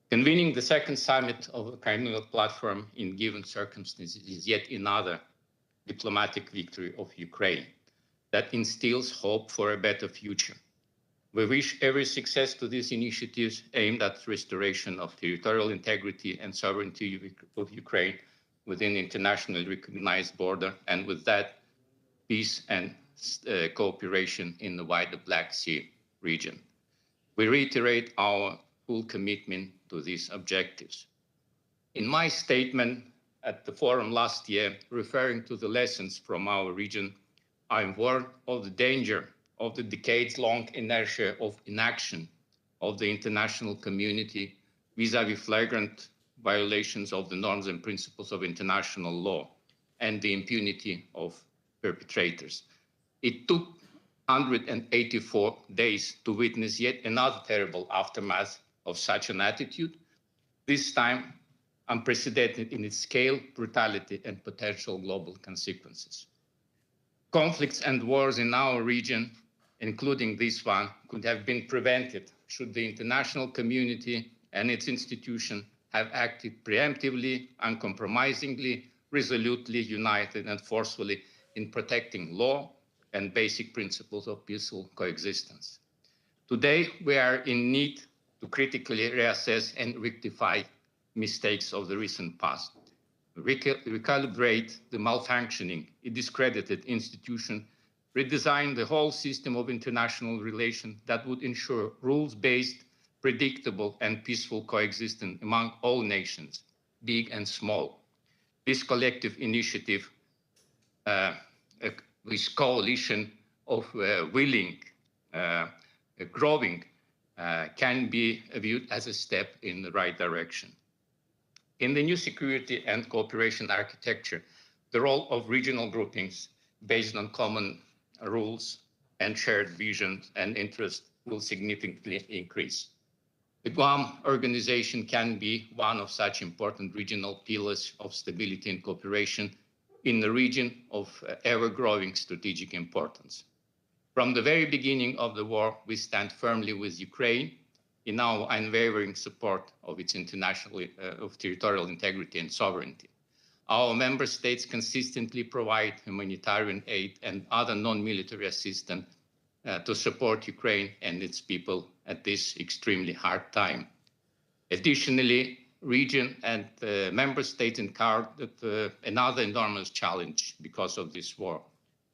Convening the second summit of the Crimea platform in given circumstances is yet another diplomatic victory of Ukraine that instills hope for a better future. We wish every success to these initiatives aimed at restoration of territorial integrity and sovereignty of Ukraine within internationally recognized border, and with that, peace and cooperation in the wider Black Sea region. We reiterate our full commitment to these objectives. In my statement at the forum last year, referring to the lessons from our region, I warned of the danger of the decades-long inertia of inaction of the international community vis-à-vis flagrant violations of the norms and principles of international law and the impunity of perpetrators. It took 184 days to witness yet another terrible aftermath of such an attitude, this time unprecedented in its scale, brutality, and potential global consequences. Conflicts and wars in our region, including this one, could have been prevented should the international community and its institutions have acted preemptively, uncompromisingly, resolutely, united, and forcefully in protecting law and basic principles of peaceful coexistence. Today, we are in need to critically reassess and rectify mistakes of the recent past, recalibrate the malfunctioning, discredited institution, redesign the whole system of international relations that would ensure rules-based, predictable, and peaceful coexistence among all nations, big and small. This collective initiative, this coalition of willing, growing, can be viewed as a step in the right direction. In the new security and cooperation architecture, the role of regional groupings based on common rules and shared visions and interests will significantly increase. The Guam organization can be one of such important regional pillars of stability and cooperation in the region of ever-growing strategic importance. From the very beginning of the war, we stand firmly with Ukraine in our unwavering support of its territorial integrity and sovereignty. Our member states consistently provide humanitarian aid and other non-military assistance to support Ukraine and its people at this extremely hard time. Additionally, region and member states encountered another enormous challenge because of this war.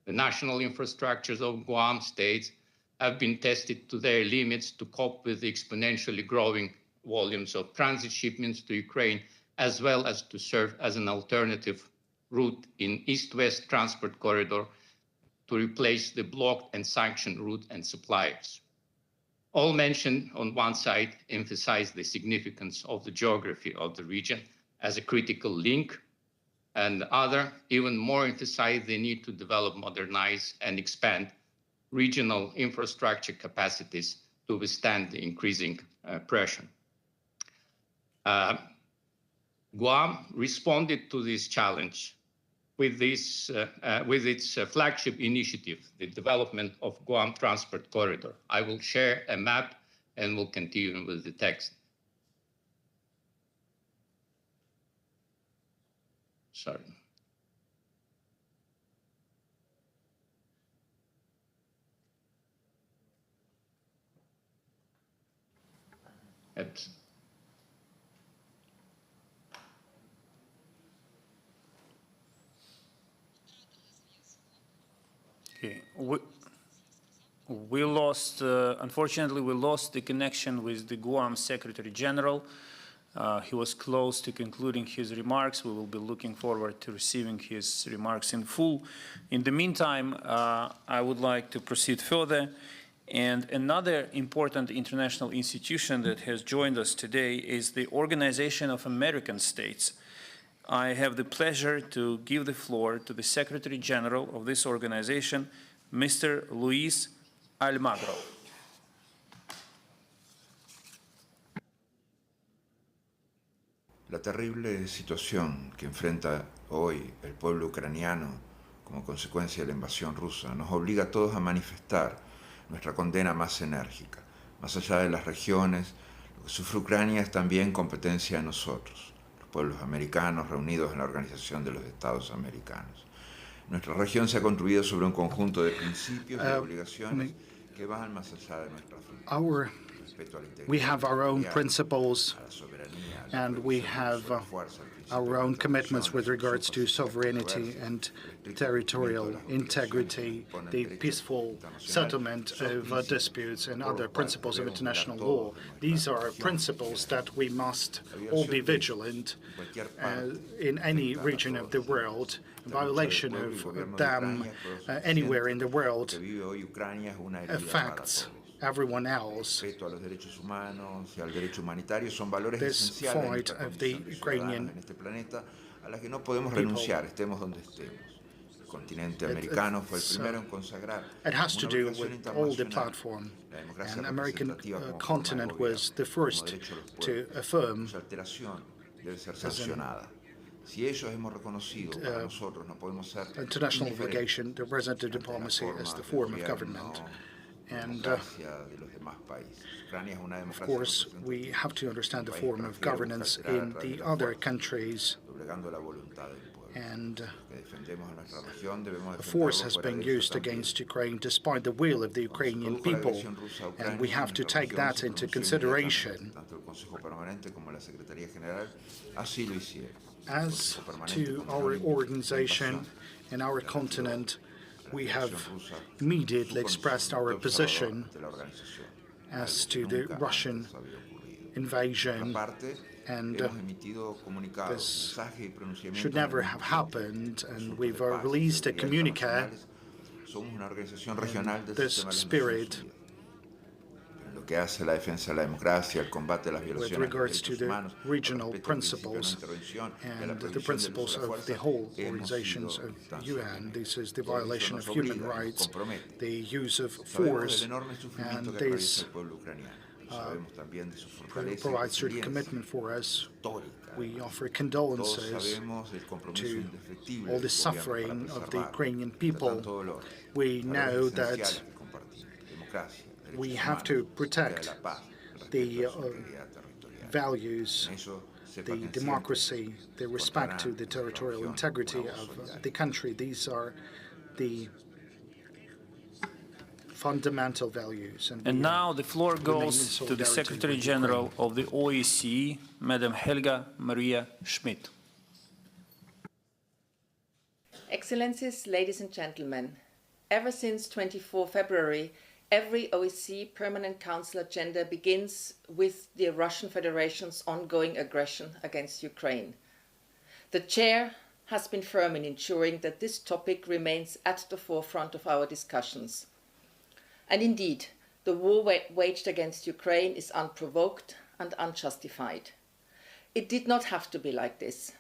The national infrastructures of Guam states have been tested to their limits to cope with the exponentially growing volumes of transit shipments to Ukraine, as well as to serve as an alternative route in east-west transport corridor to replace the blocked and sanctioned route and suppliers. All mentioned on one side emphasize the significance of the geography of the region as a critical link, and the other even more emphasize the need to develop, modernize, and expand regional infrastructure capacities to withstand the increasing pressure. Guam responded to this challenge with its flagship initiative, the development of Guam Transport Corridor. I will share a map and will continue with the text. Sorry. Okay. We lost, unfortunately, we lost the connection with the Guam Secretary General. He was close to concluding his remarks. We will be looking forward to receiving his remarks in full. In the meantime, I would like to proceed further. And another important international institution that has joined us today is the Organization of American States. I have the pleasure to give the floor to the Secretary General of this organization, Mr. Luis Almagro. La terrible situación que enfrenta hoy el pueblo ucraniano como consecuencia de la invasión rusa nos obliga a todos a manifestar nuestra condena más enérgica. Más allá de las regiones, lo que sufre Ucrania es también competencia de nosotros, los pueblos americanos reunidos en la Organización de los Estados Americanos. Nuestra región se ha construido sobre un conjunto de principios y obligaciones que van más allá de nuestra frontera. We have our own principles and we have our own commitments with regards to sovereignty and territorial integrity, the peaceful settlement of disputes and other principles of international law. These are principles that we must all be vigilant in any region of the world. A violation of them anywhere in the world affects everyone else. This fight of the Ukrainian it has to do with all the platform, and the American continent was the first to affirm international obligation, the representative diplomacy as the form of government. And of course, we have to understand the form of governance in the other countries. And a force has been used against Ukraine despite the will of the Ukrainian people, and we have to take that into consideration. As to our organization and our continent, we have immediately expressed our position as to the Russian invasion, and this should never have happened, and we've released a communiqué in this spirit with regards to the regional principles and the principles of the whole organizations of the UN. This is the violation of human rights, the use of force, and this provides certain commitment for us. We offer condolences to all the suffering of the Ukrainian people. We know that we have to protect the values, the democracy, the respect to the territorial integrity of the country. These are the fundamental values. And now the floor remain in goes to the solidarity Secretary with General of the OSCE, Madam Helga Maria Schmidt. Excellencies, ladies and gentlemen, ever since 24 February, every OSCE Permanent Council agenda begins with the Russian Federation's ongoing aggression against Ukraine. The chair has been firm in ensuring that this topic remains at the forefront of our discussions. And indeed, the war waged against Ukraine is unprovoked and unjustified. It did not have to be like this.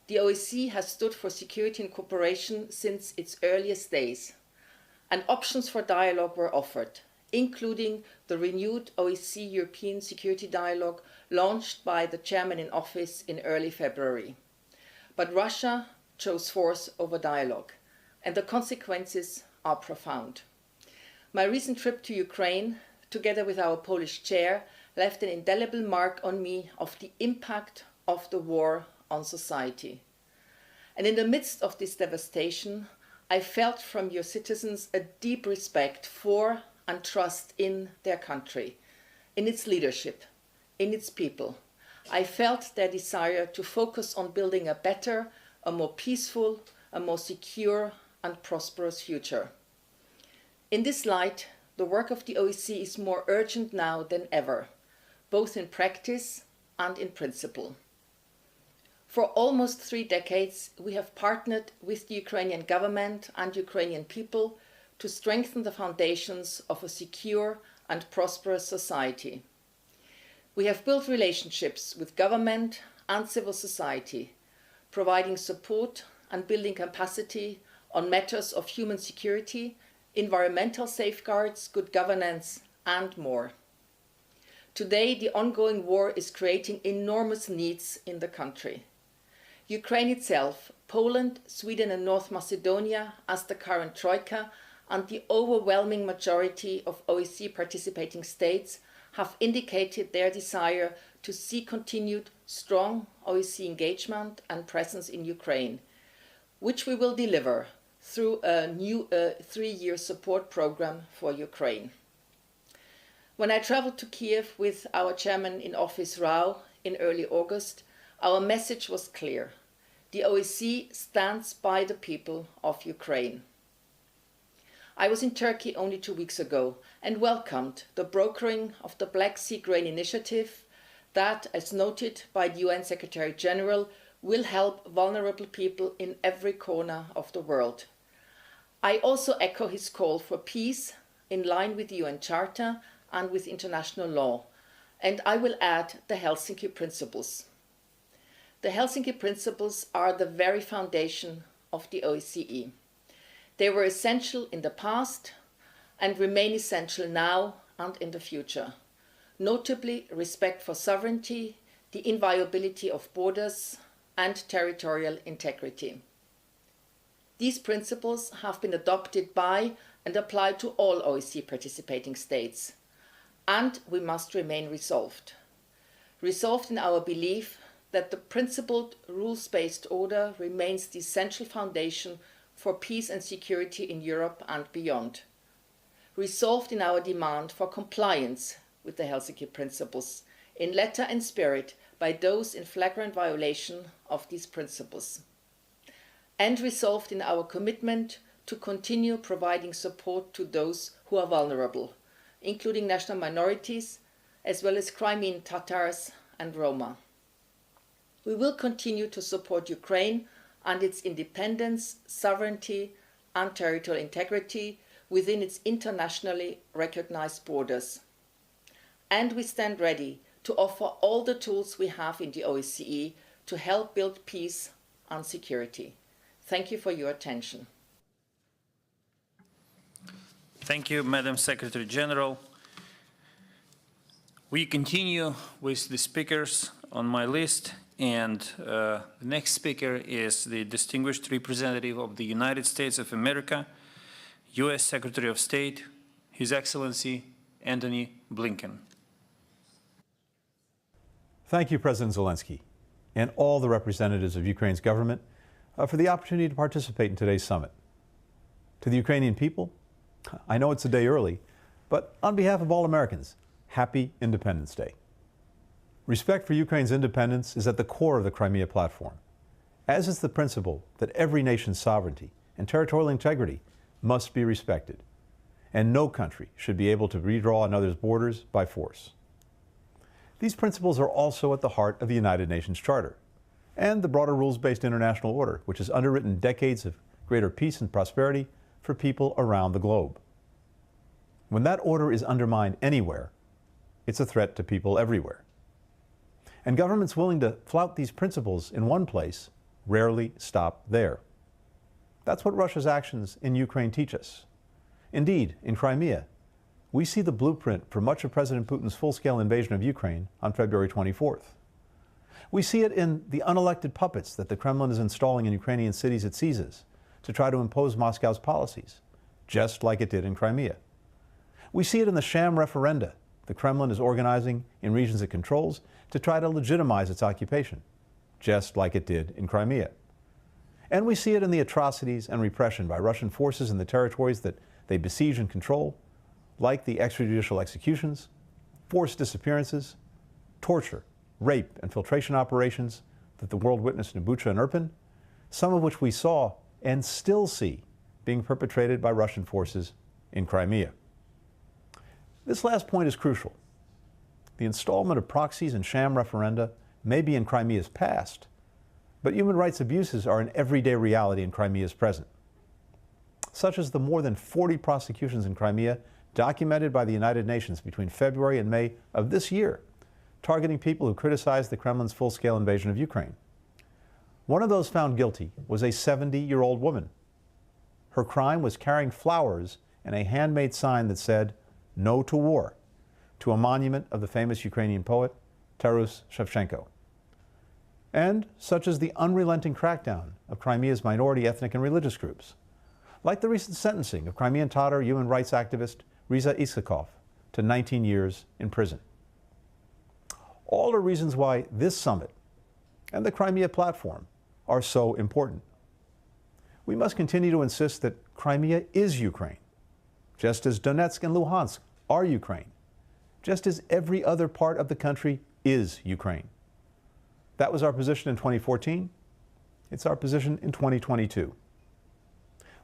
The OSCE has stood for security and cooperation since its earliest days, and options for dialogue were offered, including the renewed OSCE European Security Dialogue launched by the chairman in office in early February. But Russia chose force over dialogue, and the consequences are profound. My recent trip to Ukraine, together with our Polish chair, left an indelible mark on me of the impact of the war on society. And in the midst of this devastation, I felt from your citizens a deep respect for and trust in their country, in its leadership, in its people. I felt their desire to focus on building a better, a more peaceful, a more secure and prosperous future. In this light, the work of the OSCE is more urgent now than ever, both in practice and in principle. For almost 3 decades, we have partnered with the Ukrainian government and Ukrainian people to strengthen the foundations of a secure and prosperous society. We have built relationships with government and civil society, providing support and building capacity on matters of human security, environmental safeguards, good governance, and more. Today, the ongoing war is creating enormous needs in the country. Ukraine itself, Poland, Sweden and North Macedonia as the current troika, and the overwhelming majority of OSCE participating states have indicated their desire to see continued strong OSCE engagement and presence in Ukraine, which we will deliver through a new 3-year support program for Ukraine. When I traveled to Kiev with our chairman in office, Rao, in early August, our message was clear. The OSCE stands by the people of Ukraine. I was in Turkey only 2 weeks ago and welcomed the brokering of the Black Sea Grain Initiative that, as noted by the UN Secretary General, will help vulnerable people in every corner of the world. I also echo his call for peace in line with the UN Charter and with international law, and I will add the Helsinki Principles. The Helsinki Principles are the very foundation of the OSCE. They were essential in the past and remain essential now and in the future, notably respect for sovereignty, the inviolability of borders, and territorial integrity. These principles have been adopted by and applied to all OSCE participating states, and we must remain resolved. Resolved in our belief that the principled rules-based order remains the essential foundation for peace and security in Europe and beyond. Resolved in our demand for compliance with the Helsinki Principles, in letter and spirit, by those in flagrant violation of these principles. And resolved in our commitment to continue providing support to those who are vulnerable, including national minorities, as well as Crimean Tatars and Roma. We will continue to support Ukraine and its independence, sovereignty, and territorial integrity within its internationally recognized borders. And we stand ready to offer all the tools we have in the OSCE to help build peace and security. Thank you for your attention. Thank you, Madam Secretary General. We continue with the speakers on my list, and the next speaker is the distinguished representative of the United States of America, U.S. Secretary of State, His Excellency Antony Blinken. Thank you, President Zelensky, and all the representatives of Ukraine's government for the opportunity to participate in today's summit. To the Ukrainian people, I know it's a day early, but on behalf of all Americans, happy Independence Day. Respect for Ukraine's independence is at the core of the Crimea platform, as is the principle that every nation's sovereignty and territorial integrity must be respected, and no country should be able to redraw another's borders by force. These principles are also at the heart of the United Nations Charter and the broader rules-based international order, which has underwritten decades of greater peace and prosperity for people around the globe. When that order is undermined anywhere, it's a threat to people everywhere. And governments willing to flout these principles in one place rarely stop there. That's what Russia's actions in Ukraine teach us. Indeed, in Crimea, we see the blueprint for much of President Putin's full-scale invasion of Ukraine on February 24th. We see it in the unelected puppets that the Kremlin is installing in Ukrainian cities it seizes to try to impose Moscow's policies, just like it did in Crimea. We see it in the sham referenda the Kremlin is organizing in regions it controls to try to legitimize its occupation, just like it did in Crimea. And we see it in the atrocities and repression by Russian forces in the territories that they besiege and control, like the extrajudicial executions, forced disappearances, torture, rape, and filtration operations that the world witnessed in Bucha and Irpin, some of which we saw and still see being perpetrated by Russian forces in Crimea. This last point is crucial. The installment of proxies and sham referenda may be in Crimea's past, but human rights abuses are an everyday reality in Crimea's present, such as the more than 40 prosecutions in Crimea documented by the United Nations between February and May of this year, targeting people who criticized the Kremlin's full-scale invasion of Ukraine. One of those found guilty was a 70-year-old woman. Her crime was carrying flowers and a handmade sign that said, "No to war," to a monument of the famous Ukrainian poet, Taras Shevchenko. And such as the unrelenting crackdown of Crimea's minority ethnic and religious groups, like the recent sentencing of Crimean Tatar human rights activist Riza Isakov to 19 years in prison. All are reasons why this summit and the Crimea platform are so important. We must continue to insist that Crimea is Ukraine, just as Donetsk and Luhansk are Ukraine, just as every other part of the country is Ukraine. That was our position in 2014. It's our position in 2022.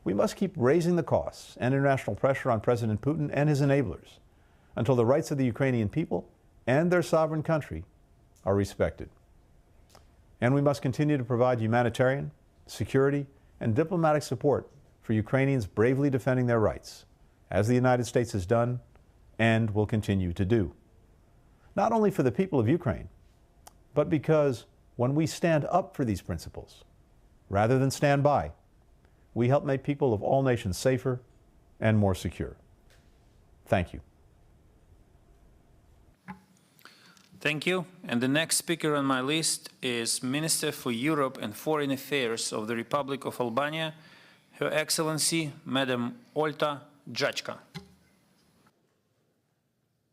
We must keep raising the costs and international pressure on President Putin and his enablers until the rights of the Ukrainian people and their sovereign country are respected. And we must continue to provide humanitarian, security, and diplomatic support for Ukrainians bravely defending their rights, as the United States has done and will continue to do. Not only for the people of Ukraine, but because when we stand up for these principles, rather than stand by, we help make people of all nations safer and more secure. Thank you. Thank you. And the next speaker on my list is Minister for Europe and Foreign Affairs of the Republic of Albania, Her Excellency, Madam Olta Gjachka.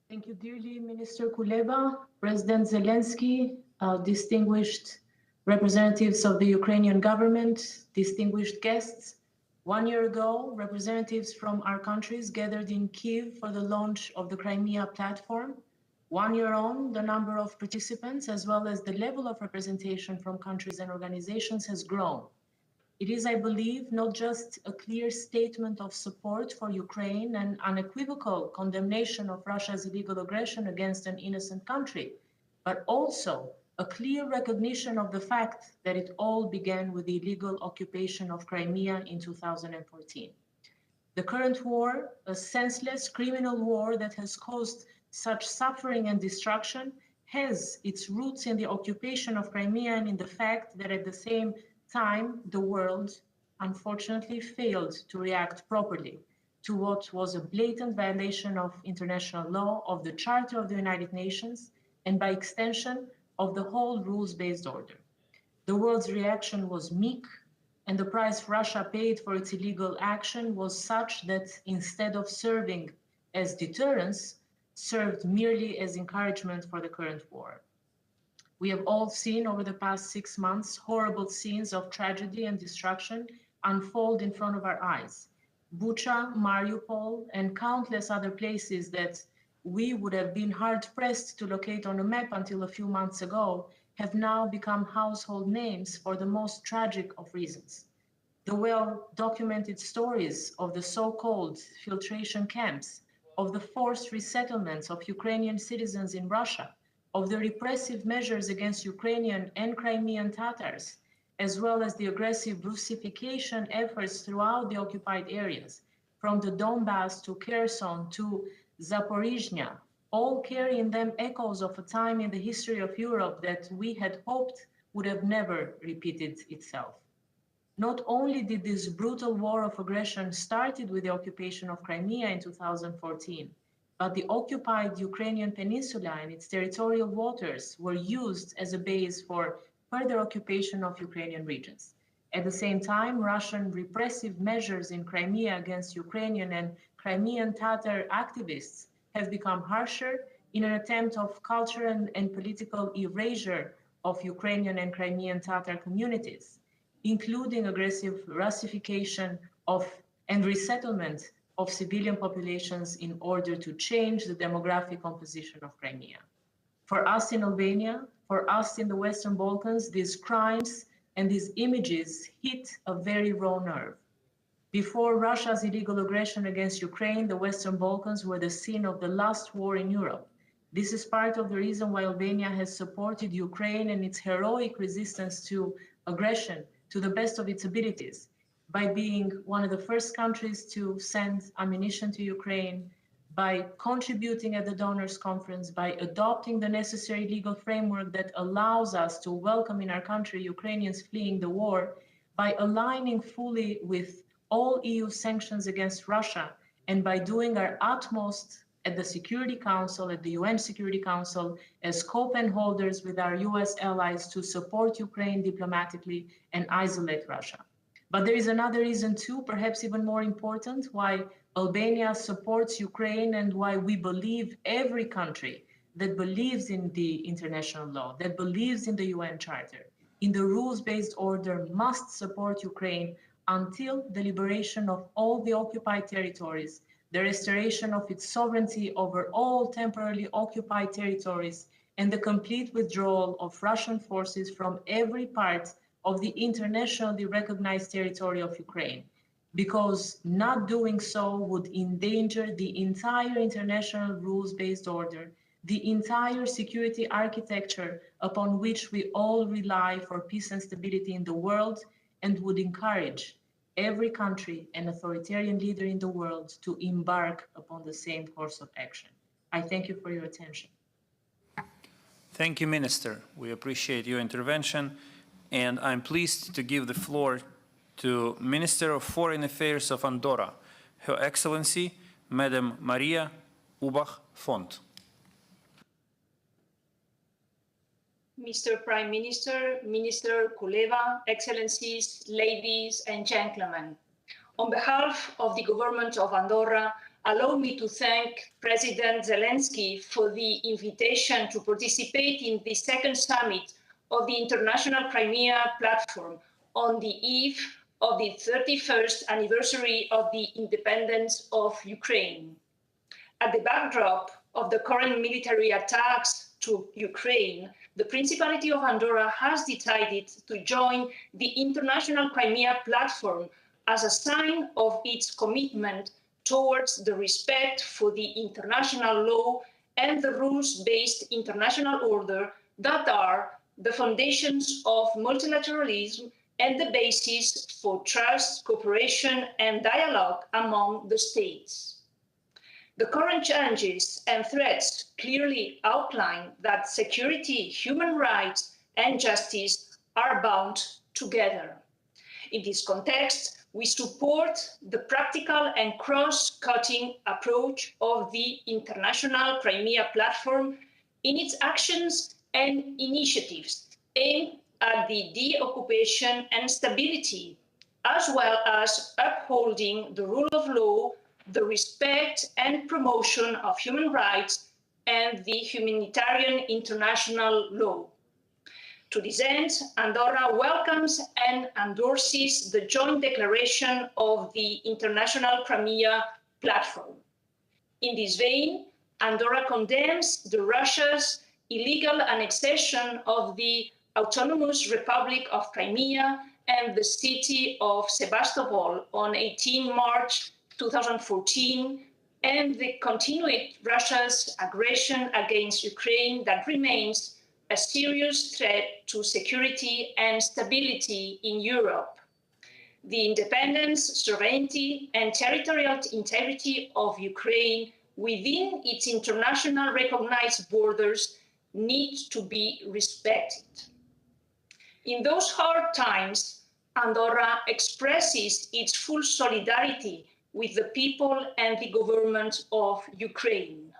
Thank you, dearly Minister Kuleba, President Zelensky, distinguished representatives of the Ukrainian government, distinguished guests. 1 year ago, representatives from our countries gathered in Kyiv for the launch of the Crimea platform. 1 year on, the number of participants as well as the level of representation from countries and organizations has grown. It is, I believe, not just a clear statement of support for Ukraine and unequivocal condemnation of Russia's illegal aggression against an innocent country, but also a clear recognition of the fact that it all began with the illegal occupation of Crimea in 2014. The current war, a senseless criminal war that has caused such suffering and destruction, has its roots in the occupation of Crimea and in the fact that at the same time, the world unfortunately failed to react properly to what was a blatant violation of international law, of the Charter of the United Nations, and by extension, of the whole rules-based order. The world's reaction was meek, and the price Russia paid for its illegal action was such that instead of serving as deterrence, served merely as encouragement for the current war. We have all seen over the past 6 months horrible scenes of tragedy and destruction unfold in front of our eyes. Bucha, Mariupol, and countless other places that we would have been hard-pressed to locate on a map until a few months ago have now become household names for the most tragic of reasons. The well-documented stories of the so-called filtration camps, of the forced resettlements of Ukrainian citizens in Russia, of the repressive measures against Ukrainian and Crimean Tatars, as well as the aggressive Russification efforts throughout the occupied areas, from the Donbass to Kherson to Zaporizhzhia, all carry in them echoes of a time in the history of Europe that we had hoped would have never repeated itself. Not only did this brutal war of aggression started with the occupation of Crimea in 2014, but the occupied Ukrainian peninsula and its territorial waters were used as a base for further occupation of Ukrainian regions. At the same time, Russian repressive measures in Crimea against Ukrainian and Crimean Tatar activists have become harsher in an attempt of cultural and political erasure of Ukrainian and Crimean Tatar communities, including aggressive Russification of and resettlement of civilian populations in order to change the demographic composition of Crimea. For us in Albania, for us in the Western Balkans, these crimes and these images hit a very raw nerve. Before Russia's illegal aggression against Ukraine, the Western Balkans were the scene of the last war in Europe. This is part of the reason why Albania has supported Ukraine and its heroic resistance to aggression to the best of its abilities, by being one of the first countries to send ammunition to Ukraine, by contributing at the Donors Conference, by adopting the necessary legal framework that allows us to welcome in our country Ukrainians fleeing the war, by aligning fully with all EU sanctions against Russia, and by doing our utmost at the Security Council, at the UN Security Council, as co-pen holders with our US allies to support Ukraine diplomatically and isolate Russia. But there is another reason too, perhaps even more important, why Albania supports Ukraine and why we believe every country that believes in the international law, that believes in the UN Charter, in the rules-based order, must support Ukraine until the liberation of all the occupied territories, the restoration of its sovereignty over all temporarily occupied territories, and the complete withdrawal of Russian forces from every part of the internationally recognized territory of Ukraine, because not doing so would endanger the entire international rules-based order, the entire security architecture upon which we all rely for peace and stability in the world, and would encourage every country and authoritarian leader in the world to embark upon the same course of action. I thank you for your attention. Thank you, Minister. We appreciate your intervention, and I'm pleased to give the floor to Minister of Foreign Affairs of Andorra, Her Excellency, Madam Maria Ubach-Font. Mr. Prime Minister, Minister Kuleva, Excellencies, ladies and gentlemen. On behalf of the government of Andorra, allow me to thank President Zelensky for the invitation to participate in the second summit of the International Crimea Platform on the eve of the 31st anniversary of the independence of Ukraine. At the backdrop of the current military attacks to Ukraine, the Principality of Andorra has decided to join the International Crimea Platform as a sign of its commitment towards the respect for the international law and the rules-based international order that are the foundations of multilateralism and the basis for trust, cooperation, and dialogue among the states. The current challenges and threats clearly outline that security, human rights, and justice are bound together. In this context, we support the practical and cross-cutting approach of the International Crimea Platform in its actions and initiatives aimed at the de-occupation and stability, as well as upholding the rule of law, the respect and promotion of human rights, and the humanitarian international law. To this end, Andorra welcomes and endorses the joint declaration of the International Crimea Platform. In this vein, Andorra condemns Russia's illegal annexation of the Autonomous Republic of Crimea and the city of Sebastopol on 18 March 2014, and the continued Russia's aggression against Ukraine that remains a serious threat to security and stability in Europe. The independence, sovereignty, and territorial integrity of Ukraine within its international recognized borders need to be respected. In those hard times, Andorra expresses its full solidarity with the people and the government of Ukraine.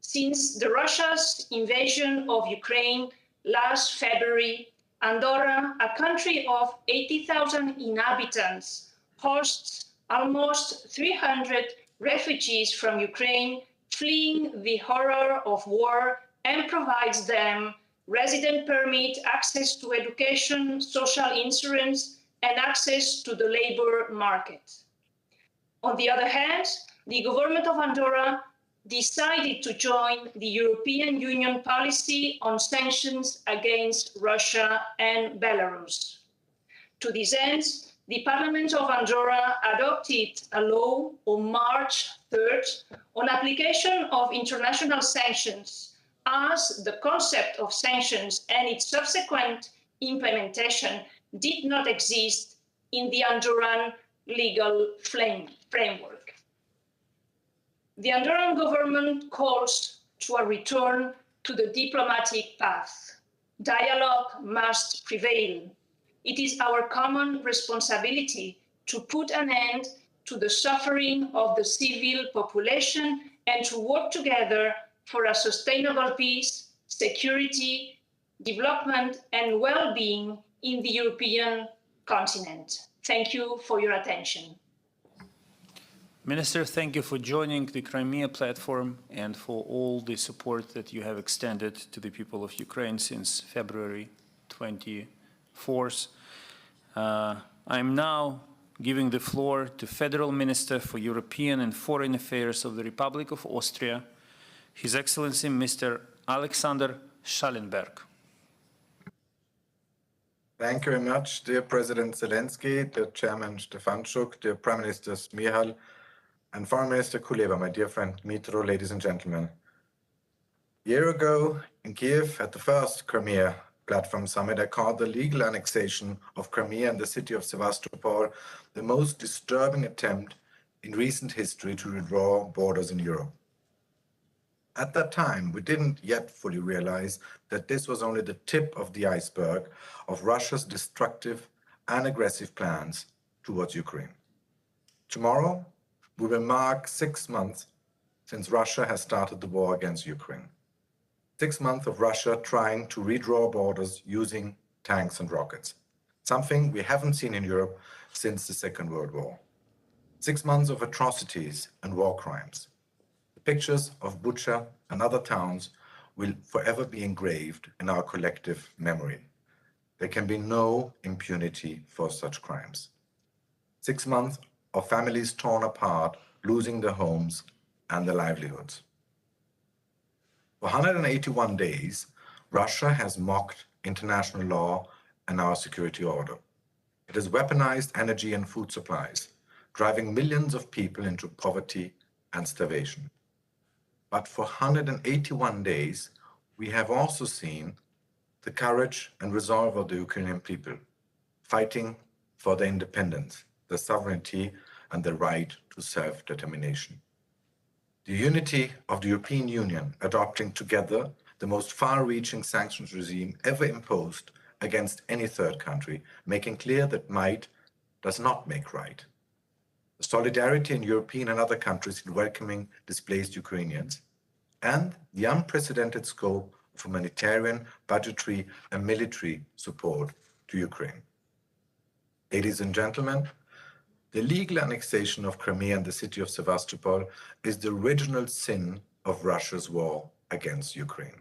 Since Russia's invasion of Ukraine last February, Andorra, a country of 80,000 inhabitants, hosts almost 300 refugees from Ukraine fleeing the horror of war and provides them resident permit, access to education, social insurance, and access to the labor market. On the other hand, the government of Andorra decided to join the European Union policy on sanctions against Russia and Belarus. To this end, the Parliament of Andorra adopted a law on March 3rd on application of international sanctions, as the concept of sanctions and its subsequent implementation did not exist in the Andorran legal framework. The Andorran government calls to a return to the diplomatic path. Dialogue must prevail. It is our common responsibility to put an end to the suffering of the civil population and to work together for a sustainable peace, security, development, and well-being in the European continent. Thank you for your attention. Minister, thank you for joining the Crimea platform and for all the support that you have extended to the people of Ukraine since February 24th. I'm now giving the floor to Federal Minister for European and Foreign Affairs of the Republic of Austria, His Excellency Mr. Alexander Schallenberg. Thank you very much, dear President Zelensky, dear Chairman Stefanchuk, dear Prime Minister Smihal, and Foreign Minister Kuleba, my dear friend Dmytro, ladies and gentlemen. A year ago in Kiev at the first Crimea Platform Summit, I called the legal annexation of Crimea and the city of Sevastopol the most disturbing attempt in recent history to redraw borders in Europe. At that time, we didn't yet fully realize that this was only the tip of the iceberg of Russia's destructive and aggressive plans towards Ukraine. Tomorrow, we will mark 6 months since Russia has started the war against Ukraine. 6 months of Russia trying to redraw borders using tanks and rockets, something we haven't seen in Europe since the Second World War. 6 months of atrocities and war crimes. The pictures of Bucha and other towns will forever be engraved in our collective memory. There can be no impunity for such crimes. 6 months of families torn apart, losing their homes and their livelihoods. For 181 days, Russia has mocked international law and our security order. It has weaponized energy and food supplies, driving millions of people into poverty and starvation. But for 181 days, we have also seen the courage and resolve of the Ukrainian people, fighting for their independence, their sovereignty, and the right to self-determination. The unity of the European Union adopting together the most far-reaching sanctions regime ever imposed against any third country, making clear that might does not make right. The solidarity in European and other countries in welcoming displaced Ukrainians, and the unprecedented scope of humanitarian, budgetary, and military support to Ukraine. Ladies and gentlemen, the legal annexation of Crimea and the city of Sevastopol is the original sin of Russia's war against Ukraine.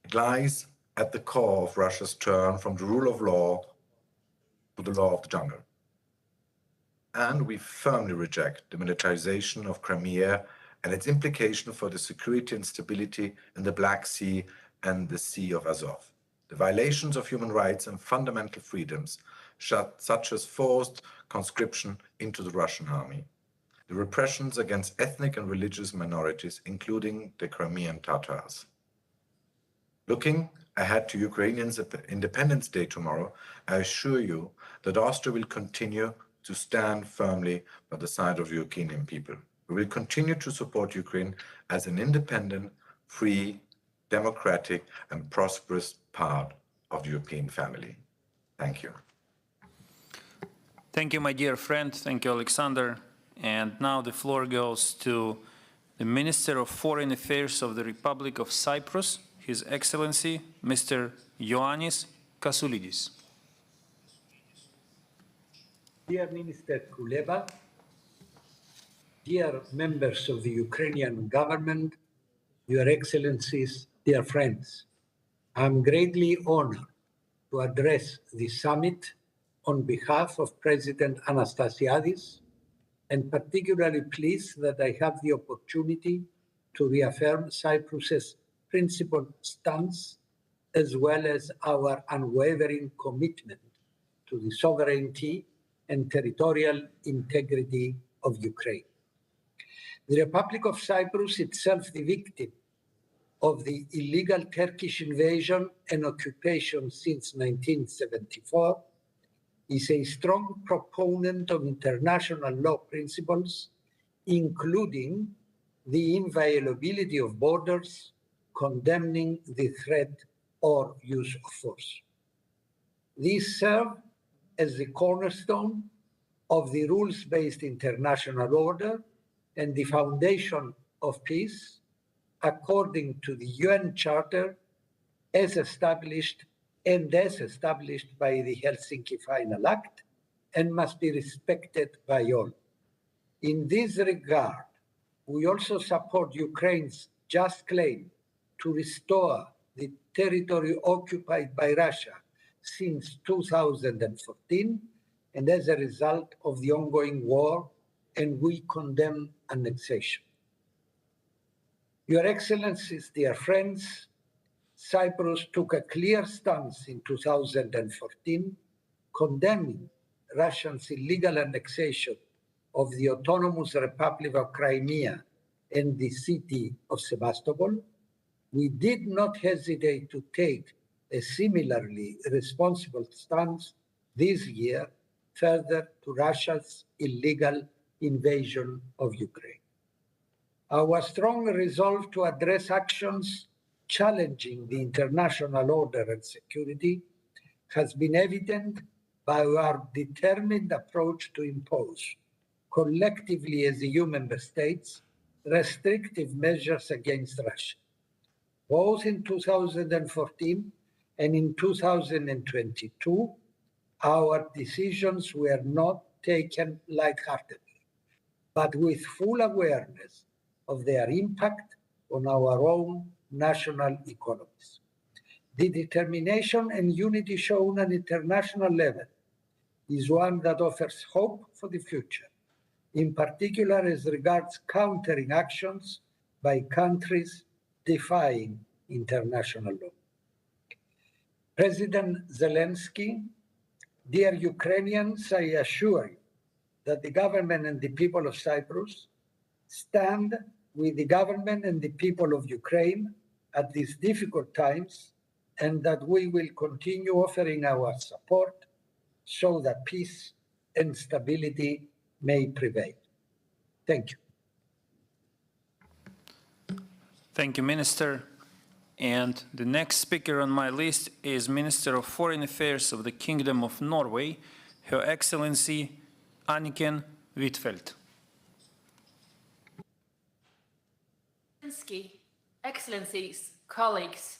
It lies at the core of Russia's turn from the rule of law to the law of the jungle. And we firmly reject the militarization of Crimea and its implication for the security and stability in the Black Sea and the Sea of Azov. The violations of human rights and fundamental freedoms, such as forced conscription into the Russian army, the repressions against ethnic and religious minorities, including the Crimean Tatars. Looking ahead to Ukrainians' Independence Day tomorrow, I assure you that Austria will continue to stand firmly by the side of Ukrainian people. We will continue to support Ukraine as an independent, free, democratic, and prosperous part of the European family. Thank you. Thank you, my dear friend. Thank you, Alexander. And now the floor goes to the Minister of Foreign Affairs of the Republic of Cyprus, His Excellency, Mr. Ioannis Kassoulidis. Dear Minister Kuleba, dear members of the Ukrainian government, Your Excellencies, dear friends, I'm greatly honored to address the summit on behalf of President Anastasiadis, and particularly pleased that I have the opportunity to reaffirm Cyprus's principled stance, as well as our unwavering commitment to the sovereignty and territorial integrity of Ukraine. The Republic of Cyprus, itself the victim of the illegal Turkish invasion and occupation since 1974, is a strong proponent of international law principles, including the inviolability of borders, condemning the threat or use of force. These serve as the cornerstone of the rules-based international order and the foundation of peace, according to the UN Charter as established by the Helsinki Final Act, and must be respected by all. In this regard, we also support Ukraine's just claim to restore the territory occupied by Russia since 2014, and as a result of the ongoing war, and we condemn annexation. Your Excellencies, dear friends, Cyprus took a clear stance in 2014, condemning Russia's illegal annexation of the autonomous Republic of Crimea and the city of Sebastopol. We did not hesitate to take a similarly responsible stance this year, further to Russia's illegal invasion of Ukraine. Our strong resolve to address actions challenging the international order and security has been evident by our determined approach to impose, collectively as EU member states, restrictive measures against Russia. Both in 2014 and in 2022, our decisions were not taken lightheartedly, but with full awareness of their impact on our own national economies. The determination and unity shown at international level is one that offers hope for the future, in particular as regards countering actions by countries defying international law. President Zelensky, dear Ukrainians, I assure you that the government and the people of Cyprus stand with the government and the people of Ukraine at these difficult times, and that we will continue offering our support so that peace and stability may prevail. Thank you. Thank you, Minister. And the next speaker on my list is Minister of Foreign Affairs of the Kingdom of Norway, Her Excellency Anniken Huitfeldt. Excellencies, colleagues,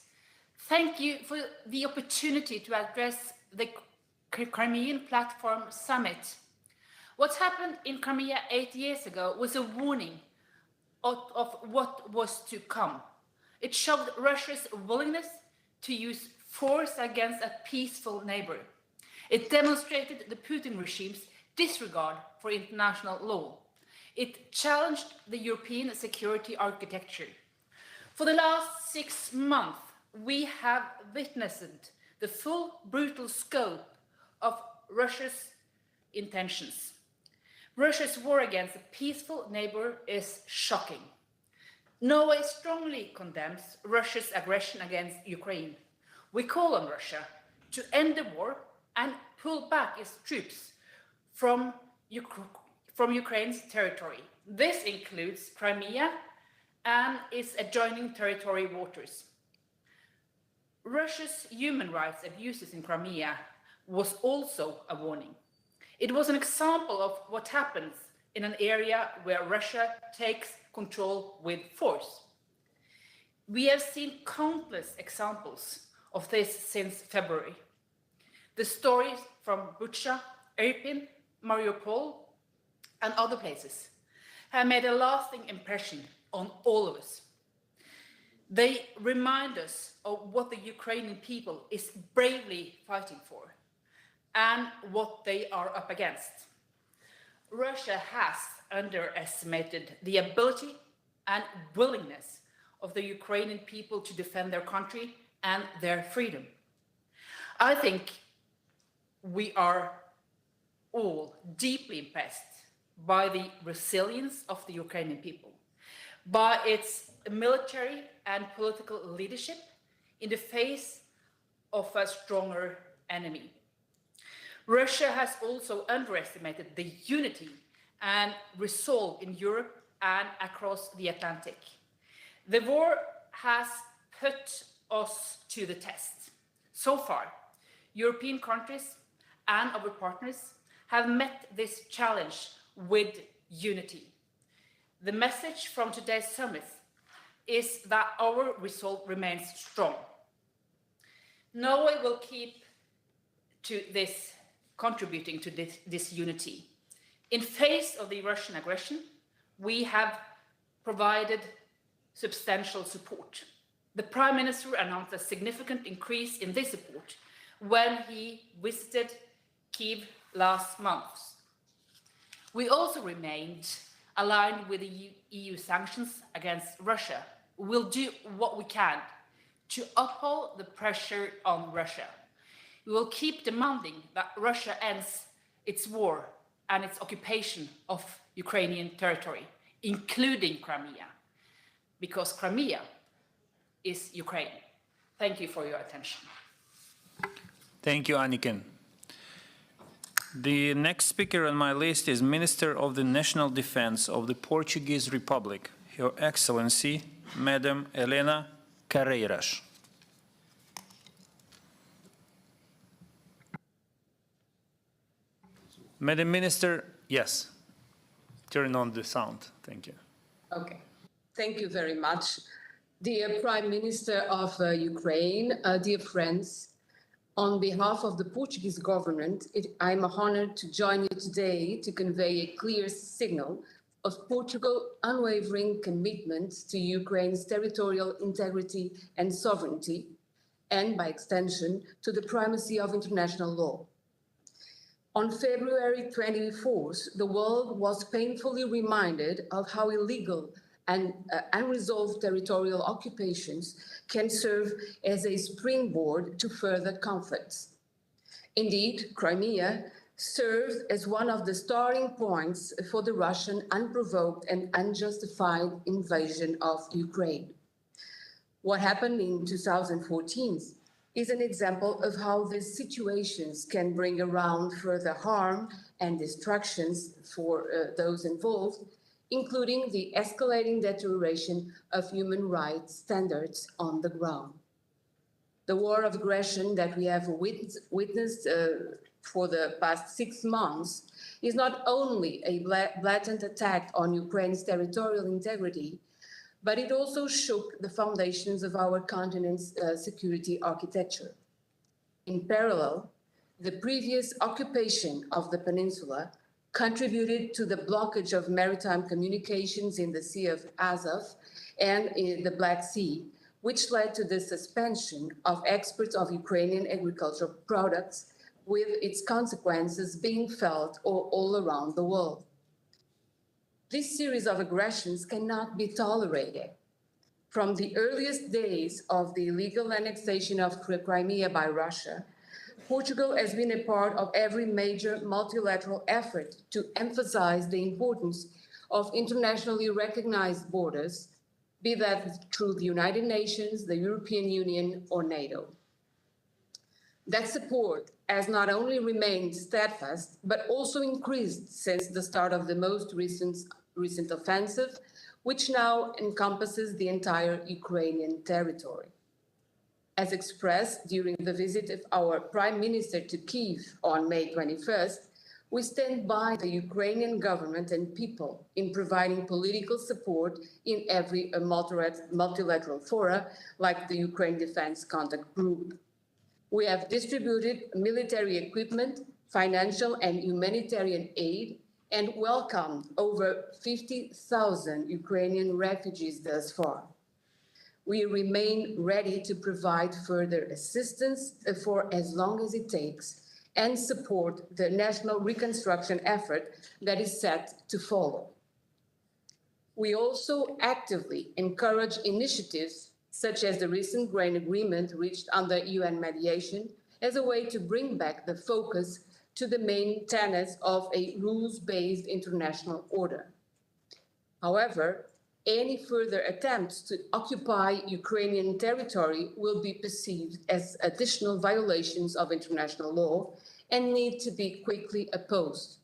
thank you for the opportunity to address the Crimean Platform Summit. What happened in Crimea 8 years ago was a warning of what was to come. It showed Russia's willingness to use force against a peaceful neighbor. It demonstrated the Putin regime's disregard for international law. It challenged the European security architecture. For the last 6 months, we have witnessed the full brutal scope of Russia's intentions. Russia's war against a peaceful neighbor is shocking. Norway strongly condemns Russia's aggression against Ukraine. We call on Russia to end the war and pull back its troops from Ukraine's territory. This includes Crimea and its adjoining territory waters. Russia's human rights abuses in Crimea was also a warning. It was an example of what happens in an area where Russia takes control with force. We have seen countless examples of this since February. The stories from Bucha, Irpin, Mariupol, and other places have made a lasting impression on all of us. They remind us of what the Ukrainian people is bravely fighting for and what they are up against. Russia has underestimated the ability and willingness of the Ukrainian people to defend their country and their freedom. I think we are all deeply impressed by the resilience of the Ukrainian people, by its military and political leadership in the face of a stronger enemy. Russia has also underestimated the unity and resolve in Europe and across the Atlantic. The war has put us to the test. So far, European countries and our partners have met this challenge with unity. The message from today's summit is that our resolve remains strong. Norway will keep to this, contributing to this unity. In face of the Russian aggression, we have provided substantial support. The Prime Minister announced a significant increase in this support when he visited Kyiv last month. We also remained aligned with the EU sanctions against Russia. We'll do what we can to uphold the pressure on Russia. We will keep demanding that Russia ends its war and its occupation of Ukrainian territory, including Crimea, because Crimea is Ukraine. Thank you for your attention. Thank you, Anniken. The next speaker on my list is Minister of the National Defense of the Portuguese Republic, Her Excellency, Madam Helena Carreiras. Madam Minister, yes, turn on the sound. Thank you. Okay, thank you very much. Dear Prime Minister of Ukraine, dear friends, on behalf of the Portuguese government, I'm honored to join you today to convey a clear signal of Portugal's unwavering commitment to Ukraine's territorial integrity and sovereignty, and by extension, to the primacy of international law. On February 24th, the world was painfully reminded of how illegal and unresolved territorial occupations can serve as a springboard to further conflicts. Indeed, Crimea serves as one of the starting points for the Russian unprovoked and unjustified invasion of Ukraine. What happened in 2014 is an example of how these situations can bring around further harm and destructions for those involved, including the escalating deterioration of human rights standards on the ground. The war of aggression that we have witnessed for the past 6 months is not only a blatant attack on Ukraine's territorial integrity, but it also shook the foundations of our continent's security architecture. In parallel, the previous occupation of the peninsula contributed to the blockage of maritime communications in the Sea of Azov and in the Black Sea, which led to the suspension of exports of Ukrainian agricultural products, with its consequences being felt all around the world. This series of aggressions cannot be tolerated. From the earliest days of the illegal annexation of Crimea by Russia, Portugal has been a part of every major multilateral effort to emphasize the importance of internationally recognized borders, be that through the United Nations, the European Union, or NATO. That support has not only remained steadfast, but also increased since the start of the most recent offensive, which now encompasses the entire Ukrainian territory. As expressed during the visit of our Prime Minister to Kyiv on May 21st, we stand by the Ukrainian government and people in providing political support in every multilateral fora, like the Ukraine Defense Contact Group. We have distributed military equipment, financial and humanitarian aid, and welcomed over 50,000 Ukrainian refugees thus far. We remain ready to provide further assistance for as long as it takes and support the national reconstruction effort that is set to follow. We also actively encourage initiatives such as the recent grain agreement reached under UN mediation as a way to bring back the focus to the main tenets of a rules-based international order. However, any further attempts to occupy Ukrainian territory will be perceived as additional violations of international law and need to be quickly opposed.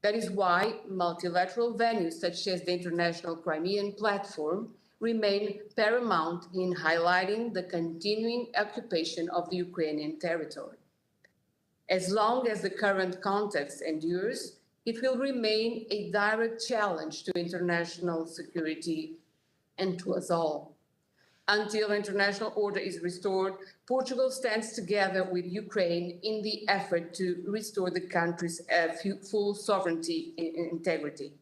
That is why multilateral venues such as the International Crimean Platform remain paramount in highlighting the continuing occupation of the Ukrainian territory. As long as the current context endures, it will remain a direct challenge to international security and to us all. Until international order is restored, Portugal stands together with Ukraine in the effort to restore the country's full sovereignty and integrity.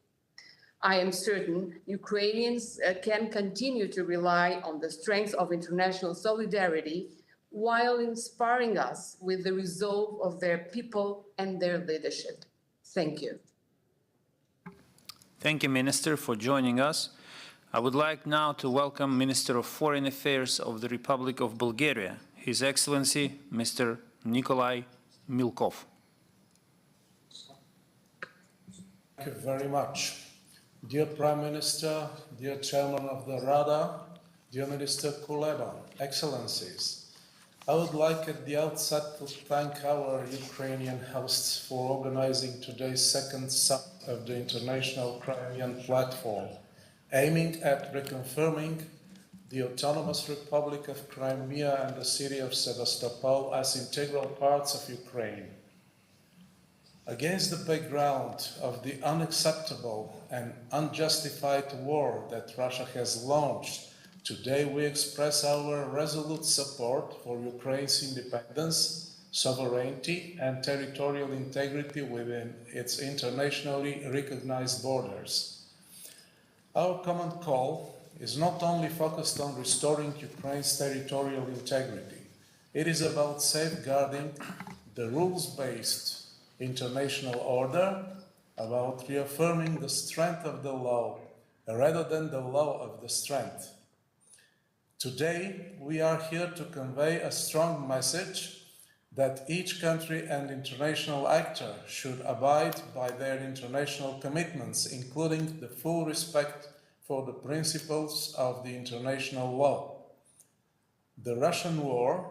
I am certain Ukrainians can continue to rely on the strength of international solidarity while inspiring us with the resolve of their people and their leadership. Thank you. Thank you, Minister, for joining us. I would like now to welcome Minister of Foreign Affairs of the Republic of Bulgaria, His Excellency, Mr. Nikolai Milkov. Thank you very much. Dear Prime Minister, dear Chairman of the Rada, dear Minister Kuleba, Excellencies, I would like at the outset to thank our Ukrainian hosts for organizing today's second summit of the International Crimean Platform, aiming at reconfirming the Autonomous Republic of Crimea and the city of Sevastopol as integral parts of Ukraine. Against the background of the unacceptable and unjustified war that Russia has launched, today we express our resolute support for Ukraine's independence, sovereignty, and territorial integrity within its internationally recognized borders. Our common call is not only focused on restoring Ukraine's territorial integrity, it is about safeguarding the rules-based international order, about reaffirming the strength of the law rather than the law of the strength. Today, we are here to convey a strong message that each country and international actor should abide by their international commitments, including the full respect for the principles of the international law. The Russian war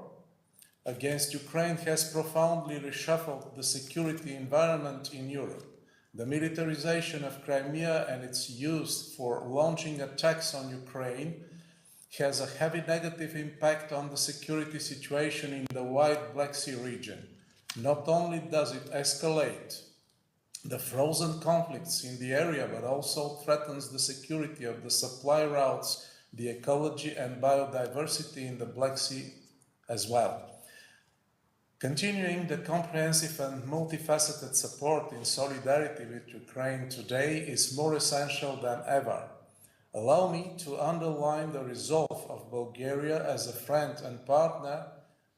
against Ukraine has profoundly reshuffled the security environment in Europe. The militarization of Crimea and its use for launching attacks on Ukraine has a heavy negative impact on the security situation in the wide Black Sea region. Not only does it escalate the frozen conflicts in the area, but also threatens the security of the supply routes, the ecology and biodiversity in the Black Sea as well. Continuing the comprehensive and multifaceted support in solidarity with Ukraine today is more essential than ever. Allow me to underline the resolve of Bulgaria as a friend and partner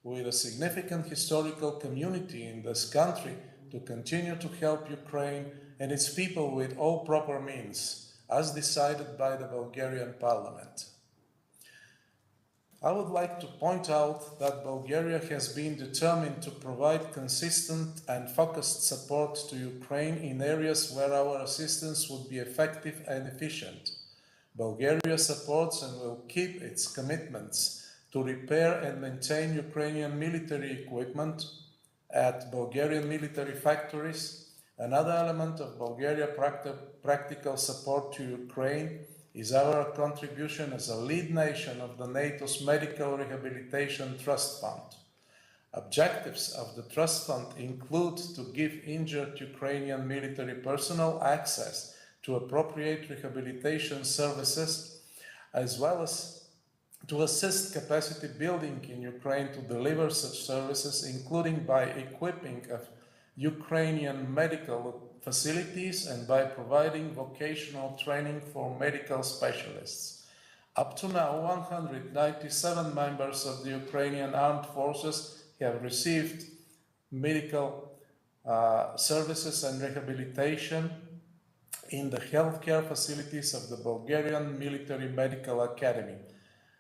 with a significant historical community in this country to continue to help Ukraine and its people with all proper means, as decided by the Bulgarian parliament. I would like to point out that Bulgaria has been determined to provide consistent and focused support to Ukraine in areas where our assistance would be effective and efficient. Bulgaria supports and will keep its commitments to repair and maintain Ukrainian military equipment at Bulgarian military factories. Another element of Bulgaria's practical support to Ukraine is our contribution as a lead nation of the NATO's Medical Rehabilitation Trust Fund. Objectives of the Trust Fund include to give injured Ukrainian military personnel access to appropriate rehabilitation services, as well as to assist capacity building in Ukraine to deliver such services, including by equipping of Ukrainian medical facilities and by providing vocational training for medical specialists. Up to now, 197 members of the Ukrainian armed forces have received medical services and rehabilitation in the healthcare facilities of the Bulgarian Military Medical Academy.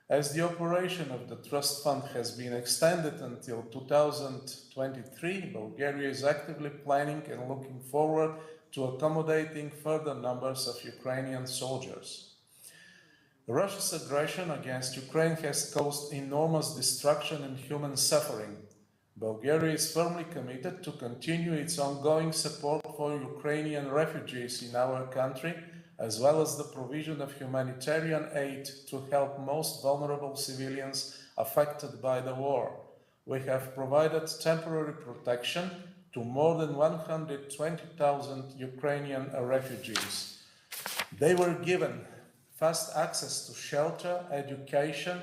As the operation of the Trust Fund has been extended until 2023, Bulgaria is actively planning and looking forward to accommodating further numbers of Ukrainian soldiers. Russia's aggression against Ukraine has caused enormous destruction and human suffering. Bulgaria is firmly committed to continue its ongoing support for Ukrainian refugees in our country, as well as the provision of humanitarian aid to help most vulnerable civilians affected by the war. We have provided temporary protection to more than 120,000 Ukrainian refugees. They were given fast access to shelter, education,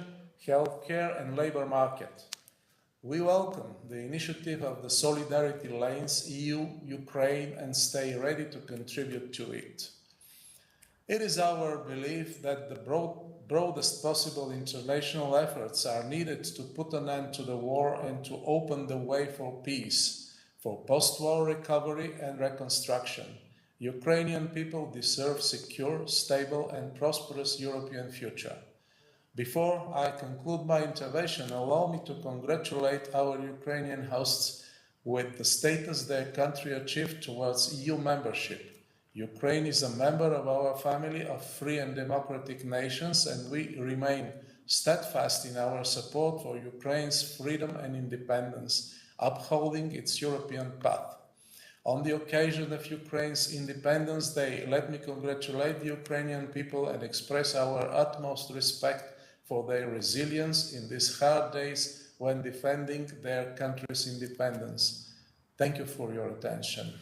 healthcare, and labor market. We welcome the initiative of the Solidarity Lanes, EU, Ukraine, and stay ready to contribute to it. It is our belief that the broadest possible international efforts are needed to put an end to the war and to open the way for peace, for post-war recovery and reconstruction. Ukrainian people deserve secure, stable, and prosperous European future. Before I conclude my intervention, allow me to congratulate our Ukrainian hosts with the status their country achieved towards EU membership. Ukraine is a member of our family of free and democratic nations, and we remain steadfast in our support for Ukraine's freedom and independence, upholding its European path. On the occasion of Ukraine's Independence Day, let me congratulate the Ukrainian people and express our utmost respect for their resilience in these hard days when defending their country's independence. Thank you for your attention.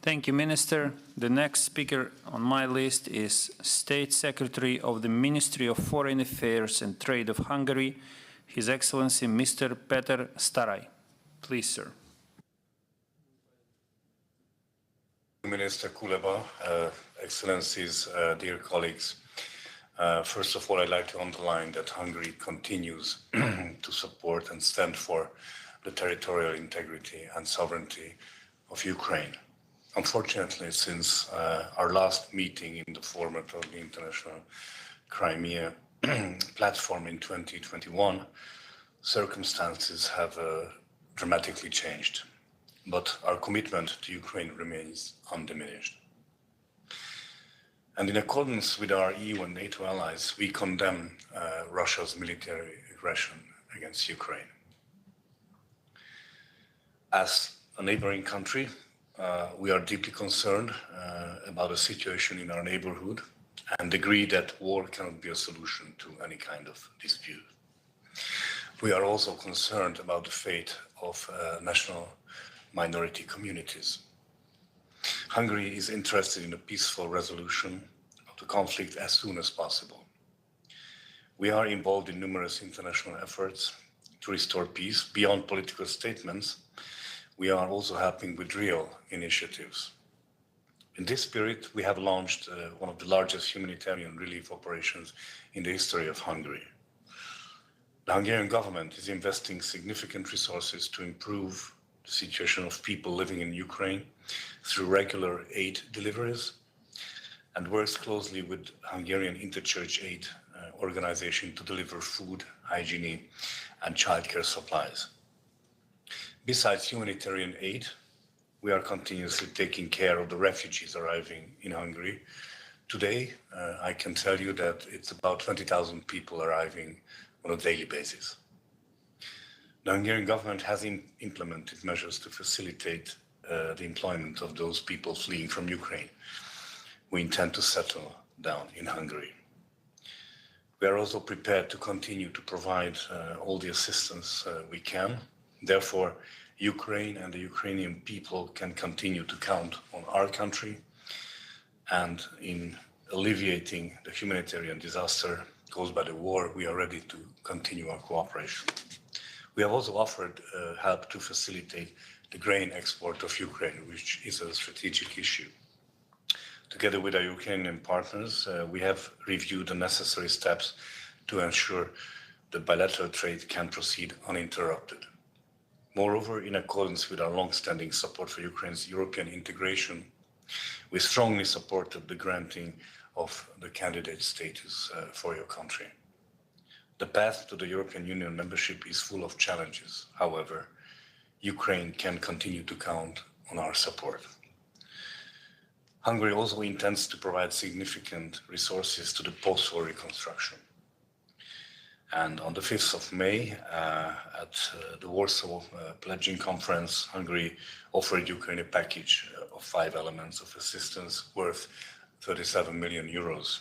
Thank you, Minister. The next speaker on my list is State Secretary of the Ministry of Foreign Affairs and Trade of Hungary, His Excellency Mr. Peter Staraj. Please, sir. Minister Kuleba, Excellencies, dear colleagues. First of all, I'd like to underline that Hungary continues to support and stand for the territorial integrity and sovereignty of Ukraine. Unfortunately, since our last meeting in the format of the International Crimea platform in 2021, circumstances have dramatically changed, but our commitment to Ukraine remains undiminished. And in accordance with our EU and NATO allies, we condemn Russia's military aggression against Ukraine. As a neighboring country, we are deeply concerned about the situation in our neighborhood and agree that war cannot be a solution to any kind of dispute. We are also concerned about the fate of national minority communities. Hungary is interested in a peaceful resolution of the conflict as soon as possible. We are involved in numerous international efforts to restore peace beyond political statements. We are also helping with real initiatives. In this spirit, we have launched one of the largest humanitarian relief operations in the history of Hungary. The Hungarian government is investing significant resources to improve the situation of people living in Ukraine through regular aid deliveries and works closely with Hungarian interchurch aid organization to deliver food, hygiene, and childcare supplies. Besides humanitarian aid, we are continuously taking care of the refugees arriving in Hungary. Today, I can tell you that it's about 20,000 people arriving on a daily basis. The Hungarian government has implemented measures to facilitate the employment of those people fleeing from Ukraine. We intend to settle down in Hungary. We are also prepared to continue to provide all the assistance we can. Therefore, Ukraine and the Ukrainian people can continue to count on our country, and in alleviating the humanitarian disaster caused by the war, we are ready to continue our cooperation. We have also offered help to facilitate the grain export of Ukraine, which is a strategic issue. Together with our Ukrainian partners, we have reviewed the necessary steps to ensure that bilateral trade can proceed uninterrupted. Moreover, in accordance with our long-standing support for Ukraine's European integration, we strongly supported the granting of the candidate status for your country. The path to the European Union membership is full of challenges. However, Ukraine can continue to count on our support. Hungary also intends to provide significant resources to the post-war reconstruction. And on the 5th of May, at the Warsaw Pledging Conference, Hungary offered Ukraine a package of 5 elements of assistance worth 37 million euros.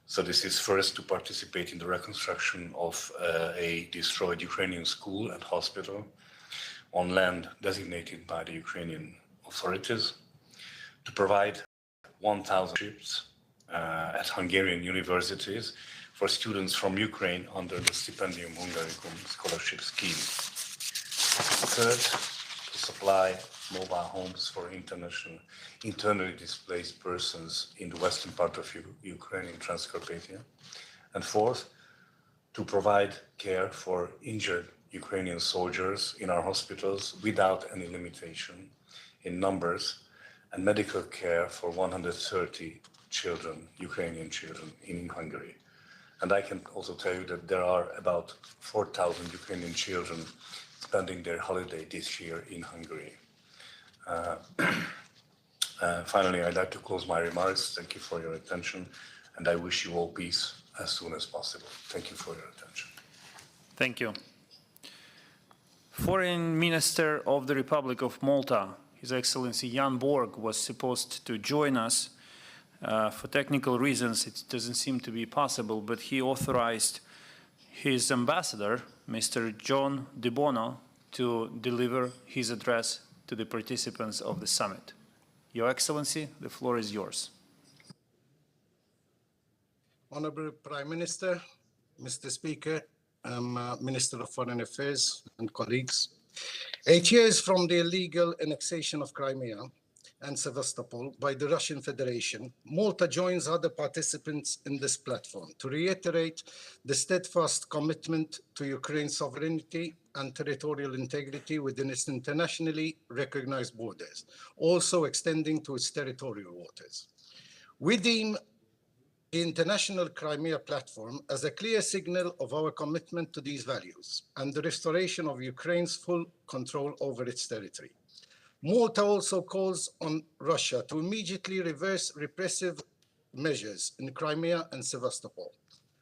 So this is first to participate in the reconstruction of a destroyed Ukrainian school and hospital on land designated by the Ukrainian authorities, to provide 1,000 ships at Hungarian universities for students from Ukraine under the Stipendium Hungaricum scholarship scheme. Third, to supply mobile homes for internally displaced persons in the western part of Ukraine in Transcarpathia. And fourth, to provide care for injured Ukrainian soldiers in our hospitals without any limitation in numbers, and medical care for 130 children, Ukrainian children in Hungary. And I can also tell you that there are about 4,000 Ukrainian children spending their holiday this year in Hungary. Finally, I'd like to close my remarks. Thank you for your attention, and I wish you all peace as soon as possible. Thank you for your attention. Thank you. Foreign Minister of the Republic of Malta, His Excellency Jan Borg, was supposed to join us. For technical reasons, it doesn't seem to be possible, but he authorized his ambassador, Mr. John De Bono, to deliver his address to the participants of the summit. Your Excellency, the floor is yours. Honorable Prime Minister, Mr. Speaker, Minister of Foreign Affairs and colleagues, 8 years from the illegal annexation of Crimea and Sevastopol by the Russian Federation, Malta joins other participants in this platform to reiterate the steadfast commitment to Ukraine's sovereignty and territorial integrity within its internationally recognized borders, also extending to its territorial waters. We deem the International Crimea Platform as a clear signal of our commitment to these values and the restoration of Ukraine's full control over its territory. Malta also calls on Russia to immediately reverse repressive measures in Crimea and Sevastopol,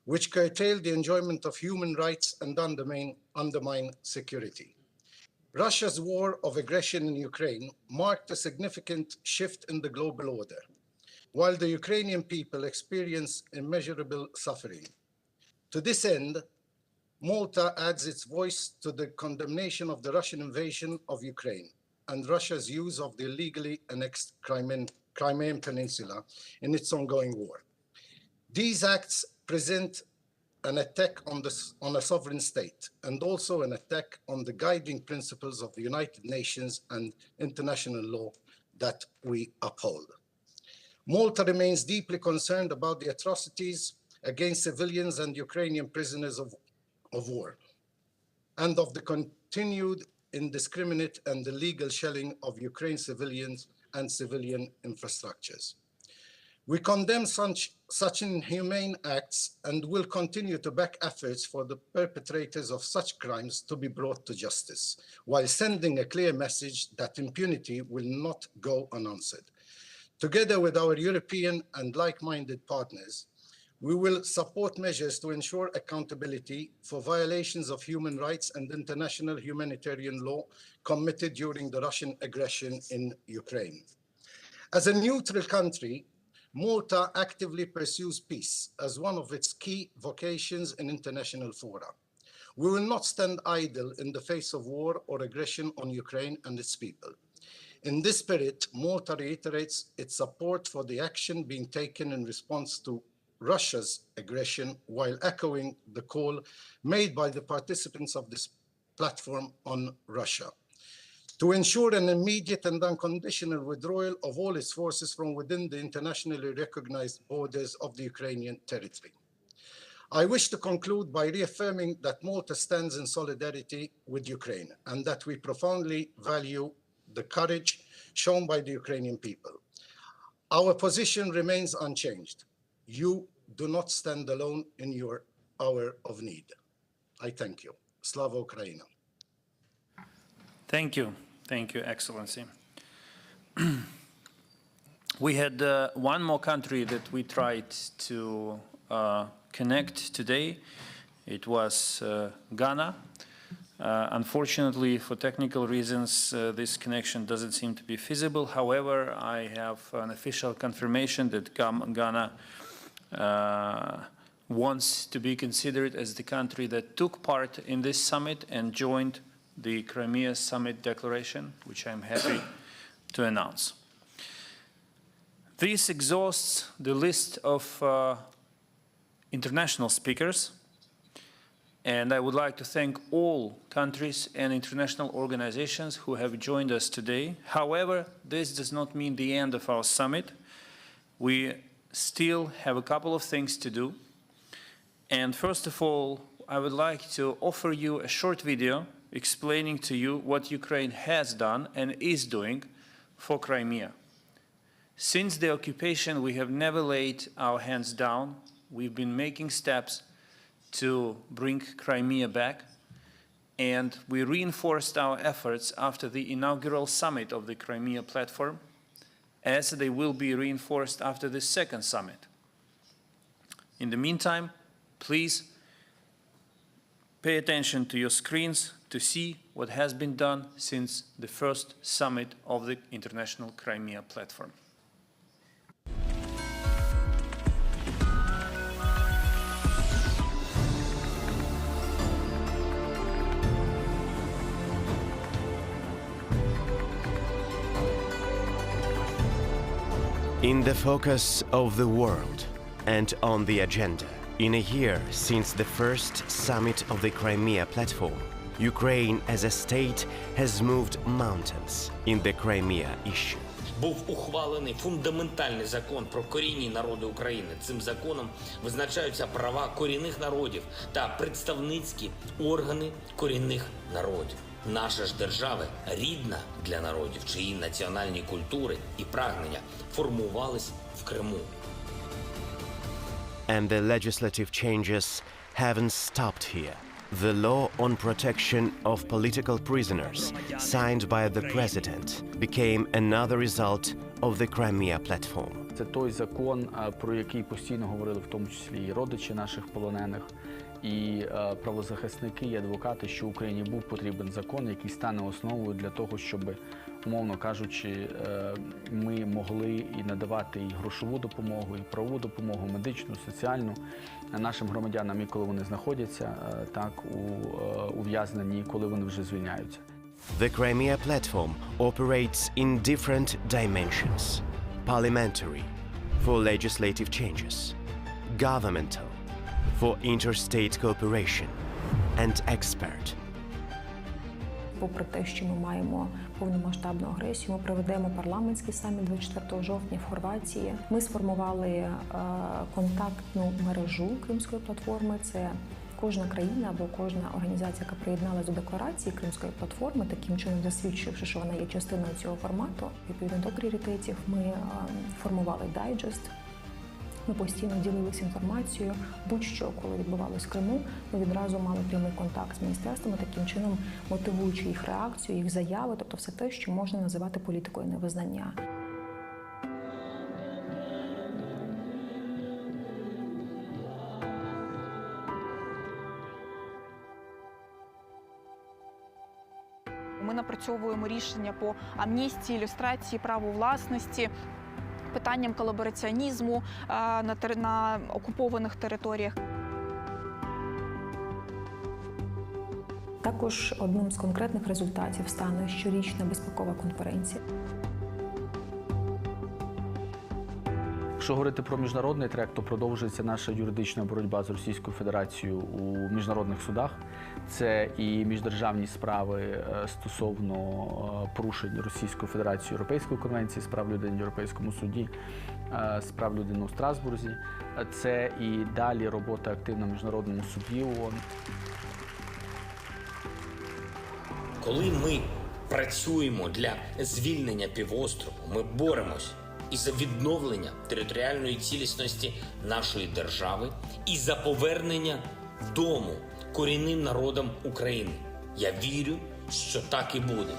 which curtail the enjoyment of human rights and undermine security. Russia's war of aggression in Ukraine marked a significant shift in the global order, while the Ukrainian people experience immeasurable suffering. To this end, Malta adds its voice to the condemnation of the Russian invasion of Ukraine and Russia's use of the illegally annexed Crimean Peninsula in its ongoing war. These acts present an attack on a sovereign state and also an attack on the guiding principles of the United Nations and international law that we uphold. Malta remains deeply concerned about the atrocities against civilians and Ukrainian prisoners of war, and of the continued indiscriminate and illegal shelling of Ukraine civilians and civilian infrastructures. We condemn such inhumane acts and will continue to back efforts for the perpetrators of such crimes to be brought to justice, while sending a clear message that impunity will not go unanswered. Together with our European and like-minded partners, we will support measures to ensure accountability for violations of human rights and international humanitarian law committed during the Russian aggression in Ukraine. As a neutral country, Malta actively pursues peace as one of its key vocations in international fora. We will not stand idle in the face of war or aggression on Ukraine and its people. In this spirit, Malta reiterates its support for the action being taken in response to Russia's aggression, while echoing the call made by the participants of this platform on Russia to ensure an immediate and unconditional withdrawal of all its forces from within the internationally recognized borders of the Ukrainian territory. I wish to conclude by reaffirming that Malta stands in solidarity with Ukraine and that we profoundly value the courage shown by the Ukrainian people. Our position remains unchanged. You do not stand alone in your hour of need. I thank you. Slava Ukraina. Thank you. Thank you, Excellency. We had one more country that we tried to connect today. It was Ghana. Unfortunately, for technical reasons, this connection doesn't seem to be feasible. However, I have an official confirmation that Ghana wants to be considered as the country that took part in this summit and joined the Crimea Summit Declaration, which I'm happy to announce. This exhausts the list of international speakers, and I would like to thank all countries and international organizations who have joined us today. However, this does not mean the end of our summit. We still have a couple of things to do. And first of all, I would like to offer you a short video explaining to you what Ukraine has done and is doing for Crimea. Since the occupation, we have never laid our hands down. We've been making steps to bring Crimea back, and we reinforced our efforts after the inaugural summit of the Crimea platform, as they will be reinforced after the second summit. In the meantime, please pay attention to your screens to see what has been done since the first summit of the International Crimea Platform. In the focus of the world and on the agenda, in a year since the first summit of the Crimea platform, Ukraine as a state has moved mountains in the Crimea issue. Був ухвалений фундаментальний закон про корінні народи України. Цим законом визначаються права корінних народів та представницькі органи корінних народів. Наша ж держава рідна для народів, чиї національні культури і прагнення формувались в Криму. And the legislative changes haven't stopped here. The law on protection of political prisoners, signed by the president, became another result of the Crimea platform. Це той закон, про який постійно говорили, в тому числі і родичі наших полонених, і правозахисники, і адвокати, що Україні був потрібен закон, який стане основою для того, щоб, умовно кажучи, ми могли і надавати і грошову допомогу, і правову допомогу, медичну, соціальну нашим громадянам, і коли вони знаходяться так у ув'язненні, коли вони вже звільняються. The Crimea platform operates in different dimensions: parliamentary, for legislative changes; governmental, for interstate cooperation; and expert. попри те, що ми маємо повномасштабну агресію, ми проведемо парламентський саміт 24 жовтня в Хорватії. Ми сформували контактну мережу Кримської платформи. Це кожна країна або кожна організація, яка приєдналася до декларації Кримської платформи, таким чином засвідчивши, що вона є частиною цього формату. Відповідно до пріоритетів ми формували дайджест. Ми постійно ділилися інформацією. Будь-що, коли відбувалось в Криму, ми відразу мали прямий контакт з міністерствами, таким чином мотивуючи їх реакцію, їх заяви, тобто все те, що можна називати політикою невизнання. Ми напрацьовуємо рішення по амністії, ілюстрації, праву власності, питанням колабораціонізму на окупованих територіях. Також одним з конкретних результатів стане щорічна безпекова конференція. Якщо говорити про міжнародний трек, то продовжується наша юридична боротьба з Російською Федерацією у міжнародних судах. Це і міждержавні справи стосовно порушень Російською Федерацією Європейської конвенції з прав людини в Європейському суді, з прав людини у Страсбурзі. Це і далі робота активна в Міжнародному суді ООН. Коли ми працюємо для звільнення півострову, ми боремось і за відновлення територіальної цілісності нашої держави, і за повернення дому корінним народам України. Я вірю, що так і буде.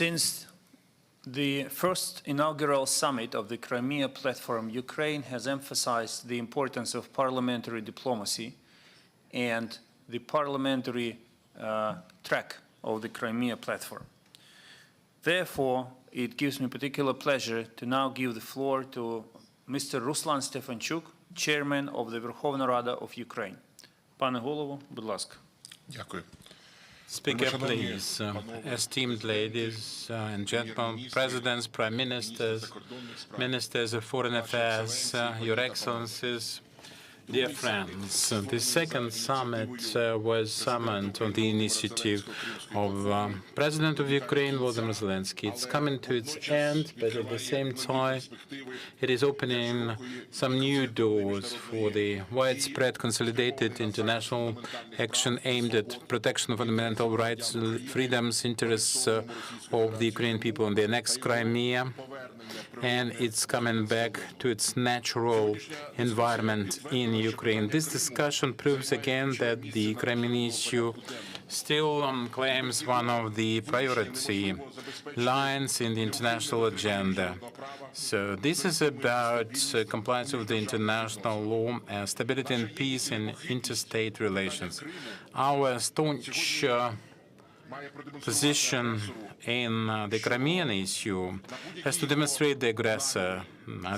Since the first inaugural summit of the Crimea platform, Ukraine has emphasized the importance of parliamentary diplomacy and the parliamentary track of the Crimea platform. Therefore, it gives me particular pleasure to now give the floor to Mr. Ruslan Stefanchuk, Chairman of the Верховна Рада of Ukraine. Пане голово, будь ласка. Дякую. Speaker, please. Esteemed ladies and gentlemen, presidents, prime ministers, ministers of foreign affairs, your excellencies, dear friends. The second summit was summoned on the initiative of President of Ukraine, Volodymyr Zelensky. It's coming to its end, but at the same time, it is opening some new doors for the widespread consolidated international action aimed at protection of fundamental rights, freedoms, interests of the Ukrainian people in the annexed Crimea. And it's coming back to its natural environment in Ukraine. This discussion proves again that the Crimean issue still claims one of the priority lines in the international agenda. So this is about compliance with the international law, stability and peace in interstate relations. Our staunch position in the Crimean issue has to demonstrate the aggressor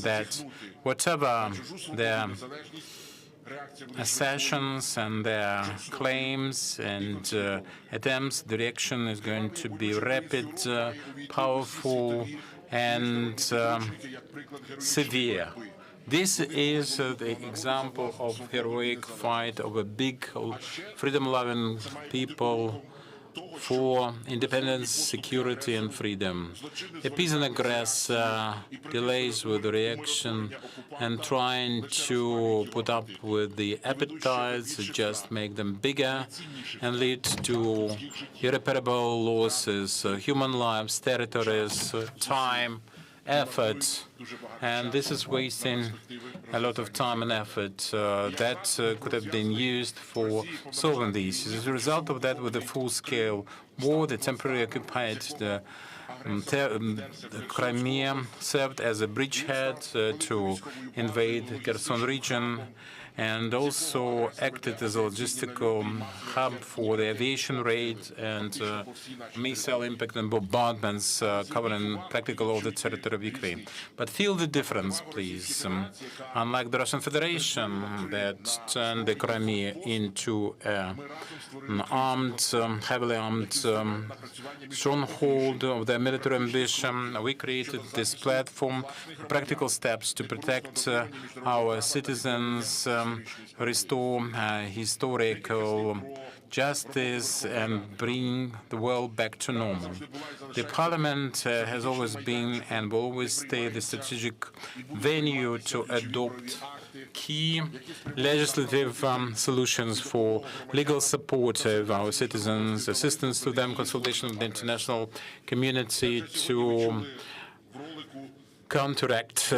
that whatever their assertions and their claims and attempts, the reaction is going to be rapid, powerful, and severe. This is the example of heroic fight of a big, freedom-loving people for independence, security, and freedom. Appeasing aggressor, delays with the reaction, and trying to put up with the appetites, just make them bigger and lead to irreparable losses, human lives, territories, time, effort, and this is wasting a lot of time and effort that could have been used for solving the issues. As a result of that, with the full-scale war, the temporarily occupied Crimea served as a bridgehead to invade Kherson region, and also acted as a logistical hub for the aviation raid and missile impact and bombardments covering practically all the territory of Ukraine. But feel the difference, please. Unlike the Russian Federation that turned the Crimea into an armed, heavily armed stronghold of their military ambition, we created this platform, practical steps to protect our citizens, restore historical justice and bring the world back to normal. The Parliament has always been and will always stay the strategic venue to adopt key legislative solutions for legal support of our citizens, assistance to them, consultation with the international community to counteract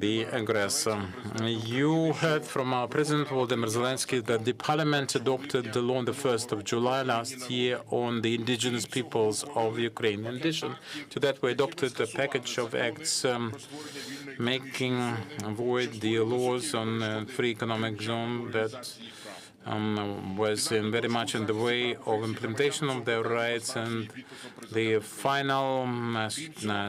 the aggressor. You heard from our President Volodymyr Zelensky that the Parliament adopted the law on the 1st of July last year on the indigenous peoples of Ukraine. In addition to that, we adopted a package of acts making void the laws on free economic zone that was very much in the way of implementation of their rights, and the final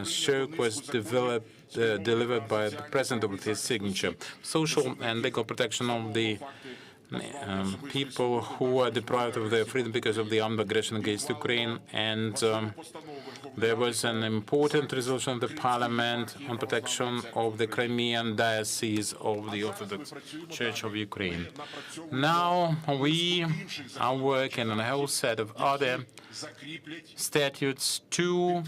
stroke was delivered by the President with his signature. Social and legal protection of the people who are deprived of their freedom because of the armed aggression against Ukraine, and there was an important resolution of the Parliament on protection of the Crimean Diocese of the Orthodox Church of Ukraine. Now we are working on a whole set of other statutes to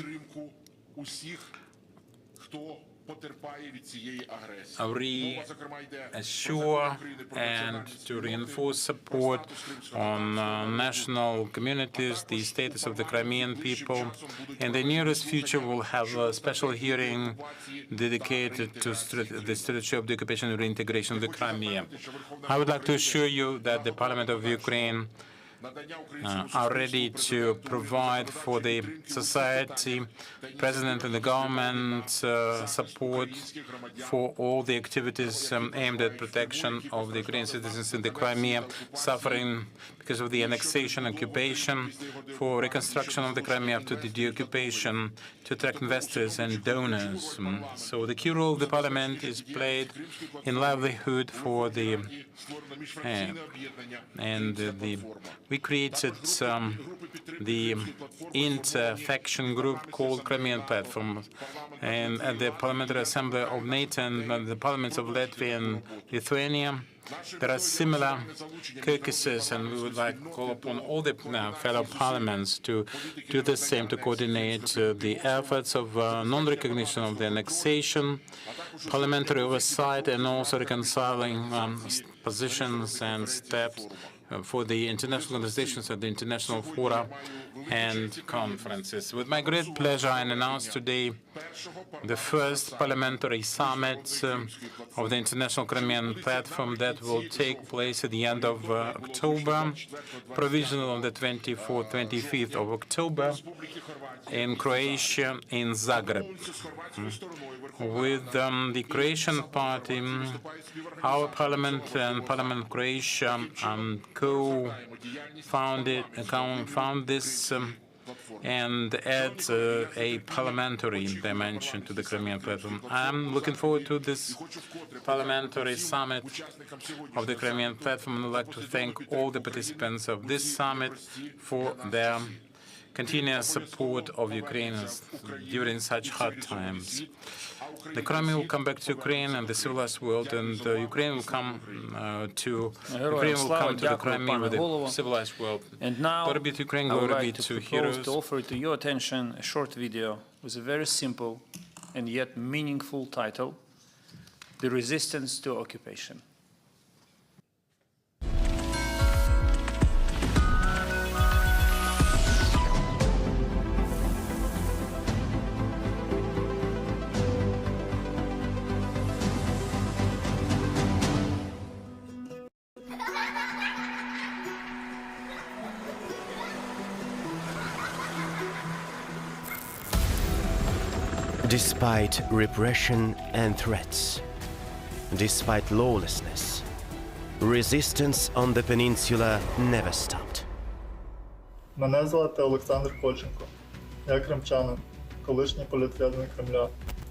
reassure and to reinforce support on national communities, the status of the Crimean people. In the nearest future, we'll have a special hearing dedicated to the strategy of the occupation and reintegration of the Crimea. I would like to assure you that the Parliament of Ukraine are ready to provide for the society, President and the government support for all the activities aimed at protection of the Ukrainian citizens in the Crimea suffering because of the annexation, occupation, for reconstruction of the Crimea after the deoccupation, to attract investors and donors. So the key role of the Parliament is played in livelihood for the we created the inter-faction group called Crimean Platform, and at the Parliamentary Assembly of NATO and the parliaments of Latvia and Lithuania, there are similar caucuses, and we would like to call upon all the fellow parliaments to do the same, to coordinate the efforts of non-recognition of the annexation, parliamentary oversight, and also reconciling positions and steps for the international organizations and the international fora and conferences. With my great pleasure, I announce today the first parliamentary summit of the International Crimean Platform that will take place at the end of October, provisional on the 24th, 25th of October in Croatia, in Zagreb. With the Croatian party, our parliament and Parliament Croatia co-found this and add a parliamentary dimension to the Crimean Platform. I'm looking forward to this parliamentary summit of the Crimean Platform, and I'd like to thank all the participants of this summit for their continuous support of Ukrainians during such hard times. The Crimea will come back to Ukraine and the civilized world, and Ukraine will come to the Crimea with the civilized world. And now, glory be to Ukraine, I would glory be like to to heroes. propose to offer to your attention a short video with a very simple and yet meaningful title: "The Resistance to Occupation." Despite repression and threats, despite lawlessness, resistance on the peninsula never stopped. Мене звати Олександр Кольченко. Я кримчанин, колишній політв'язень Кремля,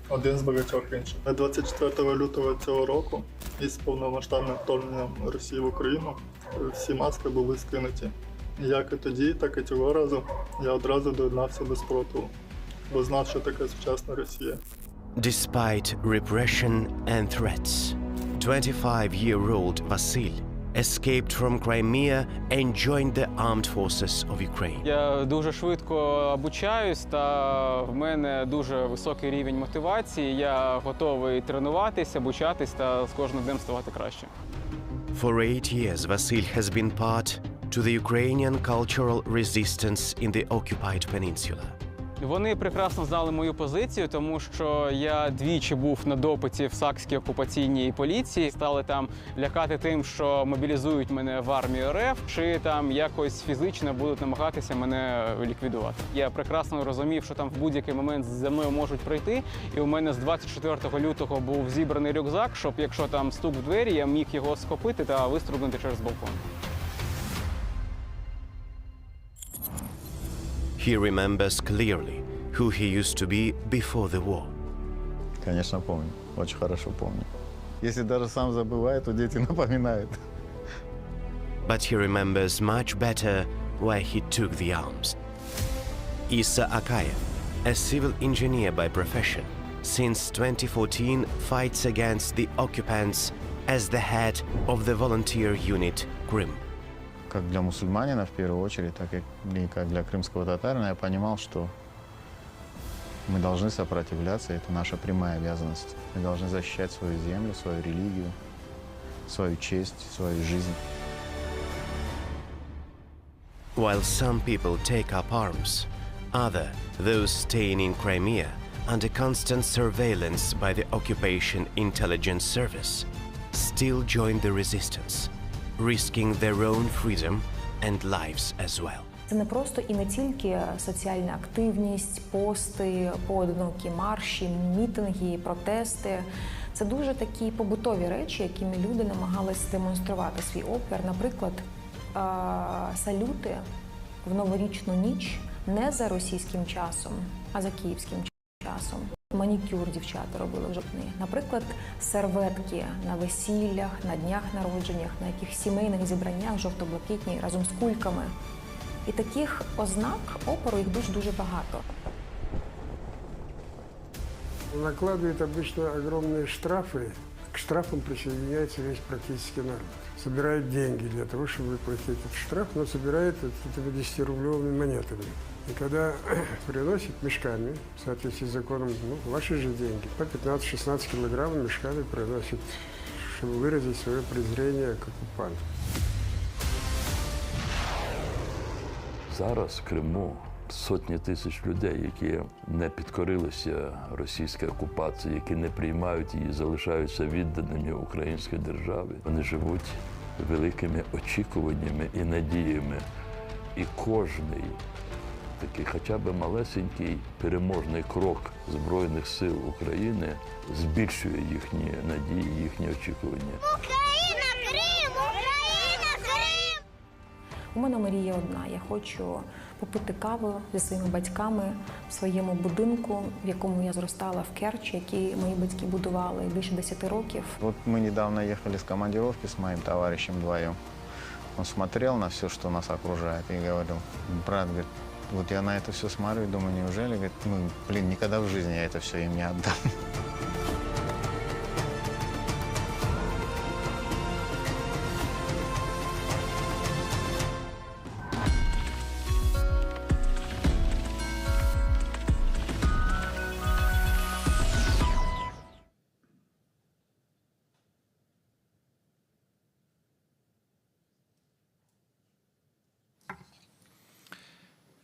один з багатьох інших. 24 лютого цього року, із повномасштабним вторгненням Росії в Україну, всі маски були скинуті. І як і тоді, так і цього разу я одразу доєднався до спротиву, бо знав, що таке сучасна Росія. Despite repression and threats, 25-year-old Vasil escaped from Crimea and joined the armed forces of Ukraine. Я дуже швидко обучаюсь, та в мене дуже високий рівень мотивації. Я готовий тренуватись, обучатись та з кожним днем ставати краще. For 8 years, Vasil has been part to the Ukrainian cultural resistance in the occupied peninsula. Вони прекрасно знали мою позицію, тому що я двічі був на допиті в Сакській окупаційній поліції. Стали там лякати тим, що мобілізують мене в армію РФ, чи там якось фізично будуть намагатися мене ліквідувати. Я прекрасно розумів, що там в будь-який момент за мною можуть прийти, і у мене з 24 лютого був зібраний рюкзак, щоб якщо там стук в двері, я міг його схопити та вистрибнути через балкон. He remembers clearly who he used to be before the war. Конечно, помню. Очень хорошо помню. Если даже сам забываю, то дети напоминают. But he remembers much better why he took the arms. Issa Akayev, a civil engineer by profession, since 2014 fights against the occupants as the head of the volunteer unit Крым. Как для мусульманина, в первую очередь, так и как для крымского татарина, я понимал, что мы должны сопротивляться, это наша прямая обязанность. Мы должны защищать свою землю, свою религию, свою честь, свою жизнь. While some people take up arms, others, those staying in Crimea, under constant surveillance by the occupation intelligence service, still join the resistance, risking their own freedom and lives as well. Це не просто і не тільки соціальна активність, пости, поодинокі марші, мітинги, протести. Це дуже такі побутові речі, якими люди намагались демонструвати свій опір. Наприклад, салюти в новорічну ніч не за російським часом, а за київським часом. Манікюр дівчата робили в жовтні. Наприклад, серветки на весіллях, на днях народженнях, на яких сімейних зібраннях жовто-блакитні разом з кульками. І таких ознак опору їх дуже багато. Накладывают обычно огромные штрафы. К штрафам присоединяется весь практически народ. Собирают деньги для того, чтобы выплатить этот штраф, но собирают этими 10-рублевыми монетами. И когда приносят мешками, в соответствии с законом, ваши же деньги, по 15-16 килограмм мешками приносят, чтобы выразить свое презрение к оккупанту. Зараз в Криму сотні тисяч людей, які не підкорилися російській окупації, які не приймають її, залишаються відданими українській державі. Вони живуть великими очікуваннями і надіями. І кожний такий хоча б малесенький переможний крок Збройних сил України збільшує їхні надії, їхні очікування. Україна, Крим! Україна, Крим! У мене мрія одна. Я хочу попити каву зі своїми батьками в своєму будинку, в якому я зростала в Керчі, який мої батьки будували більше 10 років. Вот мы недавно ехали с командировки с моим товарищем вдвоем. Он смотрел на все, что нас окружает, и говорил: брат, говорит, вот я на это все смотрю и думаю, неужели, говорит, никогда в жизни я это все им не отдам.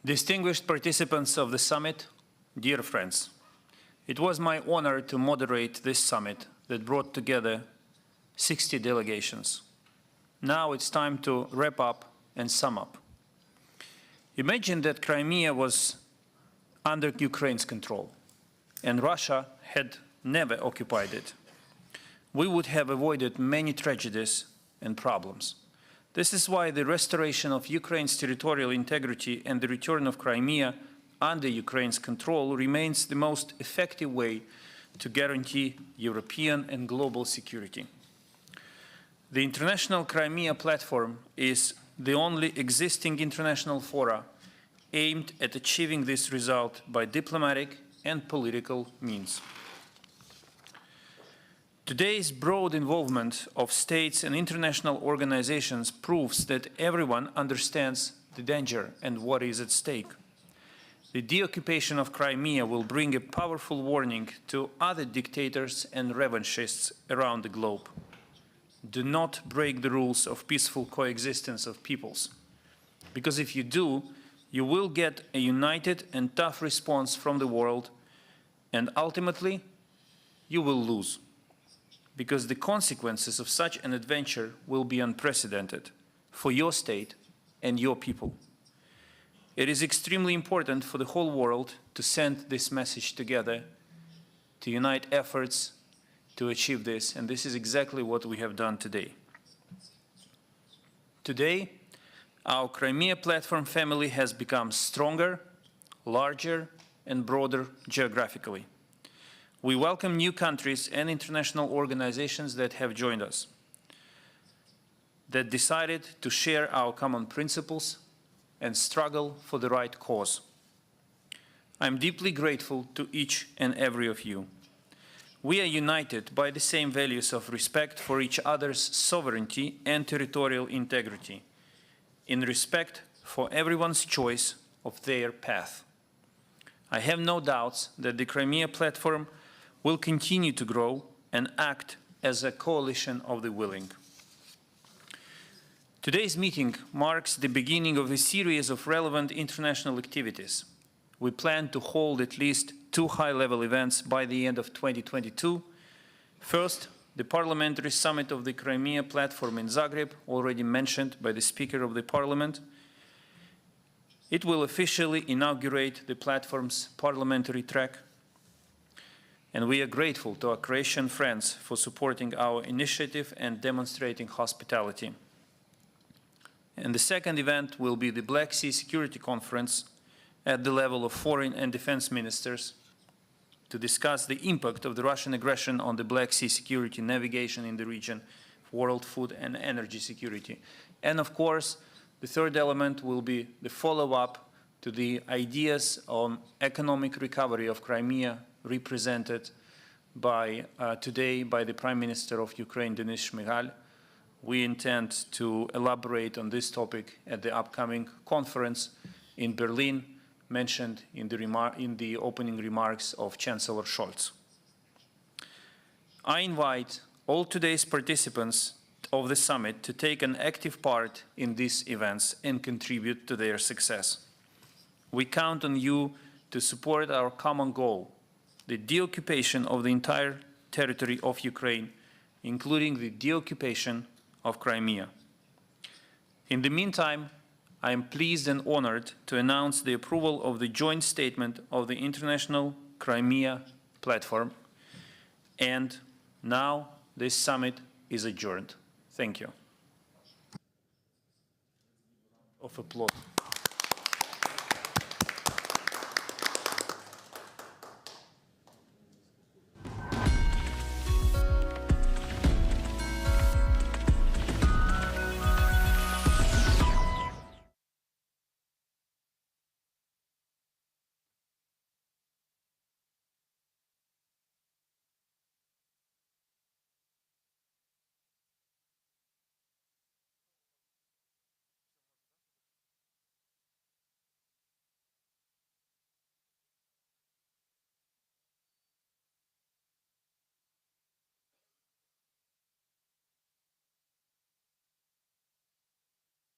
Distinguished participants of the summit, dear friends, it was my honor to moderate this summit that brought together 60 delegations. Now it's time to wrap up and sum up. Imagine that Crimea was under Ukraine's control and Russia had never occupied it. We would have avoided many tragedies and problems. This is why the restoration of Ukraine's territorial integrity and the return of Crimea under Ukraine's control remains the most effective way to guarantee European and global security. The International Crimea Platform is the only existing international fora aimed at achieving this result by diplomatic and political means. Today's broad involvement of states and international organizations proves that everyone understands the danger and what is at stake. The deoccupation of Crimea will bring a powerful warning to other dictators and revanchists around the globe. Do not break the rules of peaceful coexistence of peoples, because if you do, you will get a united and tough response from the world, and ultimately, you will lose, because the consequences of such an adventure will be unprecedented for your state and your people. It is extremely important for the whole world to send this message together, to unite efforts to achieve this, and this is exactly what we have done today. Today, our Crimea Platform family has become stronger, larger, and broader geographically. We welcome new countries and international organizations that have joined us, that decided to share our common principles and struggle for the right cause. I'm deeply grateful to each and every of you. We are united by the same values of respect for each other's sovereignty and territorial integrity, in respect for everyone's choice of their path. I have no doubts that the Crimea Platform will continue to grow and act as a coalition of the willing. Today's meeting marks the beginning of a series of relevant international activities. We plan to hold at least 2 high-level events by the end of 2022. First, the Parliamentary Summit of the Crimea Platform in Zagreb, already mentioned by the Speaker of the Parliament. It will officially inaugurate the platform's parliamentary track, and we are grateful to our Croatian friends for supporting our initiative and demonstrating hospitality. And the second event will be the Black Sea Security Conference at the level of foreign and defense ministers to discuss the impact of the Russian aggression on the Black Sea security, navigation in the region, world food and energy security. And of course, the third element will be the follow-up to the ideas on economic recovery of Crimea represented by today by the Prime Minister of Ukraine, Denis Shmyhal. We intend to elaborate on this topic at the upcoming conference in Berlin, mentioned in the opening remarks of Chancellor Scholz. I invite all today's participants of the summit to take an active part in these events and contribute to their success. We count on you to support our common goal, the deoccupation of the entire territory of Ukraine, including the deoccupation of Crimea. In the meantime, I am pleased and honored to announce the approval of the joint statement of the International Crimea Platform, and now this summit is adjourned. Thank you. Of applause.